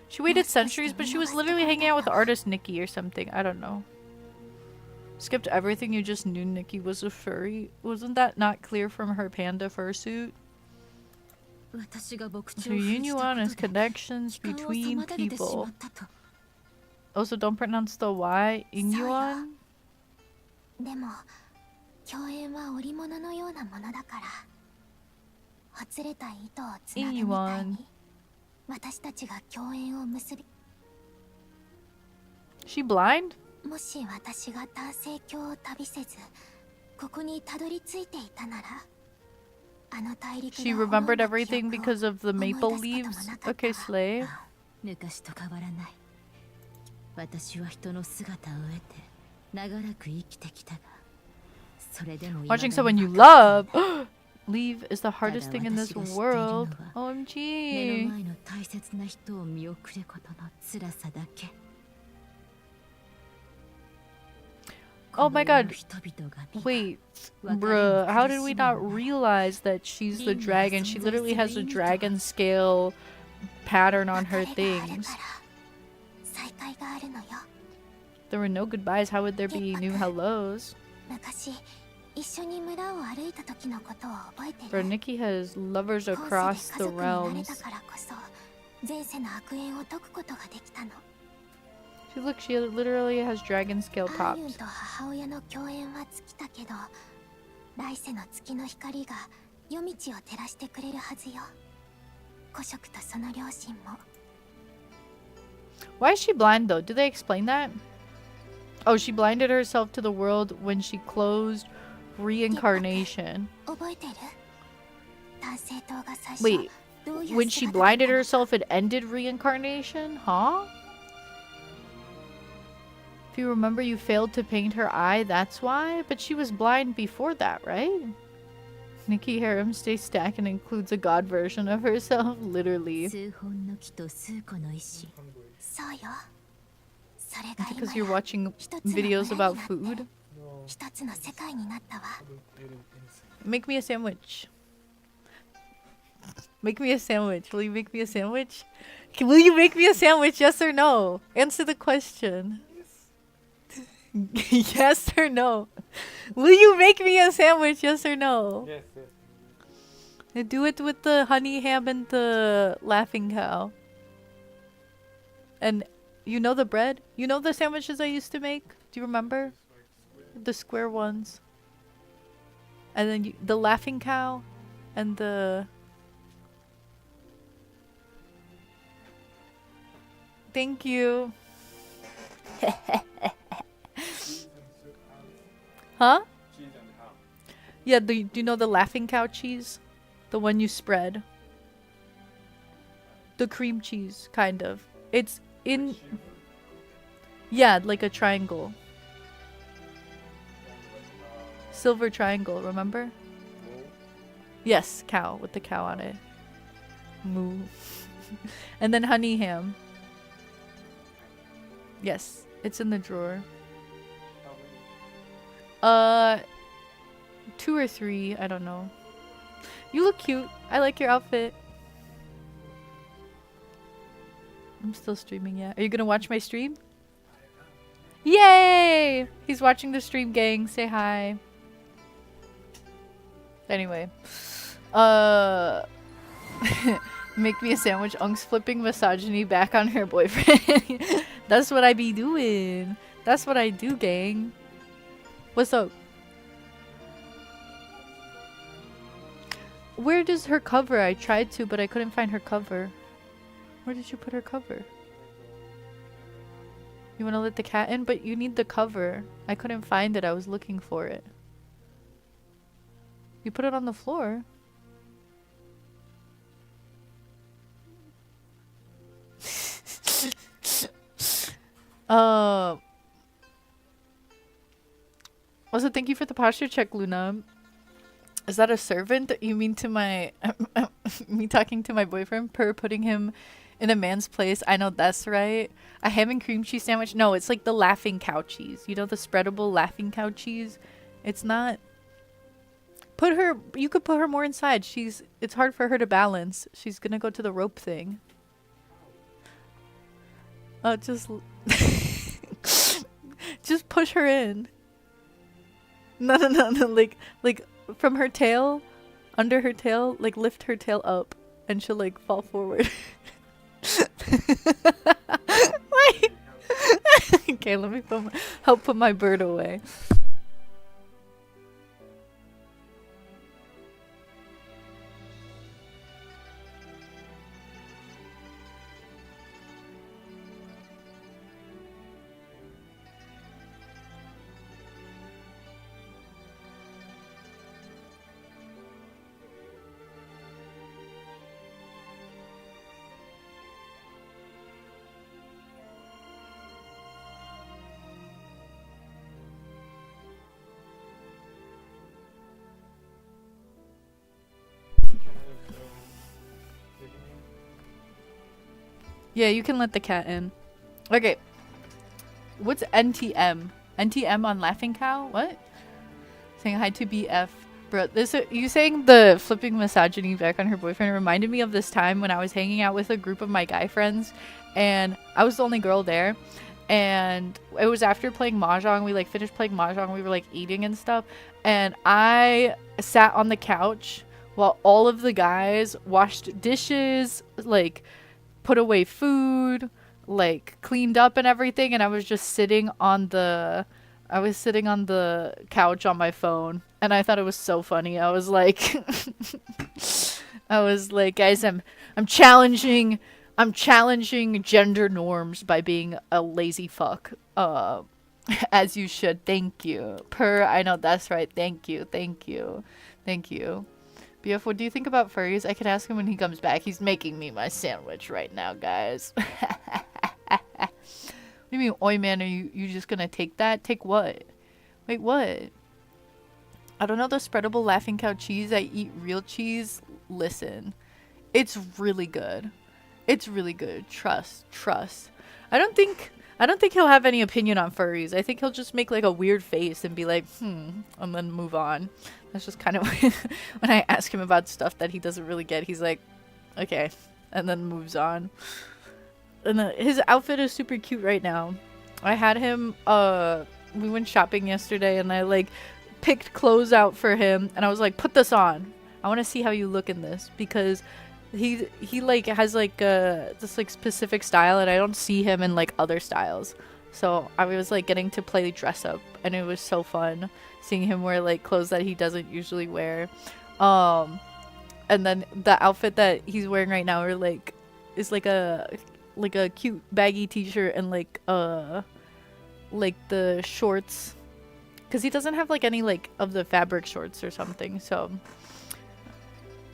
She waited centuries, but she was literally hanging out with artist Nikki or something. I don't know. Skipped everything, you just knew Nikki was a furry? Wasn't that not clear from her panda fursuit? So Yin Yuan is connections between people. Also, don't pronounce the Y. Yin Yuan? Yin Yuan. She blind? She remembered everything because of the maple leaves? Okay, slay. Watching someone you love leave is the hardest thing in this world. OMG. Oh my god. Wait, bruh, how did we not realize that she's the dragon? She literally has a dragon scale pattern on her things. There were no goodbyes, how would there be new hellos? Bro, Nikki has lovers across the realms. Look, she literally has dragon scale tops. Why is she blind though? Do they explain that? Oh, she blinded herself to the world when she closed reincarnation. Wait, when she blinded herself it ended reincarnation? Huh? If you remember, you failed to paint her eye, that's why? But she was blind before that, right? Nikki harem stay stack and includes a god version of herself, literally. Because you're watching videos about food? Make me a sandwich. Make me a sandwich. Will you make me a sandwich? Will you make me a sandwich? Yes or no? Answer the question. Yes or no? Will you make me a sandwich? Yes or no? Yes, yes. Do it with the honey ham and the laughing cow. And you know the bread? You know the sandwiches I used to make? Do you remember? The square ones. And then the laughing cow and the... Thank you. Huh? Cheese and ham. Yeah, do you know the laughing cow cheese? The one you spread. The cream cheese, kind of. It's in... Yeah, like a triangle. Silver triangle, remember? Yes, cow, with the cow on it. Moo. And then honey ham. Yes, it's in the drawer. How many? 2 or 3, I don't know. You look cute. I like your outfit. I'm still streaming, yeah. Are you gonna watch my stream? Yay! He's watching the stream, gang. Say hi. Anyway. Make me a sandwich. Unk's flipping misogyny back on her boyfriend. That's what I be doing. That's what I do, gang. What's up? Where does her cover? I tried to, but I couldn't find her cover. Where did you put her cover? You want to let the cat in? But you need the cover. I couldn't find it. I was looking for it. You put it on the floor. Also, thank you for the posture check, Luna. Is that a servant? You mean to my... me talking to my boyfriend per putting him in a man's place? I know that's right. A ham and cream cheese sandwich? No, it's like the laughing cow cheese. You know the spreadable laughing cow cheese? It's not... Put her... You could put her more inside. She's... It's hard for her to balance. She's gonna go to the rope thing. Just... just push her in. No. Like, from her tail, under her tail, like, lift her tail up, and she'll, like, fall forward. Wait. Okay, let me help put my bird away. Yeah, you can let the cat in. Okay. What's NTM? NTM on Laughing Cow? What? Saying hi to BF. Bro, this you saying the flipping misogyny back on her boyfriend reminded me of this time when I was hanging out with a group of my guy friends and I was the only girl there. And it was after playing Mahjong. We like finished playing Mahjong. We were like eating and stuff. And I sat on the couch while all of the guys washed dishes, like put away food, like cleaned up and everything, and I was just sitting on the couch on my phone, and I thought it was so funny. I was like guys, I'm challenging gender norms by being a lazy fuck. As you should. Thank you. I know that's right. Thank you. BF, what do you think about furries? I can ask him when he comes back. He's making me my sandwich right now, guys. What do you mean, oi man, are you just gonna take that? Take what? Wait, what? I don't know the spreadable laughing cow cheese. I eat real cheese. Listen. It's really good. Trust. I don't think he'll have any opinion on furries. I think he'll just make like a weird face and be like, and then move on. That's just kind of when I ask him about stuff that he doesn't really get. He's like, Okay. And then moves on. And his outfit is super cute right now. I had him, we went shopping yesterday and I like picked clothes out for him and I was like, put this on. I want to see how you look in this because he like has like this like specific style and I don't see him in like other styles. So I was like getting to play dress up and it was so fun seeing him wear like clothes that he doesn't usually wear. And then the outfit that he's wearing right now is like a cute baggy t-shirt and like the shorts because he doesn't have like any like of the fabric shorts or something. So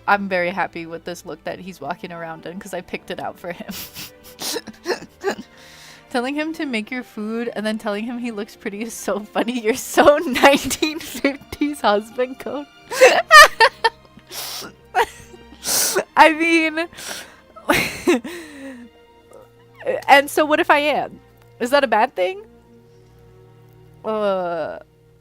I'm very happy with this look that he's walking around in because I picked it out for him. Telling him to make your food and then telling him he looks pretty is so funny. You're so 1950s husband code. I mean, and so what if I am? Is that a bad thing?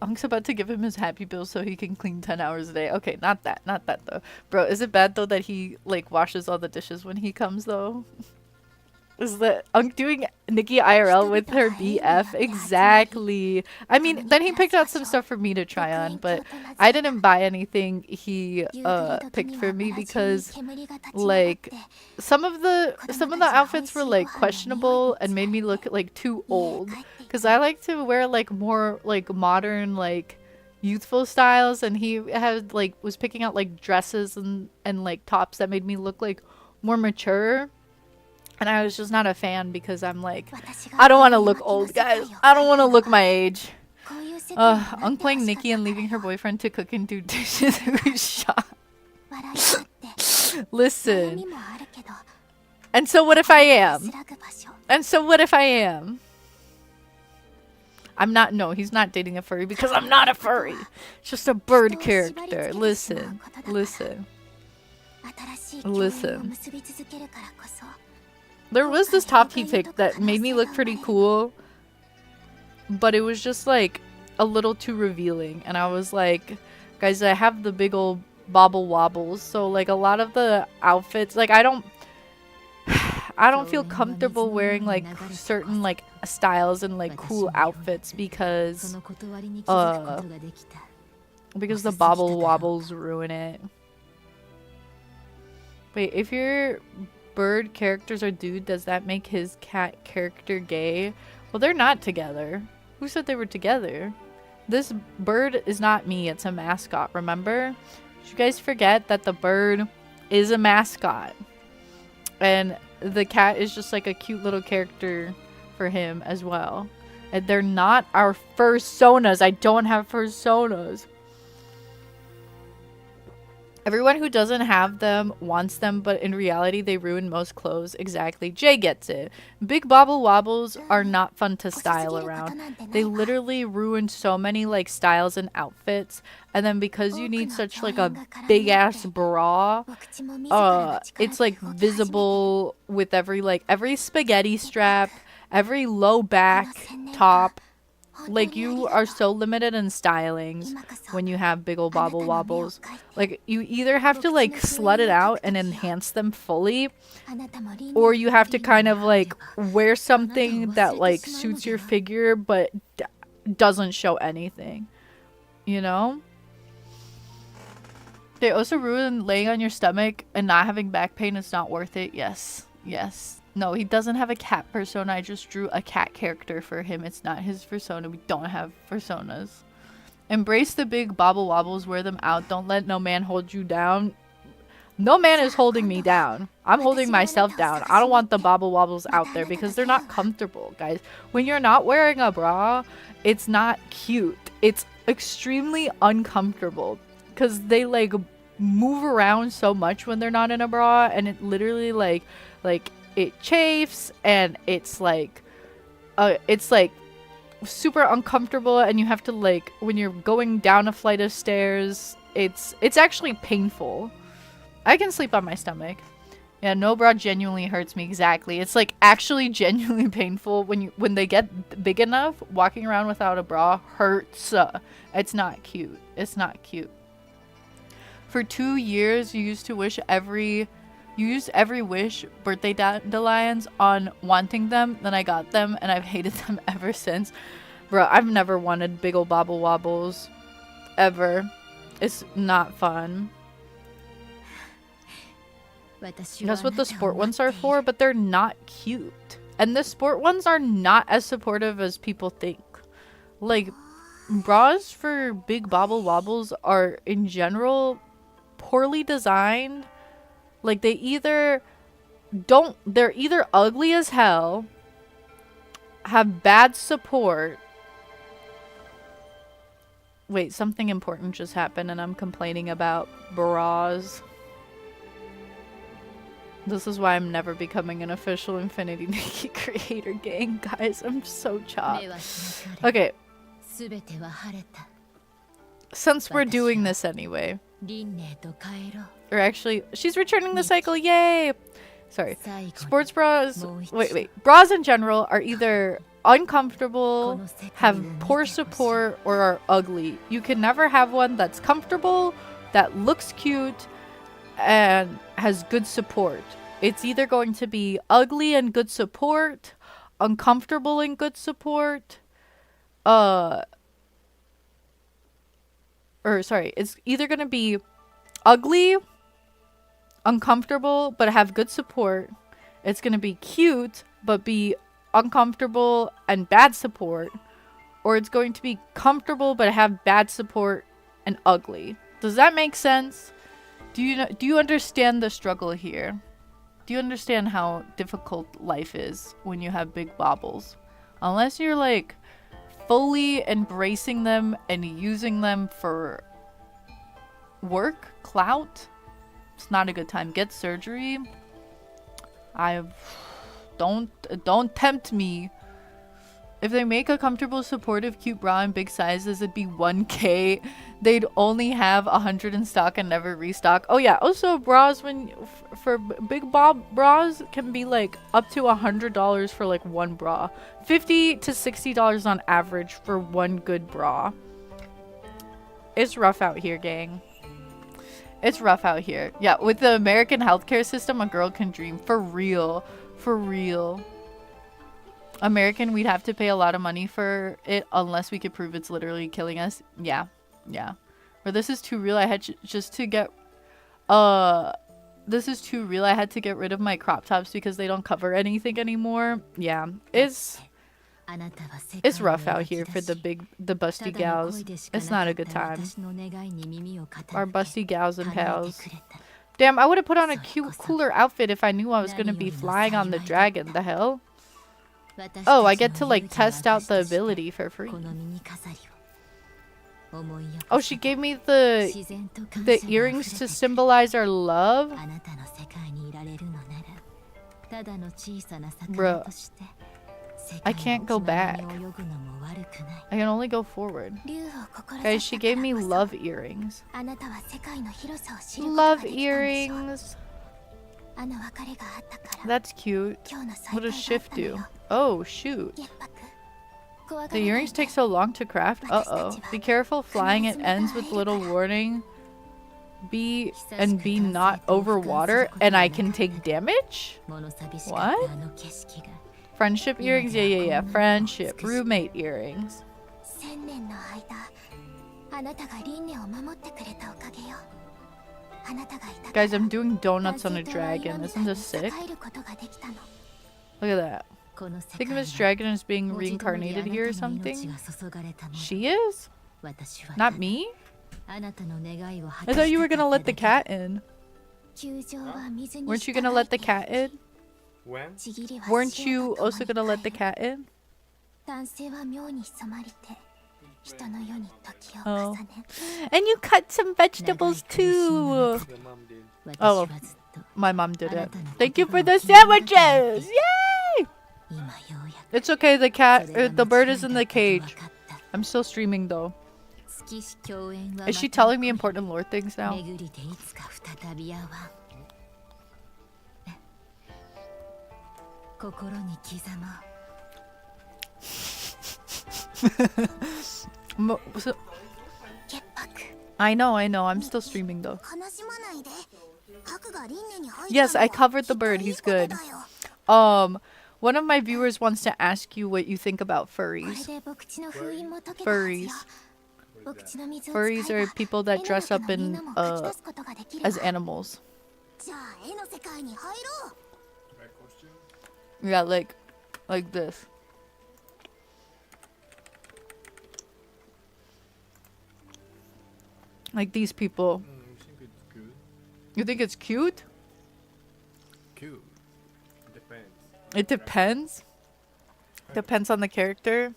Unc's about to give him his happy bill so he can clean 10 hours a day. Okay, not that though. Bro, is it bad though that he like washes all the dishes when he comes though? Is that Unc doing Nikki IRL with her BF? Exactly. I mean, then he picked out some stuff for me to try on, but I didn't buy anything he picked for me because like some of the outfits were like questionable and made me look like too old because I like to wear like more like modern like youthful styles and he had like was picking out like dresses and like tops that made me look like more mature. And I was just not a fan because I'm like, I don't want to look old, guys. I don't want to look my age. Unc playing Nikki and leaving her boyfriend to cook and do dishes. Who's shot? Listen. And so what if I am? And so what if I am? I'm not, no, he's not dating a furry because I'm not a furry. It's just a bird character. Listen. Listen. Listen. There was this top he picked that made me look pretty cool, but it was just like a little too revealing. And I was like, guys, I have the big old bobble wobbles. So like a lot of the outfits, like I don't feel comfortable wearing like certain like styles and like cool outfits because the bobble wobbles ruin it. Wait, if your bird characters are dude, does that make his cat character gay? Well, they're not together. Who said they were together? This bird is not me, it's a mascot, remember? Did you guys forget that the bird is a mascot? And the cat is just like a cute little character for him as well. And they're not our fursonas. I don't have fursonas. Everyone who doesn't have them wants them, but in reality, they ruin most clothes. Exactly. Jay gets it. Big bobble wobbles are not fun to style around. They literally ruin so many like styles and outfits. And then because you need such like a big ass bra, it's like visible with every spaghetti strap, every low back top. Like you are so limited in stylings when you have big old bobble wobbles. Like you either have to like slut it out and enhance them fully, or you have to kind of like wear something that like suits your figure but doesn't show anything, you know? They also ruin laying on your stomach and not having back pain. It's not worth it. Yes. No, he doesn't have a cat persona. I just drew a cat character for him. It's not his persona. We don't have personas. Embrace the big bobble wobbles. Wear them out. Don't let no man hold you down. No man is holding me down. I'm holding myself down. I don't want the bobble wobbles out there because they're not comfortable, guys. When you're not wearing a bra, it's not cute. It's extremely uncomfortable because they like move around so much when they're not in a bra, and it literally like it chafes, and it's like super uncomfortable, and you have to like when you're going down a flight of stairs, it's actually painful. I can sleep on my stomach. Yeah, no bra genuinely hurts me. Exactly. It's like actually genuinely painful when they get big enough. Walking around without a bra hurts. It's not cute. It's not cute. For 2 years, you used to wish every You used every wish birthday dandelions on wanting them, then I got them, and I've hated them ever since. Bro, I've never wanted big ol' bobble wobbles. Ever. It's not fun. That's what the sport ones are for, but they're not cute. And the sport ones are not as supportive as people think. Like, bras for big bobble wobbles are, in general, poorly designed. Like, they're either ugly as hell, have bad support. Wait, something important just happened and I'm complaining about bras. This is why I'm never becoming an official Infinity Nikki creator gang, guys. I'm so chopped. Okay. Since we're doing this anyway. Or actually, she's returning the cycle. Yay! Sorry. Sports bras. Wait. Bras in general are either uncomfortable, have poor support, or are ugly. You can never have one that's comfortable, that looks cute, and has good support. It's either going to be ugly and good support, uncomfortable and good support, it's either going to be ugly, uncomfortable, but have good support. It's going to be cute, but be uncomfortable and bad support. Or it's going to be comfortable, but have bad support and ugly. Does that make sense? Do you understand the struggle here? Do you understand how difficult life is when you have big bobbles? Unless you're like fully embracing them and using them for work, clout, it's not a good time. Get surgery. Don't tempt me. If they make a comfortable, supportive, cute bra in big sizes, it'd be 1K. They'd only have 100 in stock and never restock. Oh yeah, also bras for big bob bras can be like up to $100 for like one bra. $50 to $60 on average for one good bra. It's rough out here, gang. It's rough out here. Yeah, with the American healthcare system, a girl can dream. For real. For real. American, we'd have to pay a lot of money for it unless we could prove it's literally killing us. Yeah. Or this is too real. I had just to get this is too real. I had to get rid of my crop tops because they don't cover anything anymore. Yeah. It's rough out here for the busty gals. It's not a good time. Our busty gals and pals. Damn, I would have put on a cooler outfit if I knew I was gonna be flying on the dragon. The hell? Oh, I get to like test out the ability for free. Oh, she gave me the earrings to symbolize our love? Bro, I can't go back. I can only go forward. Guys, she gave me love earrings. Love earrings. That's cute. What does shift do? Oh, shoot. The earrings take so long to craft. Uh-oh. Be careful flying. It ends with little warning. Be not over water. And I can take damage? What? Friendship earrings? Yeah. Friendship. Roommate earrings. Guys, I'm doing donuts on a dragon. Isn't this sick? Look at that. Think of this dragon as being reincarnated here or something? She is? Not me? I thought you were gonna let the cat in. Weren't you gonna let the cat in? When? Weren't you also gonna let the cat in? Oh. And you cut some vegetables too! The mom did. Oh, my mom did it. Thank you for the sandwiches! Yay! It's okay, the bird is in the cage. I'm still streaming though. Is she telling me important lore things now? I know. I'm still streaming though. Yes, I covered the bird. He's good. One of my viewers wants to ask you what you think about furries. Furries. Furries are people that dress up in as animals. Yeah, like this. Like these people. You think it's cute? Cute. Depends. It depends. Depends on the character.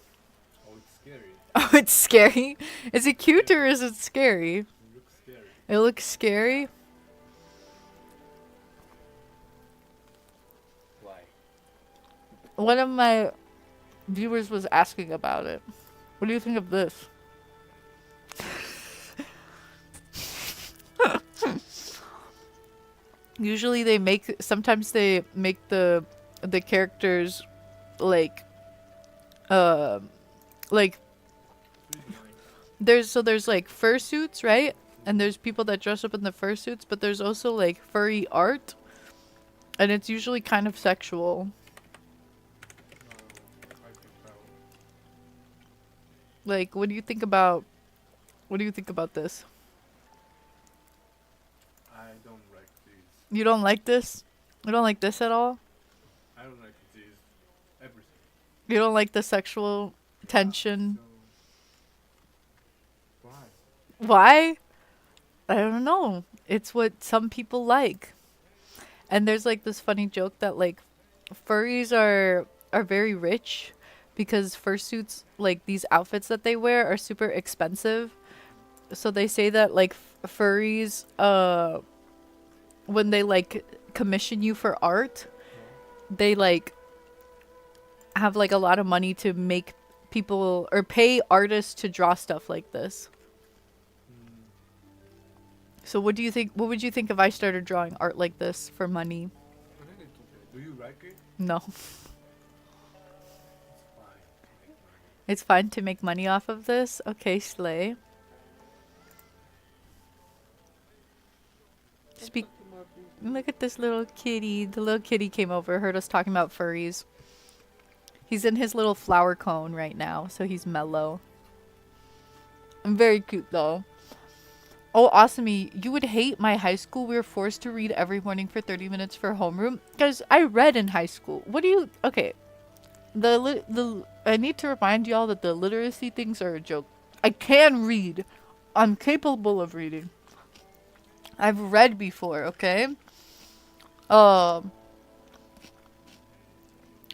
Oh, it's scary. Oh, it's scary. Is it cute or is it scary? It looks scary. It looks scary. Why? One of my viewers was asking about it. What do you think of this? Usually sometimes they make the characters like there's like fursuits, right? And there's people that dress up in the fursuits, but there's also like furry art, and it's usually kind of sexual. Like, what do you think about this? I don't like these. You don't like this? You don't like this at all? I don't like these. Everything. You don't like the sexual tension? So Why? I don't know. It's what some people like. And there's like this funny joke that like furries are very rich because fursuits, like these outfits that they wear, are super expensive. So they say that like furries when they like commission you for art, they like have like a lot of money to make people or pay artists to draw stuff like this. So what do you think? What would you think if I started drawing art like this for money? I think it's okay. Do you like it? No. It's fine to make money. It's fine to make money off of this? Okay, slay. Speak. Look at this little kitty. The little kitty came over, heard us talking about furries. He's in his little flower cone right now, so he's mellow. I'm very cute though. Oh, Awesomey, you would hate my high school. We were forced to read every morning for 30 minutes for homeroom. Guys, I read in high school. What do you... Okay. I need to remind y'all that the literacy things are a joke. I can read. I'm capable of reading. I've read before, okay? I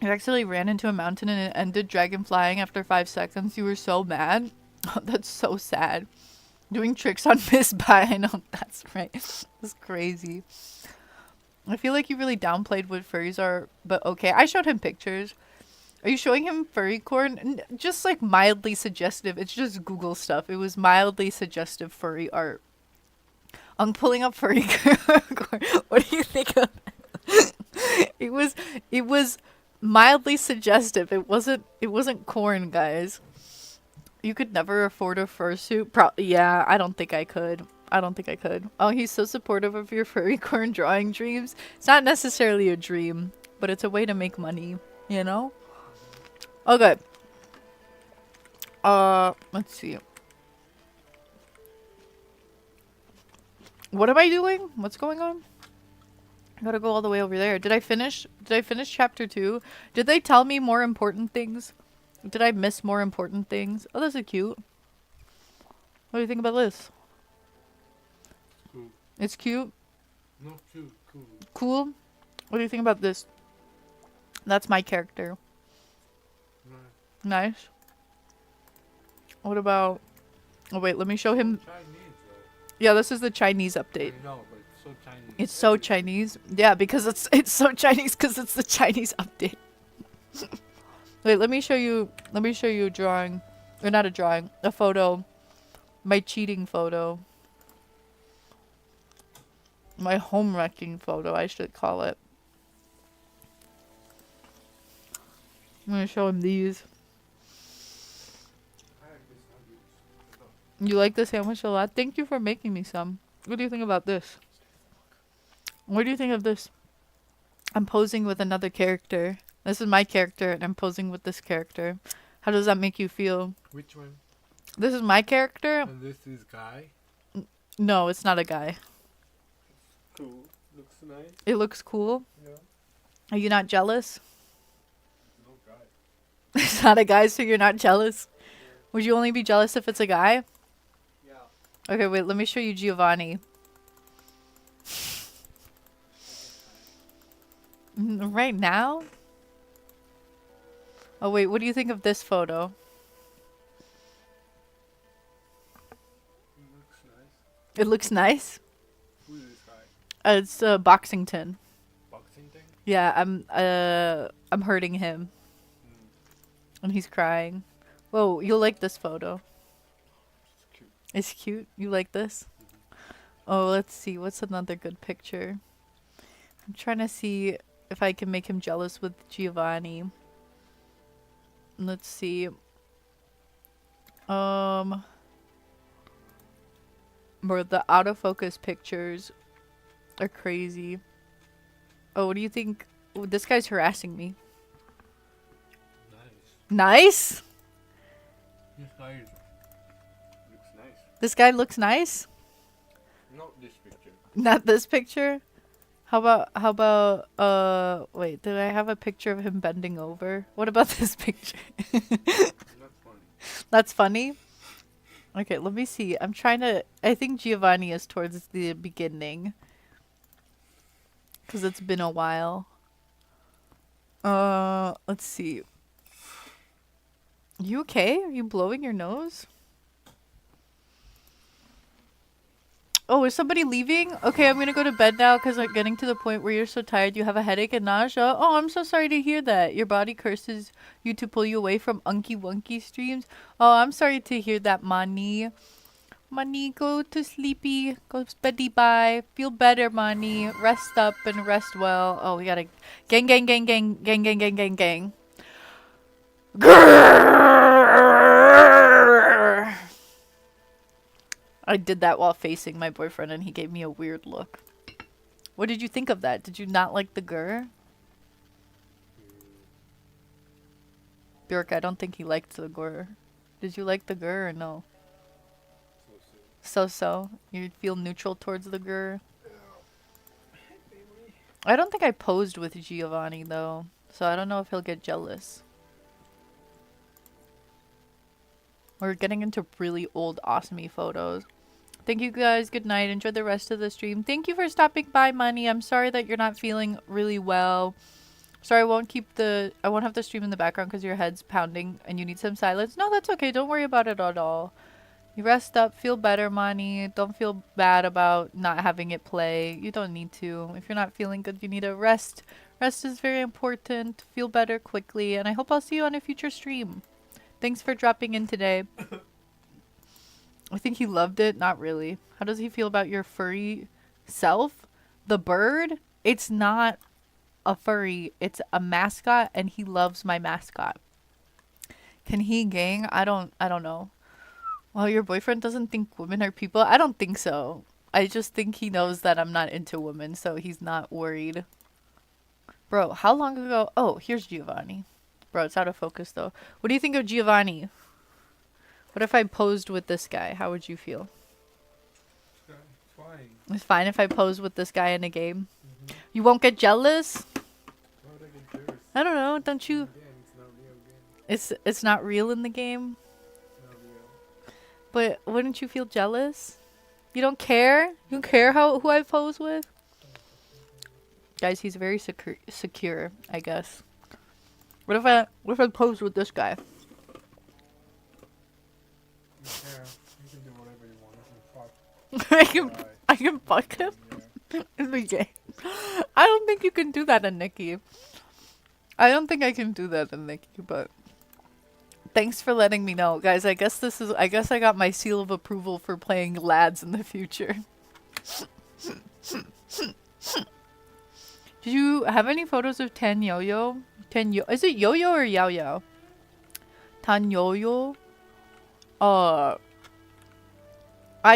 actually ran into a mountain and it ended dragon flying after 5 seconds. You were so mad. Oh, that's so sad. Doing tricks on Miss Bai. I know, that's right. That's crazy. I feel like you really downplayed what furries are, but okay. I showed him pictures. Are you showing him furry corn? Just like mildly suggestive. It's just Google stuff. It was mildly suggestive furry art. I'm pulling up furry corn. What do you think of that? It was mildly suggestive. It wasn't corn, guys. You could never afford a fursuit? Yeah, I don't think I could. Oh, he's so supportive of your furry corn drawing dreams. It's not necessarily a dream, but it's a way to make money, you know? Okay. Let's see. What am I doing? What's going on? I gotta go all the way over there. Did I finish chapter 2? Did they tell me more important things? Did I miss more important things? Oh, this is cute. What do you think about this? Cool. It's cute? No, cute. Cool. Cool? What do you think about this? That's my character. Nice. Nice. What about... Oh, wait, let me show him... Chinese, though. Yeah, this is the Chinese update. I know, but it's so Chinese. It's so Chinese. Yeah, because it's so Chinese because it's the Chinese update. Wait, let me show you a drawing. Or not a drawing, a photo. My cheating photo. My home wrecking photo, I should call it. I'm gonna show him these. I like this sandwich. You like the sandwich a lot? Thank you for making me some. What do you think about this? What do you think of this? I'm posing with another character. This is my character, and I'm posing with this character. How does that make you feel? Which one? This is my character. And this is guy. No, it's not a guy. Cool. Looks nice. It looks cool. Yeah. Are you not jealous? No guy. It's not a guy, so you're not jealous? Would you only be jealous if it's a guy? Yeah. Okay, wait, let me show you Giovanni. Right now? Oh, wait, what do you think of this photo? It looks nice. It looks nice? Who is this guy? It's Boxington. Boxing thing? Yeah, I'm hurting him. And he's crying. Whoa, you'll like this photo. It's cute. It's cute? You like this? Oh, let's see. What's another good picture? I'm trying to see if I can make him jealous with Giovanni. Let's see. Bro, the autofocus pictures are crazy. Oh, what do you think? Oh, this guy's harassing me. Nice. Nice? This guy looks nice. This guy looks nice? Not this picture. Not this picture? How about, wait, did I have a picture of him bending over? What about this picture? Not funny. That's funny? Okay, let me see. I'm trying to, I think Giovanni is towards the beginning. Because it's been a while. Let's see. You okay? Are you blowing your nose? Oh, is somebody leaving? Okay, I'm gonna go to bed now because I'm getting to the point where you're so tired you have a headache and nausea. Oh, I'm so sorry to hear that. Your body curses you to pull you away from unky wunky streams. Oh, I'm sorry to hear that, Mani. Mani, go to sleepy. Go beddy bye. Feel better, Mani. Rest up and rest well. Oh, we gotta gang. Grrrr! I did that while facing my boyfriend and he gave me a weird look. What did you think of that? Did you not like the grr? Bjork, I don't think he liked the grr. Did you like the grr or no? So. You feel neutral towards the grr? I don't think I posed with Giovanni though, so I don't know if he'll get jealous. We're getting into really old awesome photos. Thank you guys. Good night. Enjoy the rest of the stream. Thank you for stopping by, Money. I'm sorry that you're not feeling really well. Sorry, I won't have the stream in the background because your head's pounding and you need some silence. No, that's okay. Don't worry about it at all. You rest up. Feel better, Money. Don't feel bad about not having it play. You don't need to. If you're not feeling good, you need to rest. Rest is very important. Feel better quickly. And I hope I'll see you on a future stream. Thanks for dropping in today. I think he loved it. Not really. How does he feel about your furry self? The bird? It's not a furry. It's a mascot and he loves my mascot. Can he gang? I don't know. Well, your boyfriend doesn't think women are people? I don't think so. I just think he knows that I'm not into women, so he's not worried. Bro, how long ago? Oh, here's Giovanni. Bro, it's out of focus though. What do you think of Giovanni? What if I posed with this guy? How would you feel? It's fine. It's fine if I pose with this guy in a game. You won't get jealous? Why would I get jealous? I don't know. Don't you? Again, it's not real again. It's not real in the game. It's not real. But wouldn't you feel jealous? You don't care? You don't care who I pose with? Guys, he's very secure, I guess. What if I pose with this guy? Yeah, you can do whatever you want. You can fuck. I can fuck him Yeah. in the game. I don't think you can do that in Nikki. I don't think I can do that in Nikki, but thanks for letting me know. Guys, I guess I got my seal of approval for playing lads in the future. Do you have any photos of Tan Yo-Yo? Is it Yo-Yo or Yao Yao? Tan Yo-Yo? I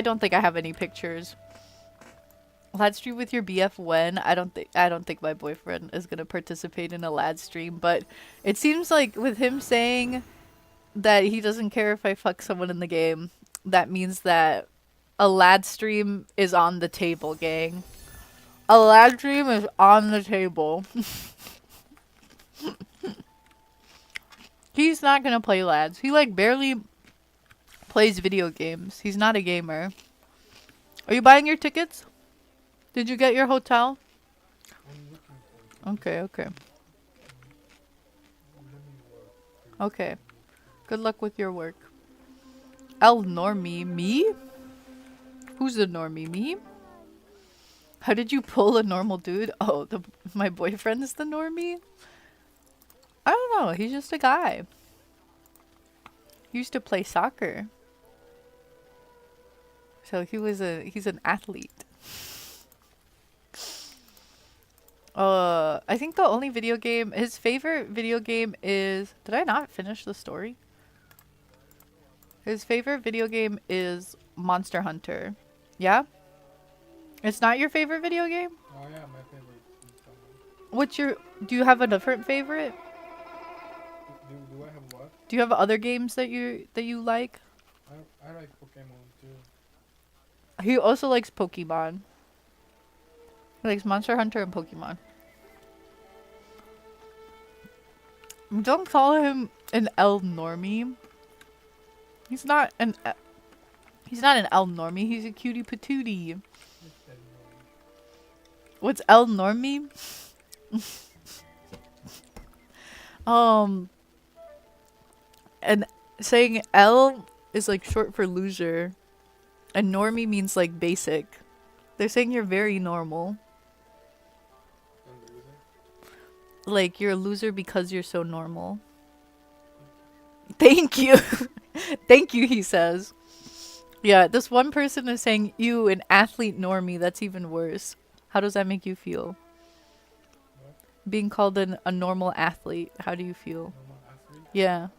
don't think I have any pictures. Lad stream with your BF when? I don't think my boyfriend is gonna participate in a lad stream, but it seems like with him saying that he doesn't care if I fuck someone in the game, that means that a lad stream is on the table, gang. A lad stream is on the table. He's not gonna play lads. He like barely plays video games. He's not a gamer. Are you buying your tickets? Did you get your hotel? I'm looking for it. Okay, okay. Let me work. Okay. Good luck with your work. El Normie. Me? Who's the normie? Me? How did you pull a normal dude? Oh, my boyfriend is the normie? I don't know. He's just a guy. He used to play soccer. So he's an athlete. I think the only video game, his favorite video game is, did I not finish the story? His favorite video game is Monster Hunter. Yeah? It's not your favorite video game? Oh yeah, my favorite. What's your, do you have a different favorite? Do I have what? Do you have other games that you like? I like Pokemon too. He also likes Pokemon. He likes Monster Hunter and Pokemon. Don't call him an El Normie. He's not an El Normie. He's a cutie patootie. What's El Normie? And saying L is like short for loser, and normie means like basic. They're saying you're very normal. I'm the loser. Like you're a loser because you're so normal. Thank you. Thank you, he says. Yeah, this one person is saying you an athlete normie. That's even worse. How does that make you feel? What? Being called a normal athlete. How do you feel? Normal athlete? Yeah.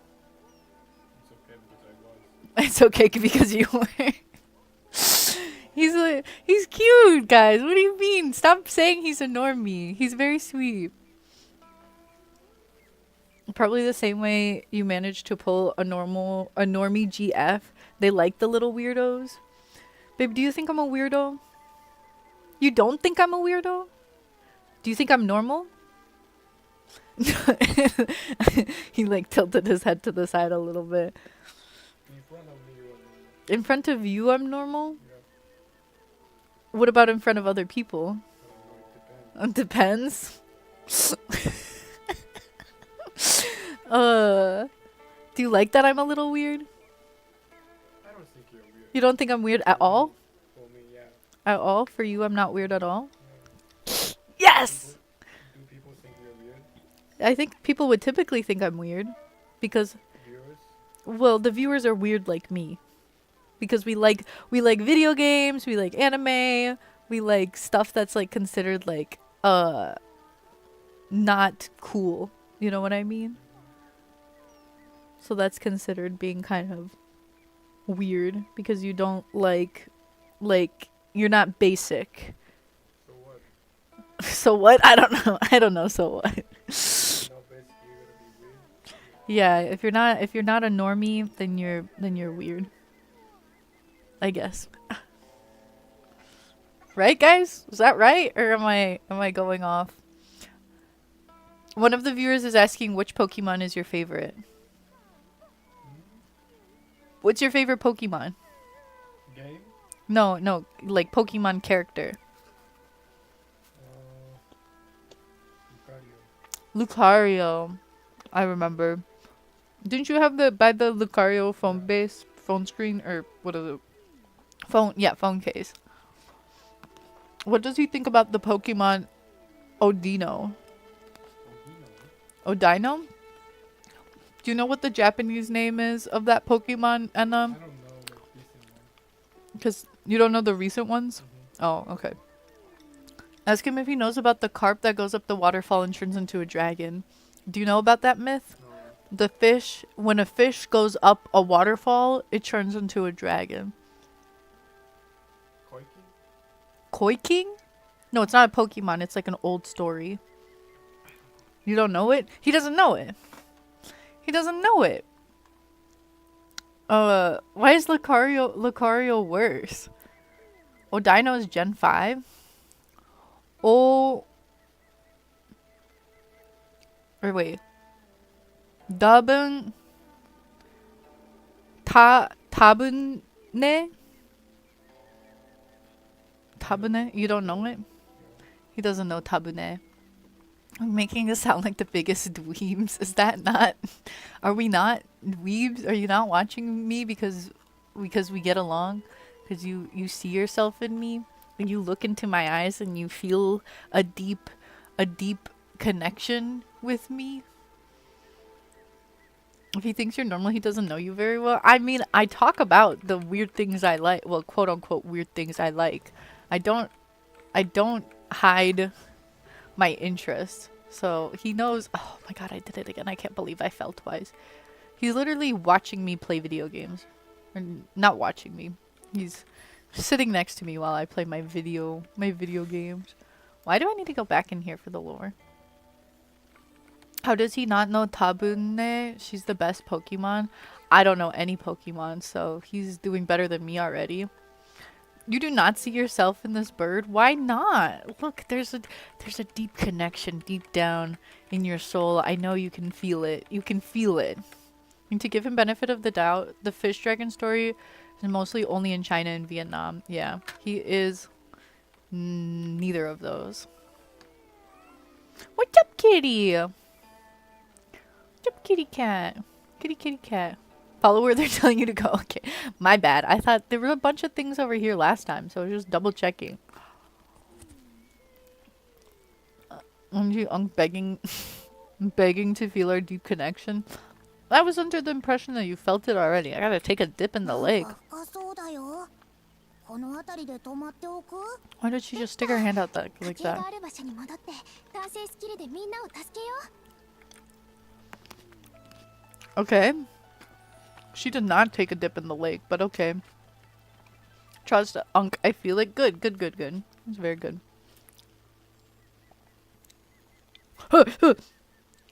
It's okay because I was. It's okay because you were. He's cute, guys. What do you mean? Stop saying he's a normie. He's very sweet. Probably the same way you managed to pull a normie GF. They like the little weirdos. Babe, do you think I'm a weirdo? You don't think I'm a weirdo? Do you think I'm normal? He like tilted his head to the side a little bit. In front of me, you are normal. In front of you, I'm normal? Yeah. What about in front of other people? I don't know, it depends. Depends. Do you like that I'm a little weird? I don't think you're weird. You don't think I'm weird at all? For me, yeah. At all? For you, I'm not weird at all? Yeah. Yes! Do people think you're weird? I think people would typically think I'm weird. Because, Viewers? well, the viewers are weird like me. Because we like video games, we like anime, we like stuff that's like considered like, not cool. You know what I mean? So that's considered being kind of weird because you don't like you're not basic. So what? So what? I don't know. I don't know. So what? No, basically you're gonna be weird. Yeah, if you're not a normie, then you're weird. I guess. Right, guys? Is that right, or am I going off? One of the viewers is asking which Pokemon is your favorite. What's your favorite Pokemon? Game? No, like Pokemon character. Lucario. Lucario. I remember. Didn't you have the Lucario phone screen, or what is it? Phone case. What does he think about the Pokemon Odino? Odino? Do you know what the Japanese name is of that Pokemon, Anna? I don't know the recent one. Because you don't know the recent ones? Oh, okay. Ask him if he knows about the carp that goes up the waterfall and turns into a dragon. Do you know about that myth? No. The fish, when a fish goes up a waterfall, it turns into a dragon. Koiki? Koi King? No, it's not a Pokemon. It's like an old story. You don't know it? He doesn't know it. He doesn't know it. Why is Lucario worse? Odino is Gen 5? Oh. Or wait. Dabun. Tabune? Tabune? You don't know it? He doesn't know Tabune. I'm making it sound like the biggest dweebs. Is that not? Are we not dweebs? Are you not watching me because we get along? Because you see yourself in me? And you look into my eyes and you feel a deep connection with me? If he thinks you're normal, he doesn't know you very well. I mean, I talk about the weird things I like. Well, quote unquote weird things I like. I don't hide my interest. So he knows. Oh my god, I did it again. I can't believe I fell twice. He's literally watching me play video games. Or not watching me. He's sitting next to me while I play my video games. Why do I need to go back in here for the lore? How does he not know Tabune? She's the best Pokemon. I don't know any Pokemon, so he's doing better than me already. You do not see yourself in this bird? Why not? Look, there's a deep connection deep down in your soul. I know you can feel it. You can feel it. And to give him benefit of the doubt, the fish dragon story is mostly only in China and Vietnam. Yeah, he is neither of those. What's up, kitty? What's up, kitty cat? Kitty cat. Follow where they're telling you to go. Okay, my bad. I thought there were a bunch of things over here last time, so I was just double checking. Aren't you begging to feel our deep connection? I was under the impression that you felt it already. I gotta take a dip in the lake. Why did she just stick her hand out like that? Okay. She did not take a dip in the lake, but okay. Trust Unk. I feel it. Good. It's very good.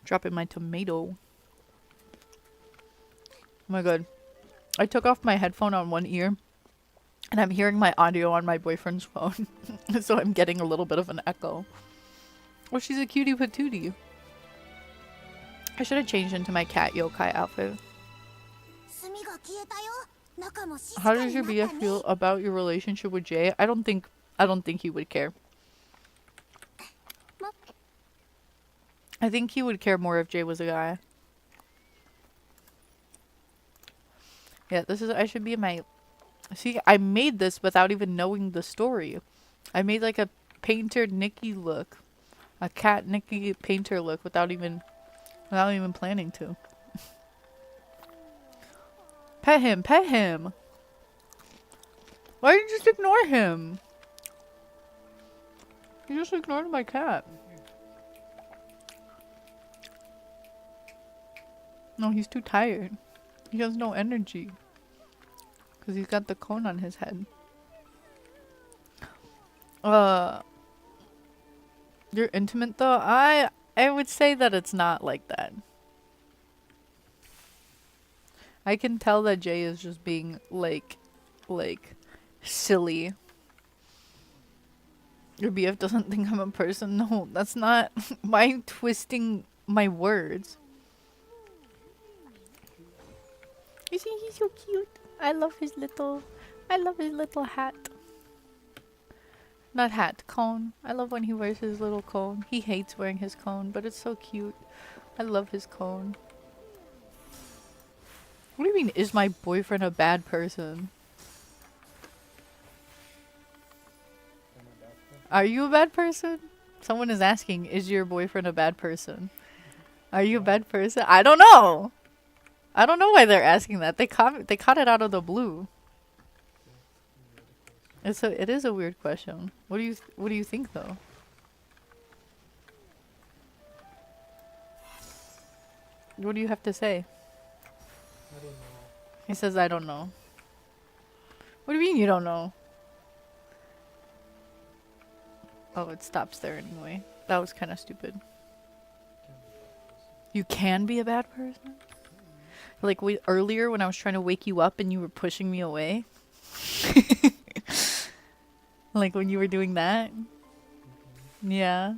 Dropping my tomato. Oh my god. I took off my headphone on one ear and I'm hearing my audio on my boyfriend's phone. So I'm getting a little bit of an echo. Oh, she's a cutie patootie. I should have changed into my cat yokai outfit. How does your BF feel about your relationship with Jay? I don't think he would care. I think he would care more if Jay was a guy. Yeah, I should be in my... See, I made this without even knowing the story. I made like a painter Nikki look. A cat Nikki painter look without even planning to. Pet him! Why did you just ignore him? You just ignored my cat. No, he's too tired. He has no energy. Because he's got the cone on his head. You're intimate though? I would say that it's not like that. I can tell that Jay is just being like silly. Your BF doesn't think I'm a person. No, that's not. Why are you twisting my words? You see, he's so cute. I love his little hat. Not hat, cone. I love when he wears his little cone. He hates wearing his cone, but it's so cute. I love his cone. What do you mean, is my boyfriend a bad person? Are you a bad person? Someone is asking, is your boyfriend a bad person? Are you a bad person? I don't know! I don't know why they're asking that. They caught it out of the blue. It is a weird question. What do you think though? What do you have to say? I don't know. He says I don't know. What do you mean you don't know? Oh, it stops there anyway. That was kind of stupid. You can be a bad person? Like earlier when I was trying to wake you up and you were pushing me away? Like when you were doing that? Yeah.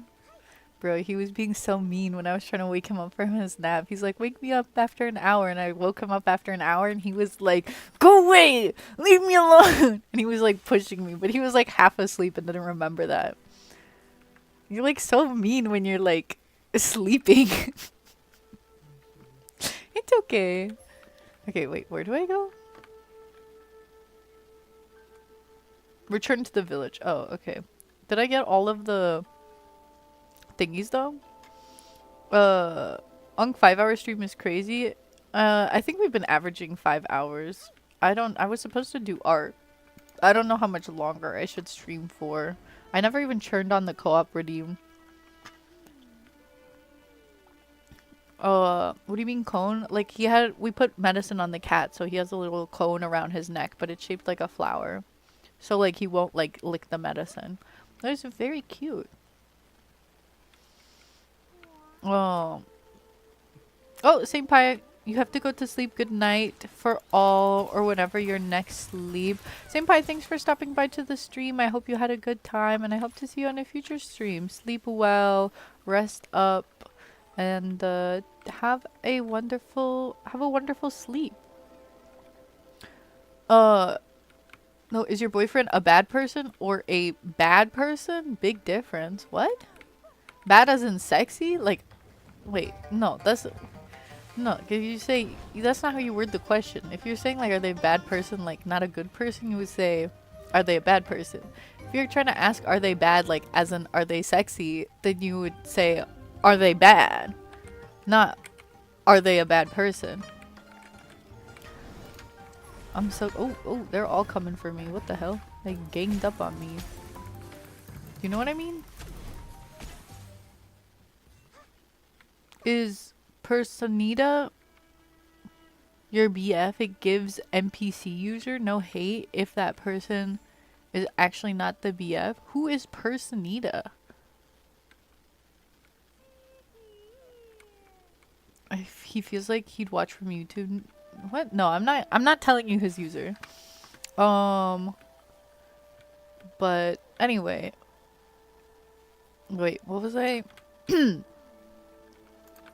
Bro, he was being so mean when I was trying to wake him up from his nap. He's like, wake me up after an hour. And I woke him up after an hour and he was like, go away! Leave me alone! And he was like pushing me. But he was like half asleep and didn't remember that. You're like so mean when you're like sleeping. It's okay. Okay, wait, where do I go? Return to the village. Oh, okay. Did I get all of the thingies though? Unk 5-hour stream is crazy. I think we've been averaging 5 hours. I was supposed to do art. I don't know how much longer I should stream for. I never even turned on the co-op redeem. What do you mean cone? Like we put medicine on the cat, so he has a little cone around his neck, but it's shaped like a flower. So like he won't like lick the medicine. That is very cute. Oh, Saint Pi, you have to go to sleep. Good night for all, or whenever your next sleep. Saint Pi, thanks for stopping by to the stream. I hope you had a good time, and I hope to see you on a future stream. Sleep well, rest up, and have a wonderful sleep. No, is your boyfriend a bad person or a bad person? Big difference. What? Bad as in sexy? Like, wait, no, no, cause you say, that's not how you word the question. If you're saying like, are they a bad person, like not a good person, you would say, are they a bad person? If you're trying to ask, are they bad, like as in, are they sexy, then you would say, are they bad? Not, are they a bad person? I'm so, oh, they're all coming for me. What the hell? They ganged up on me. You know what I mean? Is Personita your BF? It gives NPC user no hate if that person is actually not the BF. Who is Personita? He feels like he'd watch from YouTube. What? No, I'm not telling you his user. But anyway. Wait, what was I?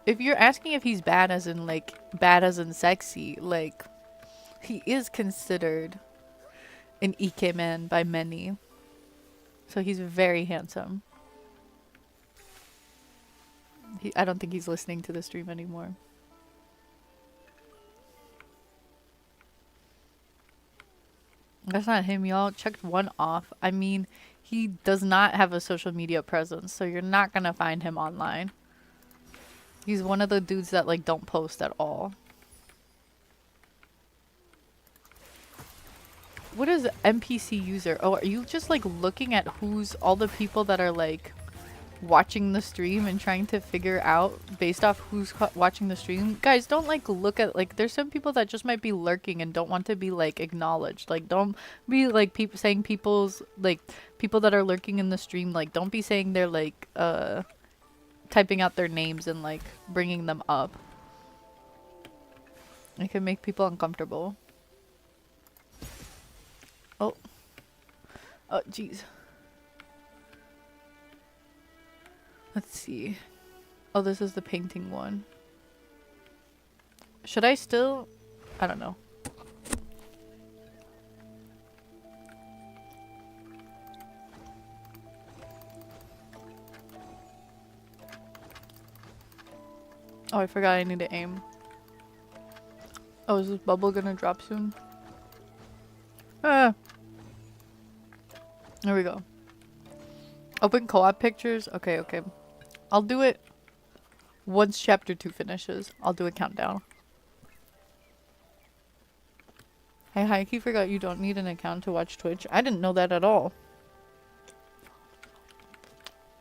If you're asking if he's bad as in like bad as in sexy, like he is considered an Ikemen by many. So he's very handsome. I don't think he's listening to the stream anymore. That's not him, y'all. Checked one off. I mean, he does not have a social media presence, so you're not gonna find him online. He's one of the dudes that like don't post at all. What is NPC user? Oh, are you just like looking at who's all the people that are like watching the stream and trying to figure out based off who's watching the stream? Guys, don't like look at like there's some people that just might be lurking and don't want to be like acknowledged. Like don't be like saying people's like people that are lurking in the stream, like don't be saying they're like typing out their names and like bringing them up. It can make people uncomfortable. Oh jeez. Let's see. Oh, this is the painting one. Should I still? I don't know. Oh, I forgot I need to aim. Oh, is this bubble gonna drop soon? Ah. There we go. Open co-op pictures? Okay. I'll do it once chapter 2 finishes. I'll do a countdown. Hey, Heike, forgot you don't need an account to watch Twitch. I didn't know that at all.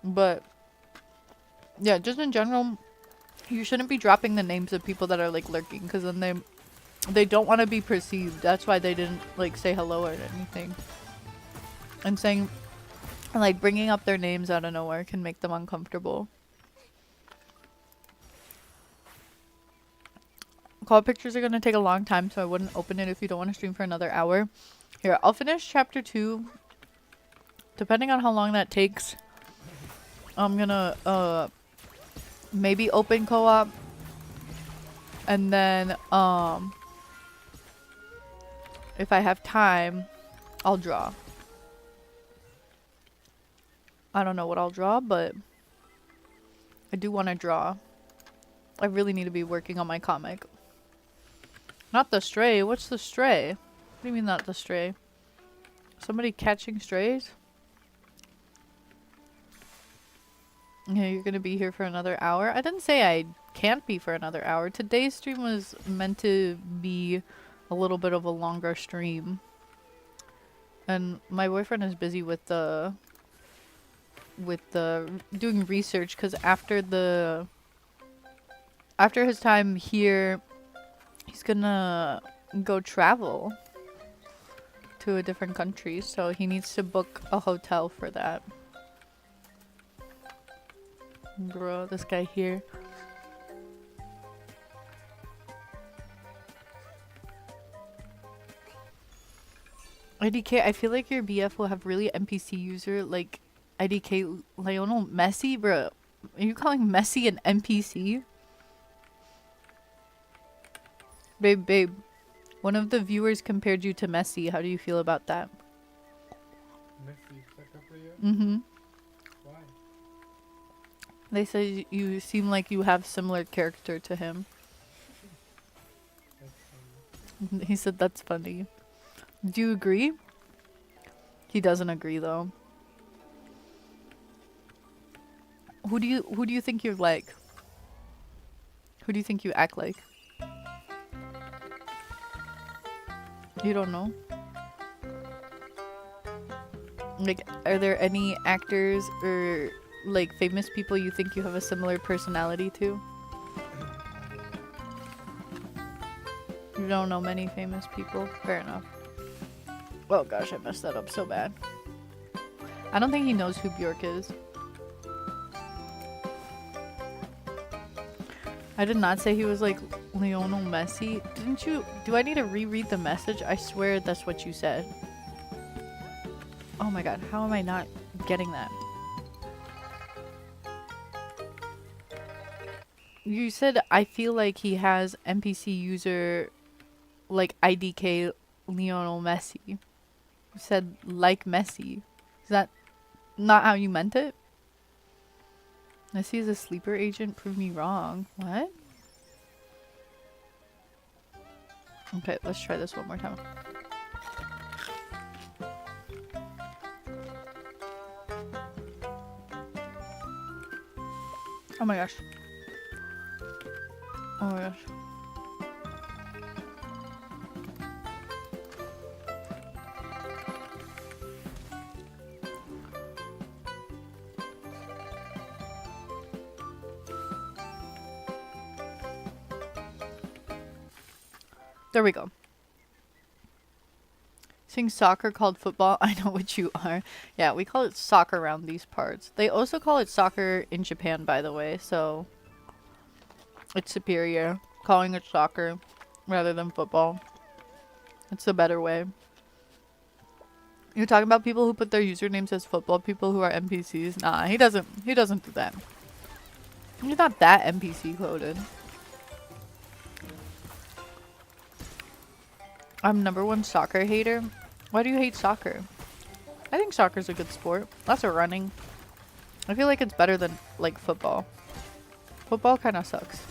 But, yeah, just in general, you shouldn't be dropping the names of people that are, like, lurking. Because then they don't want to be perceived. That's why they didn't, like, say hello or anything. And saying And like bringing up their names out of nowhere can make them uncomfortable. Call pictures are gonna take a long time, so I wouldn't open it if you don't want to stream for another hour. Here, I'll finish chapter 2. Depending on how long that takes, I'm gonna maybe open co-op. And then if I have time, I'll draw. I don't know what I'll draw, but I do want to draw. I really need to be working on my comic. Not the stray. What's the stray? What do you mean not the stray? Somebody catching strays? Yeah, you're gonna be here for another hour? I didn't say I can't be for another hour. Today's stream was meant to be a little bit of a longer stream. And my boyfriend is busy with the doing research, because after his time here, he's gonna go travel to a different country, so he needs to book a hotel for that. Bro, this guy here. IDK, I feel like your BF will have really NPC user like IDK Lionel Messi, bro. Are you calling Messi an NPC? Babe. One of the viewers compared you to Messi. How do you feel about that? Messi, soccer player? Mm-hmm. Why? They say you seem like you have similar character to him. That's funny. He said that's funny. Do you agree? He doesn't agree though. Who do you think you're like? Who do you think you act like? You don't know? Like, are there any actors or like famous people you think you have a similar personality to? You don't know many famous people? Fair enough. Oh gosh, I messed that up so bad. I don't think he knows who Bjork is. I did not say he was like Lionel Messi. Didn't you? Do I need to reread the message? I swear that's what you said. Oh my god, how am I not getting that? You said I feel like he has NPC user like IDK Lionel Messi. You said like Messi. Is that not how you meant it? Messi is a sleeper agent. Prove me wrong. What? Okay, let's try this one more time. Oh my gosh. Oh my gosh. There we go. Saying soccer called football. I know what you are. Yeah, we call it soccer around these parts. They also call it soccer in Japan, by the way, so it's superior. Calling it soccer rather than football. It's a better way. You're talking about people who put their usernames as football people who are NPCs? Nah, he doesn't do that. He's not that NPC coded. I'm #1 soccer hater. Why do you hate soccer? I think soccer's a good sport. Lots of running. I feel like it's better than like football. Football kind of sucks.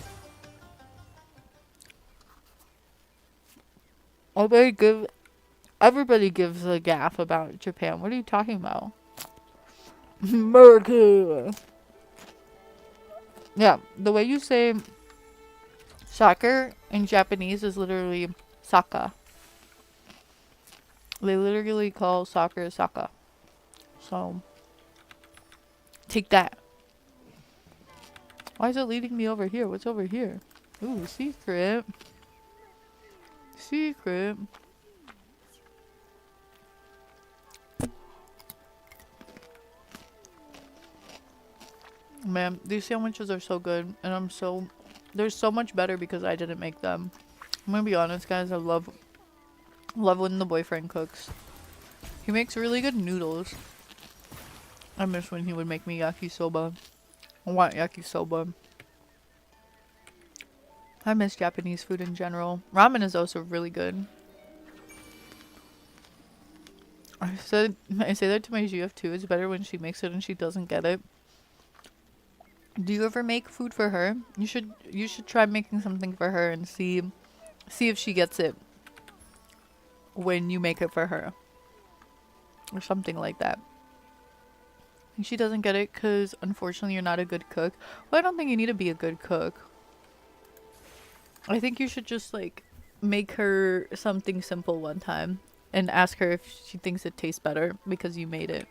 Everybody gives a gaff about Japan. What are you talking about? America. Yeah, the way you say soccer in Japanese is literally saka. They literally call soccer saka. So, take that. Why is it leading me over here? What's over here? Ooh, secret. Secret. Man, these sandwiches are so good, and they're so much better because I didn't make them. I'm gonna be honest, guys. I love when the boyfriend cooks. He makes really good noodles. I miss when he would make me yakisoba. I want yakisoba. I miss Japanese food in general. Ramen is also really good. I say that to my GF too. It's better when she makes it and she doesn't get it. Do you ever make food for her? You should try making something for her and see if she gets it when you make it for her. Or something like that. And she doesn't get it because unfortunately you're not a good cook. Well, I don't think you need to be a good cook. I think you should just like make her something simple one time and ask her if she thinks it tastes better because you made it.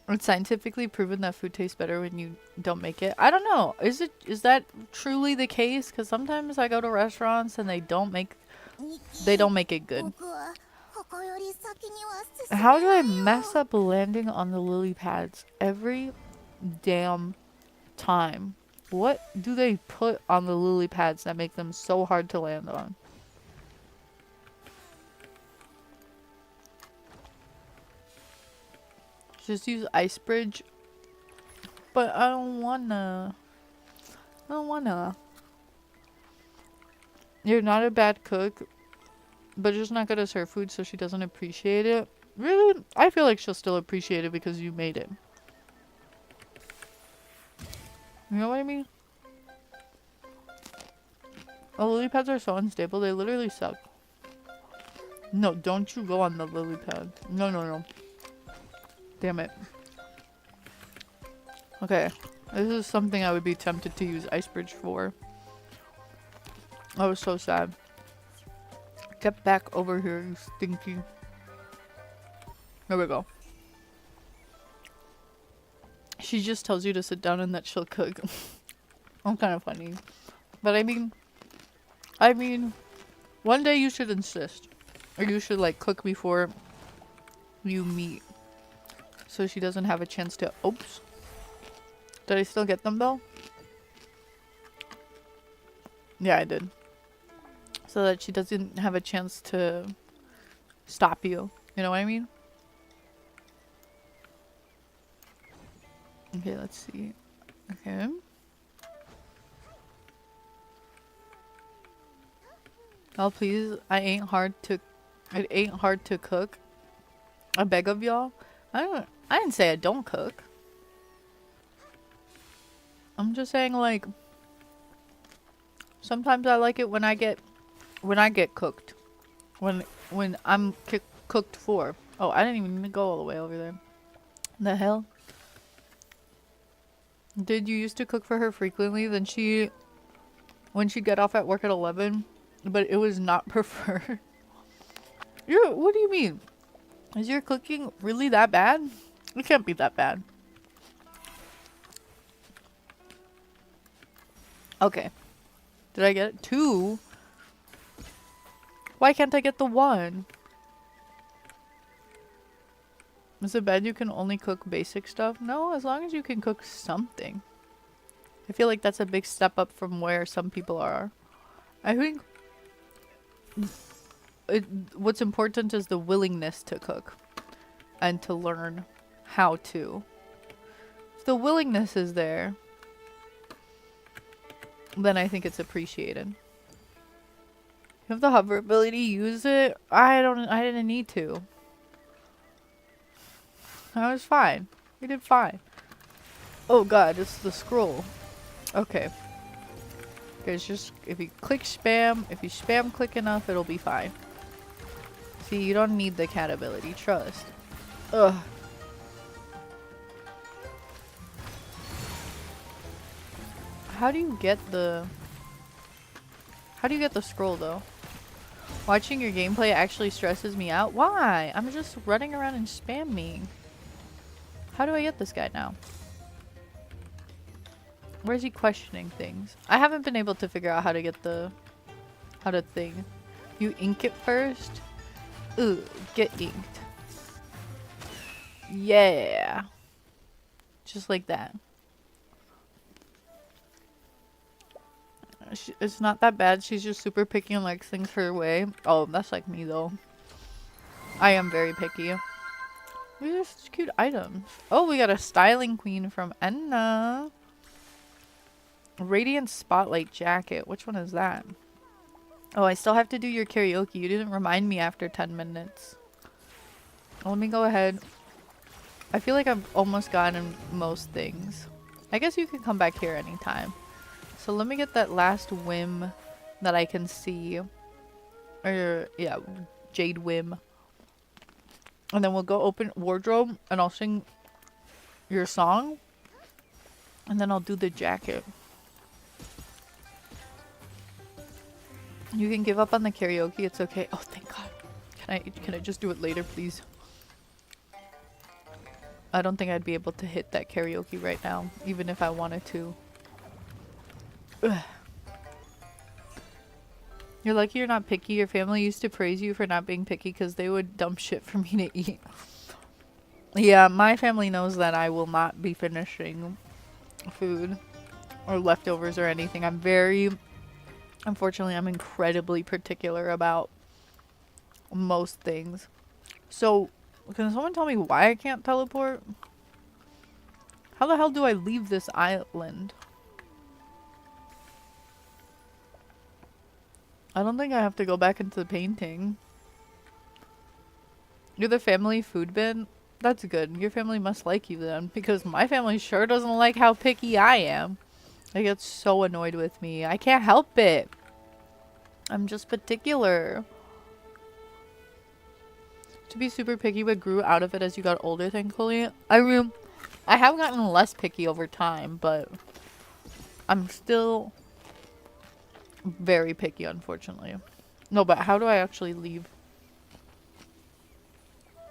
It's scientifically proven that food tastes better when you don't make it. I don't know. Is that truly the case? Because sometimes I go to restaurants and they don't make it good. How do I mess up landing on the lily pads every damn time? What do they put on the lily pads that make them so hard to land on? Just use ice bridge. But I don't wanna. You're not a bad cook, but just not good at her food, so she doesn't appreciate it. Really? I feel like she'll still appreciate it because you made it. You know what I mean? Oh, lily pads are so unstable. They literally suck. No, don't you go on the lily pad. No. Damn it. Okay. This is something I would be tempted to use Ice Bridge for. I was so sad. Get back over here, you stinky. There we go. She just tells you to sit down and that she'll cook. I'm kind of funny. But I mean, one day you should insist. Or you should like cook before you meet. So she doesn't have a chance to... Oops. Did I still get them though? Yeah, I did. So that she doesn't have a chance to stop you. You know what I mean? Okay, let's see. Okay. Oh, please. It ain't hard to cook. I beg of y'all. I didn't say I don't cook. I'm just saying, like, sometimes I like it when I get cooked. When I'm cooked for. Oh, I didn't even go all the way over there. The hell? Did you used to cook for her frequently? Then when she'd get off at work at 11, but it was not preferred. What do you mean? Is your cooking really that bad? It can't be that bad. Okay. Did I get it? 2? Why can't I get the 1? Is it bad you can only cook basic stuff? No, as long as you can cook something. I feel like that's a big step up from where some people are. I think what's important is the willingness to cook and to learn how to. If the willingness is there, then I think it's appreciated. You have the hover ability, use it. I didn't need to. I was fine. We did fine. Oh god, it's the scroll. Okay. Guys, just if you click spam, if you spam click enough, it'll be fine. See, you don't need the cat ability, trust. Ugh. How do you get the scroll though? Watching your gameplay actually stresses me out. Why? I'm just running around and spamming. How do I get this guy now? Where is he questioning things? I haven't been able to figure out how to get how to thing. You ink it first? Ooh, get inked. Yeah. Just like that. It's not that bad. She's just super picky and likes things her way. Oh, that's like me though. I am very picky. These are such cute items. Oh, we got a styling queen from Enna. Radiant Spotlight jacket. Which one is that? Oh, I still have to do your karaoke. You didn't remind me after 10 minutes. Let me go ahead. I feel like I've almost gotten most things. I guess you can come back here anytime. So let me get that last whim that I can see. Or, yeah, Jade whim. And then we'll go open wardrobe and I'll sing your song. And then I'll do the jacket. You can give up on the karaoke. It's okay. Oh, thank God. Can I just do it later, please? I don't think I'd be able to hit that karaoke right now, even if I wanted to. Ugh. You're lucky you're not picky. Your family used to praise you for not being picky because they would dump shit for me to eat. Yeah, my family knows that I will not be finishing food or leftovers or anything. Unfortunately, I'm incredibly particular about most things. So, can someone tell me why I can't teleport? How the hell do I leave this island? I don't think I have to go back into the painting. You're the family food bin? That's good. Your family must like you then, because my family sure doesn't like how picky I am. They get so annoyed with me. I can't help it. I'm just particular. To be super picky but grew out of it as you got older, thankfully. I mean, I have gotten less picky over time, but I'm still very picky, unfortunately. No, but how do I actually leave?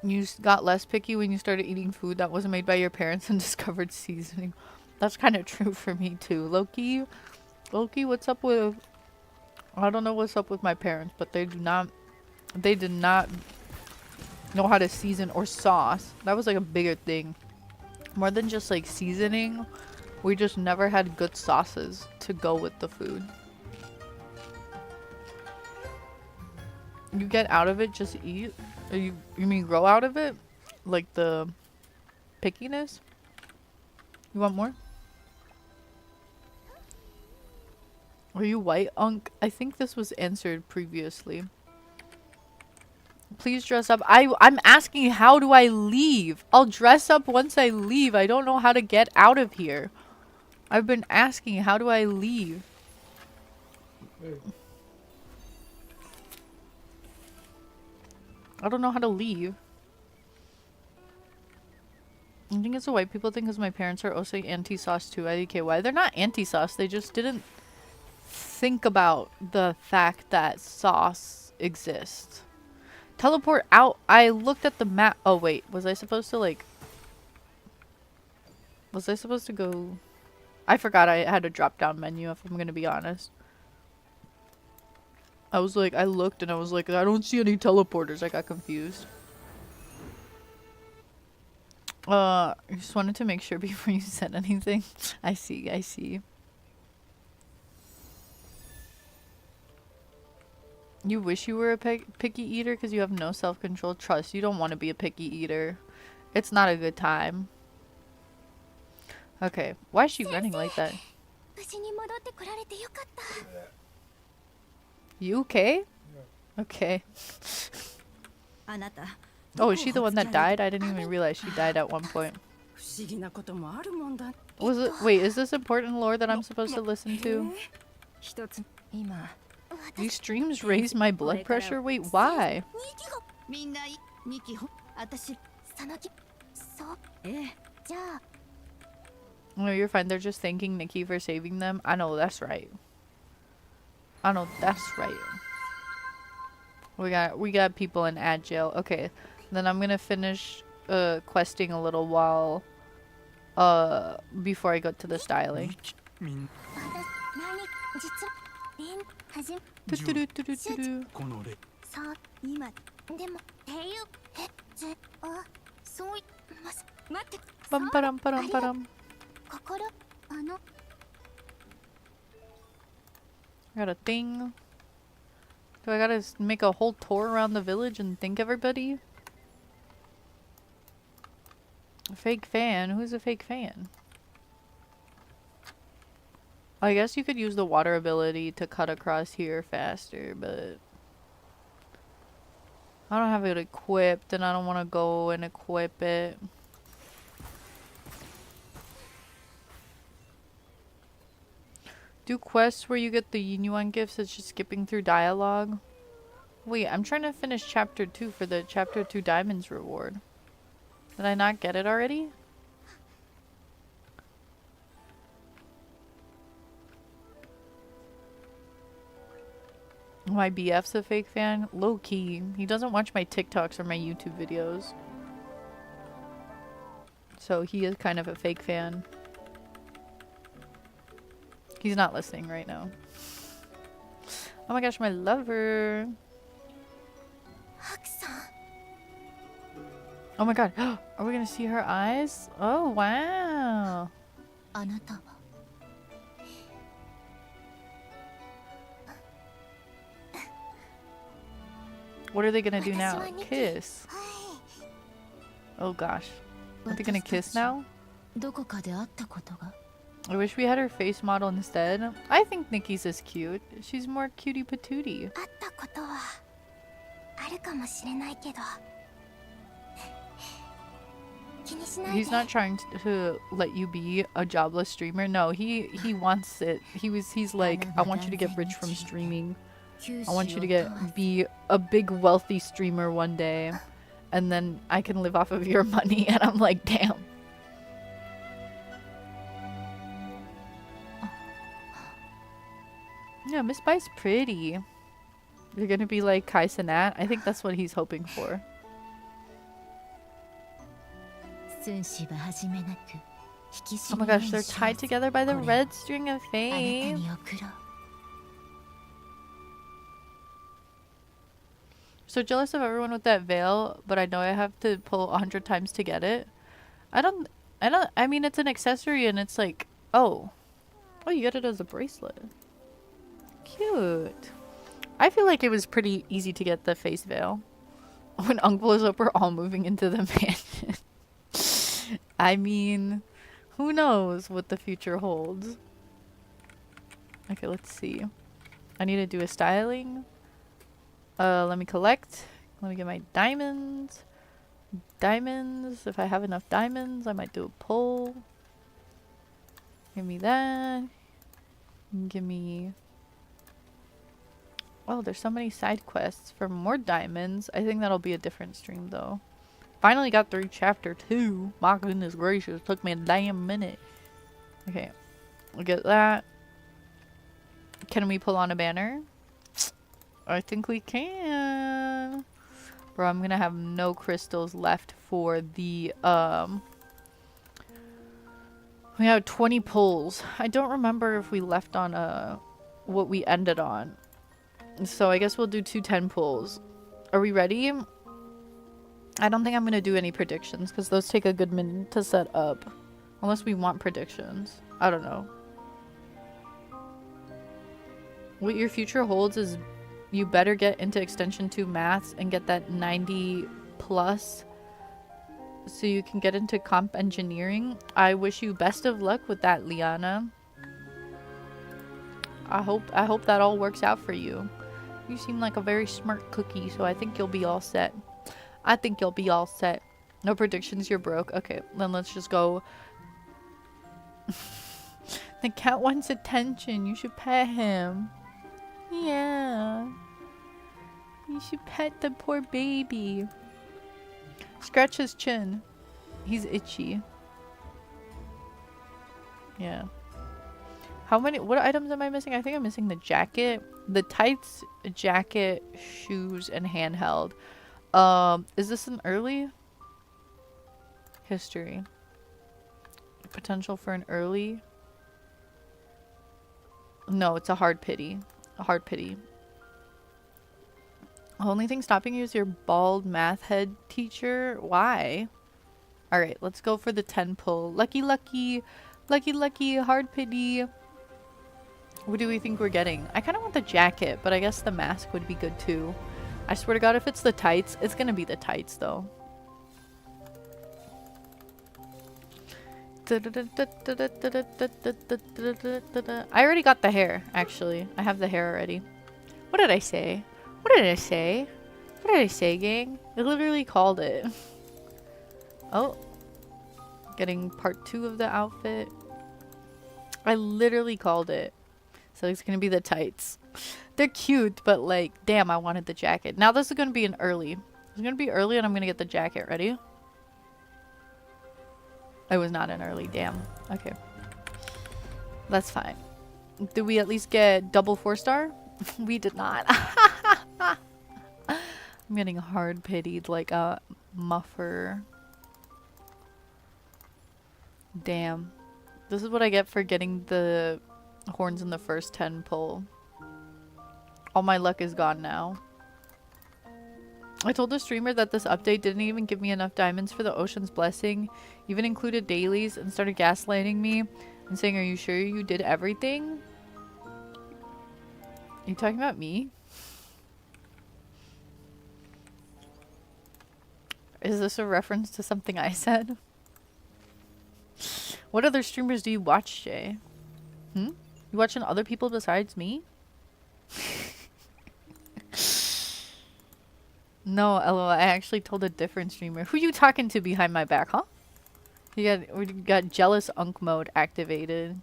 You got less picky when you started eating food that wasn't made by your parents and discovered seasoning. That's kind of true for me too. Loki, what's up with... I don't know what's up with my parents, but they did not know how to season or sauce. That was like a bigger thing. More than just like seasoning, we just never had good sauces to go with the food. You get out of it, just eat? Or you mean grow out of it? Like the pickiness? You want more? Are you white, Unk? I think this was answered previously. Please dress up. I'm asking, how do I leave? I'll dress up once I leave. I don't know how to get out of here. I've been asking, how do I leave? Hey. I don't know how to leave. I think it's a white people thing because my parents are also anti-sauce too. IDKY. They're not anti-sauce. They just didn't think about the fact that sauce exists. Teleport out. I looked at the map. Oh wait, was I supposed to like... Was I supposed to go... I forgot I had a drop down menu, if I'm gonna be honest. I was like, I looked and I was like, I don't see any teleporters. I got confused. I just wanted to make sure before you said anything. I see. You wish you were a picky eater because you have no self-control. Trust, you don't want to be a picky eater. It's not a good time. Okay, why is she running like that? You okay? Yeah. Okay. Oh, is she the one that died? I didn't even realize she died at one point. Was it? Wait, is this important lore that I'm supposed to listen to? These streams raise my blood pressure? Wait, why? No, you're fine. They're just thanking Nikki for saving them. I know, that's right. We got people in ad jail. Okay, then I'm gonna finish questing a little while before I go to the styling. Bum ba dum ba dum ba dum. I got a thing. Do I gotta make a whole tour around the village and thank everybody? A fake fan? Who's a fake fan? I guess you could use the water ability to cut across here faster, but I don't have it equipped and I don't want to go and equip it. Do quests where you get the Yuan gifts, it's just skipping through dialogue. Wait, I'm trying to finish chapter 2 for the chapter 2 diamonds reward. Did I not get it already? My BF's a fake fan? Low key. He doesn't watch my TikToks or my YouTube videos. So he is kind of a fake fan. He's not listening right now. Oh my gosh, my lover. Oh my god. Are we gonna see her eyes? Oh wow. What are they gonna do now? Kiss. Oh gosh. Are they gonna kiss now? I wish we had her face model instead. I think Nikki's is cute. She's more cutie patootie. He's not trying to let you be a jobless streamer. No, he wants it. He's like, I want you to get rich from streaming. I want you to be a big wealthy streamer one day, and then I can live off of your money. And I'm like, damn. Yeah, Miss Bai's pretty. You're gonna be like Kai Cenat? I think that's what he's hoping for. Oh my gosh, they're tied together by the red string of fate. So jealous of everyone with that veil, but I know I have to pull 100 times to get it. I mean, it's an accessory and it's like, oh, you get it as a bracelet. Cute. I feel like it was pretty easy to get the face veil. When Unk blows up, we're all moving into the mansion. I mean, who knows what the future holds. Okay, let's see. I need to do a styling. Let me collect. Let me get my diamonds. Diamonds. If I have enough diamonds, I might do a pull. Give me that. Give me... Oh, there's so many side quests for more diamonds. I think that'll be a different stream, though. Finally got through chapter 2. My goodness gracious. Took me a damn minute. Okay. We'll get that. Can we pull on a banner? I think we can. Bro, I'm gonna have no crystals left for the, we have 20 pulls. I don't remember if we left on, what we ended on. So I guess we'll do 2 10 pulls. Are we ready? I don't think I'm gonna do any predictions because those take a good minute to set up. Unless we want predictions. I don't know. What your future holds is you better get into extension 2 maths and get that 90 plus so you can get into comp engineering. I wish you best of luck with that, Liana. I hope that all works out for you. You seem like a very smart cookie, so I think you'll be all set. I think you'll be all set. No predictions, you're broke. Okay, then let's just go. The cat wants attention. You should pet him. Yeah. You should pet the poor baby. Scratch his chin. He's itchy. Yeah. What items am I missing? I think I'm missing the jacket. The tights, jacket, shoes, and handheld. Is this an early? History. Potential for an early? No, it's a hard pity. A hard pity. The only thing stopping you is your bald math head teacher. Why? Alright, let's go for the 10 pull. Lucky, lucky, lucky, lucky, hard pity. What do we think we're getting? I kind of want the jacket, but I guess the mask would be good too. I swear to God, if it's the tights, it's gonna be the tights though. I already got the hair, actually. I have the hair already. What did I say? What did I say? What did I say, gang? I literally called it. Oh. Getting part 2 of the outfit. I literally called it. So it's gonna be the tights. They're cute, but like, damn, I wanted the jacket. Now this is gonna be an early. It's gonna be early and I'm gonna get the jacket ready. It was not an early, damn. Okay. That's fine. Did we at least get double 4-star? We did not. I'm getting hard pitied like a muffer. Damn. This is what I get for getting the horns in the first 10 pull. All my luck is gone now. I told the streamer that this update didn't even give me enough diamonds for the Ocean's Blessing, even included dailies, and started gaslighting me and saying, "Are you sure you did everything?" Are you talking about me? Is this a reference to something I said? What other streamers do you watch, Jay? You watching other people besides me? No, LOL, I actually told a different streamer. Who you talking to behind my back, huh? We got jealous unk mode activated.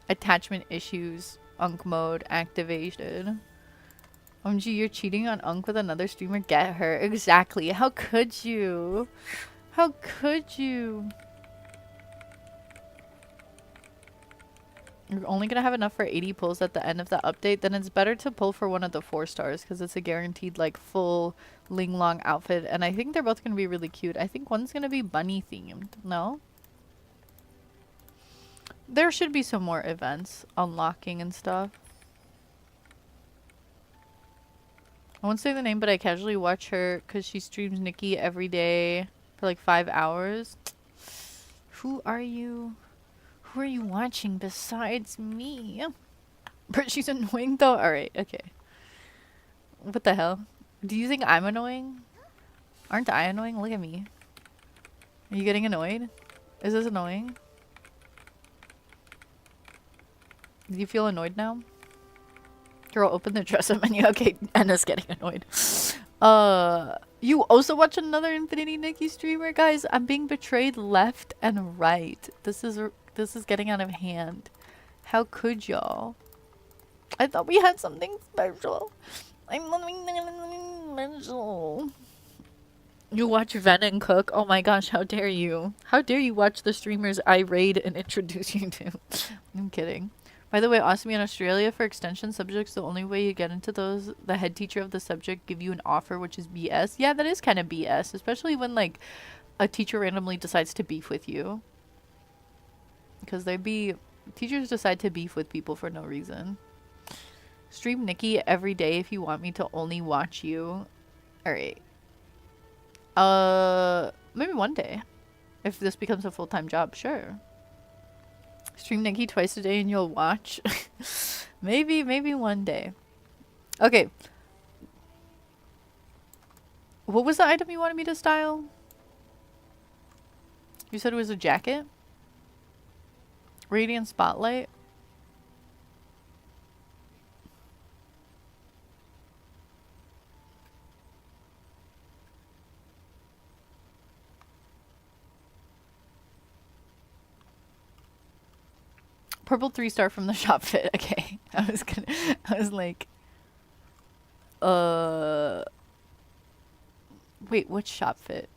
Attachment issues unk mode activated. OMG, you're cheating on unk with another streamer? Get her. Exactly. How could you? How could you? You're only gonna have enough for 80 pulls at the end of the update, then it's better to pull for one of the 4-stars because it's a guaranteed like full Ling Long outfit, and I think they're both gonna be really cute. I think one's gonna be bunny themed. No? There should be some more events, unlocking and stuff. I won't say the name, but I casually watch her because she streams Nikki every day for like 5 hours. Who are you? Who are you watching besides me? But she's annoying though? Alright, okay. What the hell? Do you think I'm annoying? Aren't I annoying? Look at me. Are you getting annoyed? Is this annoying? Do you feel annoyed now? Girl, open the dresser menu. Okay, Anna's getting annoyed. You also watch another Infinity Nikki streamer? Guys, I'm being betrayed left and right. This is getting out of hand. How could y'all? I thought we had something special. I'm loving something special. You watch Ven and cook? Oh my gosh, how dare you? How dare you watch the streamers I raid and introduce you to? I'm kidding. By the way, awesome in Australia for extension subjects, the only way you get into those, the head teacher of the subject give you an offer, which is BS. Yeah, that is kind of BS, especially when like a teacher randomly decides to beef with you. Because teachers decide to beef with people for no reason. Stream Nikki every day if you want me to only watch you. Alright. Maybe one day. If this becomes a full-time job, sure. Stream Nikki twice a day and you'll watch. maybe one day. Okay. What was the item you wanted me to style? You said it was a jacket? Radiant Spotlight? Purple 3-star from the shop fit. Okay. I was like, wait, which shop fit?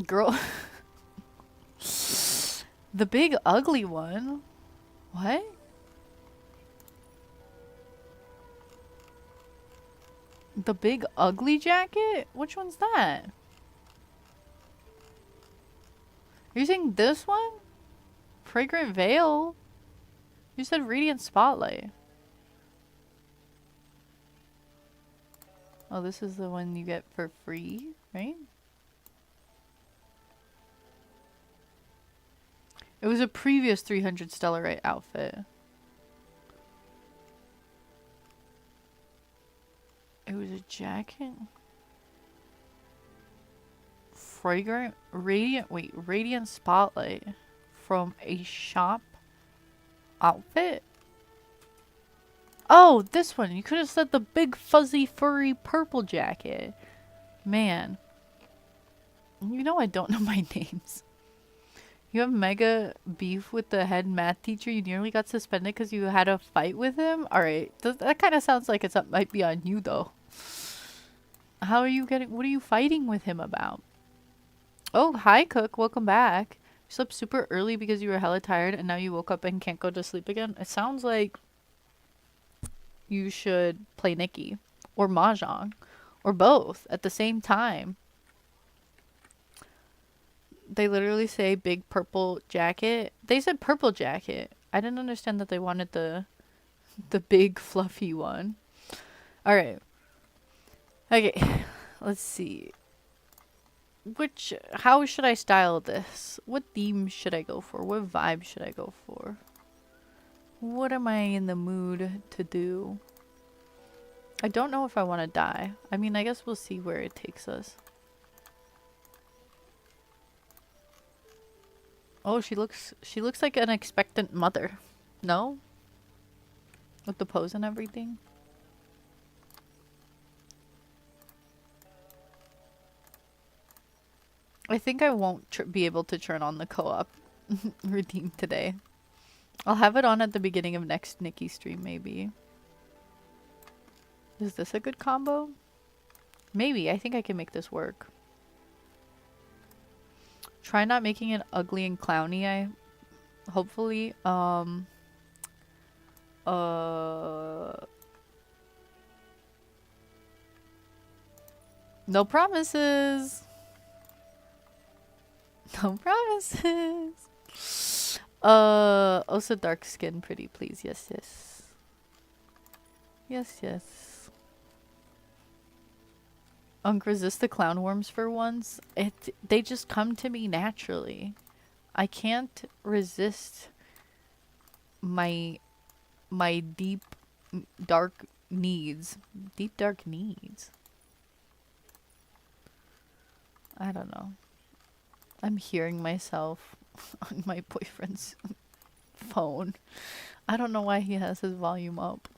Girl. The big ugly one? What? The big ugly jacket? Which one's that? Are you saying this one? Fragrant Veil? You said Radiant Spotlight. Oh, this is the one you get for free, right? It was a previous 300 Stellarite outfit. It was a jacket. Fragrant, radiant spotlight from a shop outfit. Oh, this one. You could have said the big fuzzy furry purple jacket. Man. You know I don't know my names. You have mega beef with the head math teacher. You nearly got suspended because you had a fight with him? Alright. That kind of sounds like it might be on you, though. How are you getting... What are you fighting with him about? Oh, hi, Cook. Welcome back. You slept super early because you were hella tired and now you woke up and can't go to sleep again? It sounds like you should play Nikki. Or Mahjong. Or both at the same time. They literally say big purple jacket. They said purple jacket. I didn't understand that they wanted the big fluffy one. Alright. Okay. Let's see. How should I style this? What theme should I go for? What vibe should I go for? What am I in the mood to do? I don't know if I want to die. I mean, I guess we'll see where it takes us. Oh, she looks like an expectant mother. No? With the pose and everything? I think I won't be able to turn on the co-op redeem today. I'll have it on at the beginning of next Nikki stream, maybe. Is this a good combo? Maybe. I think I can make this work. Try not making it ugly and clowny, hopefully. No promises. No promises. Also dark skin pretty, please. Yes, yes. Yes, yes. Resist the clown worms for once. They just come to me naturally. I can't resist my deep dark needs. Deep dark needs. I don't know. I'm hearing myself on my boyfriend's phone. I don't know why he has his volume up.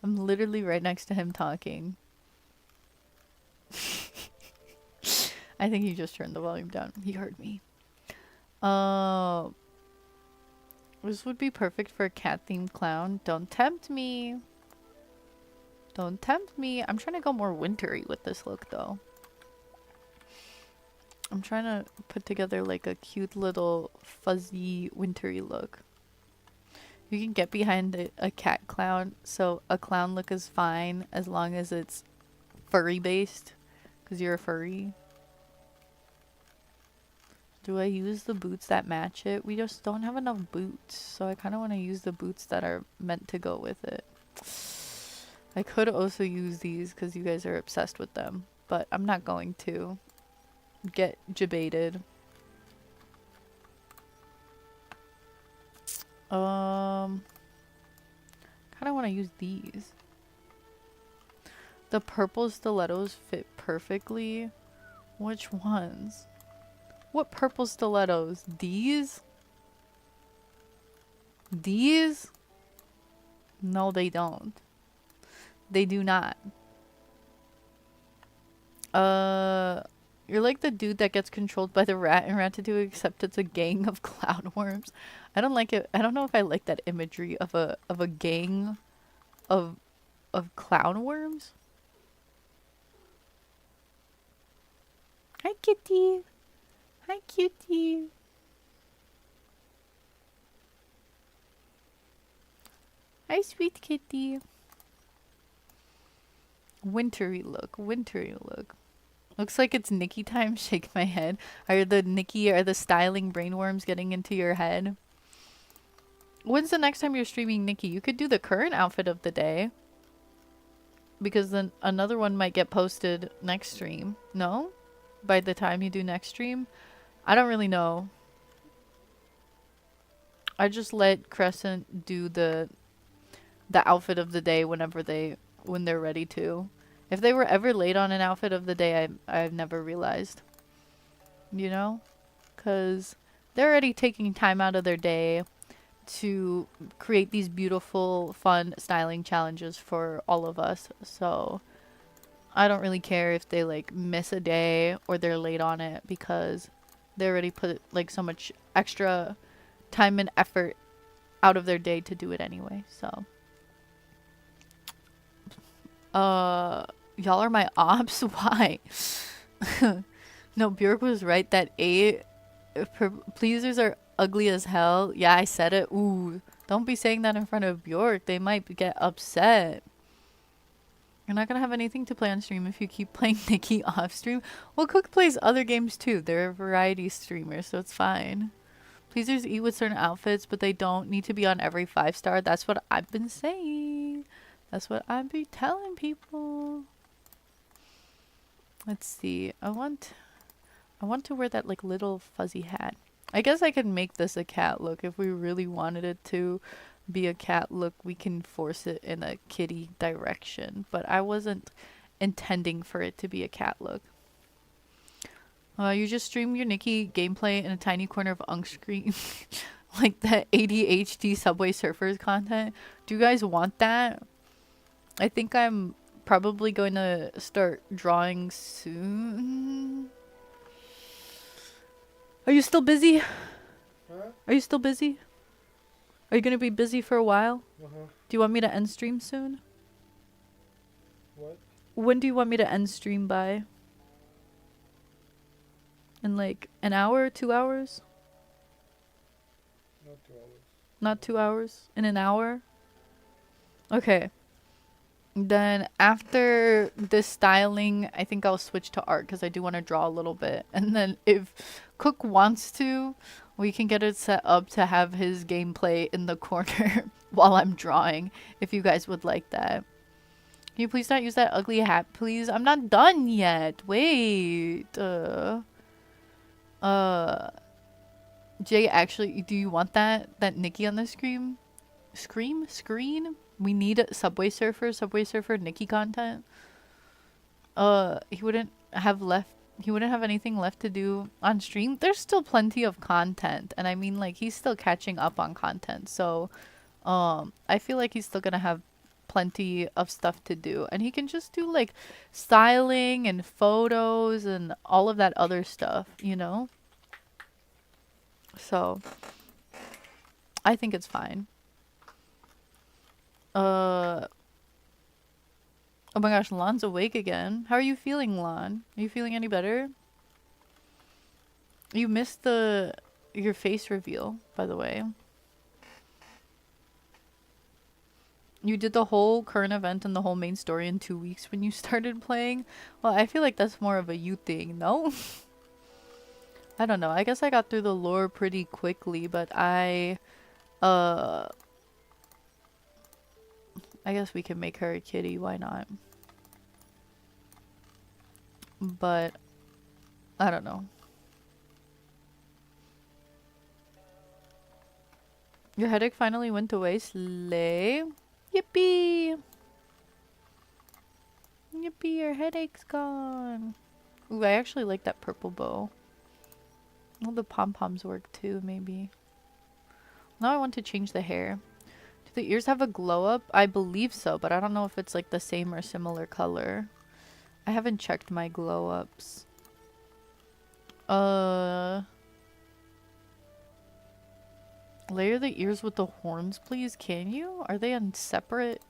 I'm literally right next to him talking. I think he just turned the volume down. He heard me. This would be perfect for a cat-themed clown. Don't tempt me. Don't tempt me. I'm trying to go more wintry with this look, though. I'm trying to put together like a cute little fuzzy wintry look. You can get behind a cat clown, so a clown look is fine as long as it's furry based, because you're a furry. Do I use the boots that match it? We just don't have enough boots, so I kind of want to use the boots that are meant to go with it. I could also use these because you guys are obsessed with them, but I'm not going to get debated. Kind of want to use these. The purple stilettos fit perfectly. Which ones? What purple stilettos? These? These? No, they don't. They do not. You're like the dude that gets controlled by the rat in Ratatouille, except it's a gang of clown worms. I don't like it. I don't know if I like that imagery of a gang of clown worms. Hi, kitty. Hi, cutie. Hi, sweet kitty. Wintry look. Wintry look. Looks like it's Nikki time. Shake my head. Are the styling brainworms getting into your head? When's the next time you're streaming Nikki? You could do the current outfit of the day. Because then another one might get posted next stream. No? By the time you do next stream? I don't really know. I just let Crescent do the outfit of the day when they're ready to. If they were ever late on an outfit of the day, I've never realized. You know? Because they're already taking time out of their day to create these beautiful, fun styling challenges for all of us. So I don't really care if they like miss a day or they're late on it, because they already put like so much extra time and effort out of their day to do it anyway. So y'all are my ops. Why? No, Bjork was right that pleasers are ugly as hell. Yeah, I said it. Ooh, don't be saying that in front of Bjork. They might get upset. You're not gonna have anything to play on stream if you keep playing Nikki off stream. Well, Cook plays other games too. They're a variety streamer, so it's fine. Pleasers eat with certain outfits, but they don't need to be on every 5-star. That's what I've been saying. That's what I've been telling people. Let's see. I want to wear that like little fuzzy hat. I guess I could make this a cat look if we really wanted it to be a cat look. We can force it in a kitty direction, but I wasn't intending for it to be a cat look. You just stream your Nikki gameplay in a tiny corner of Unk screen. Like that ADHD Subway Surfers content. Do you guys want that? I think I'm probably going to start drawing soon. Are you still busy? Huh? Are you still busy? Are you going to be busy for a while? Uh-huh. Do you want me to end stream soon? What? When do you want me to end stream by? In like an hour, 2 hours? Not 2 hours. Not 2 hours? In an hour? Okay. Then after this styling, I think I'll switch to art because I do want to draw a little bit. And then if Cook wants to, we can get it set up to have his gameplay in the corner while I'm drawing, if you guys would like that. Can you please not use that ugly hat, please? I'm not done yet. Wait. Jay, actually, do you want that Nikki on the screen? Screen? We need Subway Surfer Nikki content. He wouldn't have anything left to do on stream. There's still plenty of content, and I mean, like, he's still catching up on content. So, I feel like he's still gonna have plenty of stuff to do, and he can just do like styling and photos and all of that other stuff, you know? So I think it's fine. Oh my gosh, Lon's awake again. How are you feeling, Lon? Are you feeling any better? You missed your face reveal, by the way. You did the whole current event and the whole main story in 2 weeks when you started playing. Well, I feel like that's more of a you thing, no? I don't know. I guess I got through the lore pretty quickly, but I guess we can make her a kitty. Why not? But I don't know. Your headache finally went away, Slay. Yippee! Yippee, your headache's gone. Ooh, I actually like that purple bow. Well, the pom-poms work too, maybe. Now I want to change the hair. Do the ears have a glow up? I believe so, but I don't know if it's like the same or similar color. I haven't checked my glow ups. Layer the ears with the horns, please. Can you? Are they on separate?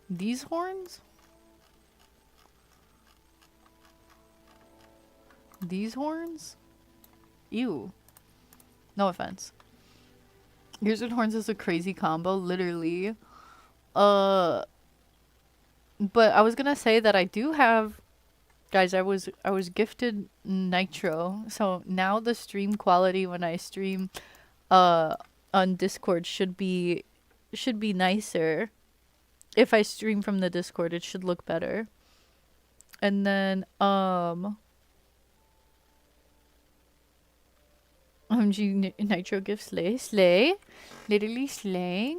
These horns? These horns? Ew. No offense. Ears and horns is a crazy combo, literally. But I was gonna say that I do have, guys, I was gifted Nitro, so now the stream quality when I stream on Discord should be nicer. if I stream from the Discord, it should look better. And then, OMG Nitro gift slay. Literally slay.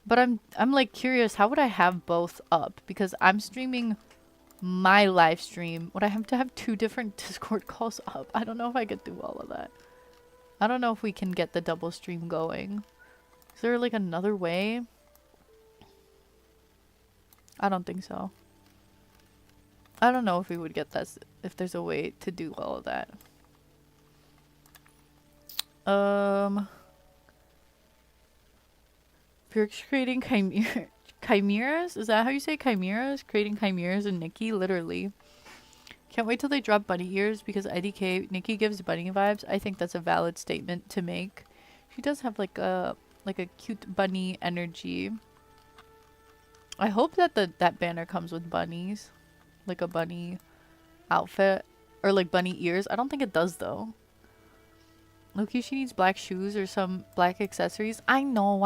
But I'm like curious, how would I have both up? Because I'm streaming my live stream. Would I have to have 2 different Discord calls up? I don't know if I could do all of that. I don't know if we can get the double stream going. Is there like another way? I don't think so. I don't know if we would get that, if there's a way to do all of that. Pirk's creating chimeras? Is that how you say chimeras? Creating chimeras in Nikki? Literally. Can't wait till they drop bunny ears because IDK Nikki gives bunny vibes. I think that's a valid statement to make. She does have like a cute bunny energy. I hope that that banner comes with bunnies. Like a bunny outfit. Or like bunny ears. I don't think it does though. Loki, she needs black shoes or some black accessories. I know.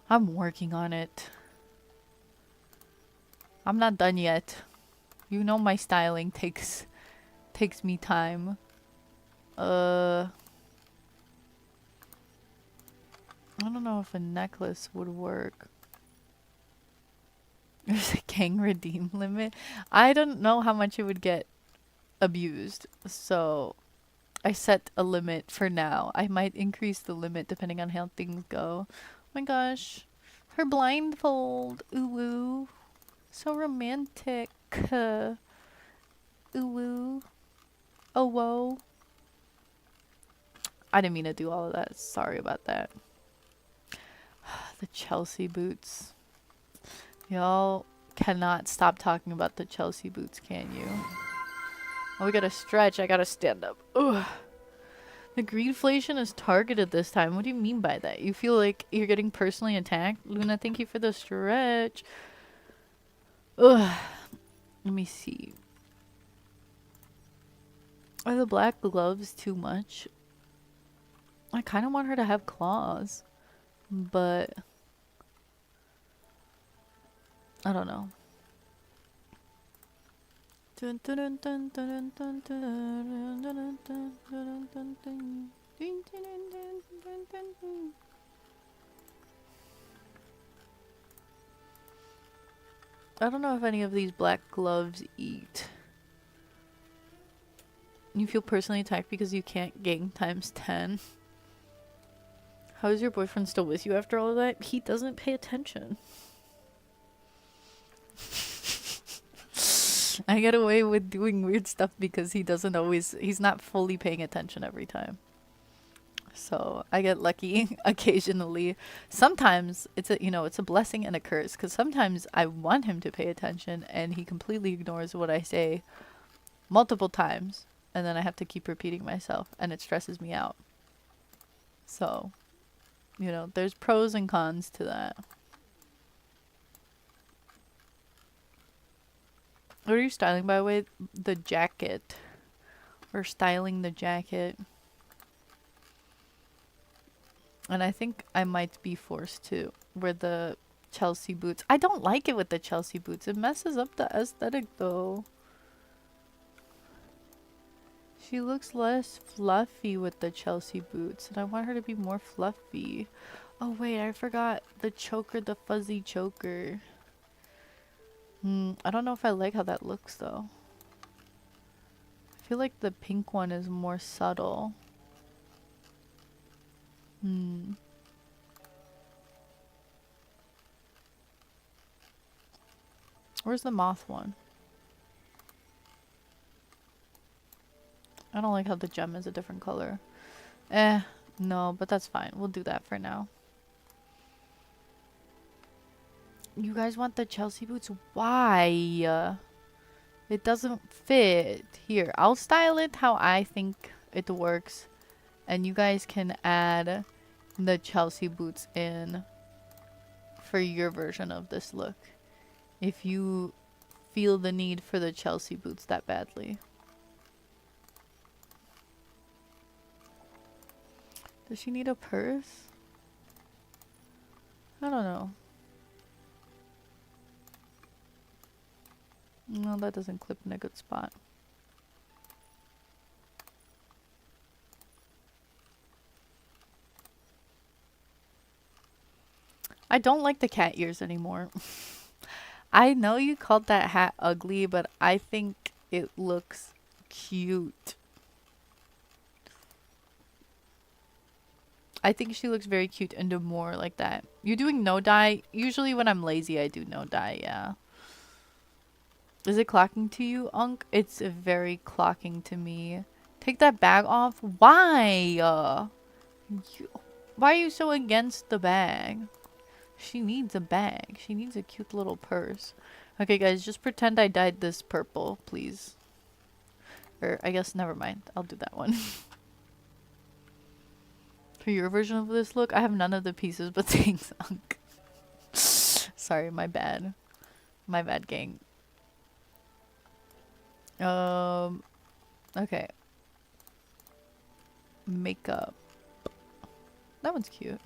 I'm working on it. I'm not done yet. You know my styling takes me time. I don't know if a necklace would work. There's a gang redeem limit. I don't know how much it would get abused. So I set a limit for now. I might increase the limit depending on how things go. Oh my gosh. Her blindfold. Ooh ooh. So romantic. Ooh ooh. Oh whoa. I didn't mean to do all of that. Sorry about that. The Chelsea boots. Y'all cannot stop talking about the Chelsea boots, can you? Oh, we gotta stretch. I gotta stand up. Ugh. The greedflation is targeted this time. What do you mean by that? You feel like you're getting personally attacked? Luna, thank you for the stretch. Ugh. Let me see. Are the black gloves too much? I kind of want her to have claws. But I don't know. I don't know if any of these black gloves eat. You feel personally attacked because you can't gang times 10. How is your boyfriend still with you after all of that? He doesn't pay attention. I get away with doing weird stuff because he's not fully paying attention every time. So I get lucky occasionally. Sometimes it's a blessing and a curse because sometimes I want him to pay attention and he completely ignores what I say multiple times and then I have to keep repeating myself and it stresses me out. So, there's pros and cons to that. What are you styling, by the way? The jacket. We're styling the jacket. And I think I might be forced to wear the Chelsea boots. I don't like it with the Chelsea boots. It messes up the aesthetic, though. She looks less fluffy with the Chelsea boots. And I want her to be more fluffy. Oh, wait. I forgot the choker, the fuzzy choker. I don't know if I like how that looks though. I feel like the pink one is more subtle. Where's the moth one? I don't like how the gem is a different color. No, but that's fine. We'll do that for now. You guys want the Chelsea boots? Why? It doesn't fit. Here, I'll style it how I think it works. And you guys can add the Chelsea boots in for your version of this look. If you feel the need for the Chelsea boots that badly. Does she need a purse? I don't know. No, that doesn't clip in a good spot. I don't like the cat ears anymore. I know you called that hat ugly, but I think it looks cute. I think she looks very cute into more like that. You're doing no dye? Usually when I'm lazy, I do no dye, yeah. Is it clocking to you, Unk? It's very clocking to me. Take that bag off? Why? Why are you so against the bag? She needs a bag. She needs a cute little purse. Okay, guys, just pretend I dyed this purple, please. Or, I guess, never mind. I'll do that one. For your version of this look, I have none of the pieces, but thanks, Unk. Sorry, my bad. My bad, gang. Okay. Makeup. That one's cute.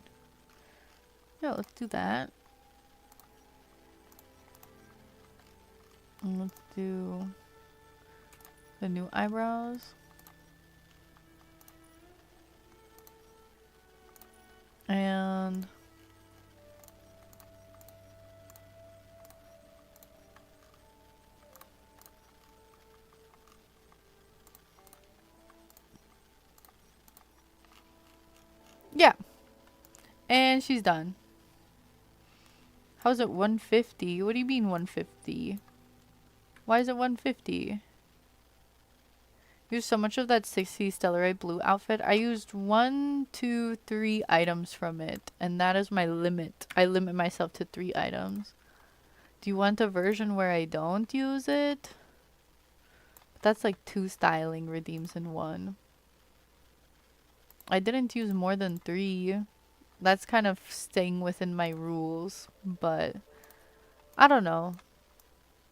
Yeah, let's do that. And let's do the new eyebrows. And yeah. And she's done. How's it 150? What do you mean 150? Why is it 150? Used so much of that 60 Stellarite blue outfit. I used 1, 2, 3 items from it, and that is my limit. I limit myself to 3 items. Do you want a version where I don't use it? That's like 2 styling redeems in 1. I didn't use more than 3. That's kind of staying within my rules, but I don't know.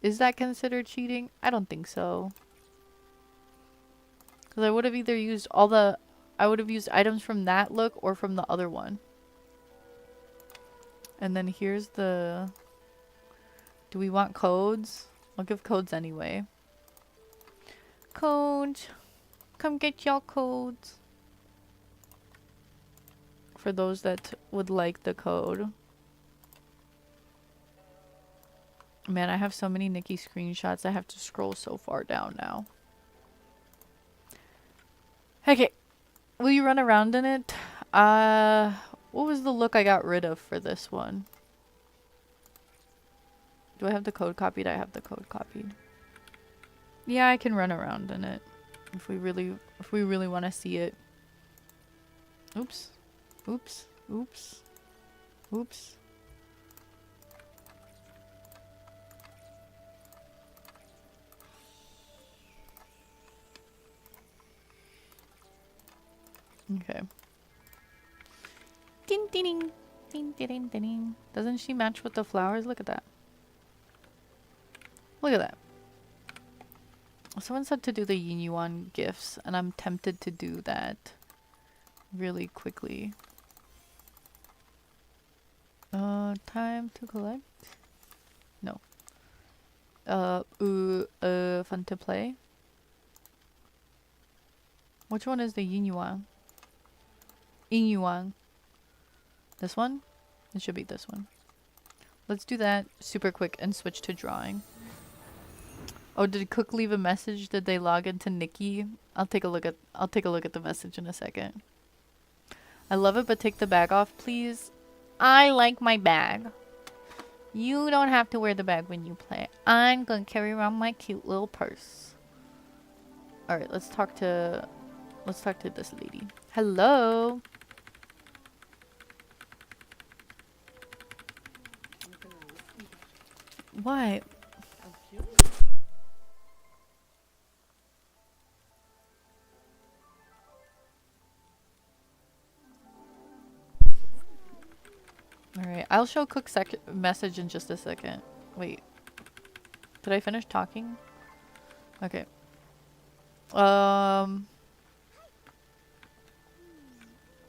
Is that considered cheating? I don't think so. Because I would have either used I would have used items from that look or from the other one. And then here's the... Do we want codes? I'll give codes anyway. Codes. Come get y'all codes. For those that would like the code. Man, I have so many Nikki screenshots. I have to scroll so far down now. Okay. Will you run around in it? What was the look I got rid of for this one? Do I have the code copied? I have the code copied. Yeah, I can run around in it. If we really want to see it. Oops. Oops. Oops. Oops. Okay. Ding ding ding. Ding ding ding ding. Doesn't she match with the flowers? Look at that. Look at that. Someone said to do the yin yuan gifts, and I'm tempted to do that really quickly. Time to collect? No. Fun to play? Which one is the yin yuan? Yin yuan. This one? It should be this one. Let's do that super quick and switch to drawing. Oh, did Cook leave a message? Did they log into Nikki? I'll take a look at the message in a second. I love it, but take the bag off, please. I like my bag. You don't have to wear the bag when you play. I'm gonna carry around my cute little purse. Alright, let's talk to this lady. Hello. What? Alright, I'll show Cook's message in just a second. Wait. Did I finish talking? Okay. I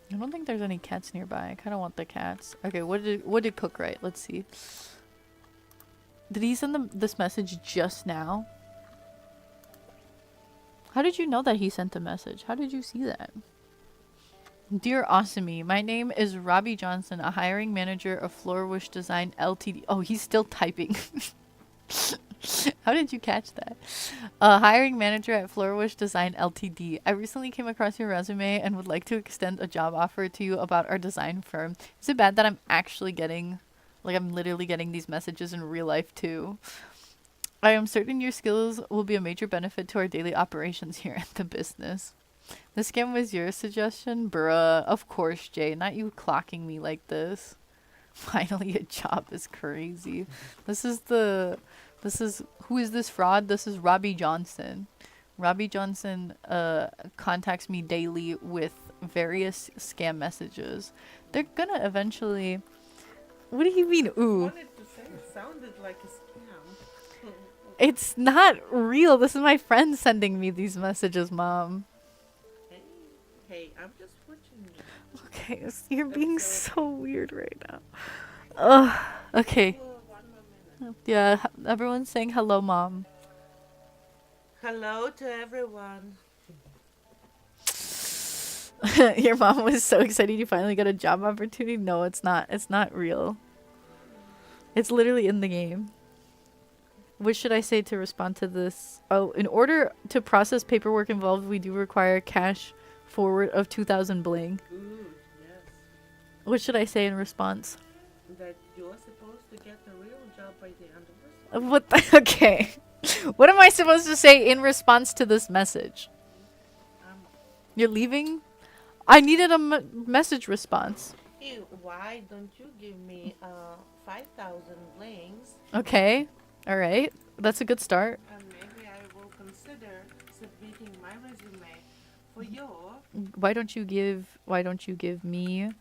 don't think there's any cats nearby. I kind of want the cats. Okay, what did Cook write? Let's see. Did he send this message just now? How did you know that he sent a message? How did you see that? Dear Awesomey, my name is Robbie Johnson, a hiring manager of Floorwish Design Ltd. Oh, he's still typing. How did you catch that? A hiring manager at Floorwish Design Ltd. I recently came across your resume and would like to extend a job offer to you about our design firm. Is it bad that I'm actually getting, like I'm literally getting these messages in real life too? I am certain your skills will be a major benefit to our daily operations here at the business. The scam was your suggestion? Bruh, of course, Jay. Not you clocking me like this. Finally, a job is crazy. Who is this fraud? This is Robbie Johnson. Robbie Johnson contacts me daily with various scam messages. They're gonna eventually... What do you mean, ooh? I wanted to say it sounded like a scam. It's not real. This is my friend sending me these messages, Mom. Hey, I'm just watching you. Okay, you're being so weird right now. Ugh. Okay. Oh, 1 more minute. Yeah, everyone's saying hello, Mom. Hello to everyone. Your mom was so excited you finally got a job opportunity. No, it's not. It's not real. It's literally in the game. What should I say to respond to this? Oh, in order to process paperwork involved, we do require cash forward of 2,000 bling. Ooh, yes. What should I say in response? That you're supposed to get a real job by the end of this. What the? Okay. What am I supposed to say in response to this message? You're leaving? I needed a message response. Hey, why don't you give me 5,000 blings? Okay. All right. That's a good start. And maybe I will consider submitting my resume for your Why don't you give me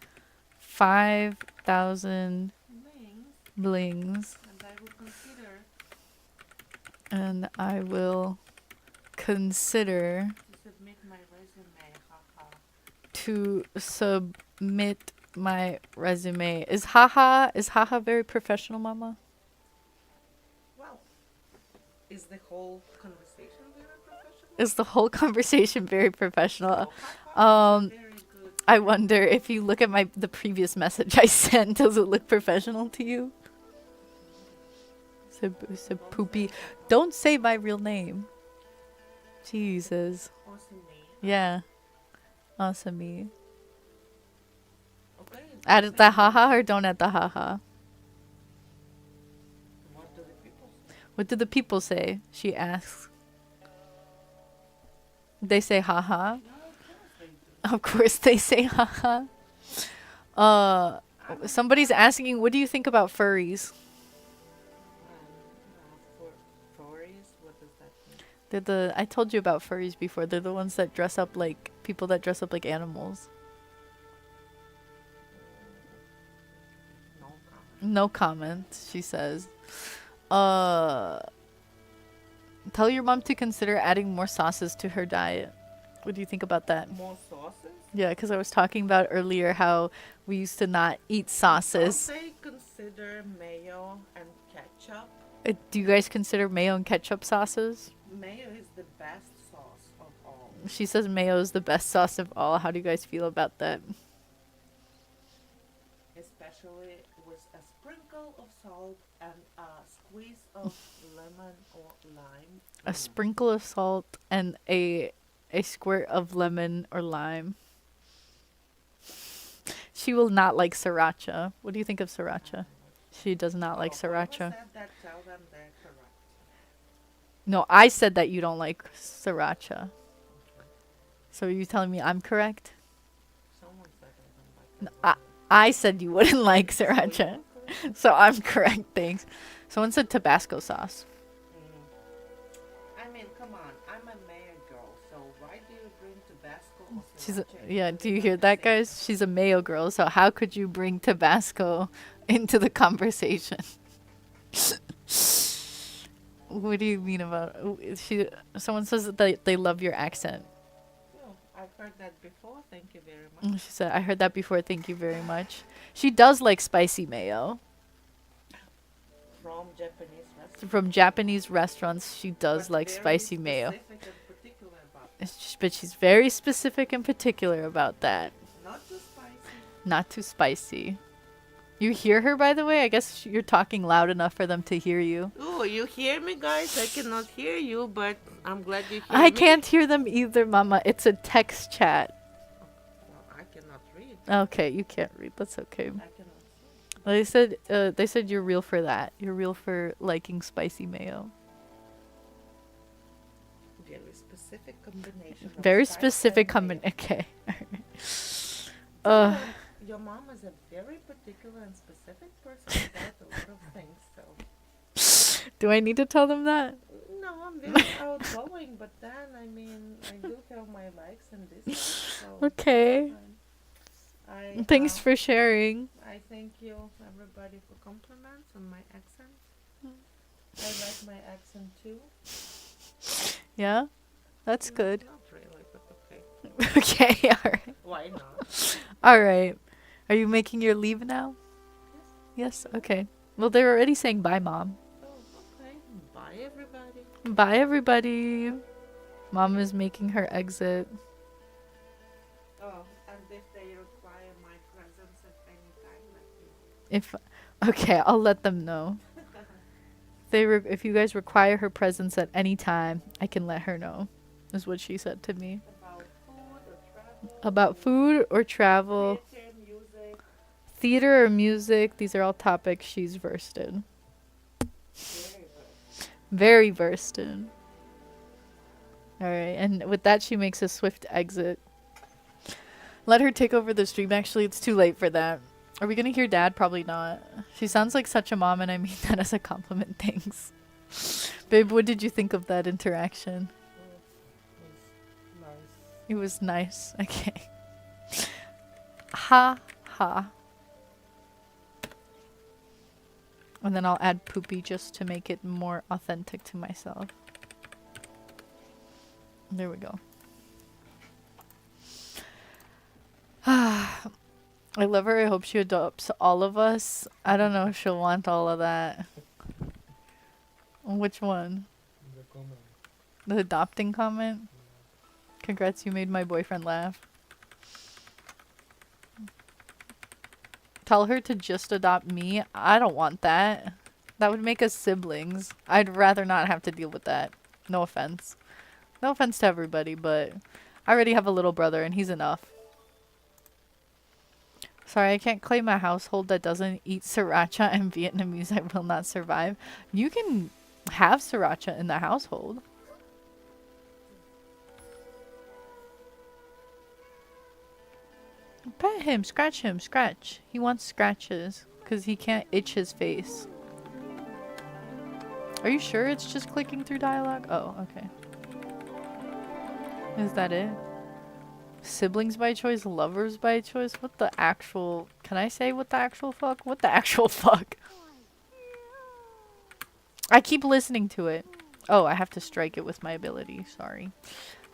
5,000 blings, blings and I will consider and I will consider to submit my resume. Haha. to submit my resume. Is haha very professional, Mama? Well, is the whole conversation very professional? Is the whole conversation very professional? Oh, Um, very good. I wonder if you look at the previous message I sent, does it look professional to you? So poopy. Don't say my real name. Jesus. Awesome. Yeah. Awesome me. Okay. Add the haha or don't add the haha? What do the people say? What do the people say? She asks. They say haha. No, of course they do. Of course they say haha. Somebody's asking, what do you think about furries? Furries? What does that mean? They're I told you about furries before. They're the ones that dress up like people that dress up like animals. No comment. No comment, she says. Tell your mom to consider adding more sauces to her diet. What do you think about that? More sauces? Yeah, because I was talking about earlier how we used to not eat Don't sauces. they consider mayo and ketchup? Do you guys consider mayo and ketchup sauces? Mayo is the best sauce of all. She says mayo is the best sauce of all. How do you guys feel about that? Especially with a sprinkle of salt and a squeeze of lemon or lime. A sprinkle of salt and a squirt of lemon or lime. She will not like sriracha. What do you think of sriracha? She does not like Whoever sriracha. said that, tell them they're correct. No, I said that you don't like sriracha. So are you telling me I'm correct? Someone said I don't like I said you wouldn't like sriracha. So I'm correct, thanks. Someone said Tabasco sauce. I mean, come on. I'm a mayo girl, so why do you bring Tabasco or She's sriracha yeah, into do the you hear that, conversation? guys? She's a mayo girl, so how could you bring Tabasco into the conversation? What do you mean about someone says that they love your accent. Oh, I've heard that before. Thank you very much. She said, I heard that before, thank you very much. She does like spicy mayo. From Japanese from Japanese restaurants. She does But like very spicy mayo. specific and particular about it. But she's very specific and particular about that. Not too spicy. Not too spicy. You hear her, by the way? I guess you're talking loud enough for them to hear you. Oh, you hear me, guys? I cannot hear you, but I'm glad you hear me. I can't hear them either, Mama. It's a text chat. Well, I cannot read. Okay, you can't read. That's okay. I cannot see. They said you're real for that. You're real for liking spicy mayo. Very specific combination. of Very spice specific and mayo. Okay. Your mom is a very particular and specific person about a lot of things, so. Do I need to tell them that? No, I'm very outgoing, but then, I mean, I do have my likes and dislikes, so. Okay. Thanks for sharing. I thank you, everybody, for compliments on my accent. I like my accent too. Yeah? That's good. Not really, but okay. Okay, alright. Why not? Alright. Are you making your leave now? Yes? Okay. Well, they're already saying bye, Mom. Oh, okay. Bye, everybody. Bye, everybody. Mom is making her exit. Oh, and if they require my presence at any time, let me know. Okay, I'll let them know. If you guys require her presence at any time, I can let her know. Is what she said to me. About food or travel, About food or travel, theater, music, theater or music, these are all topics she's versed in. very good. Very versed in. Alright, and with that she makes a swift exit. Let her take over the stream. Actually, it's too late for that. Are we gonna hear Dad? Probably not. She sounds like such a mom, and I mean that as a compliment. Thanks. Babe, what did you think of that interaction? Nice. It was nice. Okay. Ha ha. And then I'll add poopy just to make it more authentic to myself. There we go. I love her. I hope she adopts all of us. I don't know if she'll want all of that. Which one? The comment. The adopting comment? Congrats, you made my boyfriend laugh. Tell her to just adopt me. I don't want that. That would make us siblings. I'd rather not have to deal with that. No offense. No offense to everybody, but I already have a little brother and he's enough. Sorry, I can't claim a household that doesn't eat sriracha and Vietnamese. I will not survive. You can have sriracha in the household. Pet him, scratch him, scratch. He wants scratches because he can't itch his face. Are you sure it's just clicking through dialogue? Oh, okay. Is that it? Siblings by choice, lovers by choice? What the actual... Can I say what the actual fuck? What the actual fuck? I keep listening to it. Oh, I have to strike it with my ability. Sorry.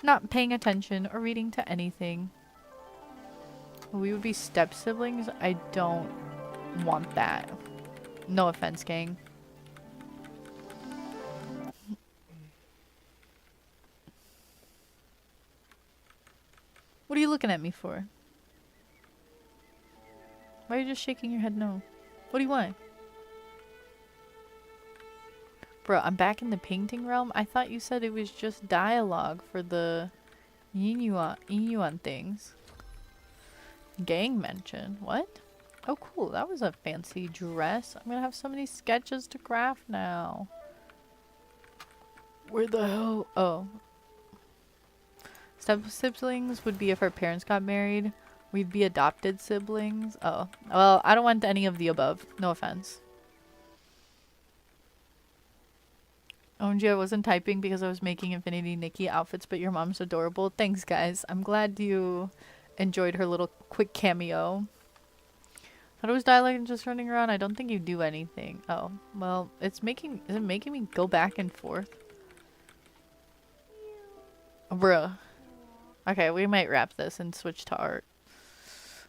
Not paying attention or reading to anything. We would be step siblings. I don't want that. No offense, gang. What are you looking at me for? Why are you just shaking your head no? What do you want? Bro, I'm back in the painting realm. I thought you said it was just dialogue for the Inuan things. Gang mention. What? Oh, cool. That was a fancy dress. I'm gonna have so many sketches to craft now. Where the hell? Oh. Step siblings would be if our parents got married. We'd be adopted siblings. Oh. Well, I don't want any of the above. No offense. OMG, I wasn't typing because I was making Infinity Nikki outfits, but your mom's adorable. Thanks, guys. I'm glad you enjoyed her little quick cameo. Thought it was dialogue and just running around. I don't think you do anything. Oh, well, is it making me go back and forth? Bruh. Okay, we might wrap this and switch to art.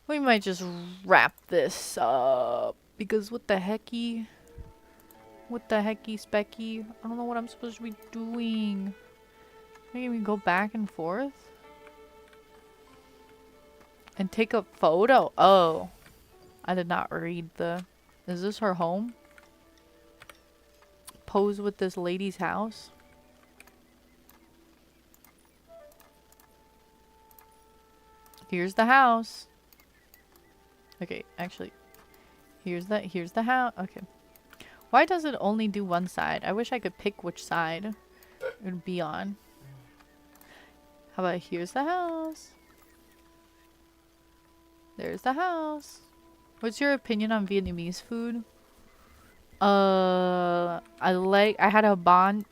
We might just wrap this up. Because what the hecky? What the hecky specky? I don't know what I'm supposed to be doing. Making me go back and forth? And take a photo? Oh. I did not read the... Is this her home? Pose with this lady's house? Here's the house. Okay, actually. Here's the house. Okay. Why does it only do one side? I wish I could pick which side it would be on. How about here's the house? There's the house. What's your opinion on Vietnamese food? I had a banh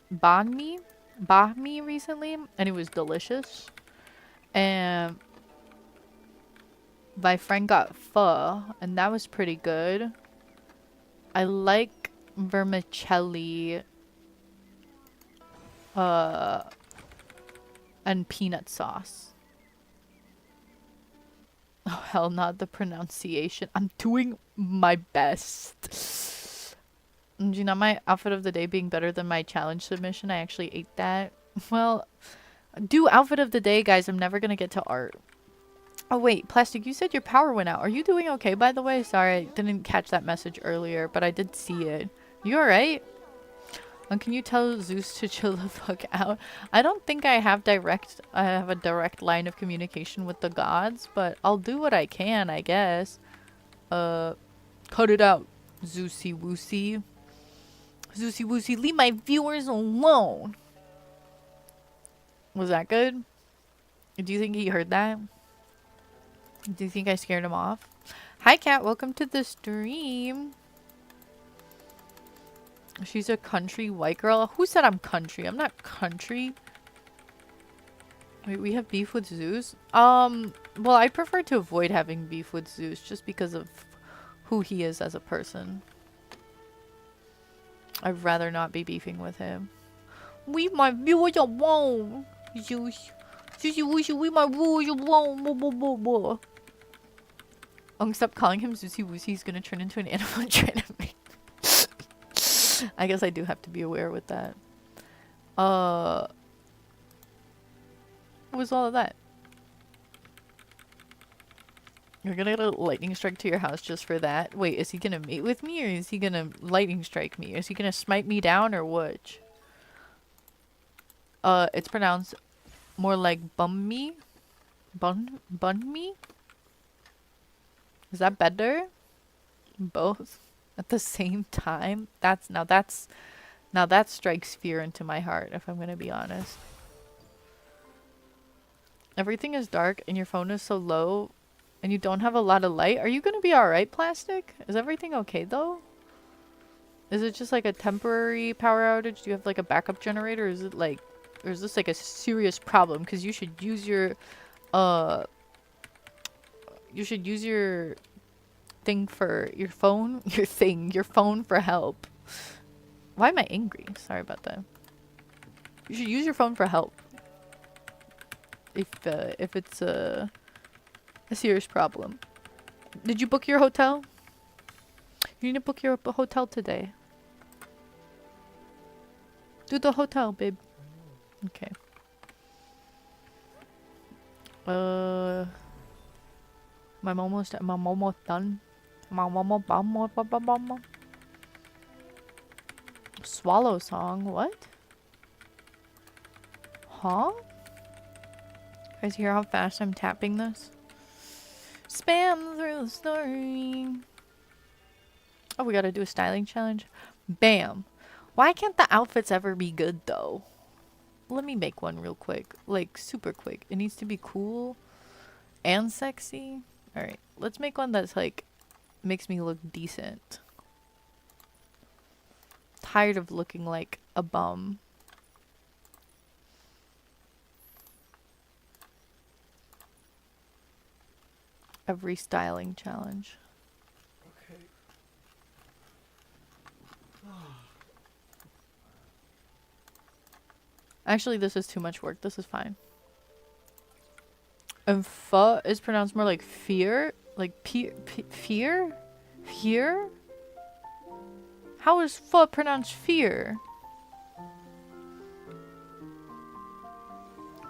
mi recently, and it was delicious. And my friend got pho, and that was pretty good. I like vermicelli, and peanut sauce. Oh, hell, not the pronunciation. I'm doing my best. Do you know my outfit of the day being better than my challenge submission? I actually ate that. Well, do outfit of the day, guys. I'm never gonna get to art. Oh, wait. Plastic, you said your power went out. Are you doing okay, by the way? Sorry, I didn't catch that message earlier, but I did see it. You alright? And can you tell Zeus to chill the fuck out? I don't think I have a direct line of communication with the gods, but I'll do what I can, I guess. Cut it out, Zeusy Woosy. Zeusy Woosy, leave my viewers alone. Was that good? Do you think he heard that? Do you think I scared him off? Hi, Kat. Welcome to the stream. She's a country white girl. Who said I'm country? I'm not country. Wait, we have beef with Zeus? Well, I prefer to avoid having beef with Zeus just because of who he is as a person. I'd rather not be beefing with him. Leave my viewers alone, Zeus. Leave my viewers alone. Stop calling him Zeusy Woosy. He's gonna turn into an animal and try to make... I guess I do have to be aware with that. What was all of that? You're gonna get a lightning strike to your house just for that? Wait, is he gonna mate with me or is he gonna lightning strike me? Is he gonna smite me down or which? It's pronounced more like bun me? Bun me? Is that better? Both? At the same time? Now that strikes fear into my heart, if I'm gonna be honest. Everything is dark and your phone is so low and you don't have a lot of light. Are you gonna be alright, Plastic? Is everything okay though? Is it just like a temporary power outage? Do you have like a backup generator? Is it like, or is this like a serious problem? Because you should use your thing for your phone, your phone for help. Why am I angry? Sorry about that. You should use your phone for help. If it's a serious problem. Did you book your hotel? You need to book your hotel today. Do the hotel, babe. Okay. My almost done. Swallow song, what? Huh? Guys, hear how fast I'm tapping this? Spam through the story. Oh, we gotta do a styling challenge. Bam. Why can't the outfits ever be good though? Let me make one real quick. Like, super quick. It needs to be cool and sexy. Alright, let's make one that's like, makes me look decent. Tired of looking like a bum. Every styling challenge. Okay. Actually, this is too much work. This is fine. And pho is pronounced more like fear? Like fear? Fear? How is pho pronounced fear?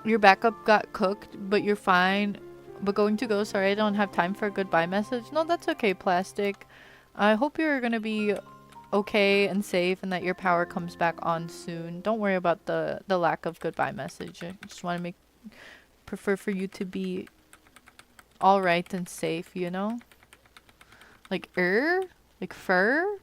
Your backup got cooked, but you're fine. But going to go, sorry I don't have time for a goodbye message. No, that's okay, Plastic. I hope you're gonna be okay and safe and that your power comes back on soon. Don't worry about the lack of goodbye message. I just want to prefer for you to be alright and safe, you know? Like, Like, fur?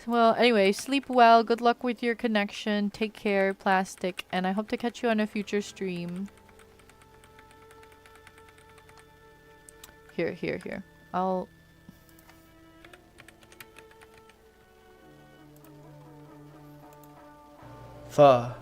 Well, anyway, sleep well. Good luck with your connection. Take care, Plastic. And I hope to catch you on a future stream. Here. I'll... Pho.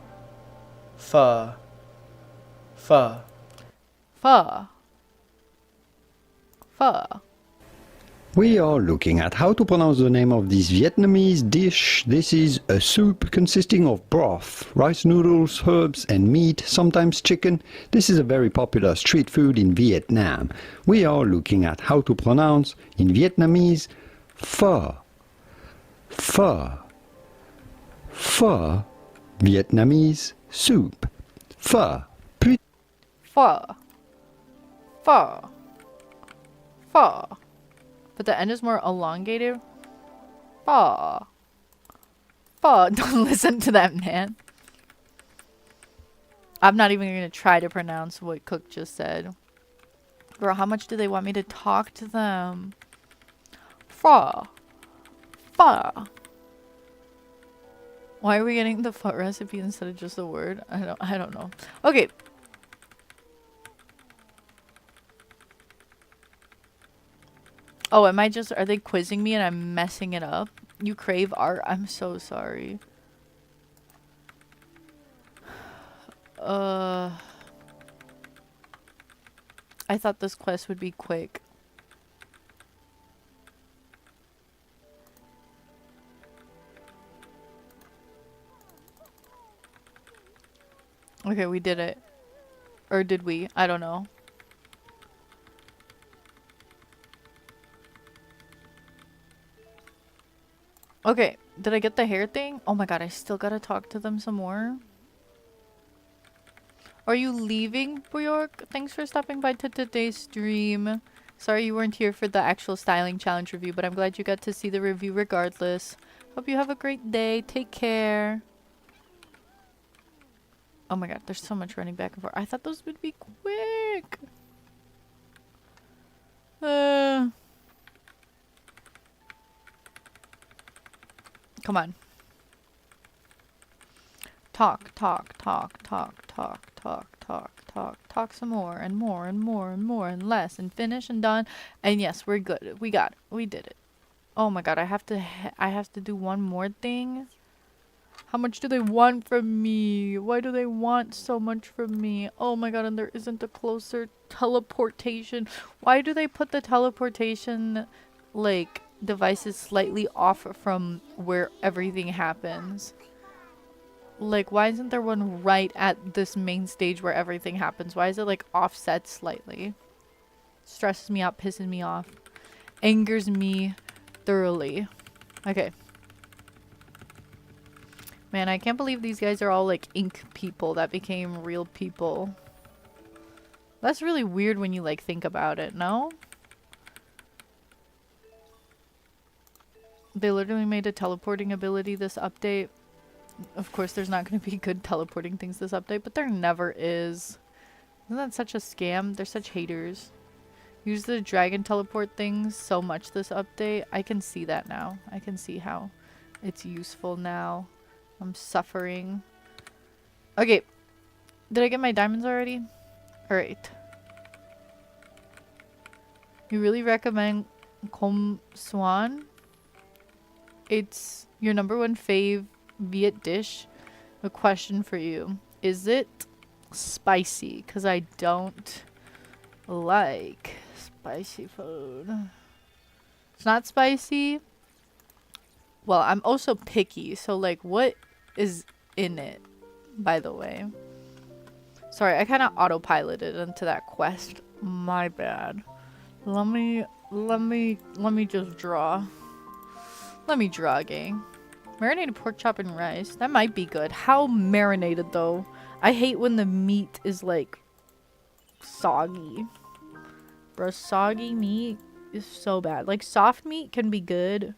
We are looking at how to pronounce the name of this Vietnamese dish. This is a soup consisting of broth, rice noodles, herbs and meat, sometimes chicken. This is a very popular street food in Vietnam. We are looking at how to pronounce in Vietnamese pho. Pho. Pho. Vietnamese soup. Pho. Pho. But the end is more elongated. Pho. Don't listen to that, man. I'm not even going to try to pronounce what Cook just said. Girl, how much do they want me to talk to them? Pho. Why are we getting the pho recipe instead of just the word? I don't know. Okay. Oh, are they quizzing me and I'm messing it up? You crave art? I'm so sorry. I thought this quest would be quick. Okay, we did it. Or did we? I don't know. Okay, did I get the hair thing? Oh my god, I still gotta talk to them some more. Are you leaving, Bjork? Thanks for stopping by to today's stream. Sorry you weren't here for the actual styling challenge review, but I'm glad you got to see the review regardless. Hope you have a great day. Take care. Oh my god, there's so much running back and forth. I thought those would be quick. Come on. Talk some more and more and more and more and less and finish and done. And yes, we're good. We got it. We did it. Oh my god, I have to do one more thing. How much do they want from me? Why do they want so much from me? Oh my god, and there isn't a closer teleportation. Why do they put the teleportation like devices slightly off from where everything happens? Like, why isn't there one right at this main stage where everything happens? Why is it like offset slightly? Stresses me out, pisses me off, angers me thoroughly. Okay. Man, I can't believe these guys are all like ink people that became real people. That's really weird when you like think about it, no? They literally made a teleporting ability this update. Of course, there's not going to be good teleporting things this update, but there never is. Isn't that such a scam? They're such haters. Use the dragon teleport things so much this update. I can see that now. I can see how it's useful now. I'm suffering. Okay. Did I get my diamonds already? Alright. You really recommend Kom Swan? It's your #1 fave Viet dish. A question for you. Is it spicy? Because I don't like spicy food. It's not spicy. Well, I'm also picky. So, like, what is in it, by the way? Sorry, I kind of autopiloted into that quest. My bad. Let me let me just draw. Let me draw, gang. Marinated pork chop and rice. That might be good. How marinated though? I hate when the meat is like soggy. Bro, soggy meat is so bad. Like soft meat can be good,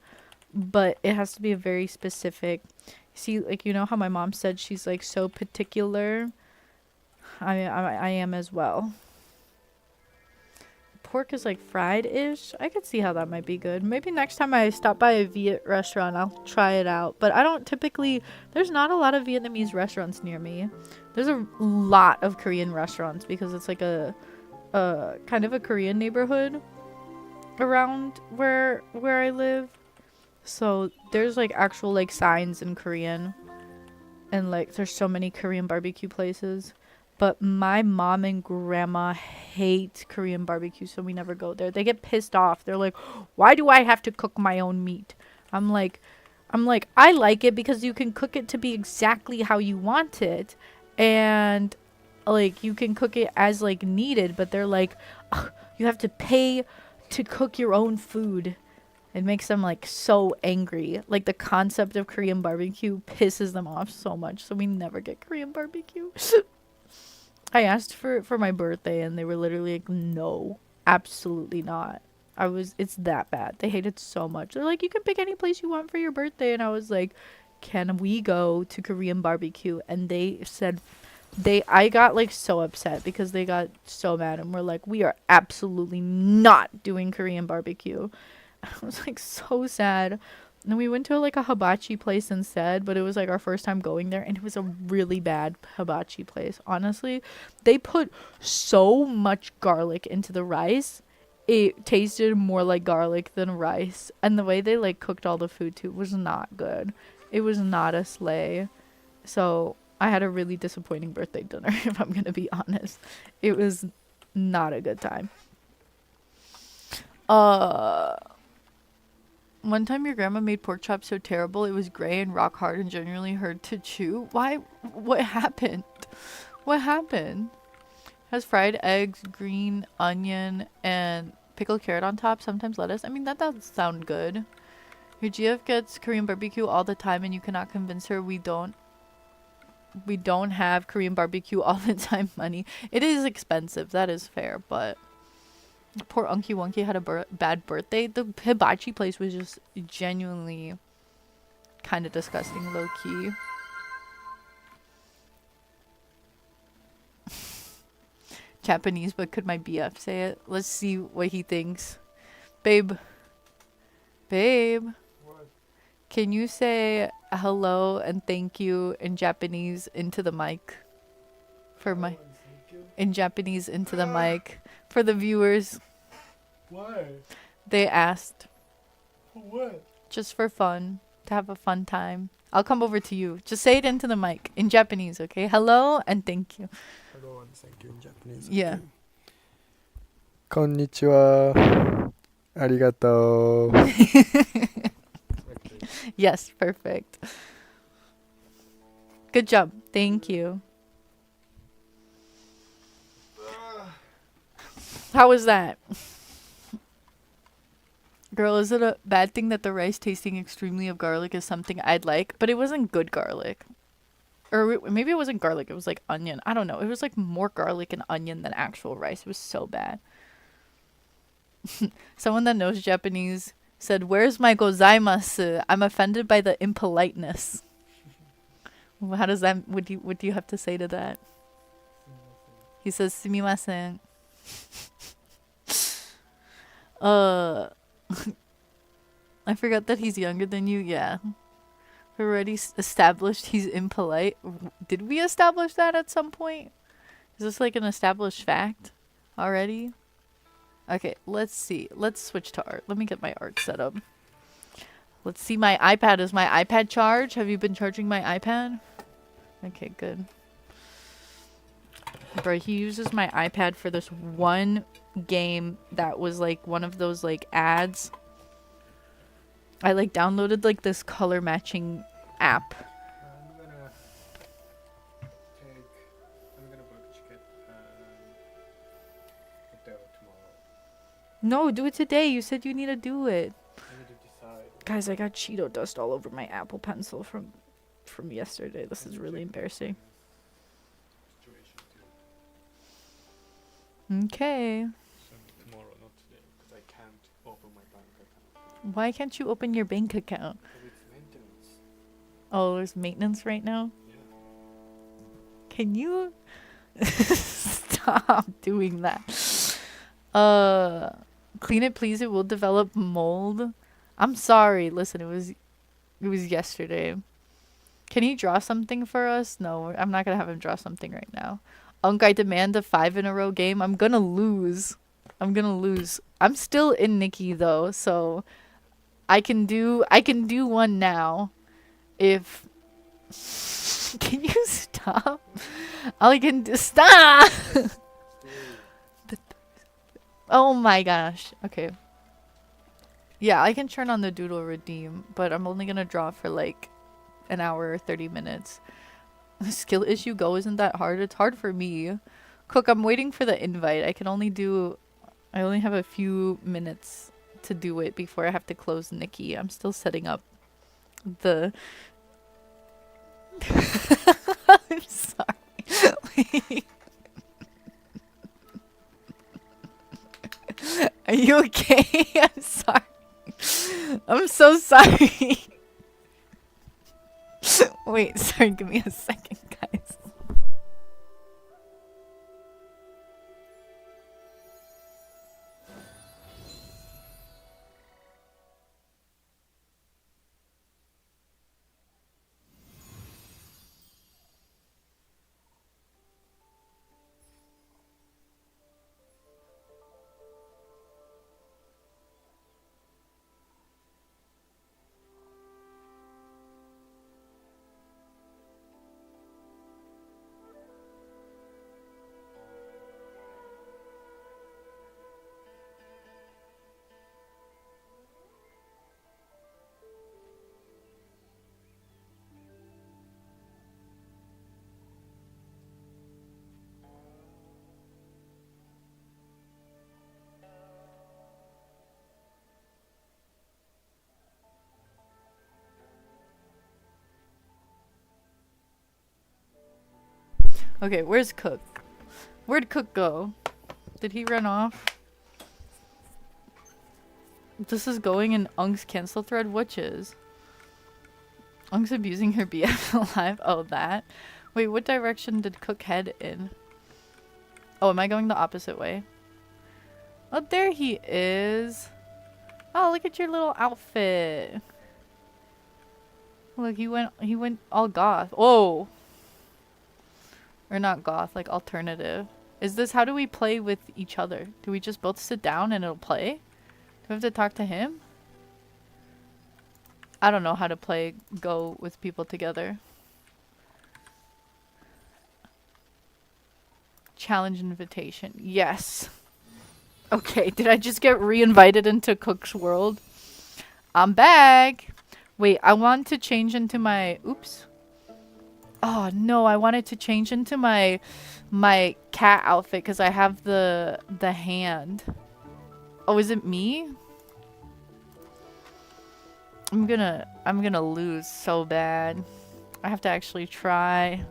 but it has to be a very specific. See, like, you know how my mom said she's like so particular? I am as well. Pork is like fried-ish. I could see how that might be good. Maybe next time I stop by a Viet restaurant, I'll try it out. But I don't typically... There's not a lot of Vietnamese restaurants near me. There's a lot of Korean restaurants because it's like a kind of a Korean neighborhood around where I live. So there's like actual like signs in Korean. And like there's so many Korean barbecue places. But my mom and grandma hate Korean barbecue, so we never go there. They get pissed off. They're like, why do I have to cook my own meat? I'm like, I like it because you can cook it to be exactly how you want it. And like you can cook it as like needed, but they're like, you have to pay to cook your own food. It makes them like so angry. Like the concept of Korean barbecue pisses them off so much, so we never get Korean barbecue. I asked for my birthday and they were literally like, no, absolutely not. It's that bad. They hate it so much. They're like, you can pick any place you want for your birthday. And I was like, can we go to Korean barbecue? And they said, I got like so upset because they got so mad and were like, we are absolutely not doing Korean barbecue. I was like so sad. And we went to like a hibachi place instead, but it was like our first time going there and it was a really bad hibachi place. Honestly, they put so much garlic into the rice. It tasted more like garlic than rice. And the way they like cooked all the food too was not good. It was not a slay. So I had a really disappointing birthday dinner, if I'm going to be honest. It was not a good time. One time your grandma made pork chops so terrible it was gray and rock hard and genuinely hard to chew. Why? What happened? What happened? Has fried eggs, green onion, and pickled carrot on top, sometimes lettuce. I mean, that does sound good. Your GF gets Korean barbecue all the time and you cannot convince her we don't have Korean barbecue all the time money. It is expensive, that is fair, but... Poor Unky Wunky had a bad birthday. The hibachi place was just genuinely kind of disgusting, low-key. Japanese, but could my BF say it? Let's see what he thinks. Babe. Babe. What? Can you say hello and thank you in Japanese into the mic? For my... In Japanese into the mic. For the viewers. Why? They asked. For what? Just for fun. To have a fun time. I'll come over to you. Just say it into the mic. In Japanese, okay? Hello and thank you. Hello and thank you in Japanese. Yeah. Konnichiwa. Arigato. Yes, perfect. Good job. Thank you. How was that? Girl, is it a bad thing that the rice tasting extremely of garlic is something I'd like? But it wasn't good garlic. Or maybe it wasn't garlic. It was like onion. I don't know. It was like more garlic and onion than actual rice. It was so bad. Someone that knows Japanese said, "Where's my gozaimasu? I'm offended by the impoliteness." How does that... What do you have to say to that? He says, "Sumimasen." I forgot that he's younger than you. Yeah. We already established he's impolite. Did we establish that at some point? Is this like an established fact already? Okay, let's see. Let's switch to art. Let me get my art set up. Let's see my iPad. Is my iPad charged? Have you been charging my iPad? Okay, good. Bro, he uses my iPad for this one game that was like one of those like ads. I like downloaded like this color matching app. I'm gonna book a ticket hotel tomorrow. No, do it today. You said you need to do it. I need to decide. Guys, I got Cheeto dust all over my Apple Pencil from yesterday. This is really embarrassing. Situation too. Okay. So tomorrow, not today, because I can't open my bank account. Why can't you open your bank account? Because it's maintenance. Oh, there's maintenance right now? Yeah. Can you stop doing that? Clean it please, it will develop mold. I'm sorry. Listen, it was yesterday. Can you draw something for us? No, I'm not gonna have him draw something right now. Unk, I demand a 5 in a row game. I'm gonna lose. I'm still in Nikki though, so I can do one now. If can you stop? All I can do stop. Oh my gosh. Okay. Yeah, I can turn on the doodle redeem, but I'm only gonna draw for like an hour or 30 minutes. The skill issue go isn't that hard. It's hard for me. Cook, I'm waiting for the invite. I only have a few minutes to do it before I have to close Nikki. I'm still setting up the I'm sorry. Are you okay? I'm sorry. I'm so sorry. Wait, sorry, give me a second, guys. Okay, where's Cook? Where'd Cook go? Did he run off? This is going in Unk's cancel thread? Which is? Unk's abusing her BF alive? Oh, that? Wait, what direction did Cook head in? Oh, am I going the opposite way? Oh, there he is. Oh, look at your little outfit. Look, he went all goth. Oh! Or not goth, like alternative. Is this, how do we play with each other? Do we just both sit down and it'll play? Do we have to talk to him? I don't know how to play Go with people together. Challenge invitation. Yes. Okay, did I just get re-invited into Cook's world? I'm back. Wait, I want to change into my... Oops. Oh no, I wanted to change into my cat outfit because I have the hand. Oh, is it me? I'm gonna lose so bad. I have to actually try.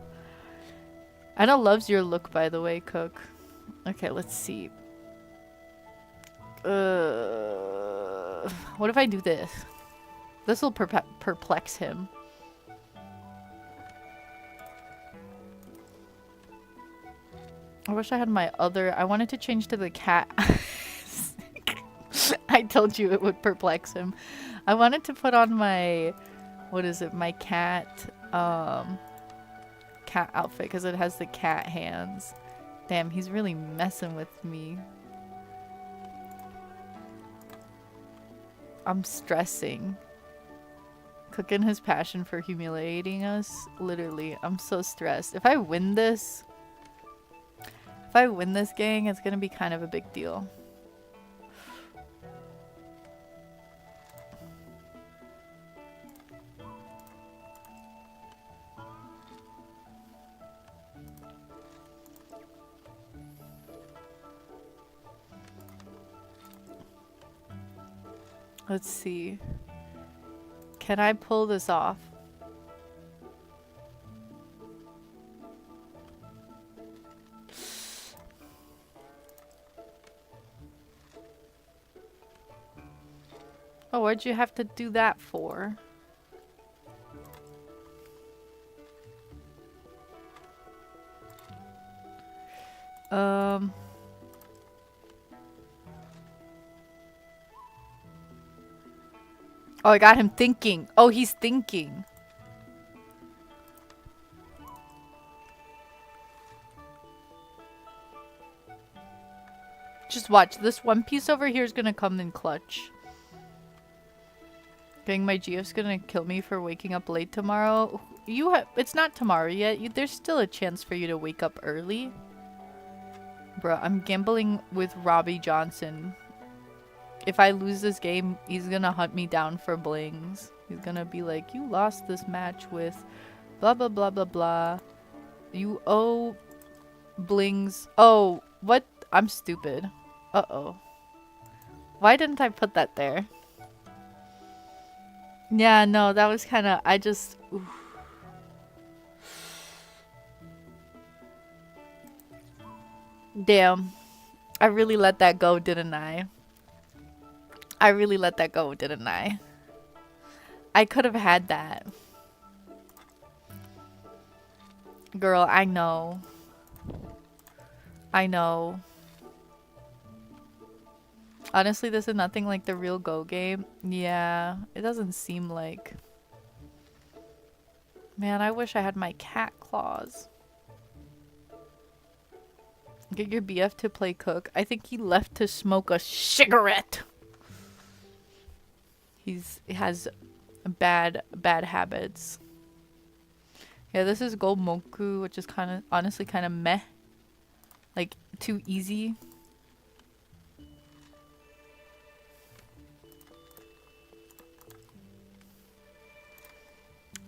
Anna loves your look, by the way, Cook. Okay, let's see. What if I do this? This will perplex him. I wish I had my other... I wanted to change to the cat. I told you it would perplex him. I wanted to put on my... What is it? My cat... cat outfit because it has the cat hands. Damn, he's really messing with me. I'm stressing. Cooking his passion for humiliating us. Literally, I'm so stressed. If I win this... If I win this, gang, it's gonna be kind of a big deal. Let's see. Can I pull this off? Oh, what'd you have to do that for? Oh, I got him thinking. Oh, he's thinking. Just watch. This one piece over here is gonna come in clutch. Getting my GF's gonna kill me for waking up late tomorrow. It's not tomorrow yet. There's still a chance for you to wake up early. Bruh, I'm gambling with Robbie Johnson. If I lose this game, he's gonna hunt me down for blings. He's gonna be like, you lost this match with blah blah blah blah blah. You owe blings. Oh, what? I'm stupid. Uh-oh. Why didn't I put that there? Yeah, no, that was kind of... I just... Oof. Damn. I really let that go, didn't I? I really let that go, didn't I? I could have had that. Girl, I know. I know. Honestly, this is nothing like the real Go game. Yeah, it doesn't seem like... Man, I wish I had my cat claws. Get your BF to play cook. I think he left to smoke a cigarette. He has bad habits. Yeah, this is Go Moku, which is kind of, honestly, kind of meh. Like, too easy.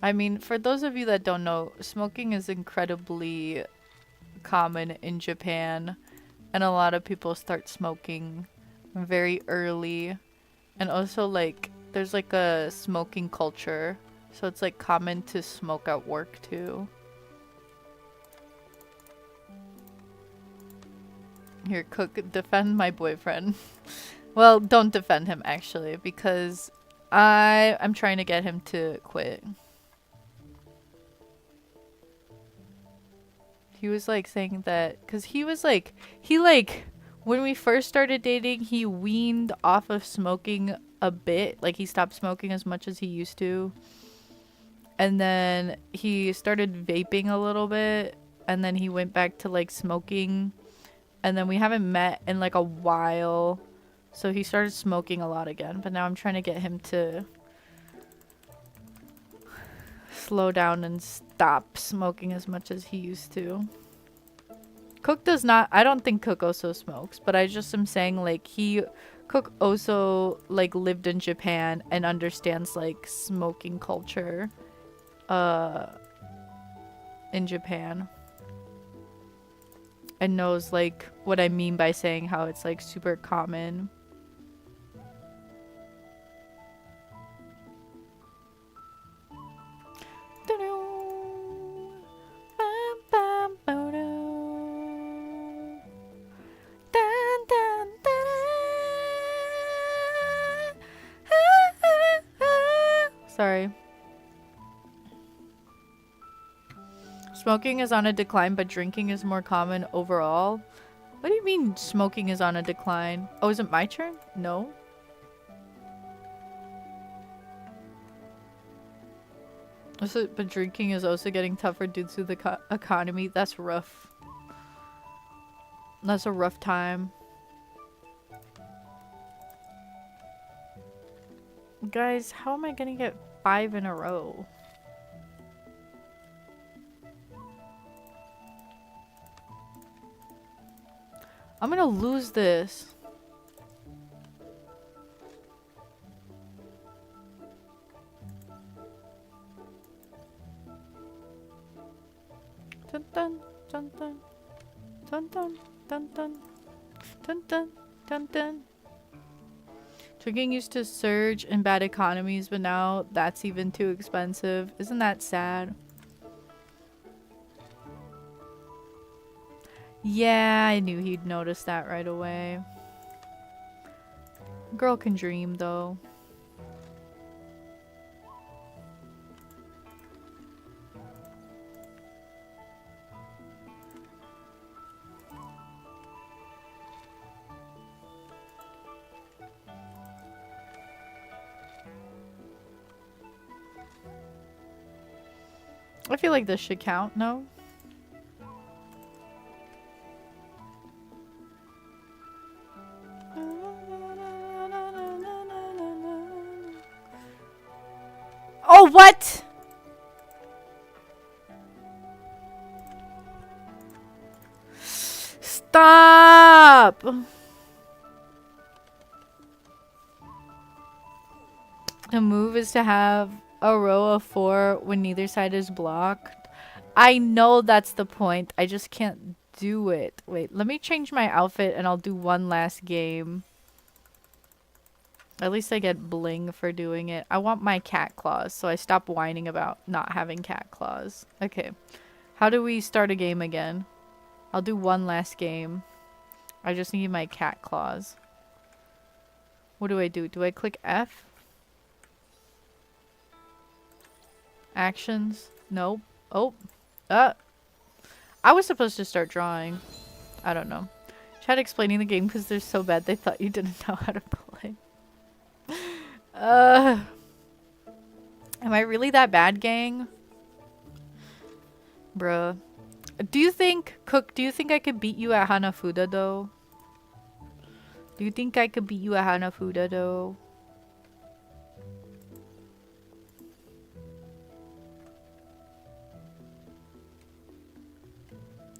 I mean, for those of you that don't know, smoking is incredibly common in Japan, and a lot of people start smoking very early. And also, like, there's like a smoking culture, so it's like common to smoke at work too. Here, cook, defend my boyfriend. Well, don't defend him actually, because I'm trying to get him to quit. He was like saying that because he when we first started dating, he weaned off of smoking a bit. Like, he stopped smoking as much as he used to, and then he started vaping a little bit, and then he went back to like smoking, and then we haven't met in like a while, so he started smoking a lot again. But now I'm trying to get him to slow down and stop smoking as much as he used to. Cook does not... I don't think Cook also smokes, but I just am saying, like, Cook also, like, lived in Japan and understands, like, smoking culture in Japan. And knows, like, what I mean by saying how it's, like, super common. Sorry. Smoking is on a decline, but drinking is more common overall. What do you mean smoking is on a decline? Oh, is it my turn? No. Also, but drinking is also getting tougher due to the economy. That's rough. That's a rough time. Guys, how am I gonna get 5 in a row? I'm gonna lose this. Dun dun dun dun dun dun dun dun dun dun dun dun. So we're getting used to surge and bad economies, but now that's even too expensive. Isn't that sad? Yeah, I knew he'd notice that right away. Girl can dream, though. I feel like this should count, no? Oh, what? Stop! The move is to have a row of 4 when neither side is blocked. I know that's the point. I just can't do it. Wait, let me change my outfit and I'll do one last game. At least I get bling for doing it. I want my cat claws, so I stop whining about not having cat claws. Okay. How do we start a game again? I'll do one last game. I just need my cat claws. What do I do? Do I click F? Actions? Nope. Oh. I was supposed to start drawing. I don't know. Tried explaining the game because they're so bad they thought you didn't know how to play. Am I really that bad, gang? Bruh. Do you think, Cook, do you think I could beat you at Hanafuda, though? Do you think I could beat you at Hanafuda, though?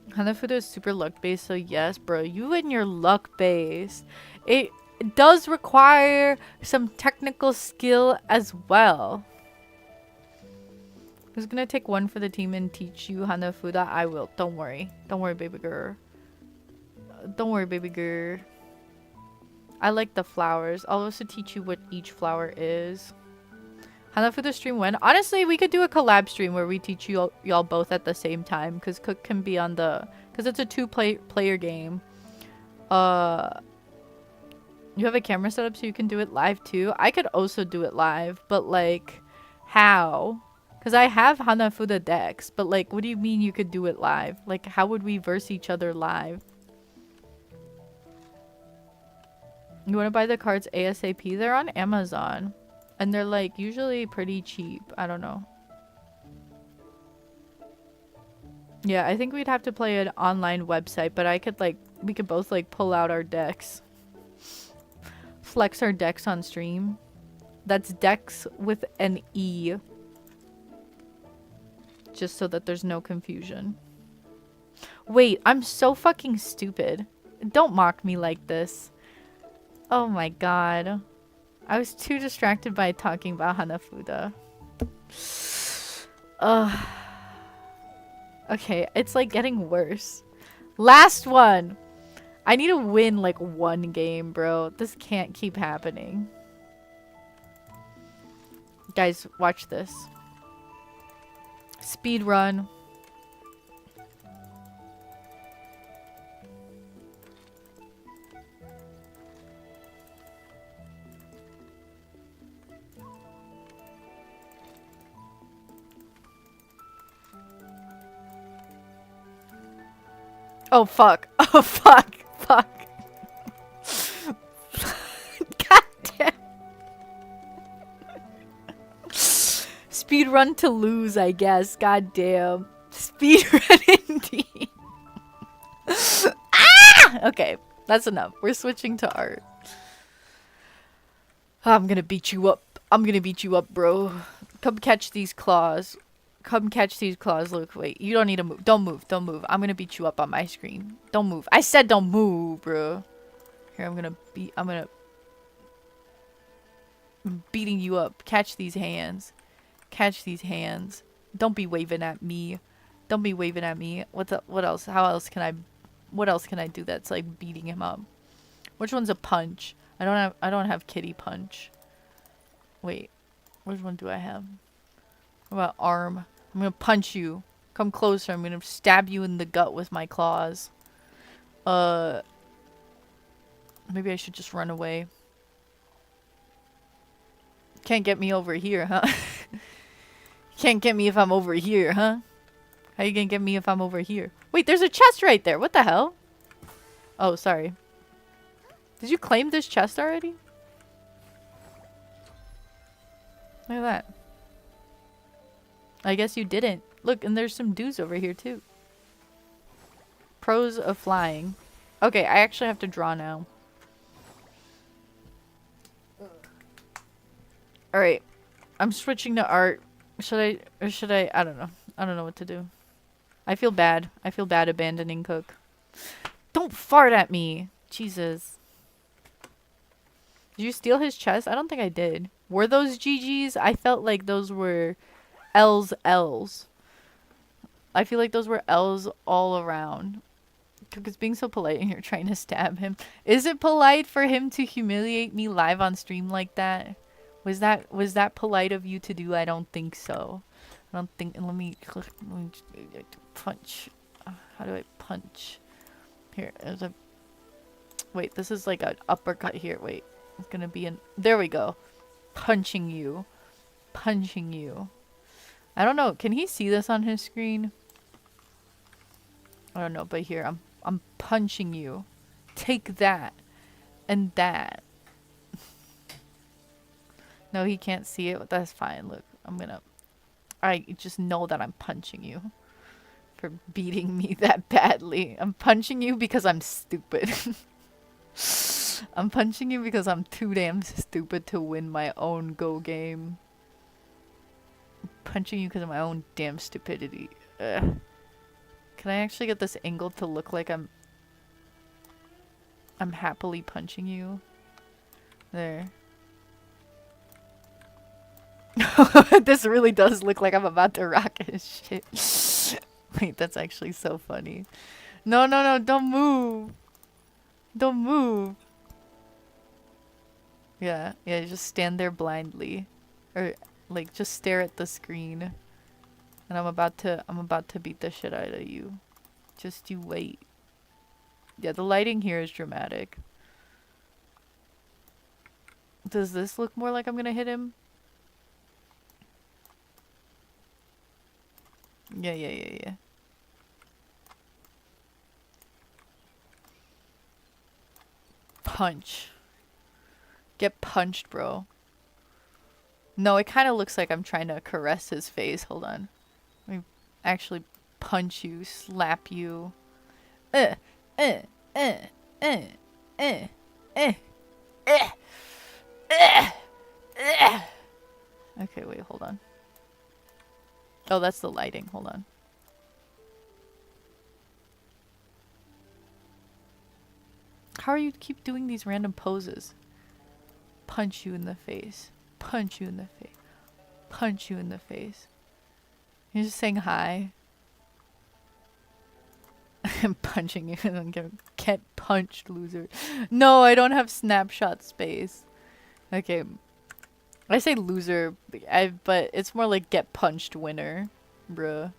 Hanafuda is super luck-based, so yes, bro. You and your luck-based. It does require some technical skill as well. Who's gonna take one for the team and teach you Hanafuda? I will. Don't worry. Don't worry, baby girl. Don't worry, baby girl. I like the flowers. I'll also teach you what each flower is. Hanafuda stream when? Honestly, we could do a collab stream where we teach you y'all both at the same time. Because Cook can be on the... Because it's a two-player game. You have a camera set up so you can do it live too? I could also do it live. But like, how? Because I have Hanafuda decks. But like, what do you mean you could do it live? Like, how would we verse each other live? You want to buy the cards ASAP? They're on Amazon. And they're like usually pretty cheap. I don't know. Yeah, I think we'd have to play an online website, but I could like, we could both like pull out our decks. Flex our decks on stream. That's decks with an E. Just so that there's no confusion. Wait, I'm so fucking stupid. Don't mock me like this. Oh my god. I was too distracted by talking about Hanafuda. Ugh. Okay, it's like getting worse. Last one! I need to win like one game, bro. This can't keep happening. Guys, watch this. Speed run. Oh fuck. Oh fuck. Fuck. God damn. Speed run to lose, I guess. God damn. Speed run indeed. Ah! Okay, that's enough. We're switching to art. I'm gonna beat you up. I'm gonna beat you up, bro. Come catch these claws. Come catch these claws. Look, wait. You don't need to move. Don't move. Don't move. I'm gonna beat you up on my screen. Don't move. I said don't move, bro. Here, I'm beating you up. Catch these hands. Catch these hands. Don't be waving at me. Don't be waving at me. What else? What else can I do that's like beating him up? Which one's a punch? I don't have kitty punch. Wait, which one do I have? What about arm? I'm gonna punch you. Come closer. I'm gonna stab you in the gut with my claws. Maybe I should just run away. Can't get me over here, huh? Can't get me if I'm over here, huh? How you gonna get me if I'm over here? Wait, there's a chest right there. What the hell? Oh, sorry. Did you claim this chest already? Look at that. I guess you didn't. Look, and there's some dudes over here too. Pros of flying. Okay, I actually have to draw now. Alright. I'm switching to art. Should I, or should I don't know. I don't know what to do. I feel bad. I feel bad abandoning Cook. Don't fart at me! Jesus. Did you steal his chest? I don't think I did. Were those GGs? I felt like those were L's. I feel like those were L's all around. Cook is being so polite and you're trying to stab him. Is it polite for him to humiliate me live on stream like that? Was that polite of you to do? I don't think so. I don't think. Let me punch. How do I punch? Here, there's a. Wait, this is like an uppercut here. Wait, it's gonna be an. There we go. Punching you. Punching you. I don't know. Can he see this on his screen? I don't know, but here I'm punching you. Take that. And that. No, he can't see it. That's fine. Look, I just know that I'm punching you for beating me that badly. I'm punching you because I'm stupid. I'm punching you because I'm too damn stupid to win my own Go game. I'm punching you because of my own damn stupidity. Ugh. Can I actually get this angle to look like I'm happily punching you? There. This really does look like I'm about to rock his shit. Wait, that's actually so funny. No, no, no, don't move. Don't move. Yeah, just stand there blindly. Or, like, just stare at the screen. And I'm about to beat the shit out of you. Just you wait. Yeah, the lighting here is dramatic. Does this look more like I'm gonna hit him? Yeah. Punch. Get punched, bro. No, it kind of looks like I'm trying to caress his face. Hold on. Let me actually punch you, slap you. Okay, wait, hold on. Oh, that's the lighting. Hold on. How are you keep doing these random poses? Punch you in the face. Punch you in the face. Punch you in the face. You're just saying hi. I'm punching you and I'm gonna get punched, loser. No, I don't have snapshot space. Okay. I say loser, but it's more like get punched winner, bruh.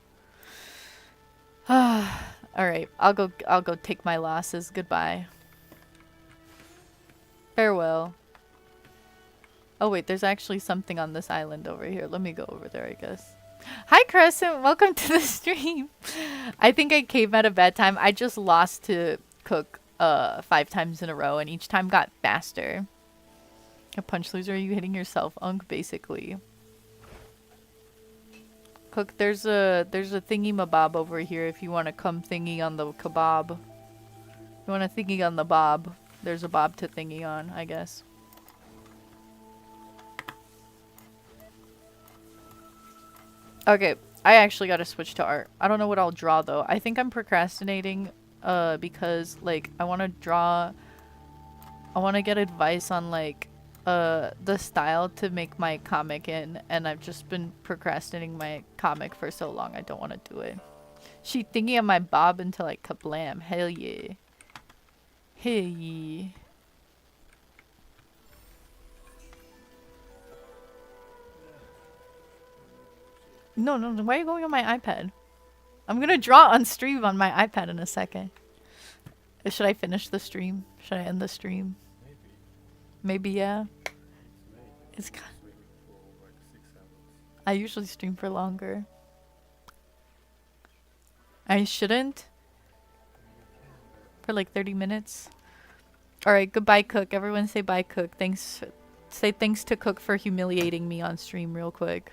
Alright, I'll go take my losses. Goodbye. Farewell. Oh wait, there's actually something on this island over here. Let me go over there, I guess. Hi Crescent, welcome to the stream. I think I came at a bad time. I just lost to Cook 5 times in a row and each time got faster. A punch loser, are you hitting yourself, Unk, basically? Cook, there's a thingy mabob over here if you want to come thingy on the kebab. You want to thingy on the bob. There's a bob to thingy on, I guess. Okay, I actually gotta switch to art. I don't know what I'll draw though. I think I'm procrastinating because like I want to get advice on like the style to make my comic in, and I've just been procrastinating my comic for so long I don't want to do it. She thinking of my bob until like kablam. Hell yeah. Hey. No, no, why are you going on my iPad? I'm gonna draw on stream on my iPad in a second. Should I finish the stream? Should I end the stream? Maybe, yeah. It's I usually stream for longer. I shouldn't? For like 30 minutes? Alright, goodbye, Cook. Everyone say bye, Cook. Thanks. Say thanks to Cook for humiliating me on stream real quick.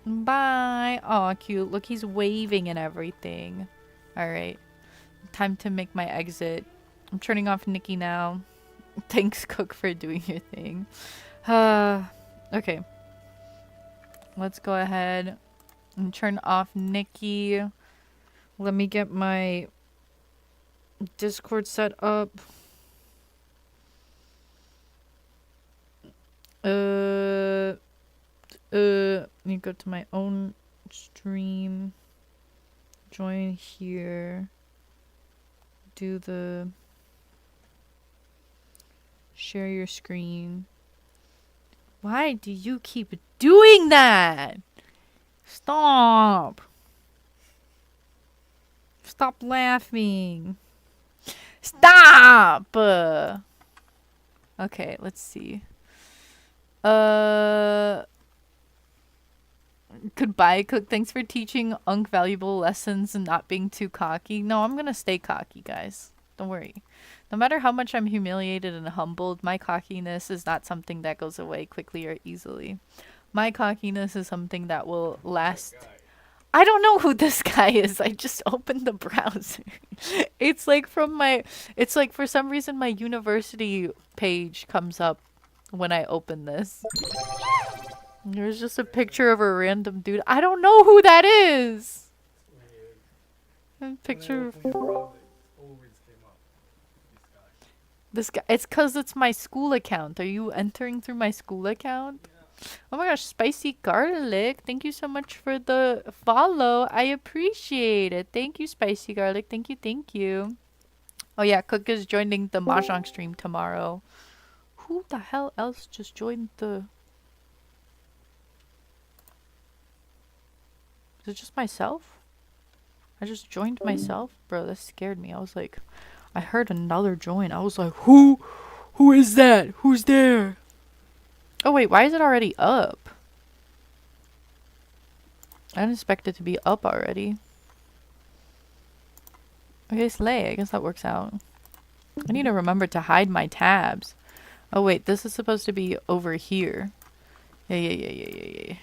Bye. Aw, cute. Look, he's waving and everything. Alright. Time to make my exit. I'm turning off Nikki now. Thanks, Cook, for doing your thing. Okay. Let's go ahead and turn off Nikki. Let me get my Discord set up. Let me go to my own stream. Join here. Do the share your screen. Why do you keep doing that? Stop. Stop laughing. Stop. Okay, let's see. Goodbye, Cook. Thanks for teaching Unk valuable lessons and not being too cocky. No, I'm gonna stay cocky, guys. Don't worry. No matter how much I'm humiliated and humbled, my cockiness is not something that goes away quickly or easily. My cockiness is something that will last. I don't know who this guy is. I just opened the browser. It's like from my... It's like for some reason my university page comes up when I open this. There's just a picture of a random dude. I don't know who that is. A picture of... This guy. It's because it's my school account. Are you entering through my school account? Oh my gosh, Spicy Garlic. Thank you so much for the follow. I appreciate it. Thank you, Spicy Garlic. Thank you, thank you. Oh yeah, Cook is joining the Mahjong stream tomorrow. Who the hell else just joined the... Is it just myself? I just joined myself? Bro, that scared me. I was like... I heard another join. I was like, who? Who is that? Who's there? Oh wait, why is it already up? I didn't expect it to be up already. Okay, slay. I guess that works out. I need to remember to hide my tabs. Oh wait, this is supposed to be over here. Yeah.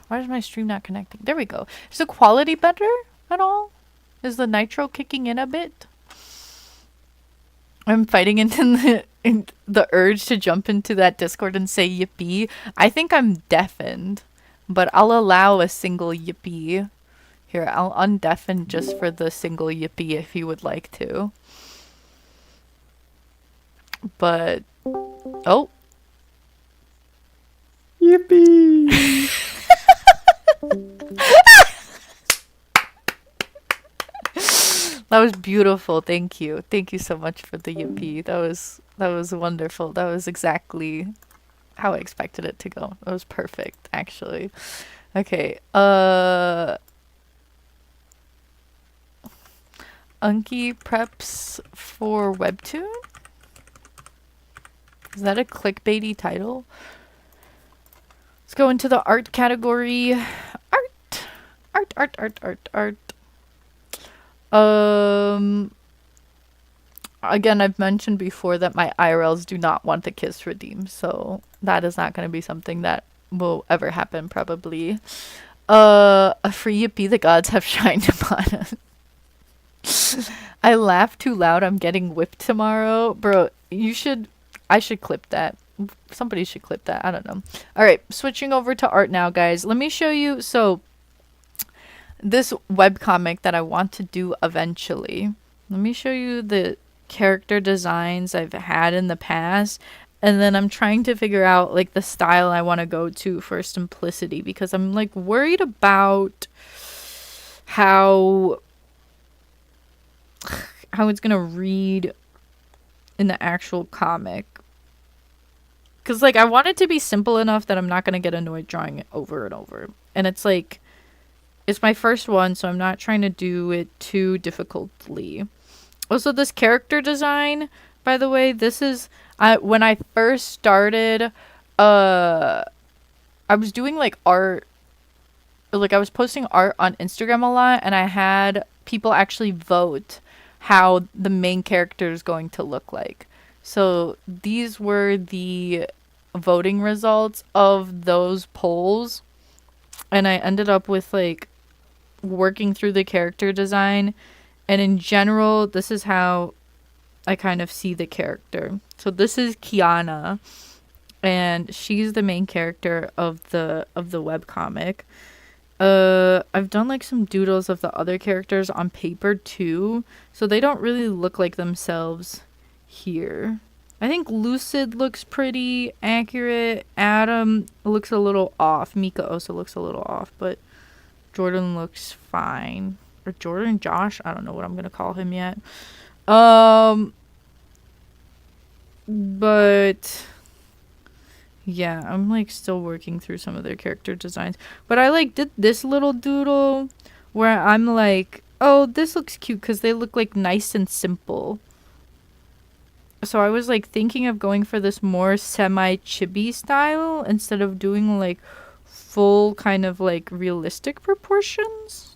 Why is my stream not connecting? There we go. Is the quality better at all? Is the nitro kicking in a bit? I'm fighting into the urge to jump into that Discord and say yippee. I think I'm deafened, but I'll allow a single yippee. Here, I'll undeafen just for the single yippee if you would like to. But, oh. Yippee! That was beautiful. Thank you. Thank you so much for the yippee. That was wonderful. That was exactly how I expected it to go. That was perfect, actually. Okay. Unky preps for webtoon? Is that a clickbaity title? Let's go into the art category. Art. Again, I've mentioned before that my IRLs do not want the kiss redeem, so that is not going to be something that will ever happen, probably. A free yippee, the gods have shined upon us. I laugh too loud, I'm getting whipped tomorrow. Bro, I should clip that. Somebody should clip that, I don't know. Alright, switching over to art now, guys. Let me show you, so... this webcomic that I want to do eventually. Let me show you the character designs I've had in the past. And then I'm trying to figure out like the style I want to go to for simplicity. Because I'm like worried about how it's going to read in the actual comic. Because, like, I want it to be simple enough that I'm not going to get annoyed drawing it over and over. And it's, like, it's my first one, so I'm not trying to do it too difficultly. Also, this character design, by the way, this is... when I first started, I was doing, like, art... Like, I was posting art on Instagram a lot, and I had people actually vote how the main character is going to look like. So, these were the voting results of those polls, and I ended up with, like, working through the character design, and in general, this is how I kind of see the character. So this is Kiana, and she's the main character of the webcomic. I've done like some doodles of the other characters on paper too, so they don't really look like themselves here. I think Lucid looks pretty accurate. Adam looks a little off. Mika also looks a little off, but Jordan looks fine. Or Jordan, Josh, I don't know what I'm gonna call him yet. But yeah, I'm like still working through some of their character designs. But I like did this little doodle where I'm like, oh, this looks cute because they look like nice and simple. So I was like thinking of going for this more semi-chibi style instead of doing like full kind of like realistic proportions.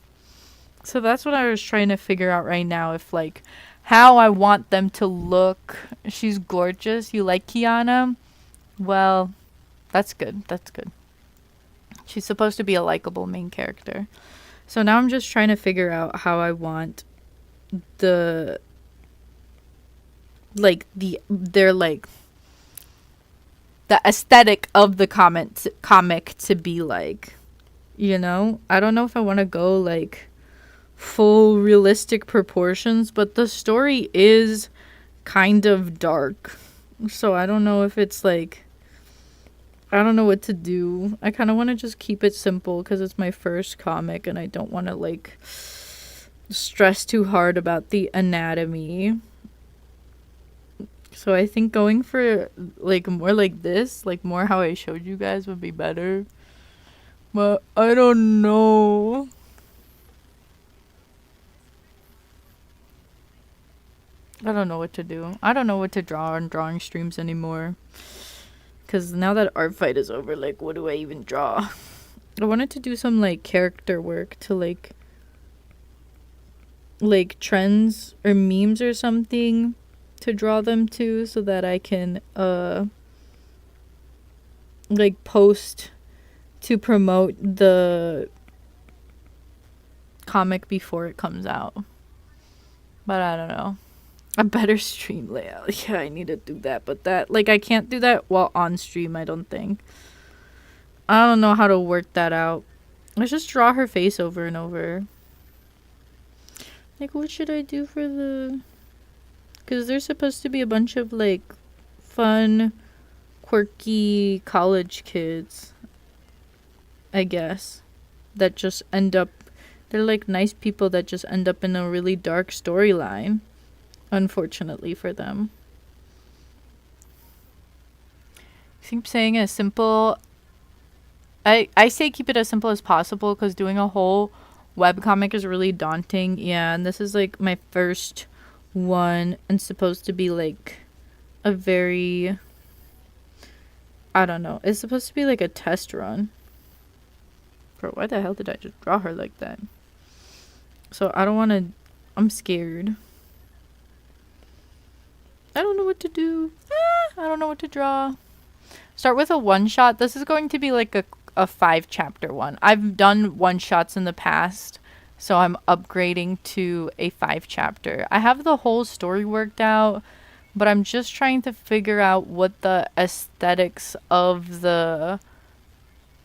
So that's what I was trying to figure out right now, if like how I want them to look. She's gorgeous. You like Kiana? Well, that's good. That's good. She's supposed to be a likable main character. So now I'm just trying to figure out how I want the aesthetic of the comic to be like, you know? I don't know if I want to go like full realistic proportions, but the story is kind of dark. So I don't know if it's like, I don't know what to do. I kind of want to just keep it simple because it's my first comic and I don't want to like stress too hard about the anatomy. So I think going for like more like this, like more how I showed you guys would be better. But I don't know. I don't know what to do. I don't know what to draw on drawing streams anymore. Because now that art fight is over, like, what do I even draw? I wanted to do some, like, character work to, like, trends or memes or something to draw them to so that I can, like, post to promote the comic before it comes out. But I don't know. A better stream layout. Yeah, I need to do that. But that, like, I can't do that while on stream, I don't think. I don't know how to work that out. Let's just draw her face over and over. Like, what should I do for the... Because there's supposed to be a bunch of, like, fun, quirky college kids, I guess, that just end up... They're, like, nice people that just end up in a really dark storyline. Unfortunately for them. I keep saying as simple... I say keep it as simple as possible because doing a whole webcomic is really daunting. Yeah, and this is like my first one and supposed to be like a very... I don't know. It's supposed to be like a test run. Bro, why the hell did I just draw her like that? So I don't want to... I'm scared. I don't know what to do. I don't know what to draw. Start with a one-shot. This is going to be like a 5-chapter one. I've done one-shots in the past, so I'm upgrading to a 5-chapter. I have the whole story worked out, but I'm just trying to figure out what the aesthetics of the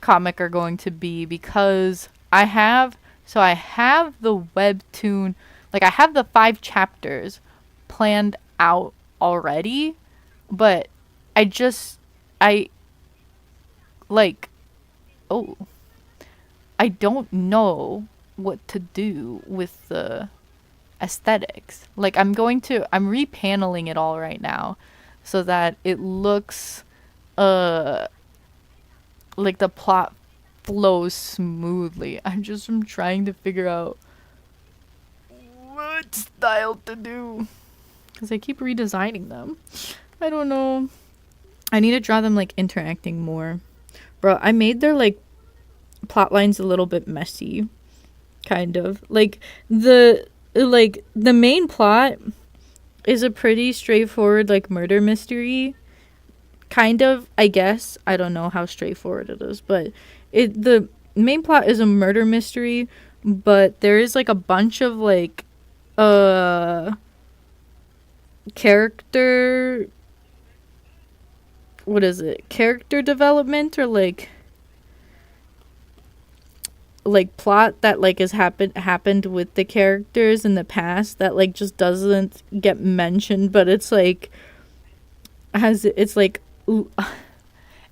comic are going to be because I have the webtoon, like I have the 5 chapters planned out already, but I don't know what to do with the aesthetics. Like I'm repaneling it all right now so that it looks like the plot flows smoothly. I'm trying to figure out what style to do. Because I keep redesigning them. I don't know. I need to draw them like interacting more. Bro, I made their like plot lines a little bit messy. Kind of. Like the main plot is a pretty straightforward like murder mystery. Kind of, I guess. I don't know how straightforward it is, but the main plot is a murder mystery, but there is like a bunch of like character, what is it? Character development, or like plot that like has happened with the characters in the past that like just doesn't get mentioned, but it's like it's like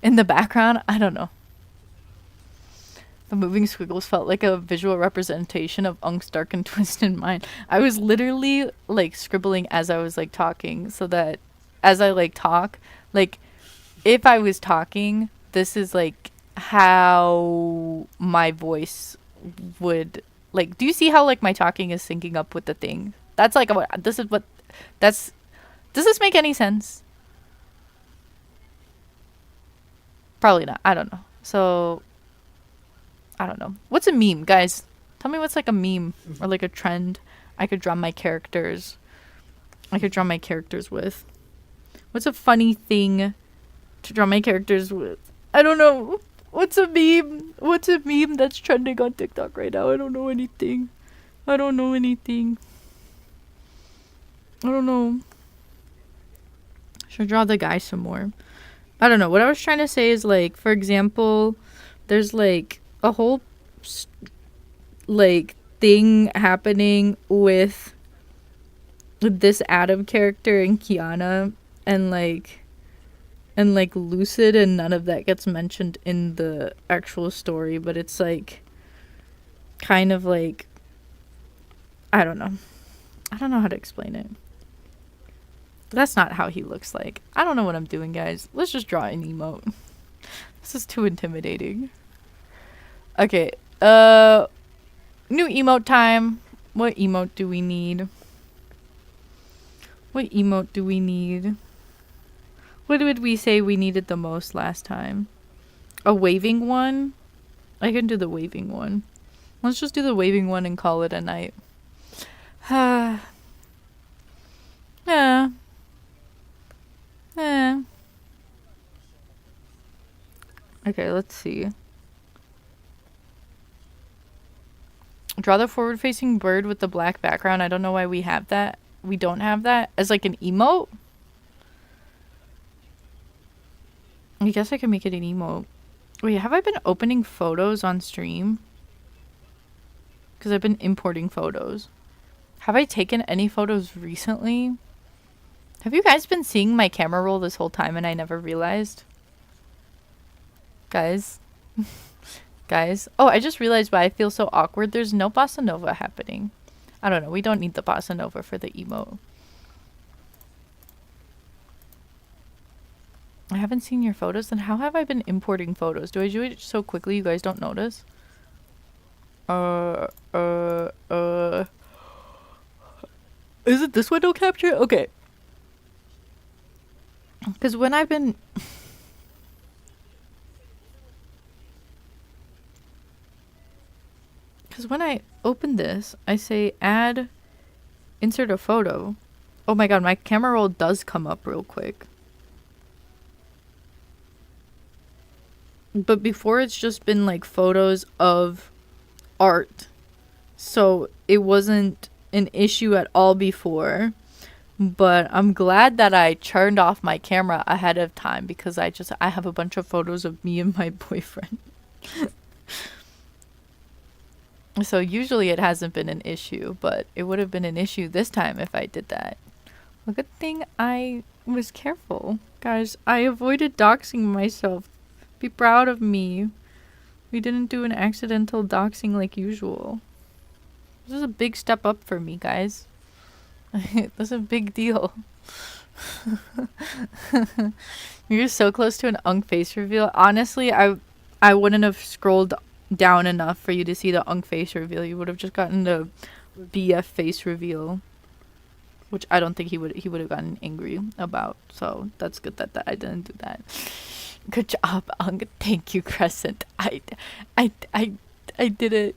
in the background. I don't know. The moving squiggles felt like a visual representation of Unk's dark and twisted mind. I was literally like scribbling as I was like talking, so that as I like talk, like if I was talking, this is like how my voice would like. Do you see how like my talking is syncing up with the thing? That's like this is what that's. Does this make any sense? Probably not. I don't know. So I don't know. What's a meme, guys? Tell me what's like a meme or like a trend I could draw my characters. I could draw my characters with. What's a funny thing to draw my characters with? I don't know. What's a meme? What's a meme that's trending on TikTok right now? I don't know anything. I don't know anything. I don't know. Should draw the guy some more. I don't know. What I was trying to say is like, for example, there's like a whole like thing happening with this Adam character and Kiana and like Lucid, and none of that gets mentioned in the actual story, but it's like kind of like I don't know how to explain it. That's not how he looks like. I don't know what I'm doing, guys. Let's just draw an emote. This is too intimidating. Okay, new emote time. What emote do we need? What emote do we need? What did we say we needed the most last time? A waving one? I can do the waving one. Let's just do the waving one and call it a night. Yeah. Okay, let's see. Draw the forward-facing bird with the black background. I don't know why we have that. We don't have that as like an emote. I guess I can make it an emote. Wait, have I been opening photos on stream? Because I've been importing photos. Have I taken any photos recently? Have you guys been seeing my camera roll this whole time and I never realized? Guys? Guys? Oh, I just realized why I feel so awkward. There's no bossa nova happening. I don't know. We don't need the bossa nova for the emote. I haven't seen your photos. Then how have I been importing photos? Do I do it so quickly you guys don't notice? Is it this window capture? Okay. Because when I've been... Because when I open this, I say add, insert a photo. Oh my god, my camera roll does come up real quick. But before it's just been like photos of art. So it wasn't an issue at all before. But I'm glad that I turned off my camera ahead of time because I have a bunch of photos of me and my boyfriend. So usually it hasn't been an issue, but it would have been an issue this time if I did that. Well, good thing I was careful. Guys, I avoided doxing myself. Be proud of me. We didn't do an accidental doxing like usual. This is a big step up for me, guys. This is a big deal. You're so close to an Unk face reveal. Honestly, I wouldn't have scrolled down enough for you to see the Unk face reveal. You would have just gotten the BF face reveal, which I don't think he would have gotten angry about. So that's good that I didn't do that. Good job, Unk. Thank you, Crescent. I did it.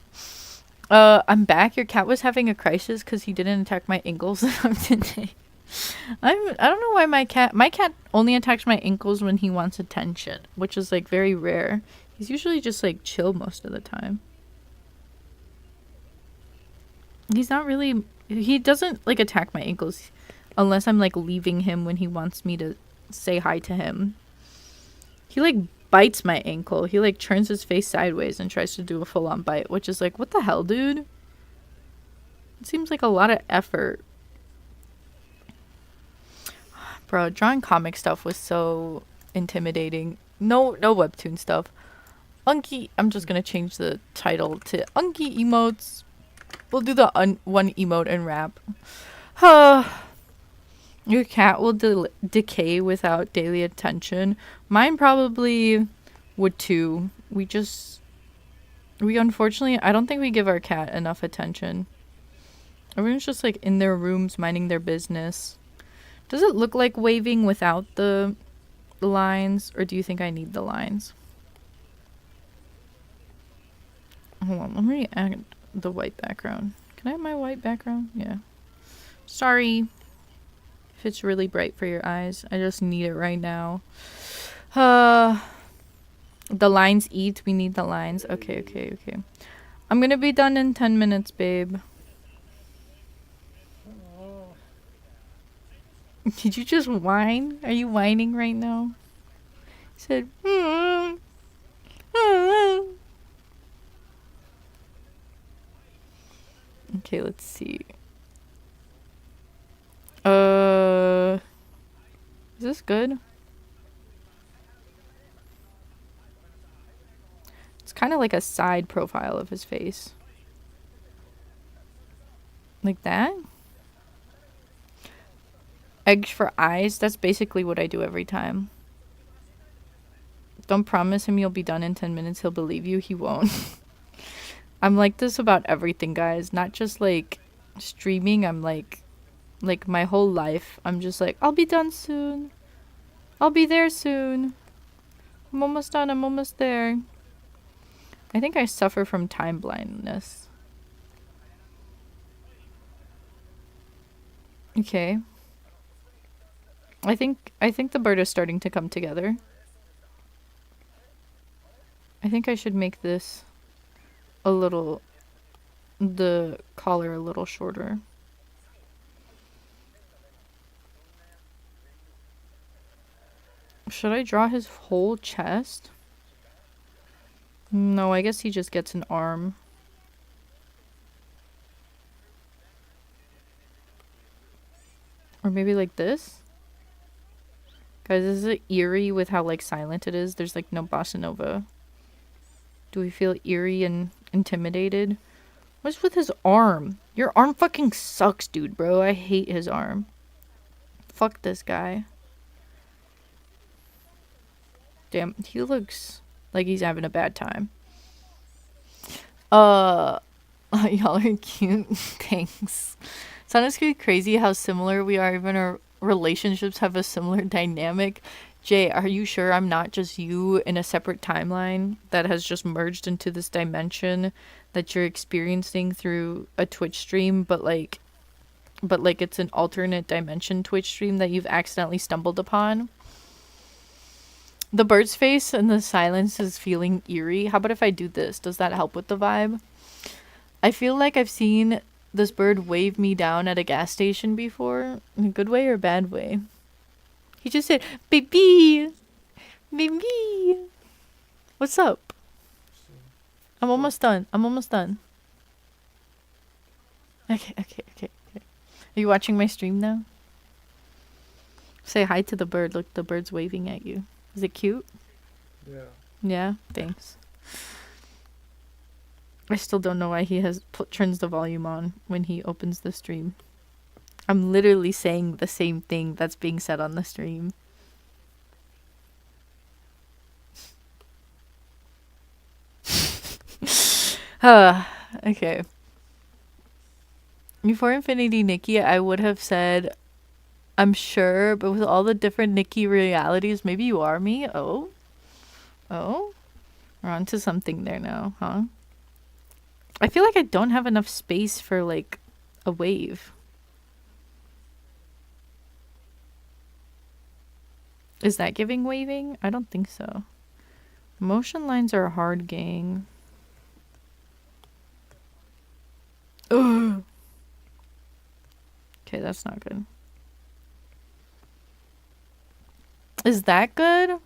I'm back. Your cat was having a crisis because he didn't attack my ankles today. I don't know why my cat only attacks my ankles when he wants attention, which is like very rare. He's usually just like chill most of the time. He's not really, he doesn't like attack my ankles unless I'm like leaving him when he wants me to say hi to him. He like bites my ankle. He like turns his face sideways and tries to do a full-on bite, which is like, what the hell, dude? It seems like a lot of effort. Bro, drawing comic stuff was so intimidating. No webtoon stuff. Unky, I'm just gonna change the title to Unky Emotes. We'll do the one emote and wrap. Your cat will decay without daily attention. Mine probably would too. We unfortunately, I don't think we give our cat enough attention. Everyone's just like in their rooms minding their business. Does it look like waving without the lines, or do you think I need the lines? Hold on, let me add the white background. Can I have my white background? Yeah. Sorry if it's really bright for your eyes. I just need it right now. The lines eat. We need the lines. Okay. I'm gonna be done in 10 minutes, babe. Did you just whine? Are you whining right now? He said, Okay, let's see. Is this good? It's kind of like a side profile of his face. Like that? Eggs for eyes? That's basically what I do every time. Don't promise him you'll be done in 10 minutes. He'll believe you. He won't. I'm like this about everything, guys. Not just like streaming. I'm like my whole life. I'm just like, I'll be done soon. I'll be there soon. I'm almost done. I'm almost there. I think I suffer from time blindness. Okay. I think the bird is starting to come together. I think I should make this the collar a little shorter. Should I draw his whole chest? No, I guess he just gets an arm. Or maybe like this? Guys, is it eerie with how like silent it is? There's like no bossa nova. Do we feel eerie and intimidated? What's with his arm? Your arm fucking sucks, dude, bro. I hate his arm. Fuck this guy. Damn, he looks like he's having a bad time. Y'all are cute. Thanks. It's honestly crazy how similar we are. Even our relationships have a similar dynamic. Jay, are you sure I'm not just you in a separate timeline that has just merged into this dimension that you're experiencing through a Twitch stream, but like it's an alternate dimension Twitch stream that you've accidentally stumbled upon? The bird's face and the silence is feeling eerie. How about if I do this? Does that help with the vibe? I feel like I've seen this bird wave me down at a gas station before. In a good way or bad way? He just said, baby! Baby! What's up? I'm almost done. I'm almost done. Okay. Are you watching my stream now? Say hi to the bird. Look, the bird's waving at you. Is it cute? Yeah. Yeah? Thanks. I still don't know why he turns the volume on when he opens the stream. I'm literally saying the same thing that's being said on the stream. Okay. Before Infinity Nikki, I would have said, I'm sure, but with all the different Nikki realities, maybe you are me? Oh? Oh? We're on to something there now, huh? I feel like I don't have enough space for, like, a wave. Is that giving waving? I don't think so. Motion lines are hard, gang. Ugh. Okay, that's not good. Is that good?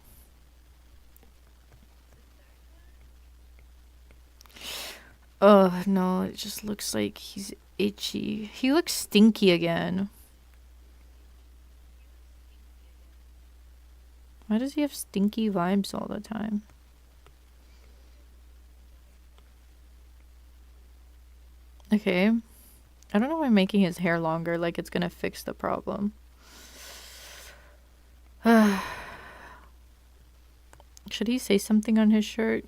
Oh, no, it just looks like he's itchy. He looks stinky again. Why does he have stinky vibes all the time? Okay. I don't know why making his hair longer, like it's gonna fix the problem. Should he say something on his shirt?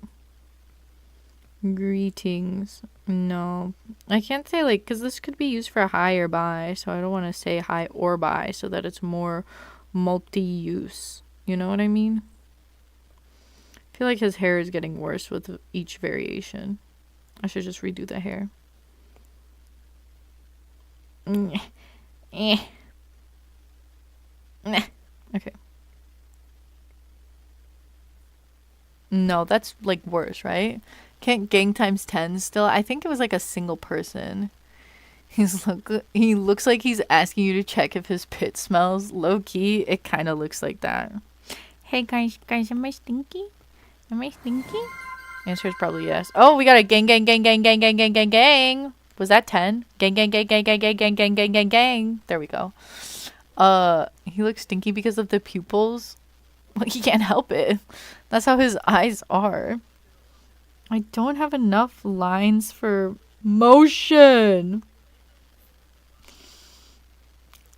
Greetings. No. I can't say like, because this could be used for hi or bye, so I don't want to say hi or bye so that it's more multi-use. You know what I mean? I feel like his hair is getting worse with each variation. I should just redo the hair. Okay. No, that's like worse, right? Can't gang times 10 still? I think it was like a single person. He looks like he's asking you to check if his pit smells. Low key, it kind of looks like that. Hey guys, am I stinky? Am I stinky? Answer is probably yes. Oh, we got a gang. Was that 10? Gang. There we go. He looks stinky because of the pupils. Like, he can't help it. That's how his eyes are. I don't have enough lines for motion.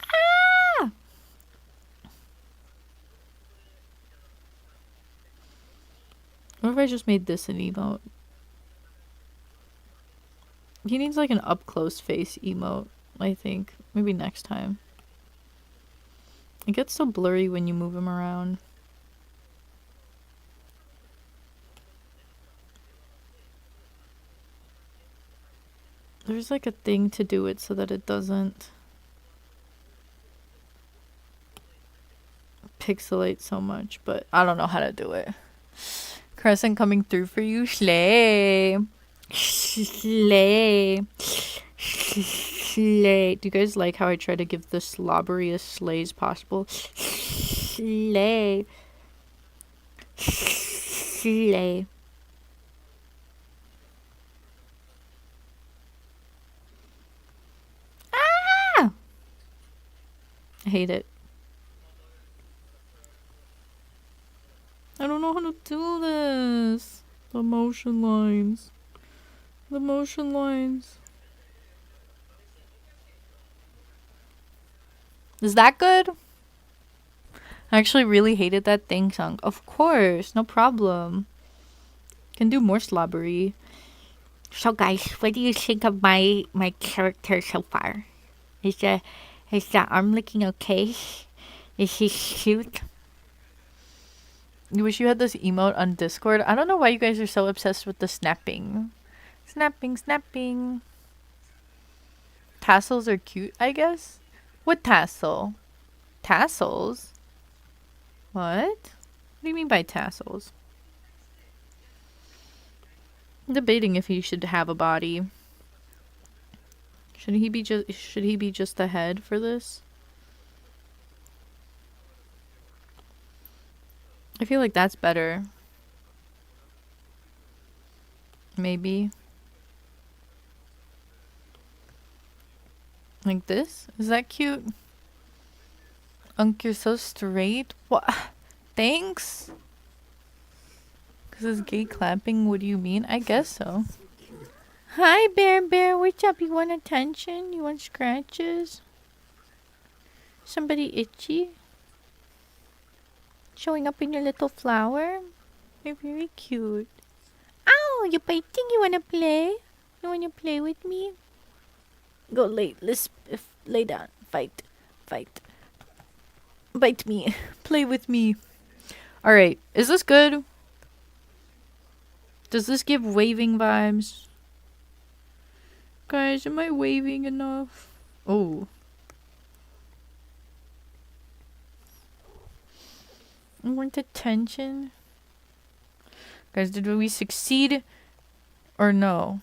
Ah! What if I just made this an emote? He needs like an up-close face emote, I think. Maybe next time. It gets so blurry when you move him around. There's like a thing to do it so that it doesn't pixelate so much, but I don't know how to do it. Crescent coming through for you. Slay. Slay. Slay. Do you guys like how I try to give the slobberiest slays possible? Slay. Slay. Ah! I hate it. I don't know how to do this. The motion lines. The motion lines. Is that good? I actually really hated that thing song. Of course, no problem. Can do more slobbery. So guys, what do you think of my character so far? Is the arm looking okay? Is he cute? You wish you had this emote on Discord. I don't know why you guys are so obsessed with the snapping. Snapping. Tassels are cute, I guess. What tassel? Tassels? What? What do you mean by tassels? I'm debating if he should have a body. Should he be just the head for this? I feel like that's better. Maybe. Like this? Is that cute? Unk, you're so straight. What? Thanks? Because it's gay clapping? What do you mean? I guess so. Hi, Bear. What's up? You want attention? You want scratches? Somebody itchy? Showing up in your little flower? You're very cute. Ow! You biting? You wanna play? You wanna play with me? Go lay. Let's lay down. Fight. Fight. Bite me. Play with me. Alright. Is this good? Does this give waving vibes? Guys, am I waving enough? Oh. I want attention. Guys, did we succeed or no?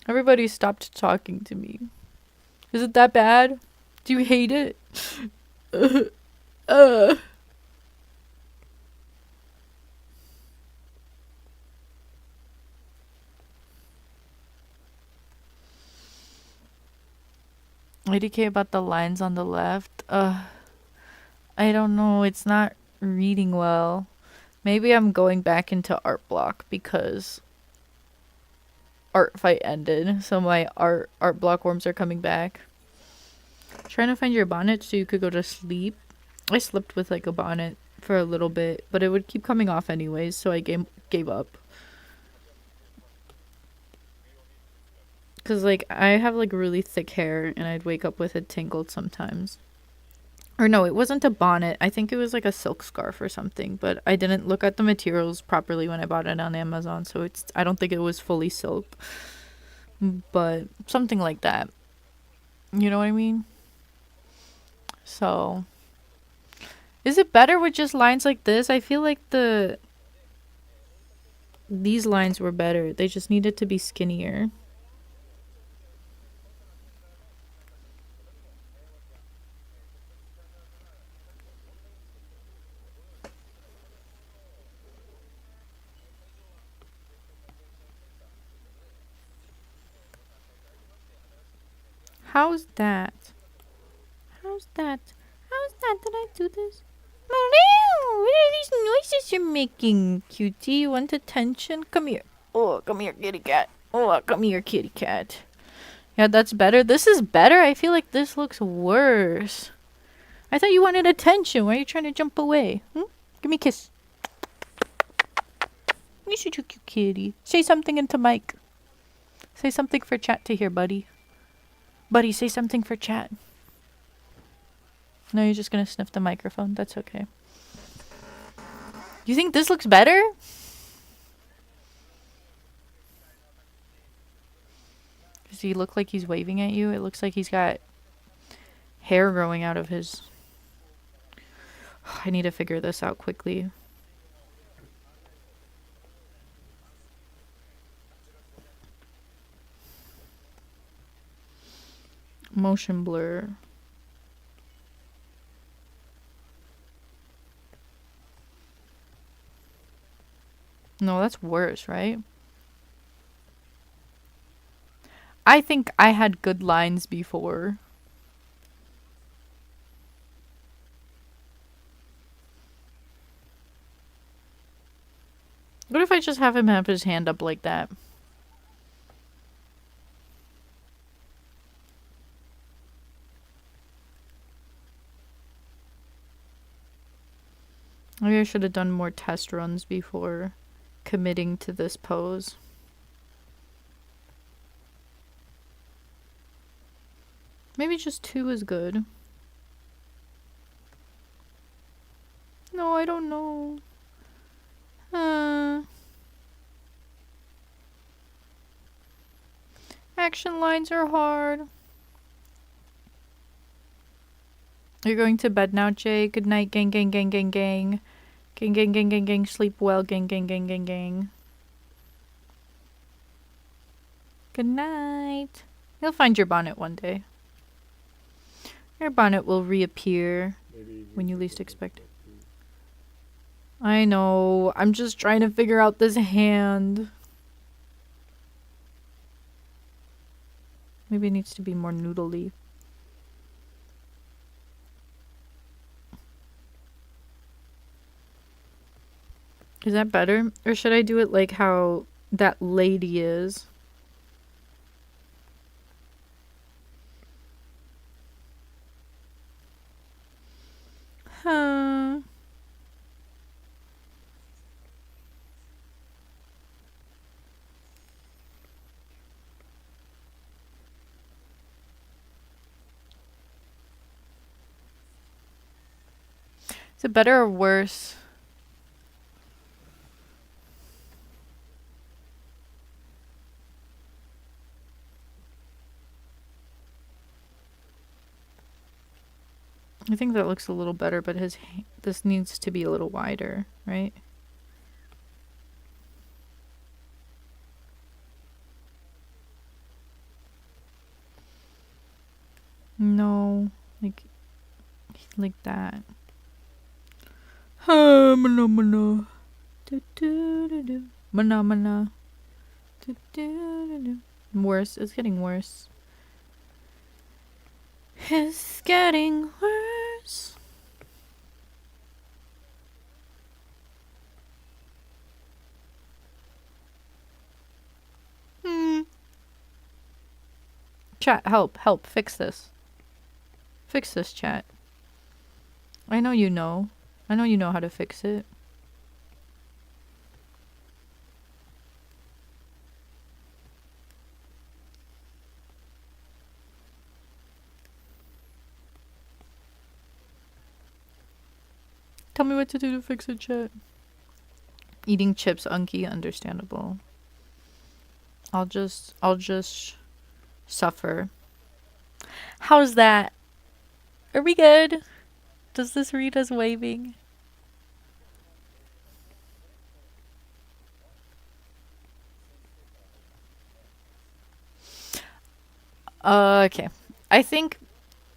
Everybody stopped talking to me. Is it that bad? Do you hate it? IDK about the lines on the left. I don't know. It's not reading well. Maybe I'm going back into art block because art fight ended. So my art block worms are coming back. Trying to find your bonnet so you could go to sleep. I slept with like a bonnet for a little bit, but it would keep coming off anyways, so I gave up. Cause like I have like really thick hair and I'd wake up with it tangled sometimes. Or no, it wasn't a bonnet. I think it was like a silk scarf or something, but I didn't look at the materials properly when I bought it on Amazon, so I don't think it was fully silk. But something like that. You know what I mean? So is it better with just lines like this? I feel like these lines were better. They just needed to be skinnier. How's that? How's that? How's that? Did I do this? What are these noises you're making, cutie? You want attention? Come here. Oh, come here, kitty cat. Oh, come here, kitty cat. Yeah, that's better. This is better. I feel like this looks worse. I thought you wanted attention. Why are you trying to jump away? Give me a kiss. You should you cute kitty. Say something into mic. Say something for chat to hear, buddy. Buddy, say something for chat. No, you're just gonna sniff the microphone. That's okay. You think this looks better? Does he look like he's waving at you? It looks like he's got hair growing out of his... I need to figure this out quickly. Motion blur. No, that's worse, right? I think I had good lines before. What if I just have him have his hand up like that? Maybe I should have done more test runs before committing to this pose. Maybe just 2 is good. No, I don't know. Action lines are hard. You're going to bed now, Jay. Good night, gang, gang, gang, gang, gang. Gang, gang, gang, gang, gang. Sleep well, gang, gang, gang, gang, gang. Good night. You'll find your bonnet one day. Your bonnet will reappear when you least expect it. I know. I'm just trying to figure out this hand. Maybe it needs to be more noodly. Is that better? Or should I do it like how that lady is? Is it better or worse? I think that looks a little better, but this needs to be a little wider, right? No, like that. Mana mana. Do do do do. Mana mana. Do do do do. Worse. It's getting worse. It's getting worse. Chat, help, fix this. Fix this, chat. I know you know. I know you know how to fix it. Tell me what to do to fix it, chat. Eating chips, Unky, understandable. I'll just suffer. How's that? Are we good? Does this read as waving? Okay. I think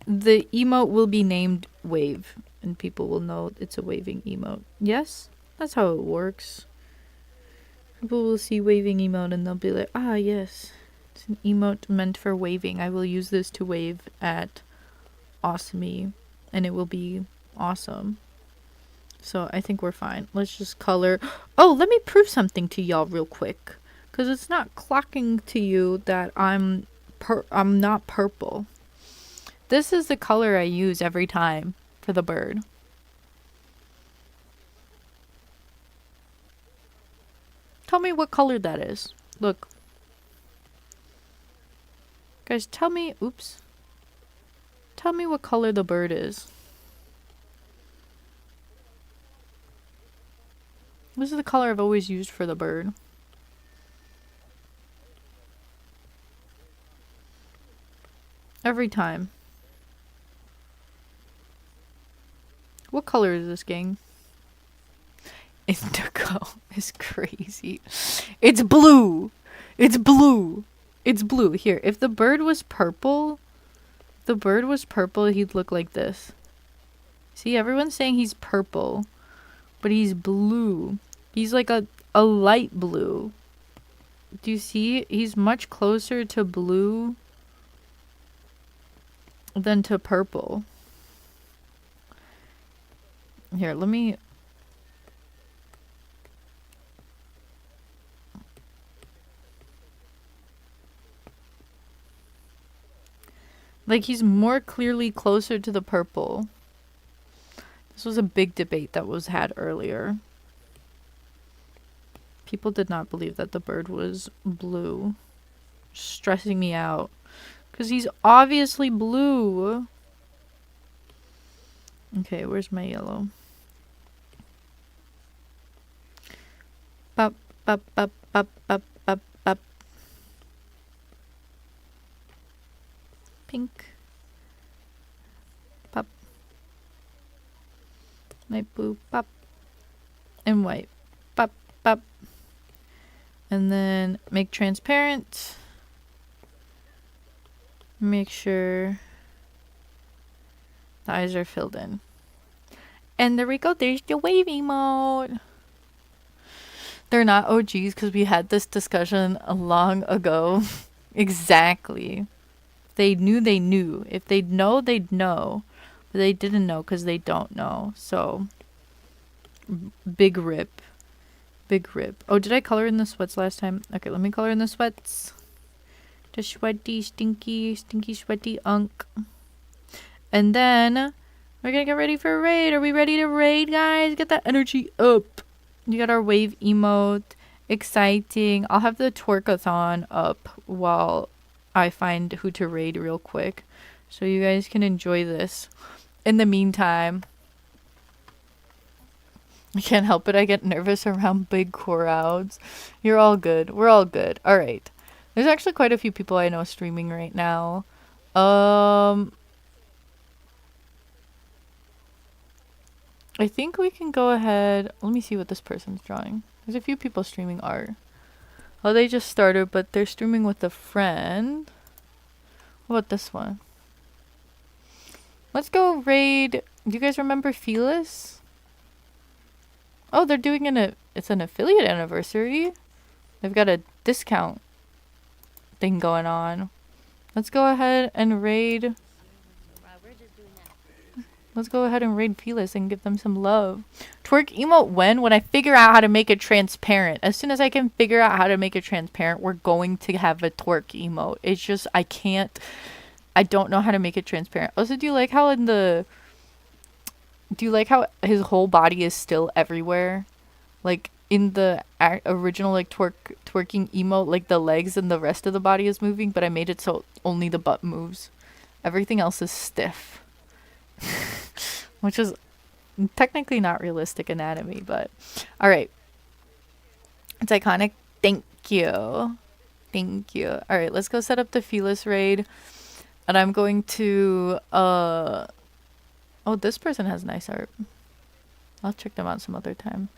the emote will be named Wave, and people will know it's a waving emote. Yes? That's how it works. People will see waving emote and they'll be like, ah, yes. It's an emote meant for waving. I will use this to wave at Awesome, and it will be awesome. So I think we're fine. Let's just color. Oh, let me prove something to y'all real quick. Because it's not clocking to you that I'm not purple. This is the color I use every time for the bird. Tell me what color that is. Look. Guys, tell me, oops. Tell me what color the bird is. This is the color I've always used for the bird. Every time. What color is this, gang? Indigo is crazy. It's blue. It's blue. It's blue. Here, if the bird was purple, he'd look like this. See, everyone's saying he's purple, but he's blue. He's like a light blue. Do you see? He's much closer to blue than to purple. Here, let me... Like, he's more clearly closer to the purple. This was a big debate that was had earlier. People did not believe that the bird was blue. Stressing me out. Because he's obviously blue. Okay, where's my yellow? Bop, bop, bop, bop, bop, bop, bop. Pink. Pop. Light blue. Pop. And white. Pop, pop. And then make transparent. Make sure the eyes are filled in. And there we go. There's the wavy mode. They're not OGs because we had this discussion long ago. Exactly. If they knew, they knew. If they'd know, they'd know. But they didn't know because they don't know. So, big rip. Big rip. Oh, did I color in the sweats last time? Okay, let me color in the sweats. The sweaty, stinky, sweaty unk. And then we're gonna get ready for a raid. Are we ready to raid, guys? Get that energy up. You got our wave emote. Exciting. I'll have the twerkathon up while I find who to raid real quick. So you guys can enjoy this. In the meantime, I can't help it. I get nervous around big crowds. You're all good. We're all good. All right. There's actually quite a few people I know streaming right now. I think we can go ahead. Let me see what this person's drawing. There's a few people streaming art. Oh, they just started, but they're streaming with a friend. What about this one? Let's go raid. Do you guys remember Felis? Oh, they're doing it's an affiliate anniversary. They've got a discount thing going on. Let's go ahead and raid. Let's go ahead and raid Felis and give them some love. Twerk emote when? When I figure out how to make it transparent. As soon as I can figure out how to make it transparent, we're going to have a twerk emote. It's just, I don't know how to make it transparent. Also, do you like how his whole body is still everywhere? Like in the original like twerking emote, like the legs and the rest of the body is moving, but I made it so only the butt moves. Everything else is stiff. Which is technically not realistic anatomy, but all right. It's iconic. Thank you. Thank you. All right, let's go set up the Felis raid. And I'm going to oh, this person has nice art. I'll check them out some other time.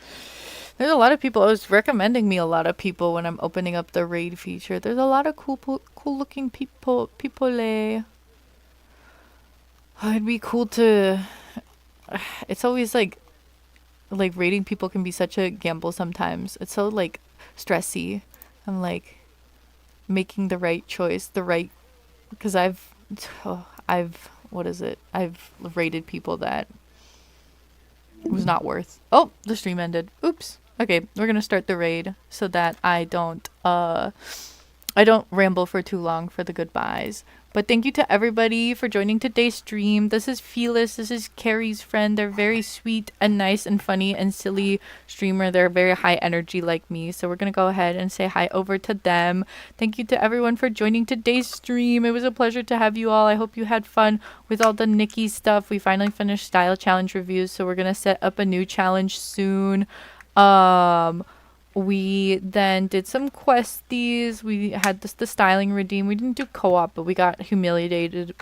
There's a lot of people. I was recommending me a lot of people when I'm opening up the raid feature. There's a lot of cool looking people. It'd be cool to. It's always like raiding people can be such a gamble sometimes. It's so like stressy. I'm like making the right choice, because I've raided people that it was not worth. Oh, the stream ended. Oops. Okay, we're gonna start the raid so that I don't ramble for too long for the goodbyes. But thank you to everybody for joining today's stream. This is Felis. This is Carrie's friend. They're very sweet and nice and funny and silly streamer. They're very high energy like me. So we're going to go ahead and say hi over to them. Thank you to everyone for joining today's stream. It was a pleasure to have you all. I hope you had fun with all the Nikki stuff. We finally finished style challenge reviews. So we're going to set up a new challenge soon. We then did some questies. We had the styling redeem. We didn't do co-op, but we got humiliated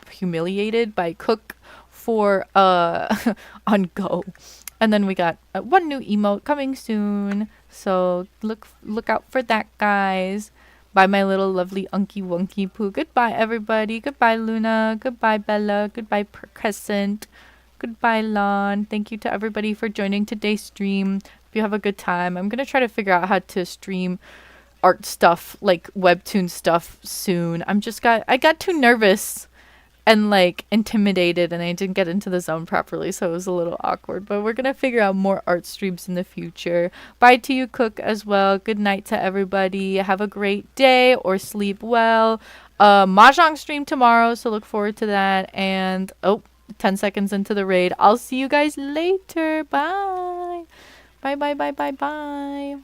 by Cook for on Go. And then we got one new emote coming soon. So look out for that, guys. Bye, my little lovely Unky Wonky Poo. Goodbye, everybody. Goodbye, Luna. Goodbye, Bella. Goodbye, Crescent. Goodbye, Lon. Thank you to everybody for joining today's stream. If you have a good time, I'm gonna try to figure out how to stream art stuff, like webtoon stuff soon. I got too nervous and like intimidated, and I didn't get into the zone properly, so it was a little awkward. But we're gonna figure out more art streams in the future. Bye to you, Cook, as well. Good night to everybody. Have a great day or sleep well. Mahjong stream tomorrow, so look forward to that. And 10 seconds into the raid. I'll see you guys later. Bye. Bye, bye, bye, bye, bye.